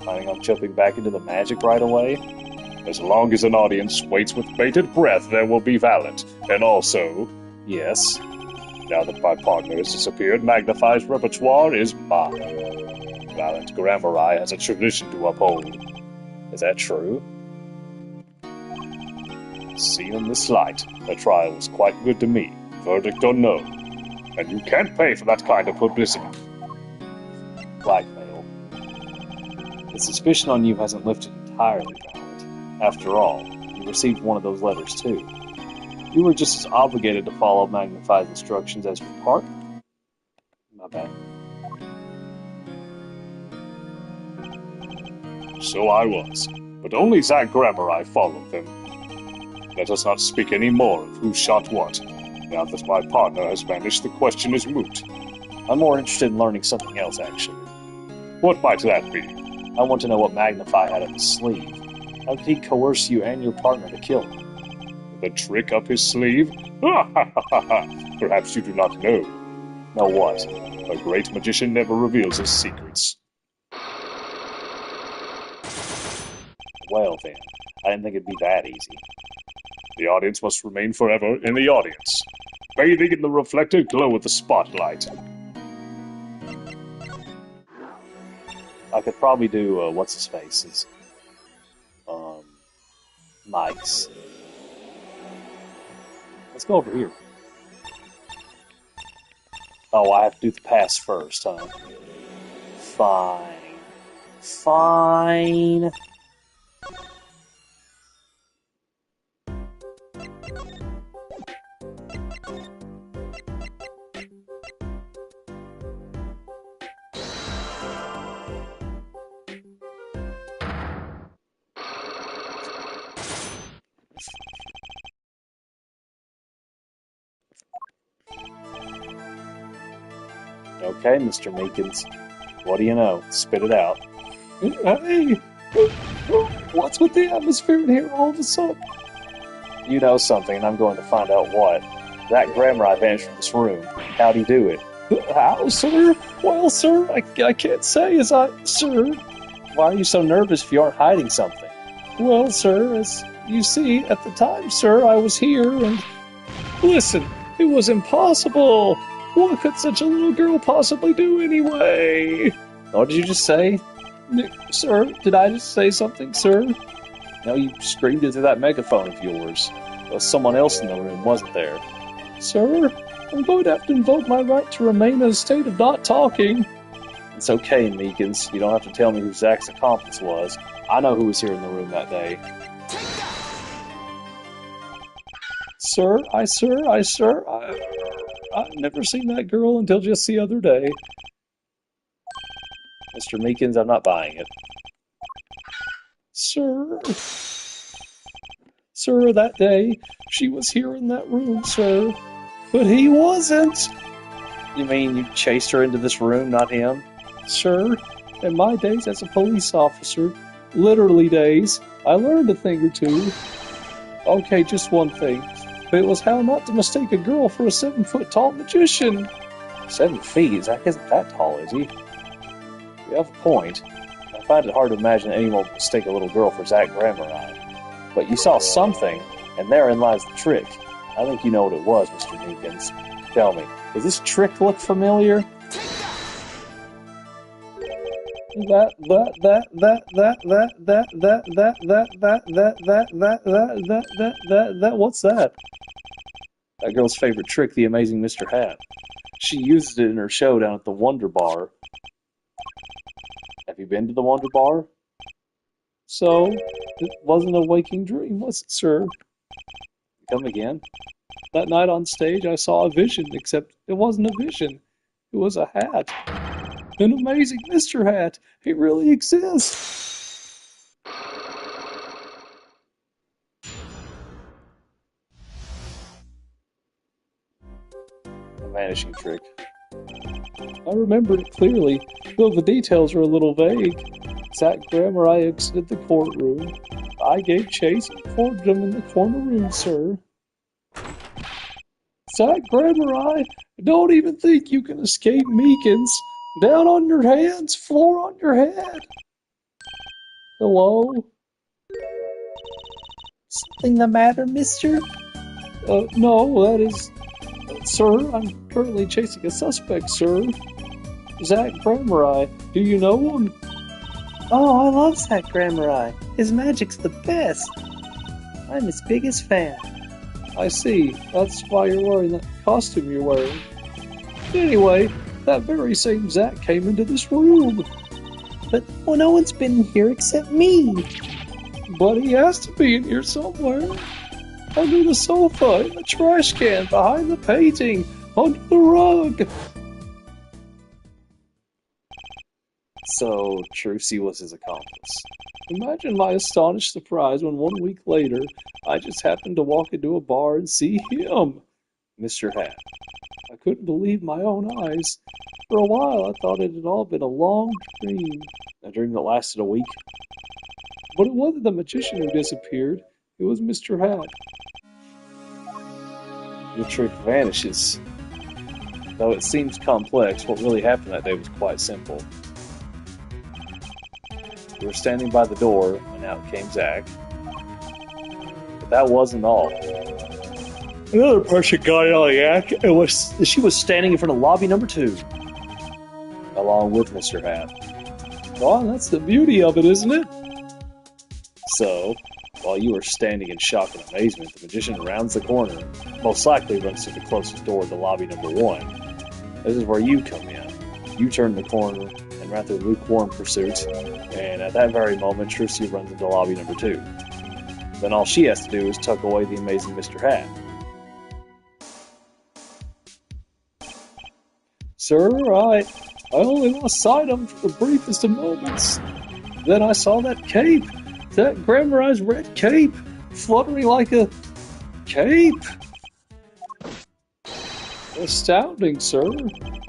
Planning on jumping back into the magic right away? As long as an audience waits with bated breath, there will be Valent. And also... Yes? Now that my partner has disappeared, Magnify's repertoire is mine. Valent Grammar has a tradition to uphold. Is that true? Seen in this light, the trial was quite good to me. Verdict or no. And you can't pay for that kind of publicity. Blackmail. The suspicion on you hasn't lifted entirely, Valent. After all, you received one of those letters too. You were just as obligated to follow Magnify's instructions as your partner. My bad. So I was, but only Zach Grammar followed them. Let us not speak any more of who shot what. Now that my partner has vanished, the question is moot. I'm more interested in learning something else, actually. What might that be? I want to know what Magnify had up his sleeve. How could he coerce you and your partner to kill him? The trick up his sleeve? Perhaps you do not know. Know what? A great magician never reveals his secrets. Well then, I didn't think it'd be that easy. The audience must remain forever in the audience, bathing in the reflected glow of the spotlight. I could probably do, what's-his-faces? Mike's. Let's go over here. Oh, I have to do the pass first, huh? Fine. Fine. Okay, Mr. Meekins. What do you know? Spit it out. Hey, what's with the atmosphere in here all of a sudden? You know something, and I'm going to find out what. That grammar I vanished from this room. How'd he do it? How, sir? Well, sir, I can't say sir. Why are you so nervous if you aren't hiding something? Well, sir, as you see, at the time, sir, I was here and... Listen, it was impossible. What could such a little girl possibly do anyway? What did you just say? Sir, did I just say something, sir? No, you screamed into that megaphone of yours. There was someone else in the room, wasn't there? Sir, I'm going to have to invoke my right to remain in a state of not talking. It's okay, Meekins. You don't have to tell me who Zach's accomplice was. I know who was here in the room that day. Sir, I've never seen that girl until just the other day. Mr. Meekins, I'm not buying it. Sir, that day, she was here in that room, sir. But he wasn't. You mean you chased her into this room, not him? Sir, in my days as a police officer, literally days, I learned a thing or two. Okay, just one thing. But it was how not to mistake a girl for a 7-foot-tall magician. 7 feet? Zach isn't that tall, is he? You have a point. I find it hard to imagine anyone would mistake a little girl for Zach Gramarye. But you saw something, and therein lies the trick. I think you know what it was, Mr. Meekins. Tell me, does this trick look familiar? What's that? That girl's favorite trick, the amazing Mr. Hat. She uses it in her show down at the Wonder Bar. Have you been to the Wonder Bar? So, it wasn't a waking dream, was it, sir? Come again? That night on stage, I saw a vision, except it wasn't a vision. It was a hat. An amazing Mr. Hat. He really exists. A vanishing trick. I remember it clearly, though the details are a little vague. Zach Gramarye exited the courtroom. I gave chase and cornered him in the corner room, sir. Zach Gramarye, don't even think you can escape Meekins. Down on your hands, floor on your head. Hello? Something the matter, mister? No, that is... Sir, I'm currently chasing a suspect, sir. Zach Gramarye. Do you know him? Oh, I love Zach Gramarye. His magic's the best. I'm his biggest fan. I see. That's why you're wearing that costume you're wearing. Anyway, that very same Zach came into this room. But no one's been here except me. But he has to be in here somewhere. Under the sofa, in the trash can, behind the painting, under the rug. So, Trucy was his accomplice. Imagine my astonished surprise when 1 week later, I just happened to walk into a bar and see him, Mr. Hat. I couldn't believe my own eyes. For a while, I thought it had all been a long dream. A dream that lasted a week? But it wasn't the magician who disappeared. It was Mr. Hat. Your trick vanishes. Though it seems complex, what really happened that day was quite simple. You were standing by the door, and out came Zach. But that wasn't all. Another person got out of the act, and she was standing in front of lobby number 2. Along with Mr. Hat. Well, that's the beauty of it, isn't it? So, while you were standing in shock and amazement, the magician rounds the corner, most likely runs to the closest door to lobby number 1. This is where you come in. You turn the corner and run through lukewarm pursuit, and at that very moment, Trucy runs into lobby number 2. Then all she has to do is tuck away the amazing Mr. Hat. Sir, I only lost sight of him for the briefest of moments. Then I saw that cape, that Gramarye's red cape, fluttering like a cape. Astounding, sir.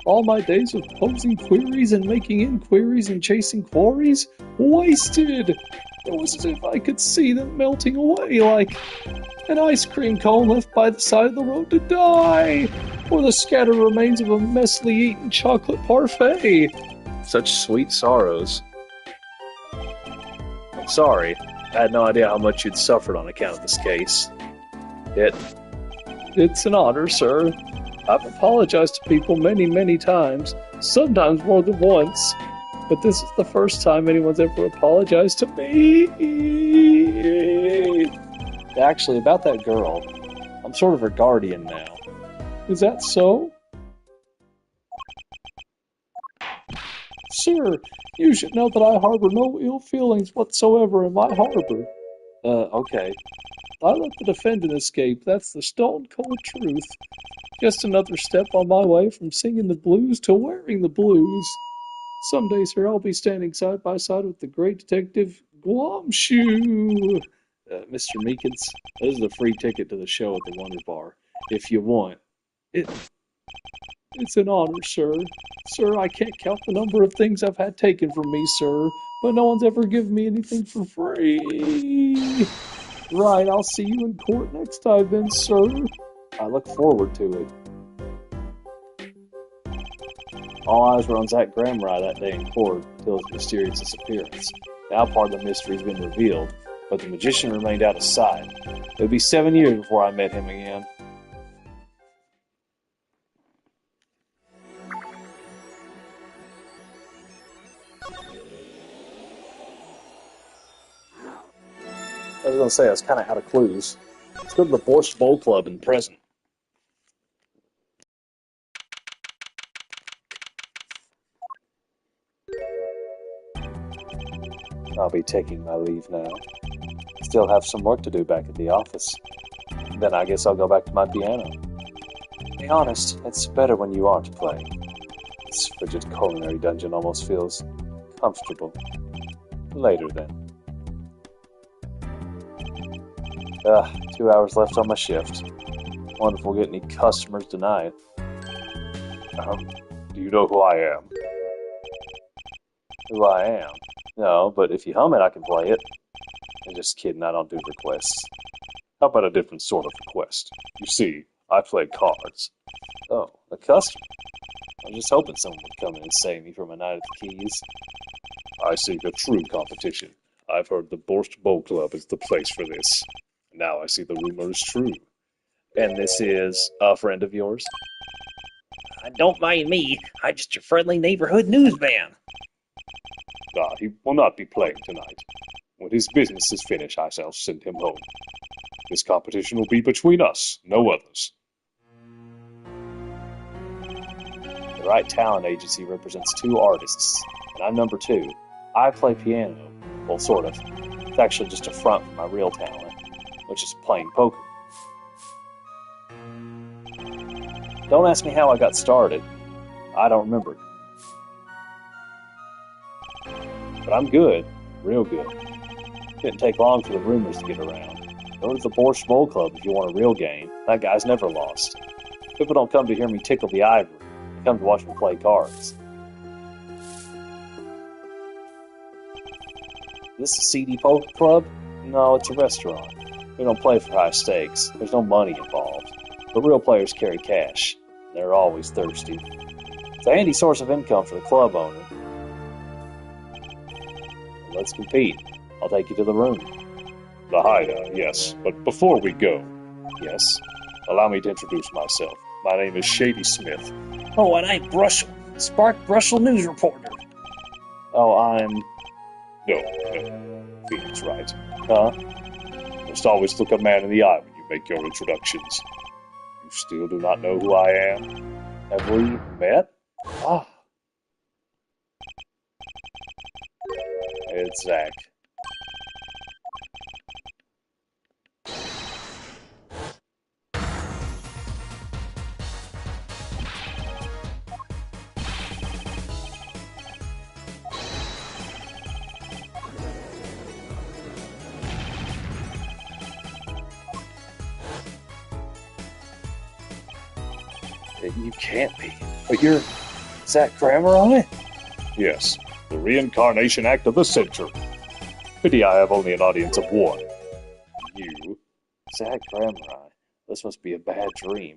All my days of posing queries and making inquiries and chasing quarries wasted. It was as if I could see them melting away like an ice cream cone left by the side of the road to die, or the scattered remains of a messily eaten chocolate parfait. Such sweet sorrows. I'm sorry. I had no idea how much you'd suffered on account of this case. It's an honor, sir. I've apologized to people many, many times, sometimes more than once, but this is the first time anyone's ever apologized to me. Actually, about that girl, I'm sort of her guardian now. Is that so? Sir, you should know that I harbor no ill feelings whatsoever in my harbor. Okay. I let the defendant escape, that's the stone-cold truth. Just another step on my way from singing the blues to wearing the blues. Someday, sir, I'll be standing side by side with the great detective Guamshu. Mr. Meekins, this is a free ticket to the show at the Wonder Bar, if you want. It's an honor, sir. Sir, I can't count the number of things I've had taken from me, sir, but no one's ever given me anything for free. Right, I'll see you in court next time then, sir. I look forward to it. All eyes were on Zach Gramry that day in court until his mysterious disappearance. Now part of the mystery has been revealed, but the magician remained out of sight. It would be 7 years before I met him again. I was going to say, I was kind of out of clues. Let's go to the Borscht Bowl Club in present. I'll be taking my leave now. Still have some work to do back at the office. Then I guess I'll go back to my piano. To be honest, it's better when you aren't playing. This frigid culinary dungeon almost feels comfortable. Later then. 2 hours left on my shift. Wonder if we'll get any customers tonight. Do you know who I am? Who I am? No, but if you hum it, I can play it. I'm just kidding, I don't do requests. How about a different sort of request? You see, I play cards. Oh, a customer? I was just hoping someone would come in and save me from a night at the Keys. I seek a true competition. I've heard the Borscht Bowl Club is the place for this. Now I see the rumor is true. And this is a friend of yours? Don't mind me. I'm just your friendly neighborhood newsman. He will not be playing tonight. When his business is finished, I shall send him home. This competition will be between us, no others. The Right Talent Agency represents 2 artists, and I'm number 2. I play piano. Well, sort of. It's actually just a front for my real talent, which is playing poker. Don't ask me how I got started. I don't remember. But I'm good. Real good. Didn't take long for the rumors to get around. Go to the Borscht Bowl Club if you want a real game. That guy's never lost. People don't come to hear me tickle the ivory. They come to watch me play cards. Is this a seedy poker club? No, it's a restaurant. We don't play for high stakes. There's no money involved. But real players carry cash. They're always thirsty. It's a handy source of income for the club owner. Let's compete. I'll take you to the room. The hideout, yes. But before we go, Yes? allow me to introduce myself. My name is Shady Smith. Oh, and I'm Brushel, Spark Brushel news reporter. Oh, I'm... No. Phoenix, right? Huh? Must always look a man in the eye when you make your introductions. You still do not know who I am? Have we met? Ah. It's Zach. You can't be. But you're Zach Grammar? Yes, the reincarnation act of the century. Pity I have only an audience of one. You. Zach Grammar. This must be a bad dream.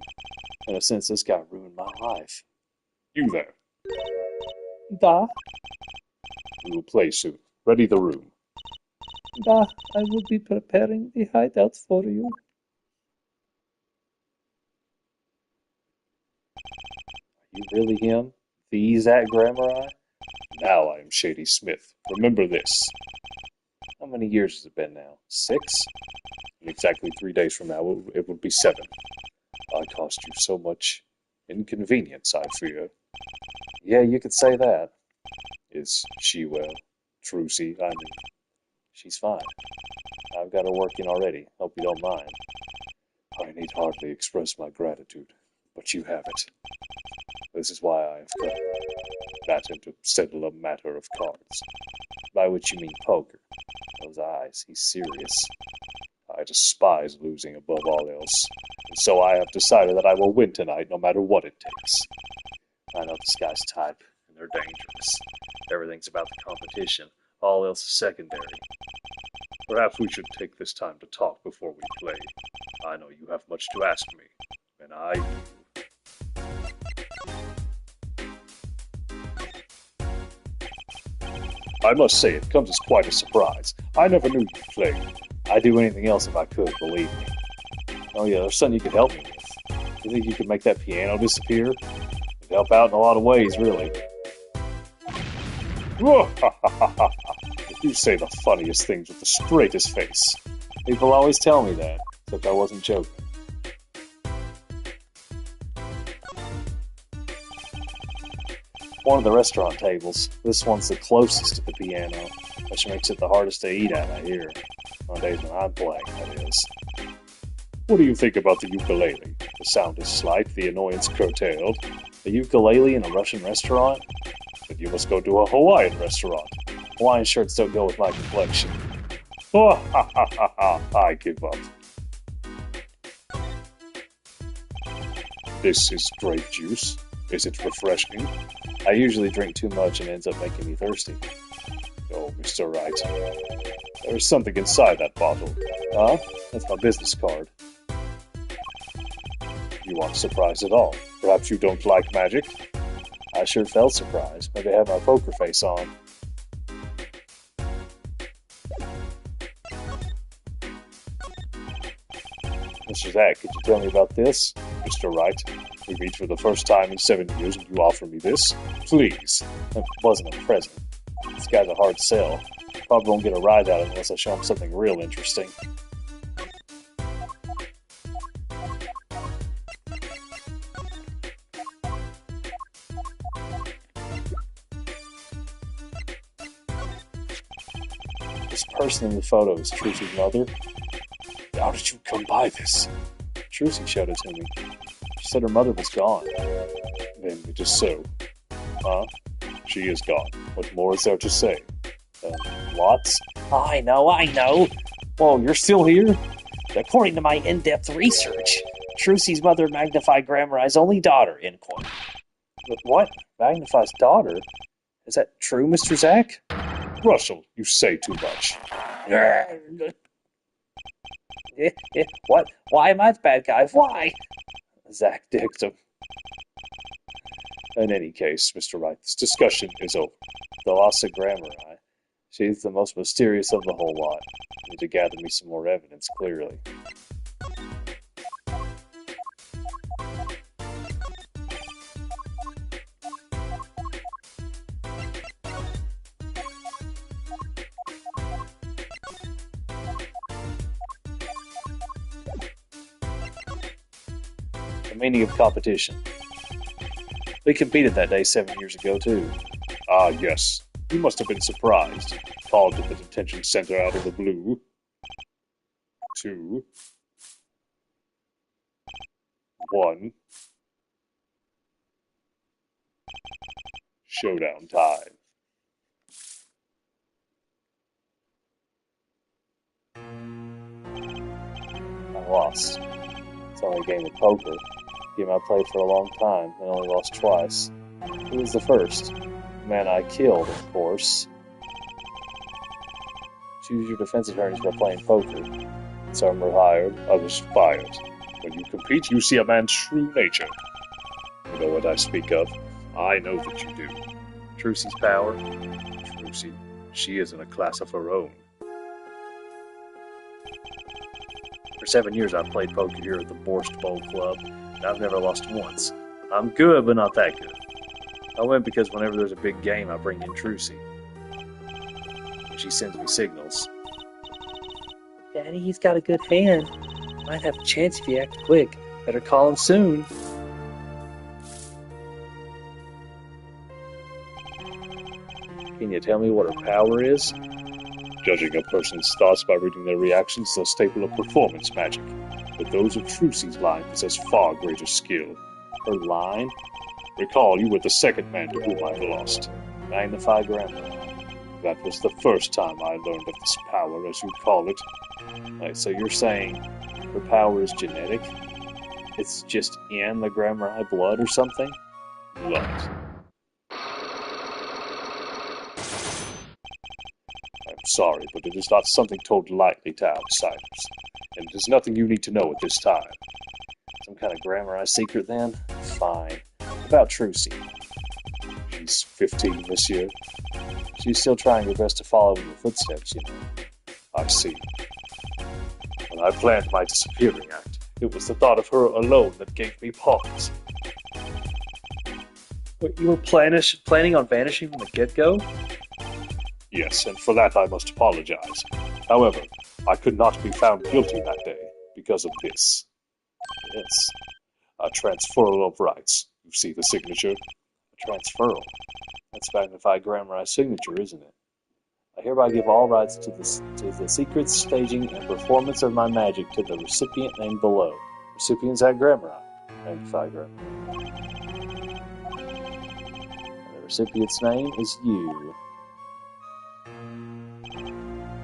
In a sense, this guy ruined my life. You there. Da, We will play soon. Ready the room. da, I will be preparing the hideout for you. Are you really him? The Zach Grammar? Now I am Shady Smith. Remember this. How many years has it been now? 6? In exactly 3 days from now, it would be 7. I caused you so much inconvenience, I fear. Yeah, you could say that. Is she well? Trucy, I mean. She's fine. I've got her working already. Hope you don't mind. I need hardly express my gratitude, but you have it. This is why I have come. Matter to settle a matter of cards. By which you mean poker. Those eyes, he's serious. I despise losing above all else, and so I have decided that I will win tonight no matter what it takes. I know this guy's type, and they're dangerous. Everything's about the competition. All else is secondary. Perhaps we should take this time to talk before we play. I know you have much to ask me, and I I must say it comes as quite a surprise. I never knew you played. I'd do anything else if I could, believe me. Oh yeah, there's something you could help me with. Do you think you could make that piano disappear? It'd help out in a lot of ways, really. You say the funniest things with the straightest face. People always tell me that, except I wasn't joking. One of the restaurant tables. This one's the closest to the piano, which makes it the hardest to eat at, I hear. On days when I'm playing, that is. What do you think about the ukulele? The sound is slight, the annoyance curtailed. A ukulele in a Russian restaurant? But you must go to a Hawaiian restaurant. Hawaiian shirts don't go with my complexion. I give up. This is grape juice. Is it refreshing? I usually drink too much and it ends up making me thirsty. Oh, Mr. Wright. There's something inside that bottle. Huh? That's my business card. You aren't surprised at all. Perhaps you don't like magic? I sure felt surprised. Maybe I have my poker face on. Mr. Zach, could you tell me about this? Mr. Wright, we meet for the first time in 7 years and you offer me this? Please. It wasn't a present. This guy's a hard sell. Probably won't get a ride out of it unless I show him something real interesting. This person in the photo is Trucy's mother. How did you come by this? Trucy showed it to me. She said her mother was gone. Then it is so. Huh? She is gone. What more is there to say? Lots? I know. Whoa, you're still here? According to my in-depth research, Trucy's mother magnified Grammarai's only daughter, end quote. What? Magnify's daughter? Is that true, Mr. Zach? Russell, you say too much. What? Why am I the bad guy? Why? Zach dicked him. In any case, Mr. Wright, this discussion is over. The loss of Grammarai. She's the most mysterious of the whole lot. I need to gather me some more evidence, clearly. The meaning of competition. We competed that day 7 years ago, too. Ah, yes. You must have been surprised. Called to the detention center out of the blue. 2, 1. Showdown time. I lost. It's only a game of poker. game I played for a long time and only lost twice. Who was the first? The man I killed, of course. Choose your defense attorneys by playing poker. Some are hired, others fired. When you compete, you see a man's true nature. You know what I speak of? I know that you do. Trucy's power. Trucy, she is in a class of her own. For 7 years I've played poker here at the Borst Bowl Club, and I've never lost once. I'm good, but not that good. I win because whenever there's a big game, I bring in Trucy. She sends me signals. Daddy, he's got a good hand. Might have a chance if you act quick. Better call him soon. Can you tell me what her power is? Judging a person's thoughts by reading their reactions is a staple of performance magic, but those of Trucy's line possess far greater skill. Her line? Recall, you were the second man to whom I lost. Magnify grammar. That was the first time I learned of this power, as you call it. Right, so you're saying her power is genetic? It's just in the Grammar blood or something? Blood. I'm sorry, but it is not something told lightly to outsiders, and it is nothing you need to know at this time. Some kind of Grammar secret then? Fine. About Trucy. She's 15 this year. She's still trying her best to follow in your footsteps, you know. I see. When I planned my disappearing act, it was the thought of her alone that gave me pause. Wait, you were planning on vanishing from the get-go? Yes, and for that I must apologize. However, I could not be found guilty that day because of this. Yes. A transferal of rights. You see the signature? A transferal? That's Magnify Grammarized signature, isn't it? I hereby give all rights to the secret staging and performance of my magic to the recipient named below. Recipients at Grammar. Magnify Grammar. And the recipient's name is you.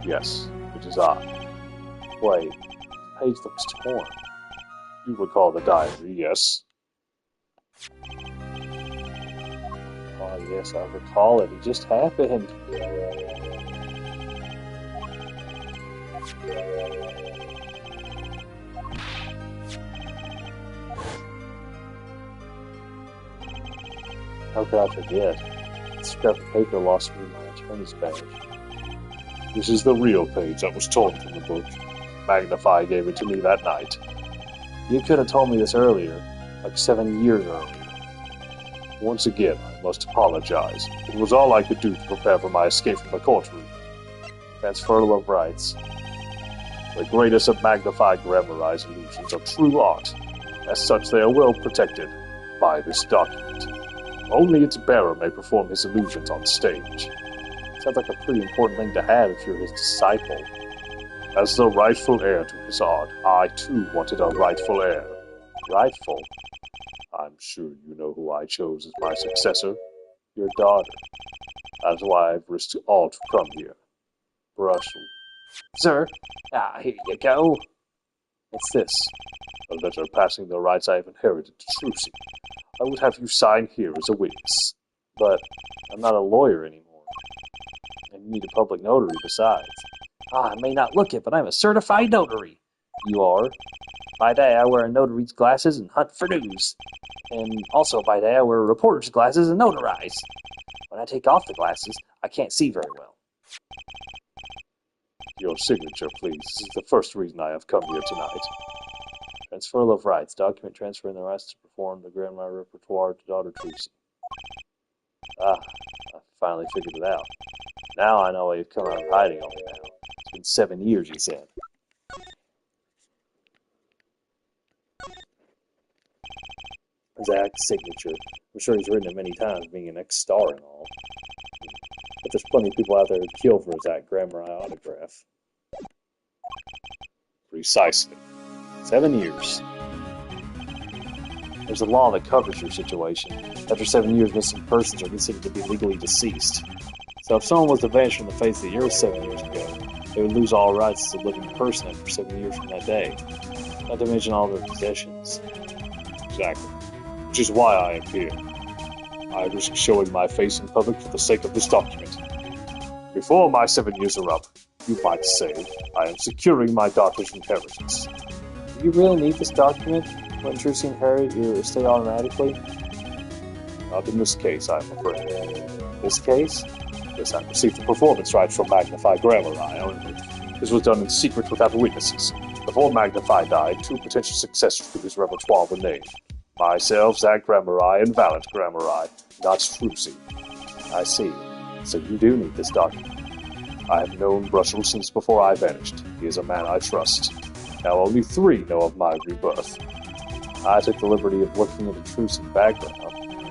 Yes, it is I. Wait, the page looks torn. You recall the diary, yes? Oh, yes, I recall it. It just happened. How could I forget? The scrap of paper lost me my attorney's badge. This is the real page that was torn from the book. Magnify gave it to me that night. You could have told me this earlier, like 7 years earlier. Once again, I must apologize. It was all I could do to prepare for my escape from the courtroom. Transferal of rights. The greatest of magnified grammarized illusions of true art. As such, they are well protected by this document. Only its bearer may perform his illusions on stage. Sounds like a pretty important thing to have if you're his disciple. As the rightful heir to his art, I too wanted a rightful heir. Rightful? I'm sure you know who I chose as my successor. Your daughter. That's why I've risked all to come here. Brushel. Sir, here you go. What's this? A letter passing the rights I have inherited to Trucy. I would have you sign here as a witness. But I'm not a lawyer anymore. And you need a public notary besides. I may not look it, but I'm a certified notary. You are? By day, I wear a notary's glasses and hunt for news. And also by day, I wear a reporter's glasses and notarize. When I take off the glasses, I can't see very well. Your signature, please. This is the first reason I have come here tonight. Transferal of rights. Document transferring the rights to perform the Grandma repertoire to daughter Trucy. Ah, I finally figured it out. Now I know why you've come out of hiding on me now. It's been 7 years, you said. Zach's signature. I'm sure he's written it many times, being an ex-star and all. But there's plenty of people out there who'd kill for a Zach Grammar autograph. Precisely. 7 years. There's a law that covers your situation. After 7 years, missing persons are considered to be legally deceased. So if someone was to vanish from the face of the earth 7 years ago, they would lose all rights as a living person after 7 years from that day, not to mention all their possessions. Exactly. Which is why I am here. I risk showing my face in public for the sake of this document. Before my 7 years are up, you might say I am securing my daughter's inheritance. Do you really need this document? Wouldn't Trucy inherit your estate automatically? Not in this case, I'm afraid. This case? Yes, I received the performance rights from Magnify Grammar. However, this was done in secret without witnesses. Before Magnify died, 2 potential successors to his repertoire were named. Myself, Zach Grammari, and Valent Grammari, not Trucy. I see. So you do need this document. I have known Brushel since before I vanished. He is a man I trust. Now only 3 know of my rebirth. I took the liberty of looking into Trucy's background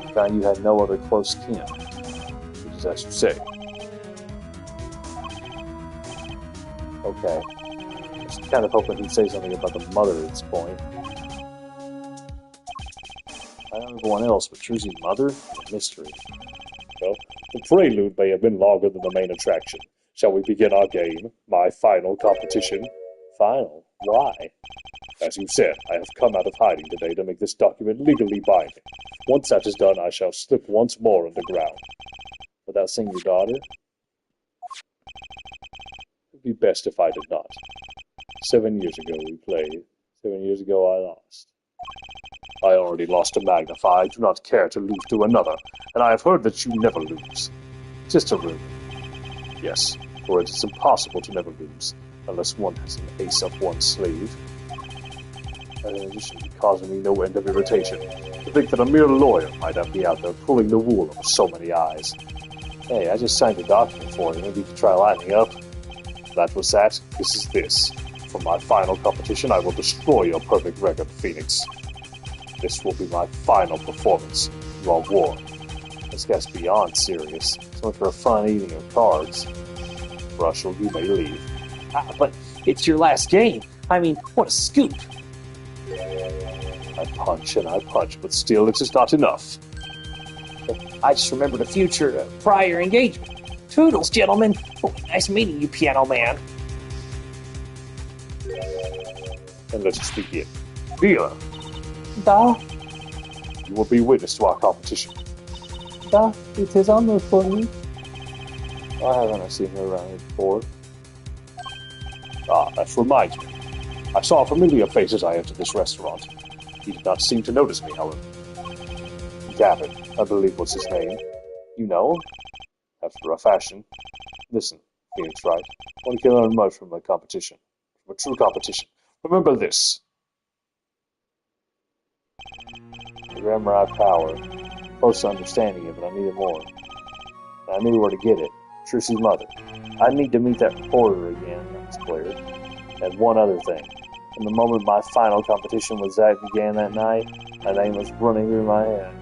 and found you had no other close kin. It is as you say. Okay. I was kind of hoping he'd say something about the mother at this point. I know everyone else, but Trucy's mother? A mystery. Well, the prelude may have been longer than the main attraction. Shall we begin our game? My final competition? Final? Why? As you said, I have come out of hiding today to make this document legally binding. Once that is done, I shall slip once more underground. Without seeing your daughter? It would be best if I did not. 7 years ago we played. 7 years ago I lost. I already lost to Magnify. I do not care to lose to another, and I have heard that you never lose. Just a rumor. Yes, for it is impossible to never lose, unless one has an ace up one's sleeve. And in addition to causing me no end of irritation, to think that a mere lawyer might have me out there pulling the wool over so many eyes. Hey, I just signed a document for you. Maybe you could try lighting up. That was that. This is this. For my final competition, I will destroy your perfect record, Phoenix. This will be my final performance. You are warned. This guy's beyond serious. So much for a fun evening of cards. Brushel, you may leave. But it's your last game. I mean, what a scoop. I punch and I punch, but still it is not enough. I just remembered a future prior engagement. Toodles, gentlemen. Oh, nice meeting you, piano man. And let us begin. Vila, Da, you will be witness to our competition. da, it is honor for me. Why haven't I seen her around here before? Ah, that reminds me. I saw a familiar face as I entered this restaurant. He did not seem to notice me, however. Gavin, I believe was his name. You know him? After a fashion. Listen, Phoenix Wright, one can learn much from a competition. From a true competition. Remember this. The Grammar power. Close to understanding it, but I needed more. I knew where to get it. Trucy's mother. I need to meet that reporter again, that was clear. And one other thing. From the moment my final competition with Zach began that night, a name was running through my head.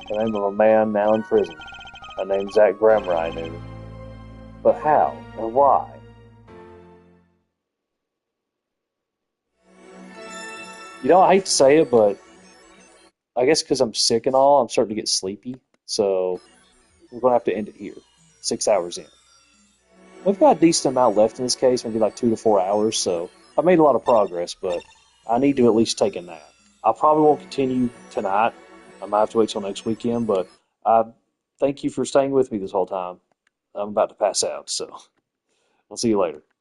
The name of a man now in prison. A name Zach Grammar I knew. But how and why? You know, I hate to say it, but I guess because I'm sick and all, I'm starting to get sleepy. So we're going to have to end it here. 6 hours in. We've got a decent amount left in this case, maybe like 2 to 4 hours. So I've made a lot of progress, but I need to at least take a nap. I probably won't continue tonight. I might have to wait till next weekend, but thank you for staying with me this whole time. I'm about to pass out, so we'll see you later.